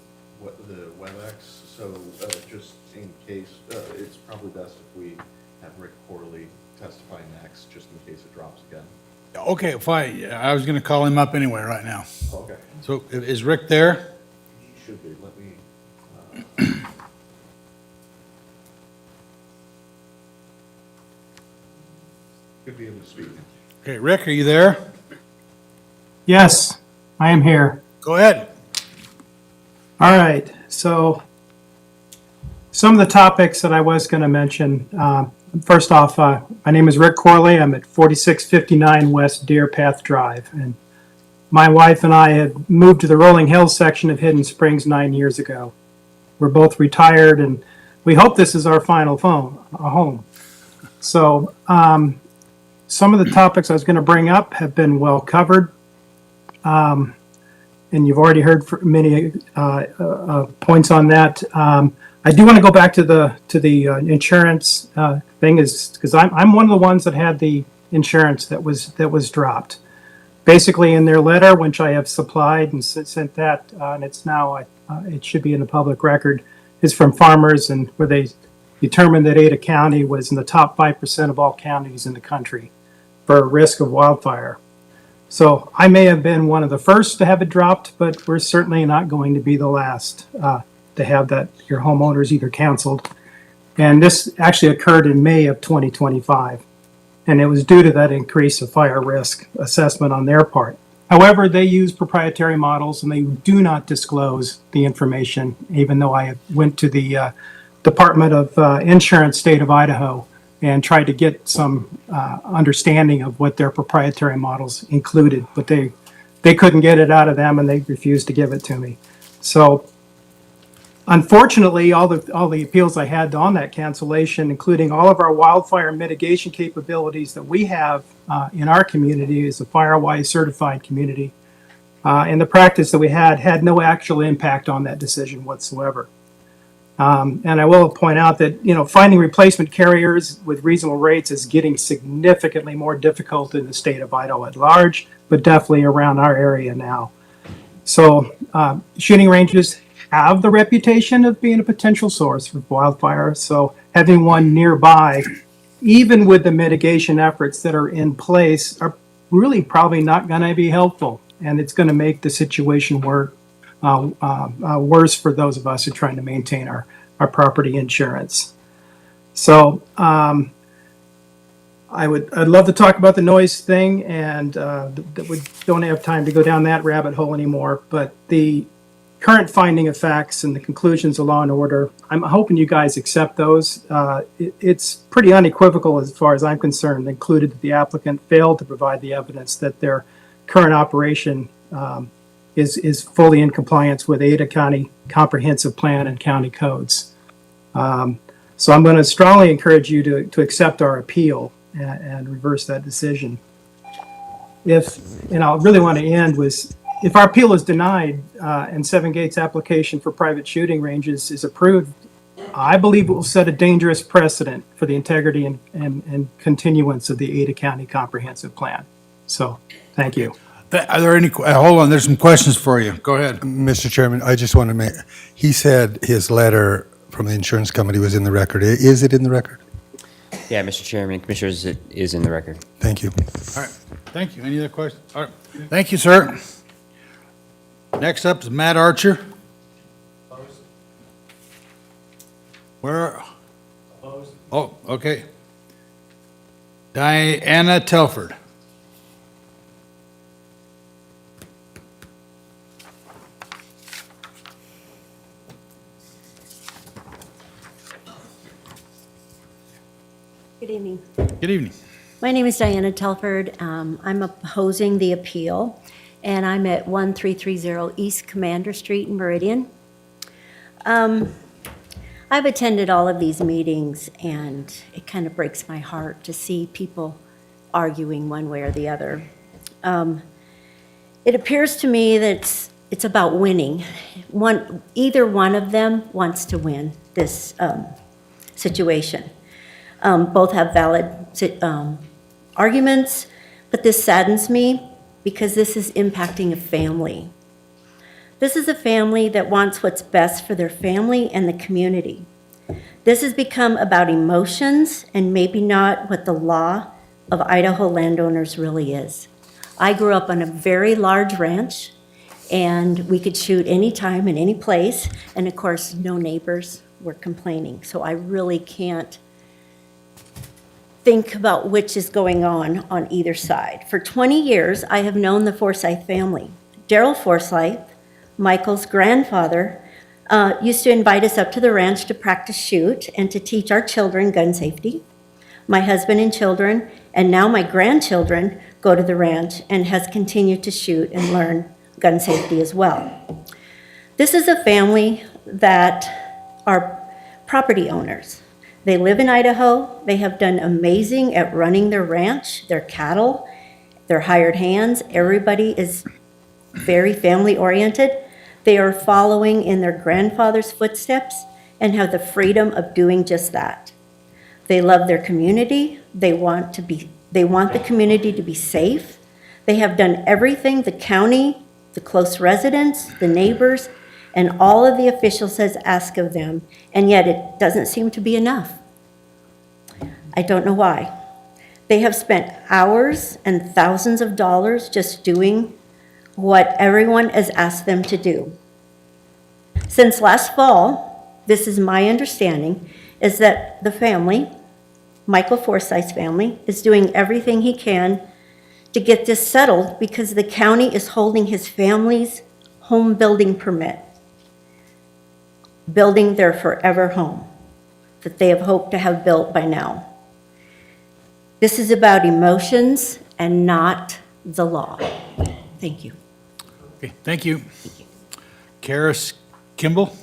the WebEx, so just in case, it's probably best if we have Rick Corley testify next, just in case it drops again. Okay, fine. I was going to call him up anyway right now. Okay. So is Rick there? He should be. Let me... Could be able to speak. Okay, Rick, are you there? Yes, I am here. Go ahead. All right, so some of the topics that I was going to mention. First off, my name is Rick Corley. I'm at 4659 West Deer Path Drive. And my wife and I had moved to the Rolling Hills section of Hidden Springs 9 years ago. We're both retired, and we hope this is our final home. So some of the topics I was going to bring up have been well covered. And you've already heard many points on that. I do want to go back to the insurance thing, is because I'm one of the ones that had the insurance that was dropped. Basically, in their letter, which I have supplied and sent that, and it's now, it should be in the public record, is from farmers, and where they determined that Ada County was in the top 5% of all counties in the country for risk of wildfire. So I may have been one of the first to have it dropped, but we're certainly not going to be the last to have that, your homeowners either canceled. And this actually occurred in May of 2025. And it was due to that increase of fire risk assessment on their part. However, they use proprietary models and they do not disclose the information, even though I went to the Department of Insurance, State of Idaho, and tried to get some understanding of what their proprietary models included, but they couldn't get it out of them and they refused to give it to me. So unfortunately, all the appeals I had on that cancellation, including all of our wildfire mitigation capabilities that we have in our community as a FireWise certified community, and the practice that we had no actual impact on that decision whatsoever. And I will point out that, finding replacement carriers with reasonable rates is getting significantly more difficult in the state of Idaho at large, but definitely around our area now. So shooting ranges have the reputation of being a potential source for wildfire. So having one nearby, even with the mitigation efforts that are in place, are really probably not going to be helpful. And it's going to make the situation worse for those of us who are trying to maintain our property insurance. So I'd love to talk about the noise thing, and we don't have time to go down that rabbit hole anymore. But the current finding of facts and the conclusions of law and order, I'm hoping you guys accept those. It's pretty unequivocal as far as I'm concerned, included that the applicant failed to provide the evidence that their current operation is fully in compliance with Ada County Comprehensive Plan and county codes. So I'm going to strongly encourage you to accept our appeal and reverse that decision. And I really want to end with, if our appeal is denied and Seven Gates' application for private shooting ranges is approved, I believe it will set a dangerous precedent for the integrity and continuance of the Ada County Comprehensive Plan. So, thank you. Are there any, hold on, there's some questions for you. Go ahead. Mr. Chairman, I just want to make, he said his letter from the insurance company was in the record. Is it in the record? Yeah, Mr. Chairman, Commissioners, it is in the record. Thank you. All right, thank you. Any other questions? All right, thank you, sir. Next up is Matt Archer. Where? Opposed. Oh, okay. Diana Telford. Good evening. Good evening. My name is Diana Telford. I'm opposing the appeal, and I'm at 1330 East Commander Street in Meridian. I've attended all of these meetings, and it kind of breaks my heart to see people arguing one way or the other. It appears to me that it's about winning. Either one of them wants to win this situation. Both have valid arguments, but this saddens me because this is impacting a family. This is a family that wants what's best for their family and the community. This has become about emotions and maybe not what the law of Idaho landowners really is. I grew up on a very large ranch, and we could shoot anytime in any place, and of course, no neighbors were complaining. So I really can't think about which is going on either side. For 20 years, I have known the Forsyth family. Daryl Forsyth, Michael's grandfather, used to invite us up to the ranch to practice shoot and to teach our children gun safety. My husband and children, and now my grandchildren, go to the ranch and has continued to shoot and learn gun safety as well. This is a family that are property owners. They live in Idaho. They have done amazing at running their ranch, their cattle, their hired hands. Everybody is very family-oriented. They are following in their grandfather's footsteps and have the freedom of doing just that. They love their community. They want the community to be safe. They have done everything the county, the close residents, the neighbors, and all of the officials has asked of them, and yet it doesn't seem to be enough. I don't know why. They have spent hours and thousands of dollars just doing what everyone has asked them to do. Since last fall, this is my understanding, is that the family, Michael Forsythe's family, is doing everything he can to get this settled because the county is holding his family's home building permit, building their forever home that they have hoped to have built by now. This is about emotions and not the law. Thank you. Okay, thank you. Karis Kimball?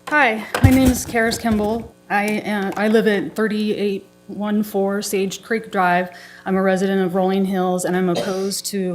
Hi, my name is Karis Kimball. I live at 3814 Sage Creek Drive. I'm a resident of Rolling Hills, and I'm opposed to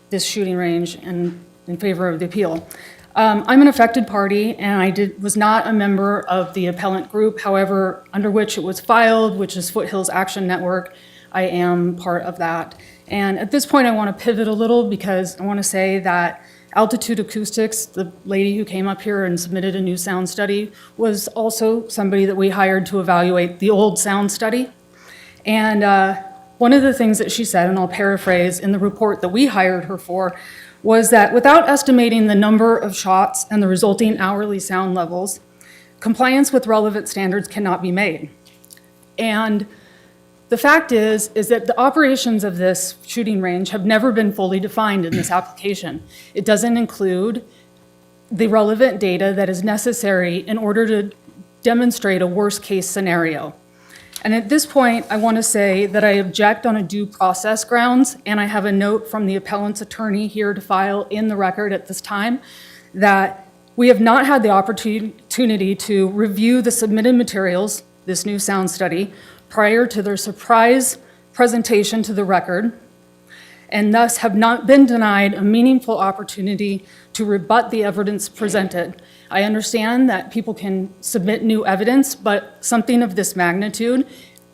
this shooting range and in favor of the appeal. I'm an affected party, and I was not a member of the appellant group. However, under which it was filed, which is Foothills Action Network, I am part of that. And at this point, I want to pivot a little because I want to say that Altitude Acoustics, the lady who came up here and submitted a new sound study, was also somebody that we hired to evaluate the old sound study. And one of the things that she said, and I'll paraphrase, in the report that we hired her for, was that without estimating the number of shots and the resulting hourly sound levels, compliance with relevant standards cannot be made. And the fact is that the operations of this shooting range have never been fully defined in this application. It doesn't include the relevant data that is necessary in order to demonstrate a worst-case scenario. And at this point, I want to say that I object on a due process grounds, and I have a note from the appellant's attorney here to file in the record at this time that we have not had the opportunity to review the submitted materials, this new sound study, prior to their surprise presentation to the record, and thus have not been denied a meaningful opportunity to rebut the evidence presented. I understand that people can submit new evidence, but something of this magnitude,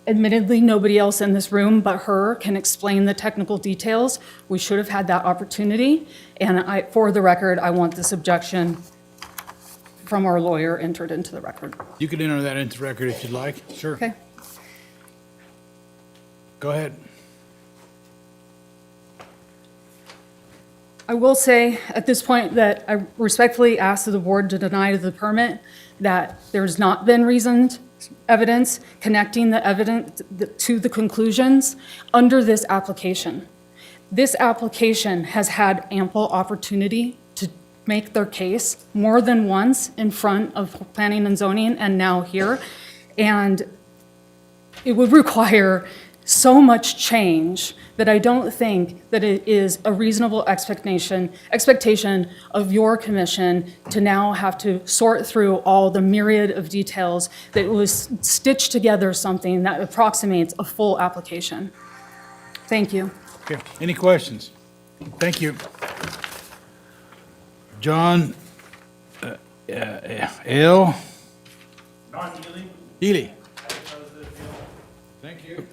admittedly, nobody else in this room but her can explain the technical details. We should have had that opportunity, and for the record, I want this objection from our lawyer entered into the record. You can enter that into the record if you'd like. Sure. Okay. Go ahead. I will say at this point that I respectfully ask the board to deny the permit, that there's not been reasoned evidence connecting the evidence to the conclusions under this application. This application has had ample opportunity to make their case more than once in front of planning and zoning and now here. And it would require so much change that I don't think that it is a reasonable expectation of your commission to now have to sort through all the myriad of details that was stitched together something that approximates a full application. Thank you. Okay, any questions? Thank you. John L. Ely. Thank you.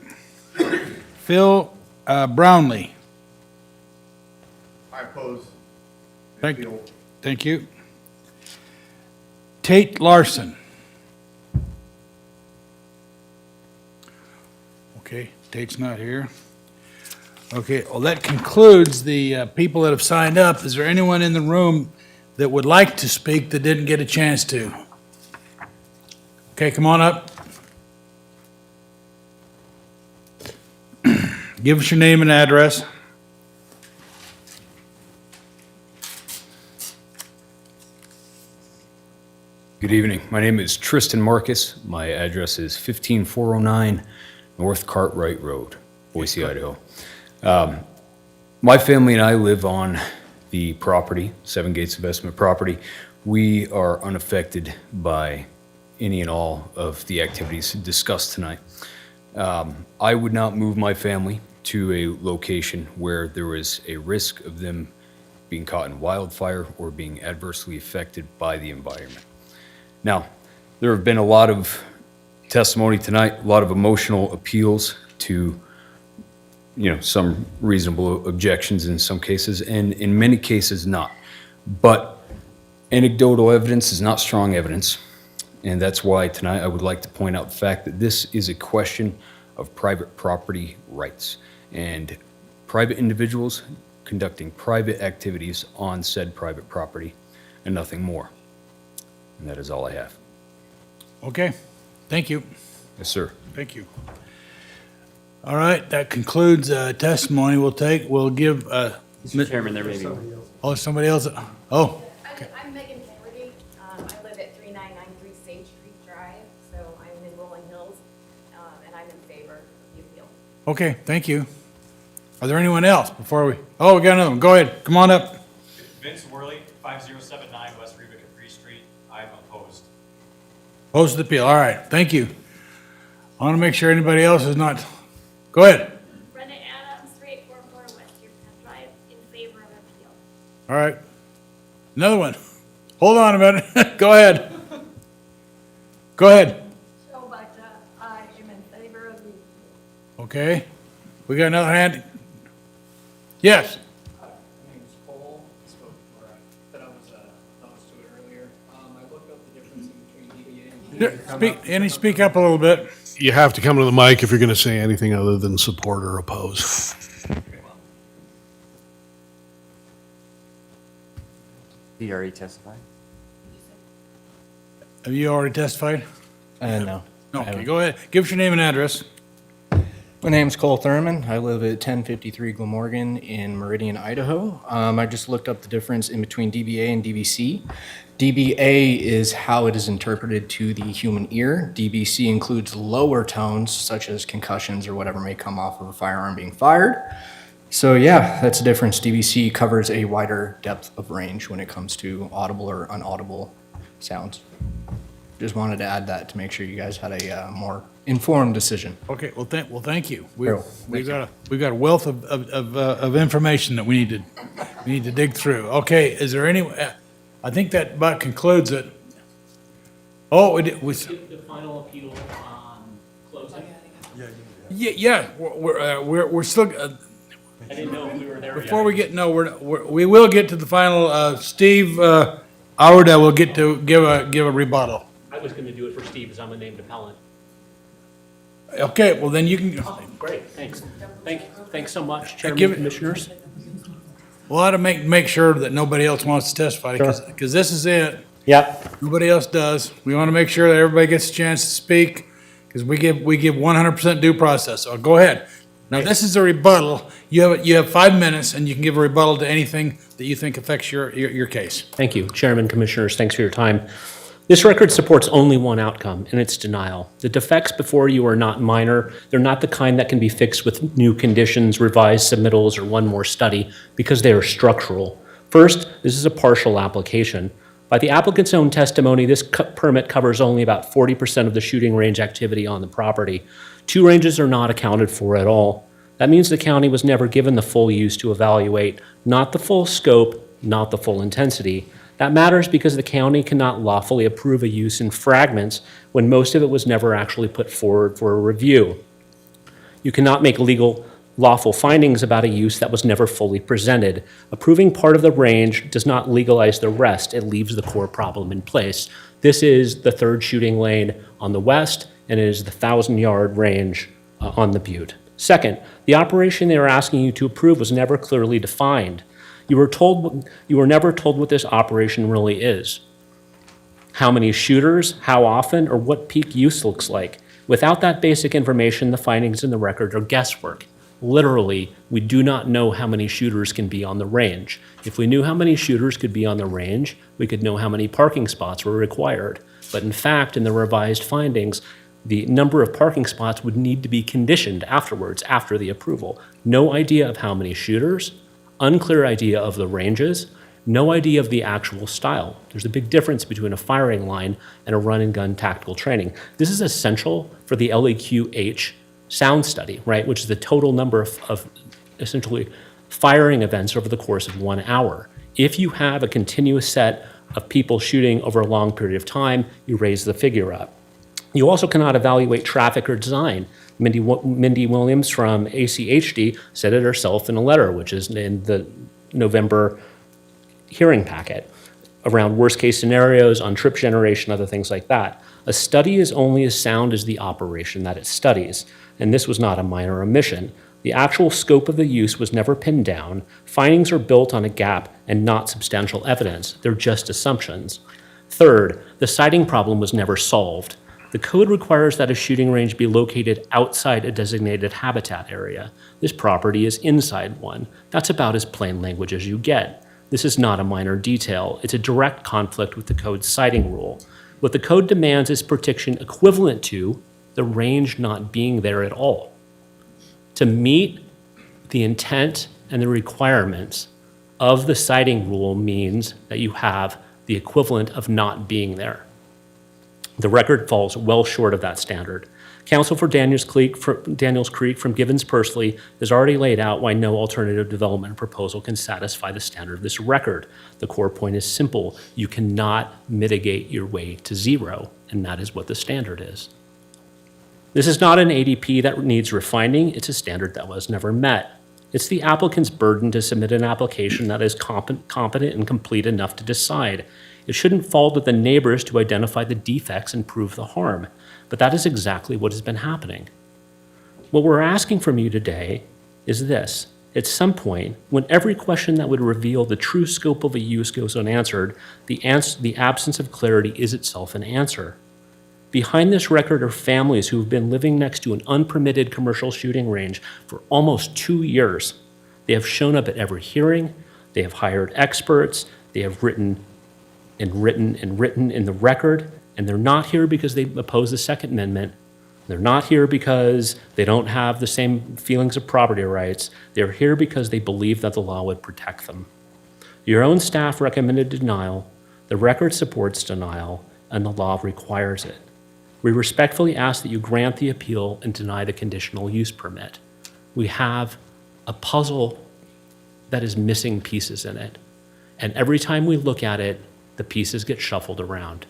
Phil Brownlee. I oppose. Thank you. Thank you. Tate Larson. Okay, Tate's not here. Okay, well, that concludes the people that have signed up. Is there anyone in the room that would like to speak that didn't get a chance to? Okay, come on up. Give us your name and address. Good evening. My name is Tristan Marcus. My address is 15409 North Cartwright Road, Boise, Idaho. My family and I live on the property, Seven Gates Investment property. We are unaffected by any and all of the activities discussed tonight. I would not move my family to a location where there was a risk of them being caught in wildfire or being adversely affected by the environment. Now, There have been a lot of testimony tonight, a lot of emotional appeals to, some reasonable objections in some cases, and in many cases not. But anecdotal evidence is not strong evidence, and that's why tonight I would like to point out the fact that this is a question of private property rights and private individuals conducting private activities on said private property and nothing more. And that is all I have. Okay, thank you. Yes, sir. Thank you. All right, that concludes testimony we'll give. Mr. Chairman, there may be one. Oh, somebody else? Oh, I'm Megan Kennedy. I live at 3993 Sage Creek Drive, so I'm in Rolling Hills, and I'm in favor of the appeal. okay, thank you. Are there anyone else before we? Oh, we got another one. Go ahead, come on up. Vince Worley, 5079 West Reba Capri Street. I'm opposed. Opposed to the appeal. All right, thank you. I want to make sure anybody else is not. Go ahead. Brenda Adams, 3844 West Deerpath Drive, in favor of appeal. All right. Another one. Hold on a minute. Go ahead. Go ahead. Joe Butta, I am in favor of the appeal. Okay. We got another hand. Yes. My name is Cole. I spoke before that I was opposed to it earlier. I looked up the difference between DBA and Speak up a little bit. You have to come to the mic if you're going to say anything other than support or oppose. He already testified? Have you already testified? No. No, okay, go ahead. Give us your name and address. My name's Cole Thurman. I live at 1053 Glamorgan in Meridian, Idaho. I just looked up the difference in between DBA and DVC. DBA is how it is interpreted to the human ear. DVC includes lower tones, such as concussions or whatever may come off of a firearm being fired. So yeah, that's the difference. DVC covers a wider depth of range when it comes to audible or unaudible sounds. Just wanted to add that to make sure you guys had a more informed decision. Okay, well, thank you. Sure. We've got a wealth of information that we need to dig through. Okay, is there any? I think that about concludes it. Oh, it was. The final appeal on closing? Yeah, we're still. I didn't know if we were there yet. Before we get we will get to the final. Steve Auerda will get to give a rebuttal. I was going to do it for Steve as I'm a named appellant. Okay, well then you can. Great, thanks. Thanks so much, Chairman give and it- Commissioners. We'll have to make sure that nobody else wants to testify, because this is it. Yep. Nobody else does. We want to make sure that everybody gets a chance to speak, because we give 100% due process. So go ahead. Now, this is a rebuttal. You have 5 minutes, and you can give a rebuttal to anything that you think affects your case. Thank you, Chairman, Commissioners. Thanks for your time. This record supports only one outcome, and it's denial. The defects before you are not minor. They're not the kind that can be fixed with new conditions, revised submittals, or one more study, because they are structural. First, this is a partial application. By the applicant's own testimony, this permit covers only about 40% of the shooting range activity on the property. 2 ranges are not accounted for at all. That means the county was never given the full use to evaluate, not the full scope, not the full intensity. That matters because the county cannot lawfully approve a use in fragments when most of it was never actually put forward for a review. You cannot make legal, lawful findings about a use that was never fully presented. Approving part of the range does not legalize the rest. It leaves the core problem in place. This is the 3rd shooting lane on the west, and it is the 1,000-yard range on the butte. Second, the operation they are asking you to approve was never clearly defined. You were never told what this operation really is. How many shooters, how often, or what peak use looks like. Without that basic information, the findings in the record are guesswork. Literally, we do not know how many shooters can be on the range. If we knew how many shooters could be on the range, we could know how many parking spots were required. But in fact, in the revised findings, the number of parking spots would need to be conditioned afterwards, after the approval. No idea of how many shooters, unclear idea of the ranges, no idea of the actual style. There's a big difference between a firing line and a run and gun tactical training. This is essential for the LEQH sound study, right, which is the total number of essentially firing events over the course of 1 hour. If you have a continuous set of people shooting over a long period of time, you raise the figure up. You also cannot evaluate traffic or design. Mindy Williams from ACHD said it herself in a letter, which is in the November hearing packet, around worst-case scenarios, on trip generation, other things like that. A study is only as sound as the operation that it studies, and this was not a minor omission. The actual scope of the use was never pinned down. Findings are built on a gap and not substantial evidence. They're just assumptions. Third, the sighting problem was never solved. The code requires that a shooting range be located outside a designated habitat area. This property is inside one. That's about as plain language as you get. This is not a minor detail. It's a direct conflict with the code's sighting rule. What the code demands is protection equivalent to the range not being there at all. To meet the intent and the requirements of the sighting rule means that you have the equivalent of not being there. The record falls well short of that standard. Counsel for Daniels Creek from Givens Pursley has already laid out why no alternative development proposal can satisfy the standard of this record. The core point is simple. You cannot mitigate your way to zero, and that is what the standard is. This is not an ADP that needs refining. It's a standard that was never met. It's the applicant's burden to submit an application that is competent and complete enough to decide. It shouldn't fall to the neighbors to identify the defects and prove the harm, but that is exactly what has been happening. What we're asking from you today is this. At some point, when every question that would reveal the true scope of a use goes unanswered, the absence of clarity is itself an answer. Behind this record are families who have been living next to an unpermitted commercial shooting range for almost 2 years. They have shown up at every hearing. They have hired experts. They have written in the record, and they're not here because they oppose the Second Amendment. They're not here because they don't have the same feelings of property rights. They're here because they believe that the law would protect them. Your own staff recommended denial. The record supports denial, and the law requires it. We respectfully ask that you grant the appeal and deny the conditional use permit. We have a puzzle that is missing pieces in it, and every time we look at it, the pieces get shuffled around.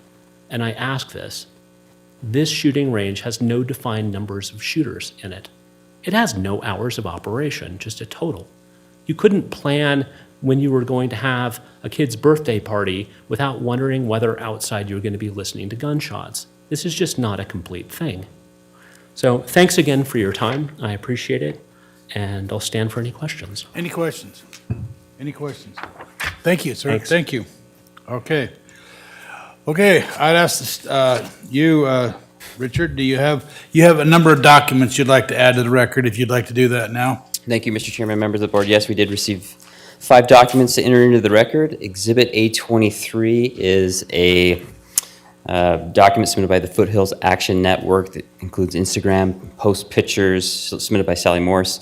And I ask this shooting range has no defined numbers of shooters in it. It has no hours of operation, just a total. You couldn't plan when you were going to have a kid's birthday party without wondering whether outside you were going to be listening to gunshots. This is just not a complete thing. So thanks again for your time. I appreciate it, and I'll stand for any questions. Any questions? Any questions? Thank you, sir. Thanks. Thank you. Okay. Okay, I'd ask you, Richard, do you have a number of documents you'd like to add to the record, if you'd like to do that now? Thank you, Mr. Chairman, members of the board. Yes, we did receive 5 documents to enter into the record. Exhibit A23 is a document submitted by the Foothills Action Network that includes Instagram post pictures submitted by Sally Morse.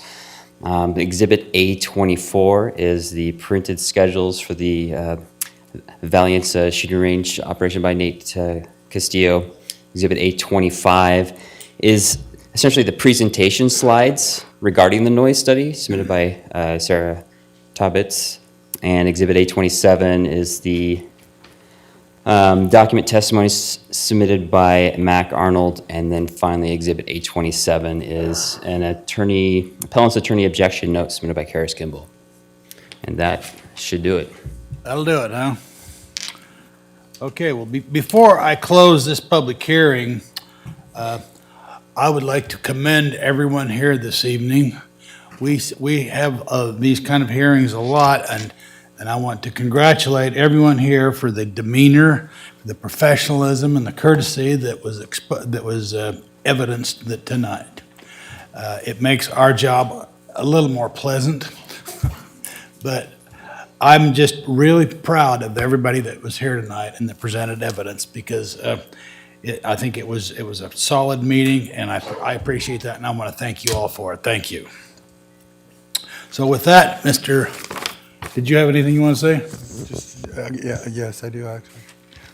Exhibit A24 is the printed schedules for the Valiant's shooting range operation by Nate Castillo. Exhibit A25 is essentially the presentation slides regarding the noise study submitted by Sarah Taubitz. And Exhibit A27 is the document testimonies submitted by Mac Arnold. And then finally, Exhibit A27 is an appellant's attorney objection note submitted by Karis Kimball. And that should do it. That'll do it, huh? Okay, well, before I close this public hearing, I would like to commend everyone here this evening. We have these kind of hearings a lot, and I want to congratulate everyone here for the demeanor, the professionalism, and the courtesy that was evidenced tonight. It makes our job a little more pleasant, but I'm just really proud of everybody that was here tonight and that presented evidence, because I think it was a solid meeting, and I appreciate that, and I want to thank you all for it. Thank you. So with that, did you have anything you want to say? Yes, I do actually.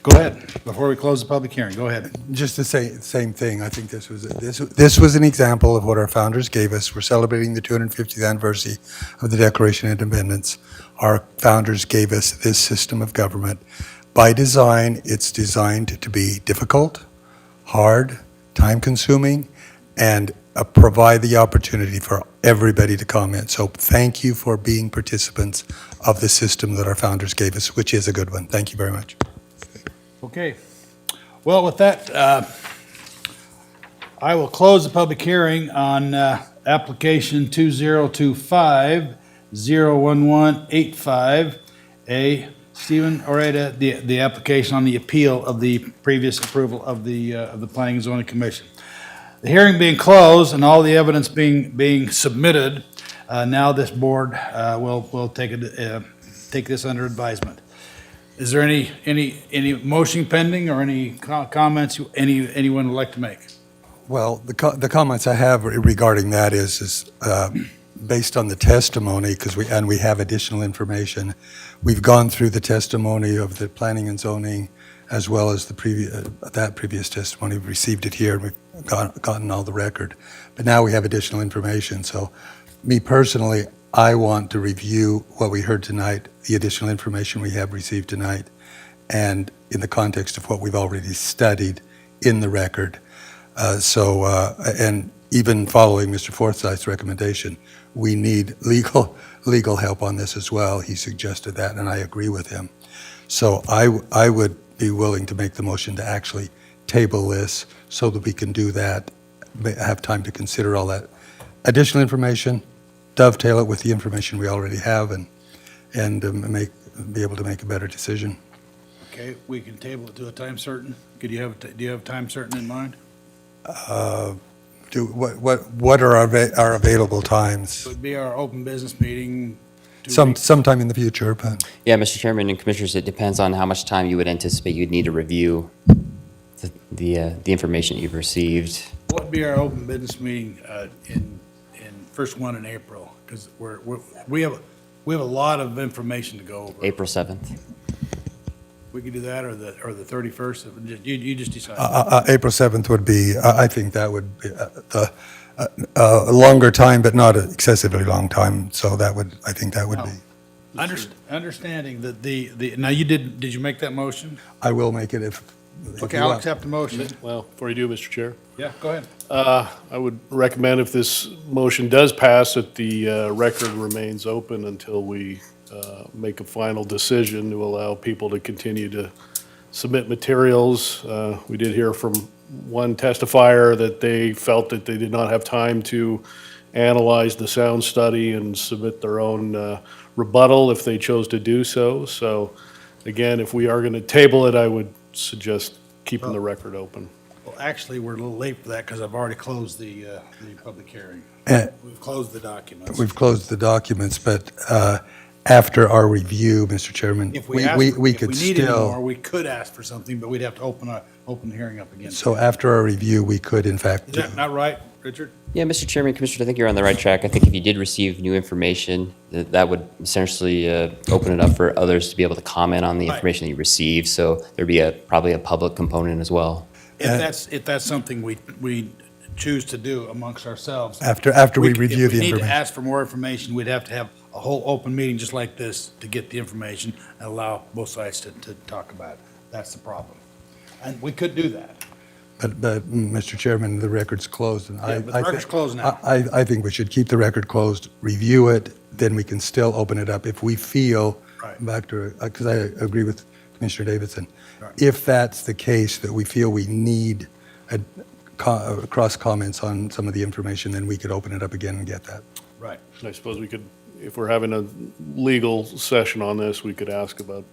Go ahead. Before we close the public hearing, go ahead. Just to say same thing. I think this was an example of what our founders gave us. We're celebrating the 250th anniversary of the Declaration of Independence. Our founders gave us this system of government. by design, it's designed to be difficult, hard, time-consuming, and provide the opportunity for everybody to comment. So thank you for being participants of the system that our founders gave us, which is a good one. Thank you very much. Okay. Well, with that, I will close the public hearing on application 2025-01185A. Stephen Oreda, the application on the appeal of the previous approval of the Planning and Zoning Commission. The hearing being closed and all the evidence being submitted, now this board will take this under advisement. Is there any motion pending or any comments anyone would like to make? Well, the comments I have regarding that is based on the testimony, and we have additional information. We've gone through the testimony of the Planning and Zoning as well as the previous testimony. We've received it here, and we've gotten all the record. But now we have additional information. So me personally, I want to review what we heard tonight, the additional information we have received tonight, and in the context of what we've already studied in the record. And even following Mr. Forsyth's recommendation, we need legal help on this as well. He suggested that, and I agree with him. So I would be willing to make the motion to actually table this so that we can do that, have time to consider all that additional information, dovetail it with the information we already have, and be able to make a better decision. Okay, we can table it to a time certain. Do you have a time certain in mind? What are our available times? It would be our open business meeting. Sometime in the future, but Yeah, Mr. Chairman and Commissioners, it depends on how much time you would anticipate you'd need to review the information you've received. What would be our open business meeting in first one in April? Because we have a lot of information to go over. April 7th. We could do that, or the 31st. You just decide. April 7th would be, I think that would be a longer time, but not an excessively long time. So I think that would be. Understanding that now did you make that motion? I will make it if Okay, you I'll want. accept the motion. Well, before you do, Mr. Chair, Yeah, go ahead. I would recommend if this motion does pass, that the record remains open until we make a final decision to allow people to continue to submit materials. We did hear from one testifier that they felt that they did not have time to analyze the sound study and submit their own rebuttal if they chose to do so. So again, if we are going to table it, I would suggest keeping the record open. Well, actually, we're a little late for that because I've already closed the public hearing. We've closed the documents. We've closed the documents, but after our review, Mr. Chairman, If we could if we needed more, still, we could ask for something, but we'd have to open the hearing up again. so after our review, we could in fact. Is that not right, Richard? Yeah, Mr. Chairman, Commissioner, I think you're on the right track. I think if you did receive new information, that would essentially open it up for others to be able to comment on the Right. information that you received. So there'd be probably a public component as well. If that's something we choose to do amongst ourselves. After we review the If we need to information. ask for more information, we'd have to have a whole open meeting just like this to get the information and allow both sides to talk about it. That's the problem. And we could do that. But Mr. Chairman, the record's closed, and Yeah, but the record's closed now. I think we should keep the record closed, review it, then we can still open it up if we feel, Right. back to, because I agree with Commissioner Davidson. Right. If that's the case, that we feel we need cross comments on some of the information, then we could open it up again and get that. Right. And I suppose we could, if we're having a legal session on this, we could ask about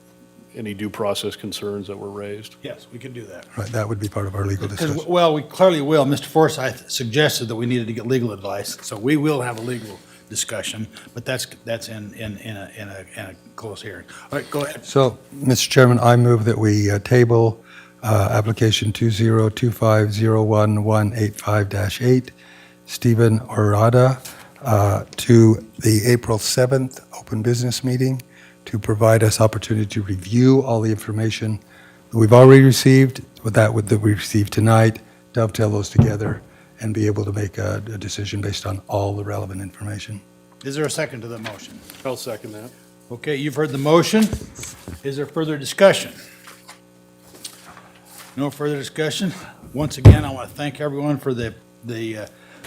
any due process concerns that were raised. Yes, we could do that. Right, that would be part of our legal discussion. Because, well, we clearly will. Mr. Forsyth suggested that we needed to get legal advice, so we will have a legal discussion, but that's in a closed hearing. All right, go ahead. So, Mr. Chairman, I move that we table application 2025-01-185-8, Stephen Orada, to the April 7th open business meeting to provide us opportunity to review all the information that we've already received, that we received tonight, dovetail those together, and be able to make a decision based on all the relevant information. Is there a second to the motion? I'll second that. Okay, you've heard the motion. Is there further discussion? No further discussion. Once again, I want to thank everyone for the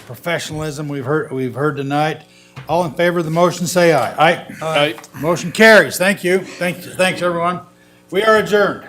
professionalism we've heard tonight. All in favor of the motion, say aye. Aye. Aye. Motion carries. Thank you. Thanks, everyone. We are adjourned.